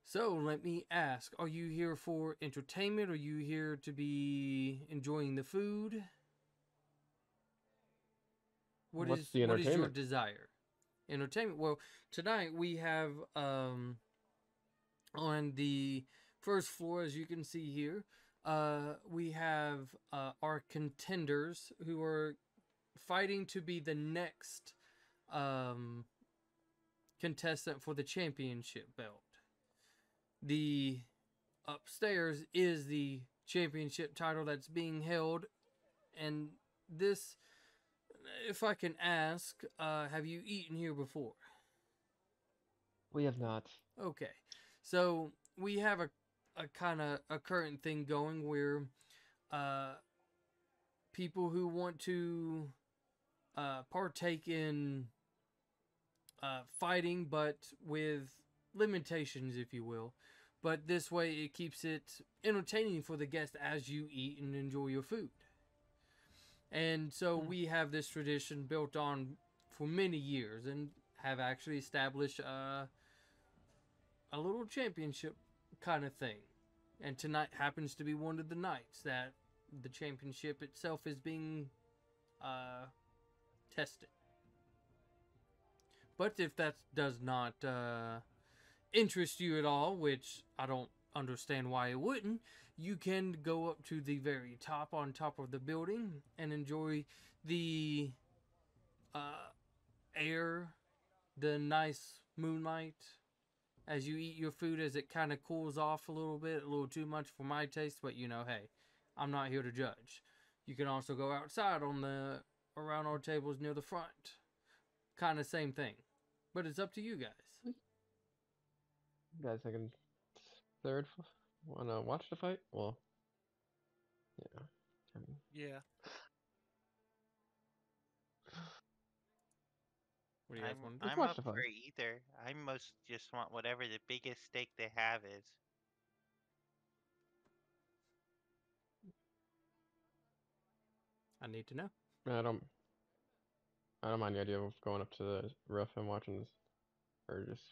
Speaker 1: so let me ask, are you here for entertainment? Are you here to be enjoying the food? What
Speaker 3: What's
Speaker 1: is
Speaker 3: the
Speaker 1: what is your
Speaker 3: entertainment?
Speaker 1: desire? Entertainment. Well, tonight we have on the first floor, as you can see here, we have our contenders who are fighting to be the next contestant for the championship belt. The upstairs is the championship title that's being held, and this, if I can ask, have you eaten here before?
Speaker 3: We have not.
Speaker 1: Okay, so we have a kind of a current thing going where people who want to partake in fighting, but with limitations, if you will. But this way, it keeps it entertaining for the guest as you eat and enjoy your food. And so we have this tradition built on for many years, and have actually established a little championship kind of thing. And tonight happens to be one of the nights that the championship itself is being tested. But if that does not interest you at all, which I don't understand why it wouldn't, you can go up to the very top, on top of the building, and enjoy the air, the nice moonlight as you eat your food, as it kind of cools off a little bit, a little too much for my taste, but hey, I'm not here to judge. You can also go outside around our tables near the front. Kind of same thing. But it's up to you guys.
Speaker 3: You guys thinking third? Wanna watch the fight? Well, Yeah. I mean,
Speaker 4: Yeah.
Speaker 1: What do you guys want to do?
Speaker 3: We can
Speaker 5: I'm
Speaker 3: watch
Speaker 5: up
Speaker 3: the fight.
Speaker 5: for either. I most just want whatever the biggest steak they have is.
Speaker 1: I need to know.
Speaker 3: I don't mind the idea of going up to the roof and watching this, or just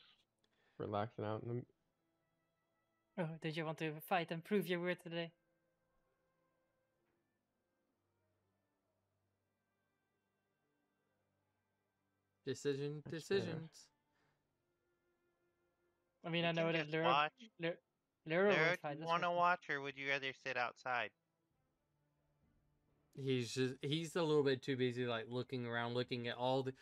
Speaker 3: relaxing out in the.
Speaker 2: Oh, did you want to fight and prove your word today?
Speaker 1: Decisions.
Speaker 3: That's fair.
Speaker 2: I mean,
Speaker 5: We
Speaker 2: I know
Speaker 5: can
Speaker 2: that
Speaker 5: just watch.
Speaker 2: Lero
Speaker 5: Lara,
Speaker 2: won't
Speaker 5: do
Speaker 2: fight.
Speaker 5: you
Speaker 2: That's
Speaker 5: want to
Speaker 2: what-
Speaker 5: watch, or would you rather sit outside?
Speaker 1: He's a little bit too busy, like looking around, looking at all the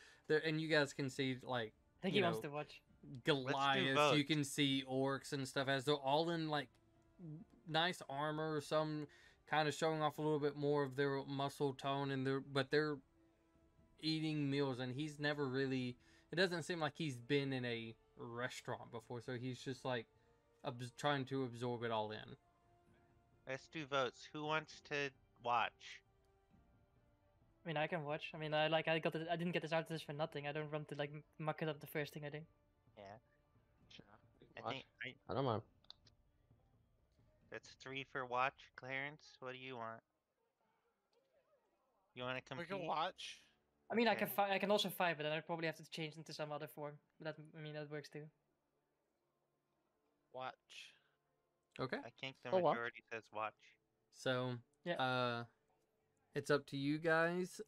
Speaker 1: and you guys can see like
Speaker 2: I think
Speaker 1: you
Speaker 2: he wants
Speaker 1: know
Speaker 2: to watch.
Speaker 1: Goliaths. You
Speaker 5: votes.
Speaker 1: can see orcs and stuff as they're all in like nice armor. Some kind of showing off a little bit more of their muscle tone, and they're eating meals, and he's never really. It doesn't seem like he's been in a restaurant before, so he's just like trying to absorb it all in.
Speaker 5: Let's do votes. Who wants to watch?
Speaker 2: I mean, I can watch. I mean, I didn't get this artist for nothing. I don't want to like muck it up the first thing I do.
Speaker 5: Yeah,
Speaker 3: Sure.
Speaker 5: I think
Speaker 3: I don't mind.
Speaker 5: that's 3 for watch. Clarence, what do you want? You want to
Speaker 4: We
Speaker 5: compete?
Speaker 4: can watch.
Speaker 2: I mean,
Speaker 5: Okay.
Speaker 2: I can also fight, but then I probably have to change into some other form. But that works too.
Speaker 4: Watch.
Speaker 1: Okay,
Speaker 5: I think the
Speaker 3: Oh, wow.
Speaker 5: majority says watch.
Speaker 1: so
Speaker 2: Yeah.
Speaker 1: it's up to you guys.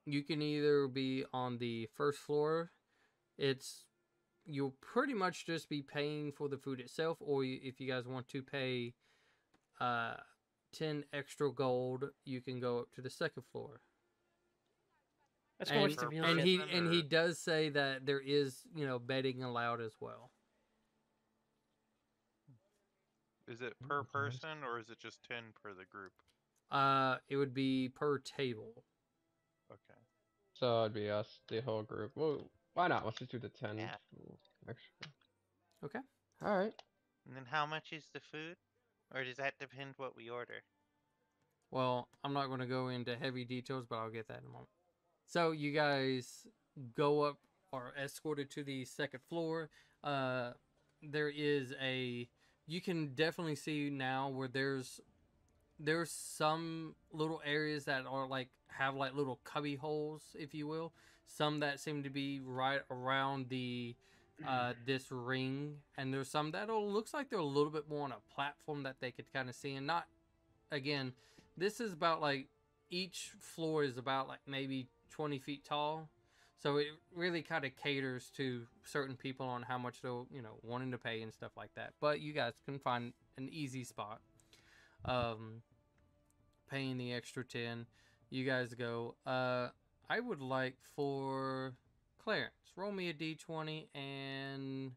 Speaker 1: You can either be on the first floor. You'll pretty much just be paying for the food itself, or if you guys want to pay 10 extra gold, you can go up to the second floor.
Speaker 2: Let's go watch the
Speaker 5: And-
Speaker 2: real
Speaker 1: And
Speaker 2: shit.
Speaker 1: he does say that there is, betting allowed as well.
Speaker 6: Is it per
Speaker 3: Okay.
Speaker 6: person or is it just 10 per the group?
Speaker 1: It would be per table.
Speaker 6: Okay.
Speaker 3: So it'd be us, the whole group. Well, why not? Let's just do the 10
Speaker 5: Yeah.
Speaker 3: extra.
Speaker 1: Okay.
Speaker 3: All right.
Speaker 5: And then how much is the food? Or does that depend what we order?
Speaker 1: Well, I'm not going to go into heavy details, but I'll get that in a moment. So you guys go up or escorted to the second floor. There is you can definitely see now where there's some little areas that are have little cubby holes, if you will. Some that seem to be right around the this ring, and there's some that looks like they're a little bit more on a platform that they could kind of see, and not again. This is about each floor is about maybe 20 feet tall, so it really kind of caters to certain people on how much they'll wanting to pay and stuff like that. But you guys can find an easy spot. Paying the extra 10, you guys go. I would like for Clarence, roll me a d20, and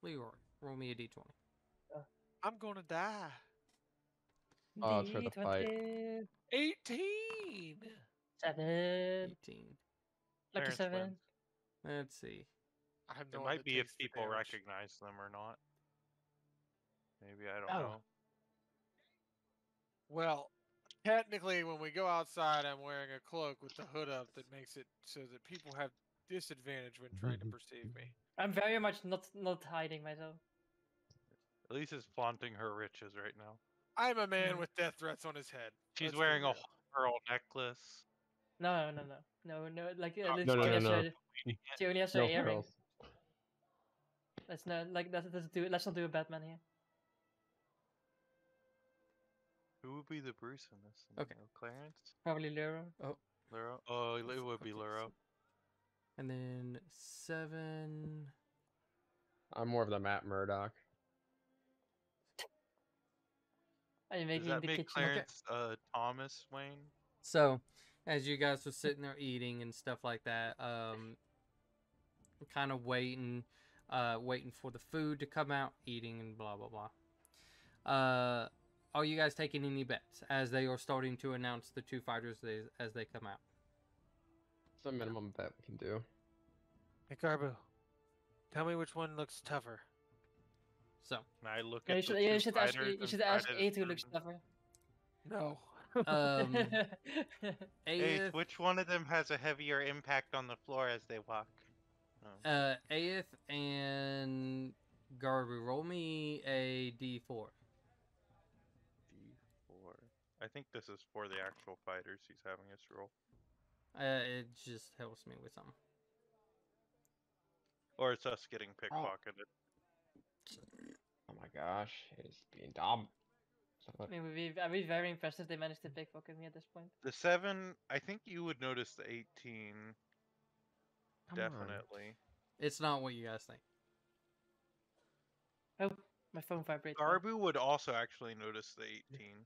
Speaker 1: Leroy, roll me a d20.
Speaker 4: I'm gonna die.
Speaker 3: Oh, it's for the fight.
Speaker 2: D20,
Speaker 4: 18.
Speaker 2: 7,
Speaker 1: 18.
Speaker 2: lucky
Speaker 6: Clarence
Speaker 2: 7.
Speaker 6: wins.
Speaker 1: Let's see.
Speaker 4: I'm the
Speaker 6: It
Speaker 4: one
Speaker 6: might
Speaker 4: that
Speaker 6: be if
Speaker 4: takes the
Speaker 6: people
Speaker 4: damage.
Speaker 6: recognize them or not. Maybe, I don't
Speaker 2: Oh.
Speaker 6: know.
Speaker 4: Well, technically, when we go outside, I'm wearing a cloak with the hood up that makes it so that people have disadvantage when trying to perceive me.
Speaker 2: I'm very much not hiding myself.
Speaker 6: Elisa's flaunting her riches right now.
Speaker 4: I'm a man
Speaker 2: Mhm.
Speaker 4: with death threats on his head.
Speaker 6: She's
Speaker 4: Let's be
Speaker 6: wearing a
Speaker 4: real.
Speaker 6: pearl necklace.
Speaker 2: No. Like
Speaker 6: No,
Speaker 2: let's
Speaker 3: no,
Speaker 2: she
Speaker 3: no,
Speaker 2: has
Speaker 3: no.
Speaker 2: her- she only has her
Speaker 3: No
Speaker 2: earring.
Speaker 3: pearls.
Speaker 2: Let's not let's not do a Batman here.
Speaker 6: Who would be the Bruce in this?
Speaker 1: Okay.
Speaker 6: Clarence?
Speaker 2: Probably Lero.
Speaker 6: Luro? Oh, it would be
Speaker 1: Okay,
Speaker 6: Luro.
Speaker 1: And then 7.
Speaker 3: I'm more of the Matt Murdock.
Speaker 2: Are you
Speaker 6: Does
Speaker 2: making
Speaker 6: that
Speaker 2: the
Speaker 6: make
Speaker 2: kitchen?
Speaker 6: Clarence Thomas Wayne?
Speaker 1: So, as you guys were sitting there eating and stuff like that, kind of waiting for the food to come out, eating and blah blah blah. Are you guys taking any bets as they are starting to announce the two fighters as they come out?
Speaker 3: It's a minimum bet we can do.
Speaker 4: Hey, Garbu, tell me which one looks tougher.
Speaker 1: So,
Speaker 6: And I look
Speaker 2: No,
Speaker 6: at the two
Speaker 2: you should ask
Speaker 6: fighters
Speaker 2: you
Speaker 6: and
Speaker 2: should
Speaker 6: try
Speaker 2: ask
Speaker 6: to
Speaker 2: 8 who looks
Speaker 6: determine-
Speaker 2: tougher.
Speaker 4: No.
Speaker 5: Ace,
Speaker 1: Aeth,
Speaker 5: which one of them has a heavier impact on the floor as they walk? Oh.
Speaker 1: Aeth and Garbu, roll me a d4.
Speaker 6: D4. I think this is for the actual fighters he's having us roll.
Speaker 1: It just helps me with something.
Speaker 6: Or it's us getting
Speaker 3: Oh.
Speaker 6: pickpocketed.
Speaker 3: Oh my gosh, he's being dumb.
Speaker 2: I mean, I'd be very impressed if they managed to pickpocket me at this point.
Speaker 6: The 7, I think you would notice the 18.
Speaker 3: Come on.
Speaker 6: Definitely.
Speaker 1: It's not what you guys think.
Speaker 2: Oh, my phone vibrates.
Speaker 6: Garbu would also actually notice the 18.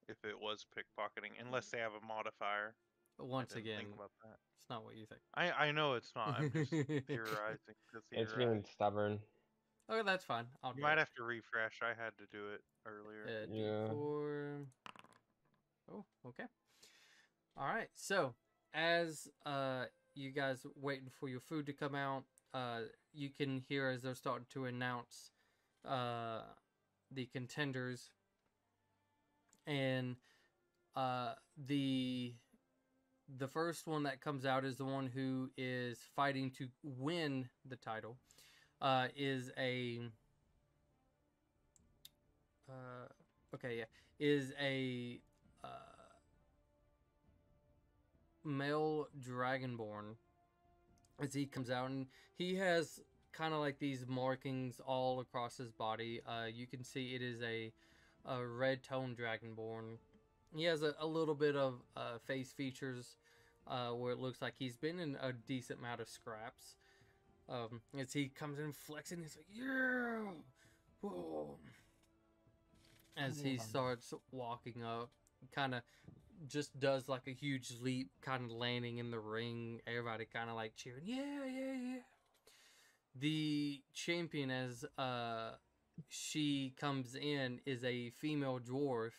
Speaker 6: If it was pickpocketing, unless they have a modifier.
Speaker 1: Once
Speaker 6: I didn't
Speaker 1: again,
Speaker 6: think about that.
Speaker 1: it's not what you think.
Speaker 6: I know it's not. I'm just theorizing to
Speaker 3: It's
Speaker 6: theorize.
Speaker 3: being stubborn.
Speaker 1: Okay, that's fine. I'll
Speaker 6: You
Speaker 1: do
Speaker 6: might
Speaker 1: it.
Speaker 6: have to refresh. I had to do it earlier.
Speaker 3: Yeah.
Speaker 1: D4. Oh, okay. All right. So, as you guys waiting for your food to come out, you can hear as they're starting to announce the contenders, and the first one that comes out is the one who is fighting to win the title. Is a male dragonborn. As he comes out, and he has kind of like these markings all across his body. You can see it is a red tone dragonborn. He has a little bit of face features where it looks like he's been in a decent amount of scraps. As he comes in flexing, he's like, yeah, whoa. As he starts walking up, kind of just does like a huge leap, kind of landing in the ring. Everybody kind of like cheering, yeah, yeah, yeah. The champion, as she comes in, is a female dwarf.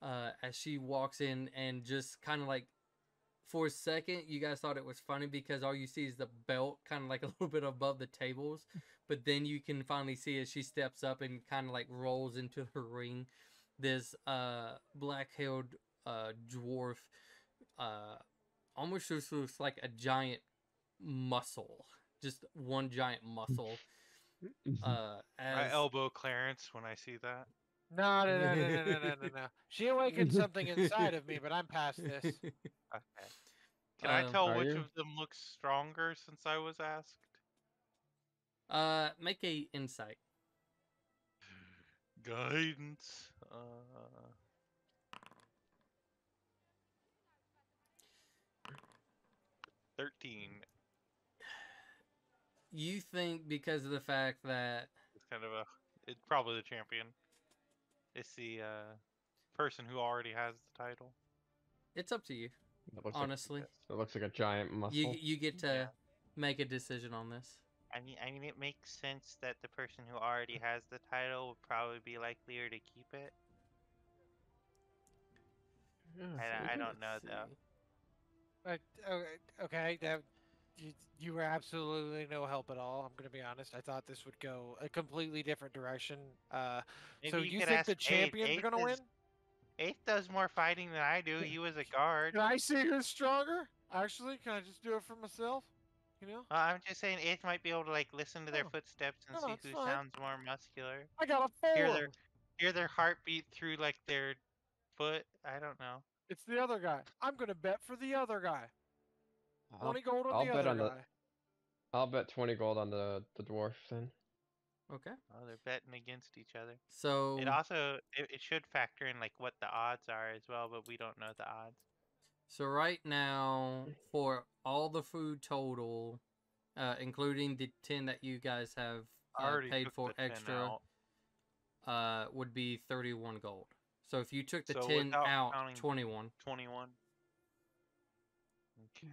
Speaker 1: As she walks in and just kind of like, for a second, you guys thought it was funny because all you see is the belt kind of like a little bit above the tables. But then you can finally see as she steps up and kind of like rolls into her ring, this black-haired dwarf almost just looks like a giant muscle. Just one giant muscle.
Speaker 6: I
Speaker 1: As
Speaker 6: elbow Clarence when I see that.
Speaker 4: No. She awakened something inside of me, but I'm past this.
Speaker 6: Okay. Can I tell
Speaker 3: Are
Speaker 6: which
Speaker 3: you?
Speaker 6: of them looks stronger since I was asked?
Speaker 1: make a insight.
Speaker 6: Guidance. 13.
Speaker 1: You think because of the fact that
Speaker 6: It's kind of it's probably the champion. It's the person who already has the title.
Speaker 1: it's up to you.
Speaker 3: It looks
Speaker 1: Honestly,
Speaker 3: it looks like a giant muscle.
Speaker 1: you get to
Speaker 5: Yeah.
Speaker 1: make a decision on this.
Speaker 5: I mean, it makes sense that the person who already has the title would probably be likelier to keep it. I don't know though.
Speaker 4: Okay, you were absolutely no help at all. I'm gonna be honest. I thought this would go a completely different direction.
Speaker 5: Maybe
Speaker 4: So
Speaker 5: you
Speaker 4: you
Speaker 5: could
Speaker 4: think
Speaker 5: ask
Speaker 4: the
Speaker 5: Ace.
Speaker 4: champions
Speaker 5: Ace
Speaker 4: are gonna win?
Speaker 5: Ace does more fighting than I do. He was a guard.
Speaker 4: Can I see who's stronger? Actually, can I just do it for myself? You know,
Speaker 5: I'm just saying Ace might be able to like listen to their
Speaker 4: Oh.
Speaker 5: footsteps and
Speaker 4: No,
Speaker 5: see
Speaker 4: it's
Speaker 5: who
Speaker 4: fine.
Speaker 5: sounds more muscular.
Speaker 4: I got a
Speaker 5: Hear
Speaker 4: 4.
Speaker 5: hear their heartbeat through like their foot. I don't know.
Speaker 4: It's the other guy. I'm gonna bet for the other guy.
Speaker 3: I'll,
Speaker 4: 20 gold on
Speaker 3: I'll
Speaker 4: the
Speaker 3: bet
Speaker 4: other
Speaker 3: on
Speaker 4: guy.
Speaker 3: I'll bet 20 gold on the dwarf then.
Speaker 1: Okay.
Speaker 5: Oh, they're betting against each other.
Speaker 1: So
Speaker 5: It also it should factor in like what the odds are as well, but we don't know the odds.
Speaker 1: So right now, for all the food total, including the 10 that you guys have
Speaker 6: I already
Speaker 1: paid
Speaker 6: took
Speaker 1: for
Speaker 6: the 10
Speaker 1: extra,
Speaker 6: out.
Speaker 1: would be 31 gold. So if you took the
Speaker 5: So
Speaker 1: 10
Speaker 5: without
Speaker 1: out,
Speaker 5: counting-
Speaker 1: 21.
Speaker 5: 21. Okay.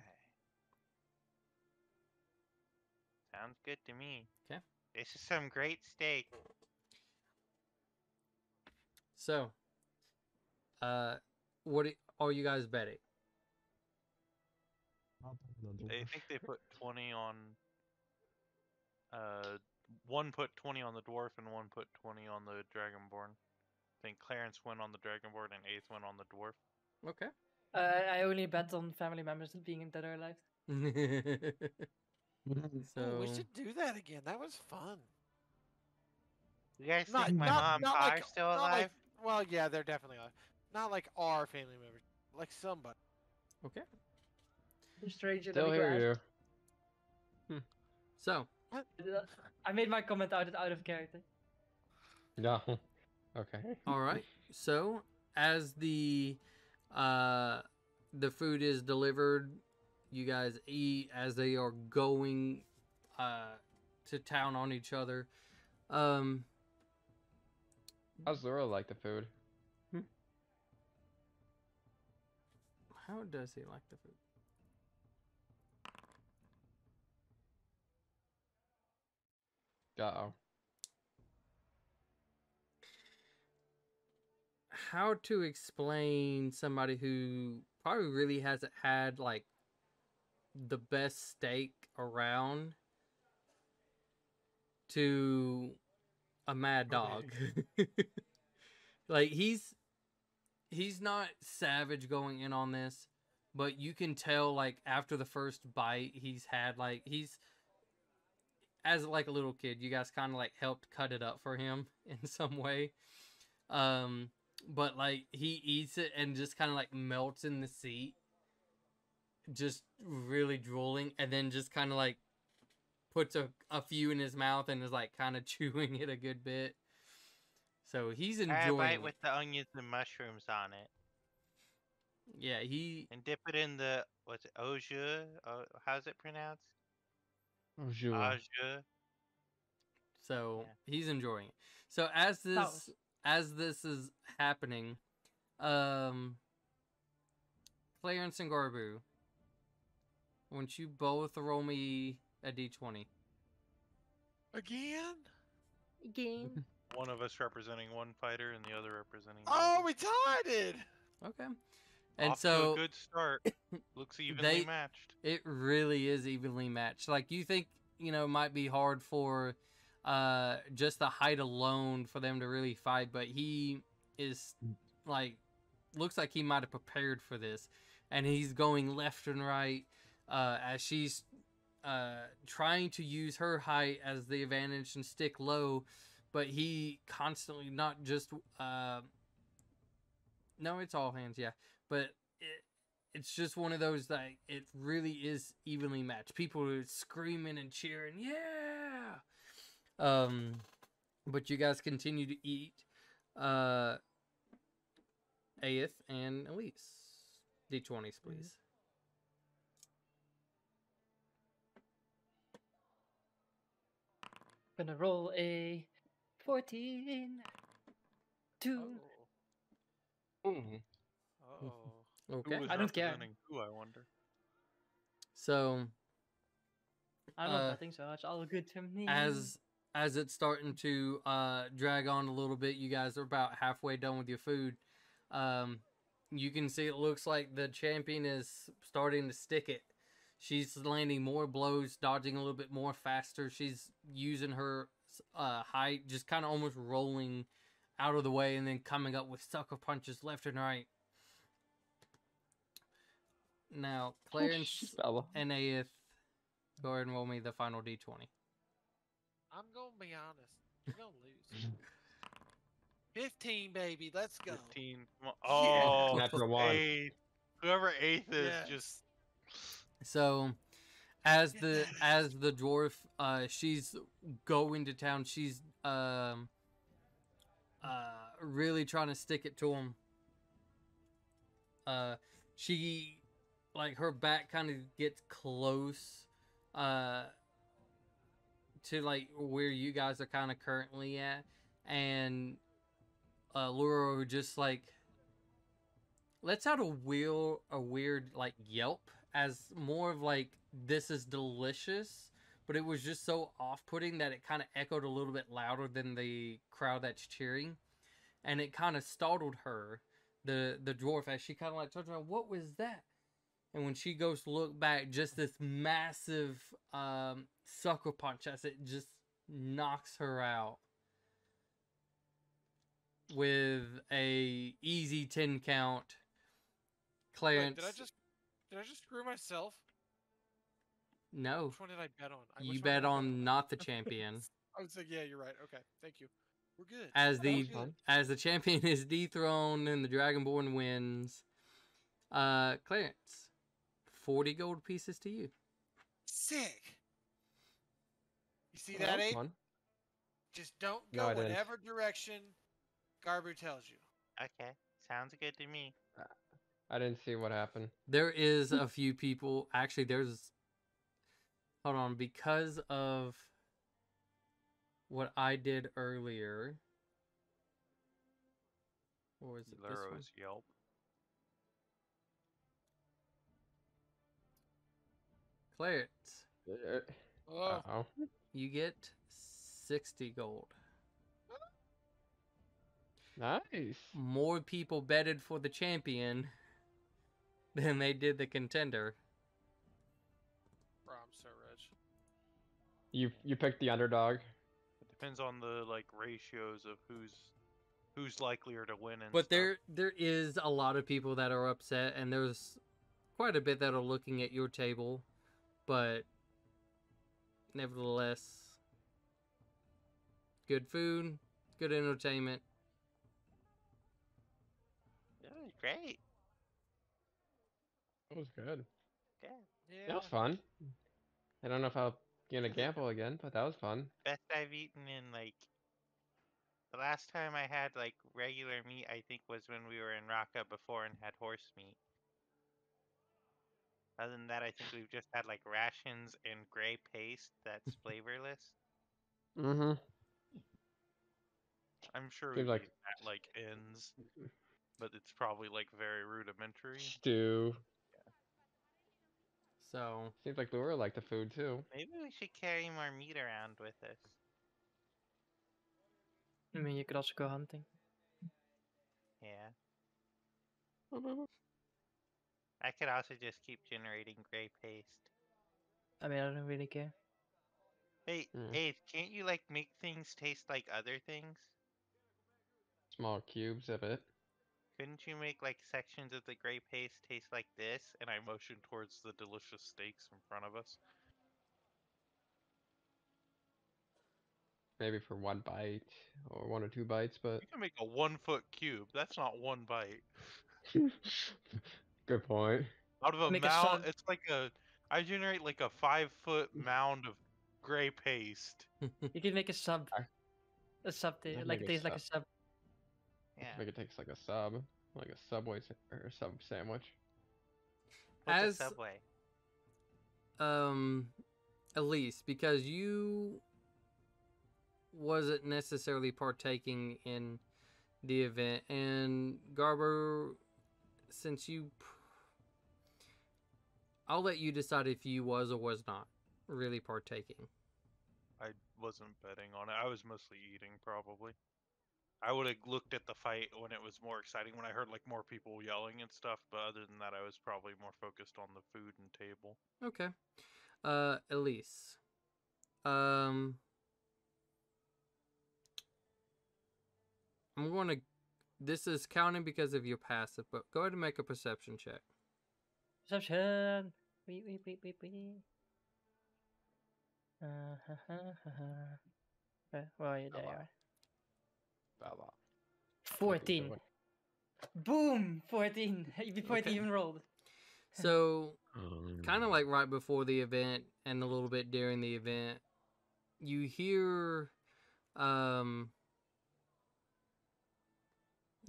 Speaker 5: Sounds good to me.
Speaker 1: Okay.
Speaker 5: This is some great steak.
Speaker 1: So, what are you guys betting?
Speaker 6: I think they put 20 on. One put 20 on the dwarf and one put 20 on the dragonborn.
Speaker 5: Then Clarence went on the Dragonborn and Eighth went on the Dwarf.
Speaker 1: Okay.
Speaker 2: I only bet on family members being dead or alive.
Speaker 1: So
Speaker 4: Ooh, we should do that again. That was fun.
Speaker 5: You guys
Speaker 4: Not
Speaker 5: think my
Speaker 4: not
Speaker 5: mom and
Speaker 4: not
Speaker 5: pa
Speaker 4: like
Speaker 5: are still
Speaker 4: not
Speaker 5: alive?
Speaker 4: like well, yeah, they're definitely alive. Not like our family members, like somebody.
Speaker 1: okay.
Speaker 2: The stranger
Speaker 3: Still
Speaker 2: that we
Speaker 3: hear
Speaker 2: grabbed.
Speaker 3: you.
Speaker 1: So
Speaker 2: I made my comment out of character.
Speaker 3: No. Okay.
Speaker 1: all right. So as the food is delivered, you guys eat as they are going to town on each other.
Speaker 3: How's Zora like the food?
Speaker 1: How does he like the food?
Speaker 3: Uh-oh.
Speaker 1: How to explain somebody who probably really hasn't had like the best steak around to a mad dog. Like he's not savage going in on this, but you can tell like after the first bite he's had, like he's as like a little kid, you guys kind of like helped cut it up for him in some way. But like he eats it and just kind of like melts in the seat, just really drooling, and then just kind of like puts a few in his mouth and is like kind of chewing it a good bit. So he's
Speaker 5: Try a
Speaker 1: enjoying
Speaker 5: bite
Speaker 1: it.
Speaker 5: with the onions and mushrooms on it.
Speaker 1: Yeah, he
Speaker 5: And dip it in the, what's it, au jus? How's it pronounced?
Speaker 3: Oh, sure.
Speaker 5: Au jus.
Speaker 1: so
Speaker 5: Yeah.
Speaker 1: he's enjoying it. So as this is happening, Clarence and Garbu, I want you both roll me a d20.
Speaker 4: Again?
Speaker 2: Again.
Speaker 6: One of us representing one fighter and the other representing the
Speaker 4: Oh,
Speaker 6: other.
Speaker 4: we tied it.
Speaker 1: Okay. And
Speaker 6: Off to
Speaker 1: so
Speaker 6: a good start. Looks evenly
Speaker 1: they-
Speaker 6: matched.
Speaker 1: it really is evenly matched. Like you think, it might be hard for just the height alone for them to really fight, but he is like looks like he might have prepared for this, and he's going left and right as she's trying to use her height as the advantage and stick low, but he constantly not just no, it's all hands, yeah, but it's just one of those that it really is evenly matched. People are screaming and cheering, yeah. But you guys continue to eat. Aeth and Elise, d20s, please.
Speaker 2: Gonna roll a 14. 2.
Speaker 3: Mm.
Speaker 4: Oh.
Speaker 1: Okay.
Speaker 6: Who was
Speaker 2: I don't care.
Speaker 6: representing who, I wonder?
Speaker 1: So
Speaker 2: I'm not betting so much. All good to me.
Speaker 1: as it's starting to drag on a little bit, you guys are about halfway done with your food. You can see it looks like the champion is starting to stick it. She's landing more blows, dodging a little bit more faster. She's using her height, just kind of almost rolling out of the way and then coming up with sucker punches left and right. Now, Clarence
Speaker 3: Bella.
Speaker 1: and Aeth, go ahead and roll me the final d20.
Speaker 4: I'm gonna be honest. You're gonna lose. 15, baby. Let's go.
Speaker 6: 15. Oh,
Speaker 3: Natural one.
Speaker 6: Eighth. Whoever eighth is
Speaker 4: Yeah.
Speaker 6: just.
Speaker 1: So, as
Speaker 4: Get
Speaker 1: the
Speaker 4: that
Speaker 1: as the dwarf, she's going to town. She's really trying to stick it to him. She like her back kind of gets close, to like where you guys are kind of currently at, and Luro just like lets out a weird like yelp, as more of like this is delicious, but it was just so off-putting that it kind of echoed a little bit louder than the crowd that's cheering, and it kind of startled her, the dwarf, as she kind of like turns around, what was that? And when she goes to look back, just this massive sucker punch as it just knocks her out. with a easy 10 count.
Speaker 4: Wait,
Speaker 1: Clarence,
Speaker 4: did I just screw myself?
Speaker 1: no,
Speaker 4: Which one did I bet on?
Speaker 1: you
Speaker 4: Which one
Speaker 1: bet
Speaker 4: did I
Speaker 1: on not the champion.
Speaker 4: I was like, yeah, you're right. Okay, thank you. We're good.
Speaker 1: As
Speaker 3: That was
Speaker 1: the
Speaker 3: fun.
Speaker 1: as the champion is dethroned and the Dragonborn wins, Clarence, 40 gold pieces to you.
Speaker 4: Sick. You see
Speaker 3: Well,
Speaker 4: that,
Speaker 3: that was
Speaker 4: Abe?
Speaker 3: fun.
Speaker 4: Just don't
Speaker 3: No,
Speaker 4: go
Speaker 3: I didn't.
Speaker 4: whatever direction Garbu tells you.
Speaker 5: Okay, sounds good to me.
Speaker 3: I didn't see what happened.
Speaker 1: There is a few people. Actually, there's. Hold on, because of what I did earlier. Or was it this one?
Speaker 5: Leroy's Yelp.
Speaker 1: Clarence,
Speaker 4: Oh,
Speaker 3: Oh.
Speaker 1: you get 60 gold.
Speaker 3: Nice.
Speaker 1: More people betted for the champion than they did the contender.
Speaker 4: bro, I'm so rich.
Speaker 3: You picked the underdog.
Speaker 6: It depends on the like ratios of who's likelier to win and
Speaker 1: But
Speaker 6: stuff.
Speaker 1: there is a lot of people that are upset, and there's quite a bit that are looking at your table, but nevertheless, good food, good entertainment.
Speaker 5: Oh, great.
Speaker 3: That was good.
Speaker 5: Good.
Speaker 4: Yeah.
Speaker 3: That was fun. I don't know if I'll gonna gamble again, but that was fun.
Speaker 5: Best I've eaten in like the last time I had like regular meat, I think was when we were in Raqqa before and had horse meat. Other than that, I think we've just had like rations and gray paste that's flavorless.
Speaker 3: Mm-hmm.
Speaker 6: I'm sure
Speaker 3: Seems
Speaker 6: we've
Speaker 3: like
Speaker 6: eaten at like ends, but it's probably like very rudimentary.
Speaker 3: stew.
Speaker 1: So
Speaker 3: Seems like Laura liked the food too.
Speaker 5: Maybe we should carry more meat around with us.
Speaker 2: I mean, you could also go hunting.
Speaker 5: Yeah. I could also just keep generating gray paste.
Speaker 2: I mean, I don't really care.
Speaker 5: Wait,
Speaker 3: Hmm.
Speaker 5: Abe, can't you like make things taste like other things?
Speaker 3: Small cubes of it.
Speaker 5: Couldn't you make like sections of the gray paste taste like this?
Speaker 6: And I motion towards the delicious steaks in front of us.
Speaker 3: Maybe for one bite or 1 or 2 bites, but
Speaker 6: You can make a 1 foot cube. That's not one bite.
Speaker 3: good point.
Speaker 6: Out of a
Speaker 2: Make a
Speaker 6: mound,
Speaker 2: sub.
Speaker 6: it's like I generate like a 5 foot mound of gray paste.
Speaker 2: You can make a sub.
Speaker 3: I-
Speaker 2: A sub,
Speaker 3: I can
Speaker 2: like
Speaker 3: make
Speaker 2: it
Speaker 3: a
Speaker 2: tastes like a
Speaker 3: sub.
Speaker 2: sub.
Speaker 5: Yeah.
Speaker 3: Make it taste like a sub, like a Subway or a sub sandwich.
Speaker 5: What's a
Speaker 1: as
Speaker 5: Subway?
Speaker 1: Elise, because you wasn't necessarily partaking in the event, and Garber, since I'll let you decide if you was or was not really partaking.
Speaker 6: I wasn't betting on it. I was mostly eating, probably. I would have looked at the fight when it was more exciting, when I heard like more people yelling and stuff. But other than that, I was probably more focused on the food and table.
Speaker 1: Okay. Elise. I'm going to. This is counting because of your passive, but go ahead and make a perception check.
Speaker 2: Perception. Wee. Okay, well, yeah, there you are.
Speaker 3: Blah.
Speaker 2: 14. Boom! 14. Before it
Speaker 1: Okay.
Speaker 2: even rolled.
Speaker 1: So, kind of like right before the event and a little bit during the event, you hear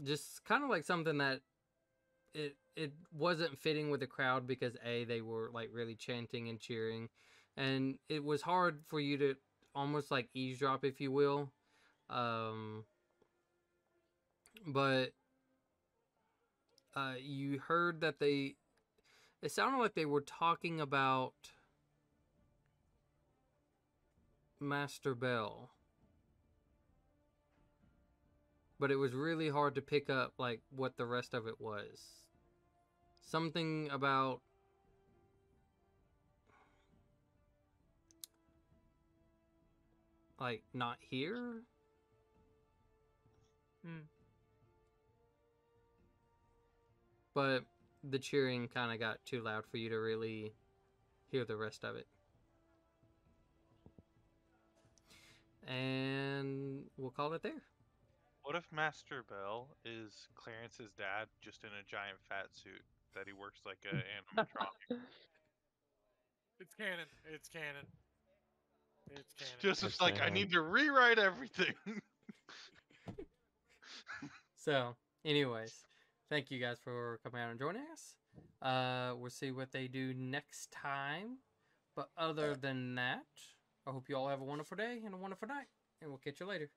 Speaker 1: just kind of like something that it wasn't fitting with the crowd because they were like really chanting and cheering, and it was hard for you to almost like eavesdrop, if you will. But you heard that it sounded like they were talking about Master Bell, but it was really hard to pick up like what the rest of it was. Something about like not here. but the cheering kind of got too loud for you to really hear the rest of it. And we'll call it there.
Speaker 6: What if Master Bell is Clarence's dad, just in a giant fat suit that he works like an animatronic?
Speaker 4: It's canon. It's canon. It's canon.
Speaker 6: Joseph's
Speaker 3: It's
Speaker 6: like, I
Speaker 3: sad.
Speaker 6: need to rewrite everything.
Speaker 1: So, anyways, thank you guys for coming out and joining us. We'll see what they do next time. But other than that, I hope you all have a wonderful day and a wonderful night. And we'll catch you later.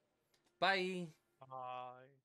Speaker 1: Bye.
Speaker 6: Bye.